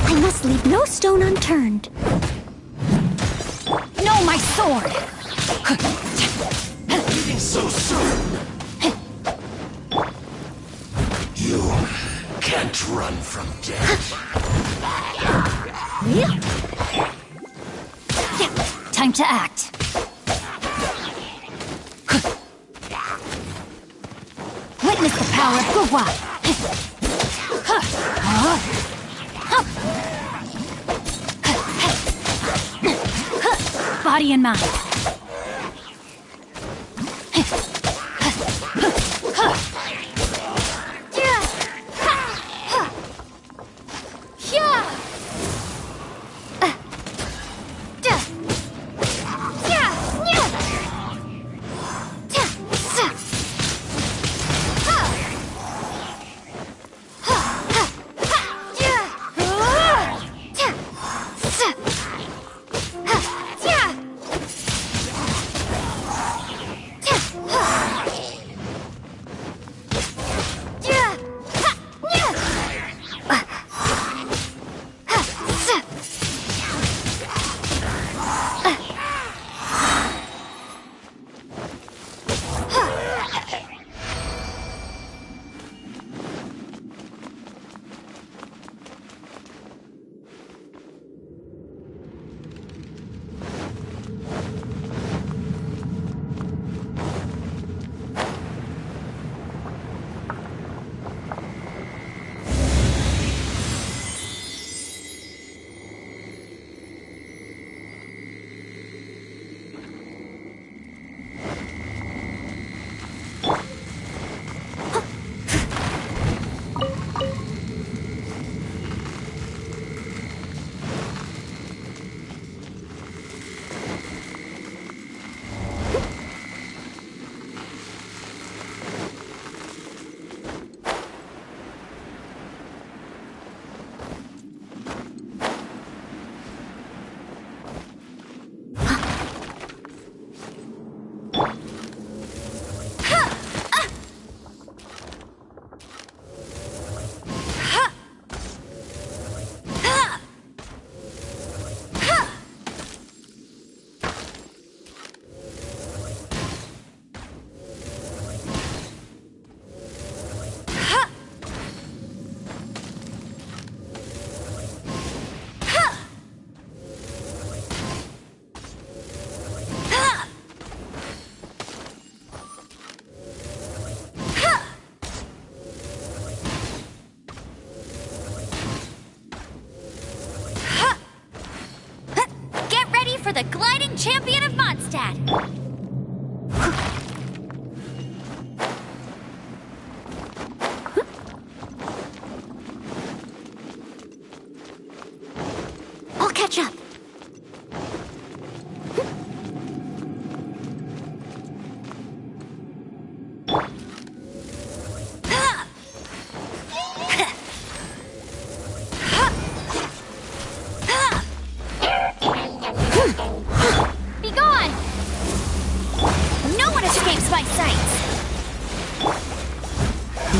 I must leave no stone unturned. No, my sword! Leaving so soon? You can't run from death. Time to act. Witness the power of Gugwa! Body and mind. champion of Mondstadt! I'll catch up. Be gone! No one escapes my sights!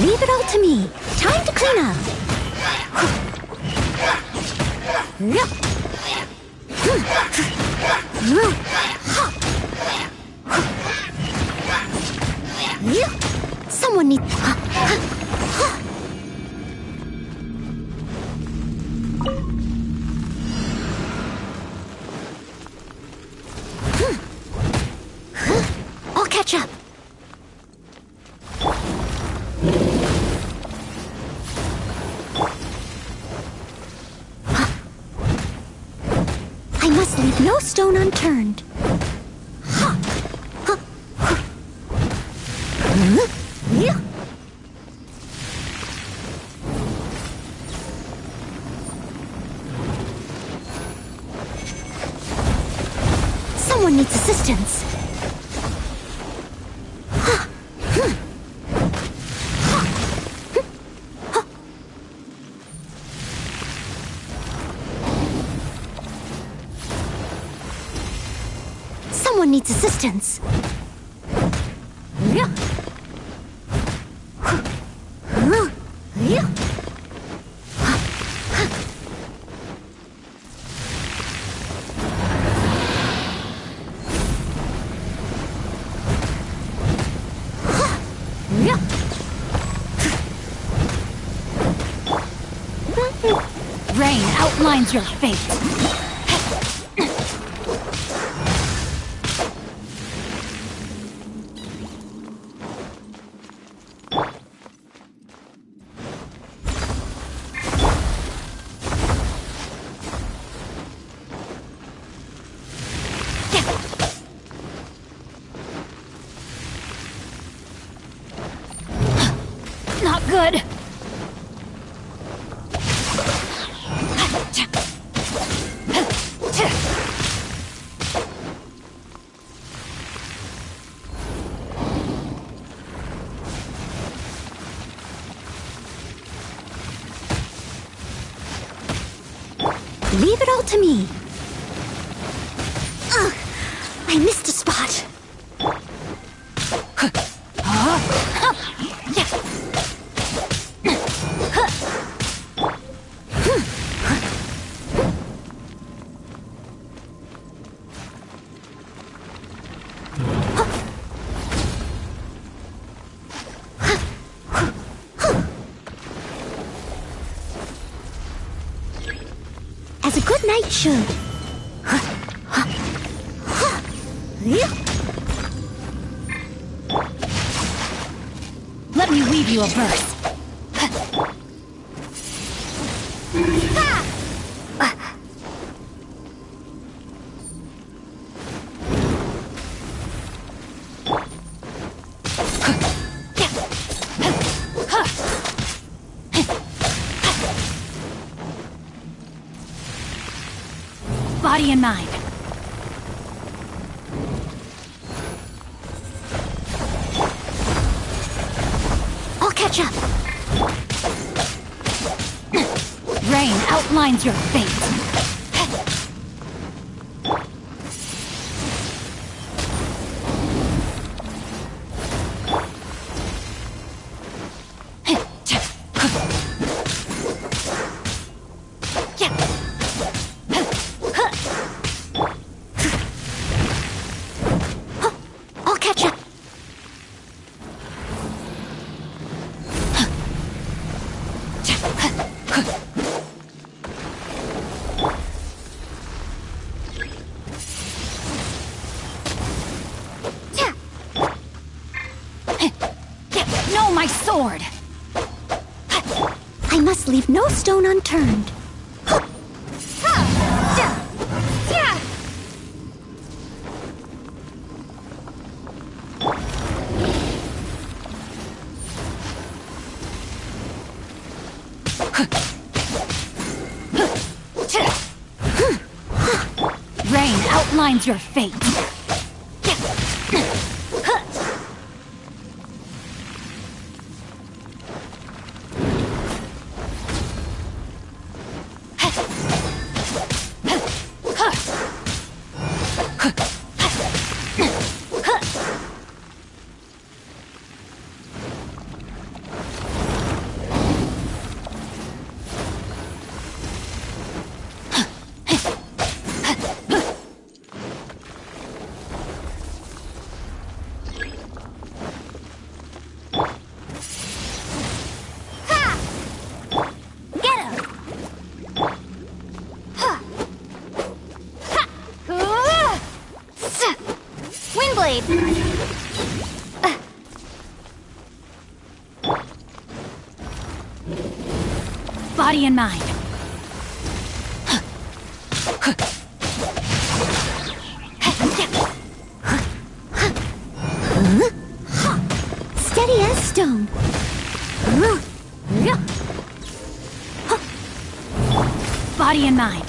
Leave it all to me. Time to clean up. Someone needs... I'll catch up. I must leave no stone unturned. Someone needs assistance. Someone needs assistance. Rain outlines your fate. Not good. Leave it all to me. Ugh, I missed a spot. As a good knight should. Let me weave you a verse. Body and mind. I'll catch up. Rain outlines your fate. I'll catch up. No, my sword! I must leave no stone unturned. Rain outlines your fate. Body and mind. Steady as stone. Body and mind.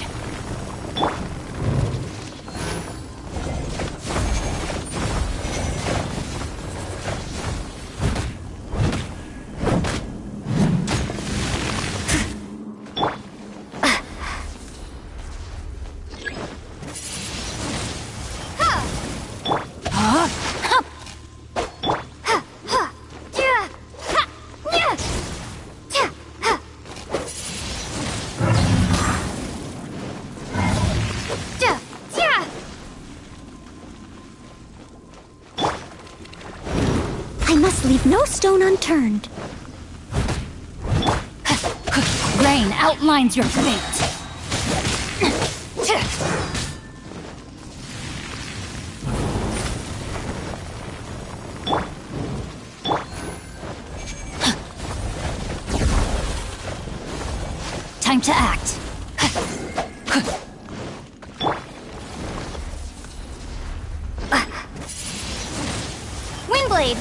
I must leave no stone unturned. Rain outlines your fate. Time to act. Windblade!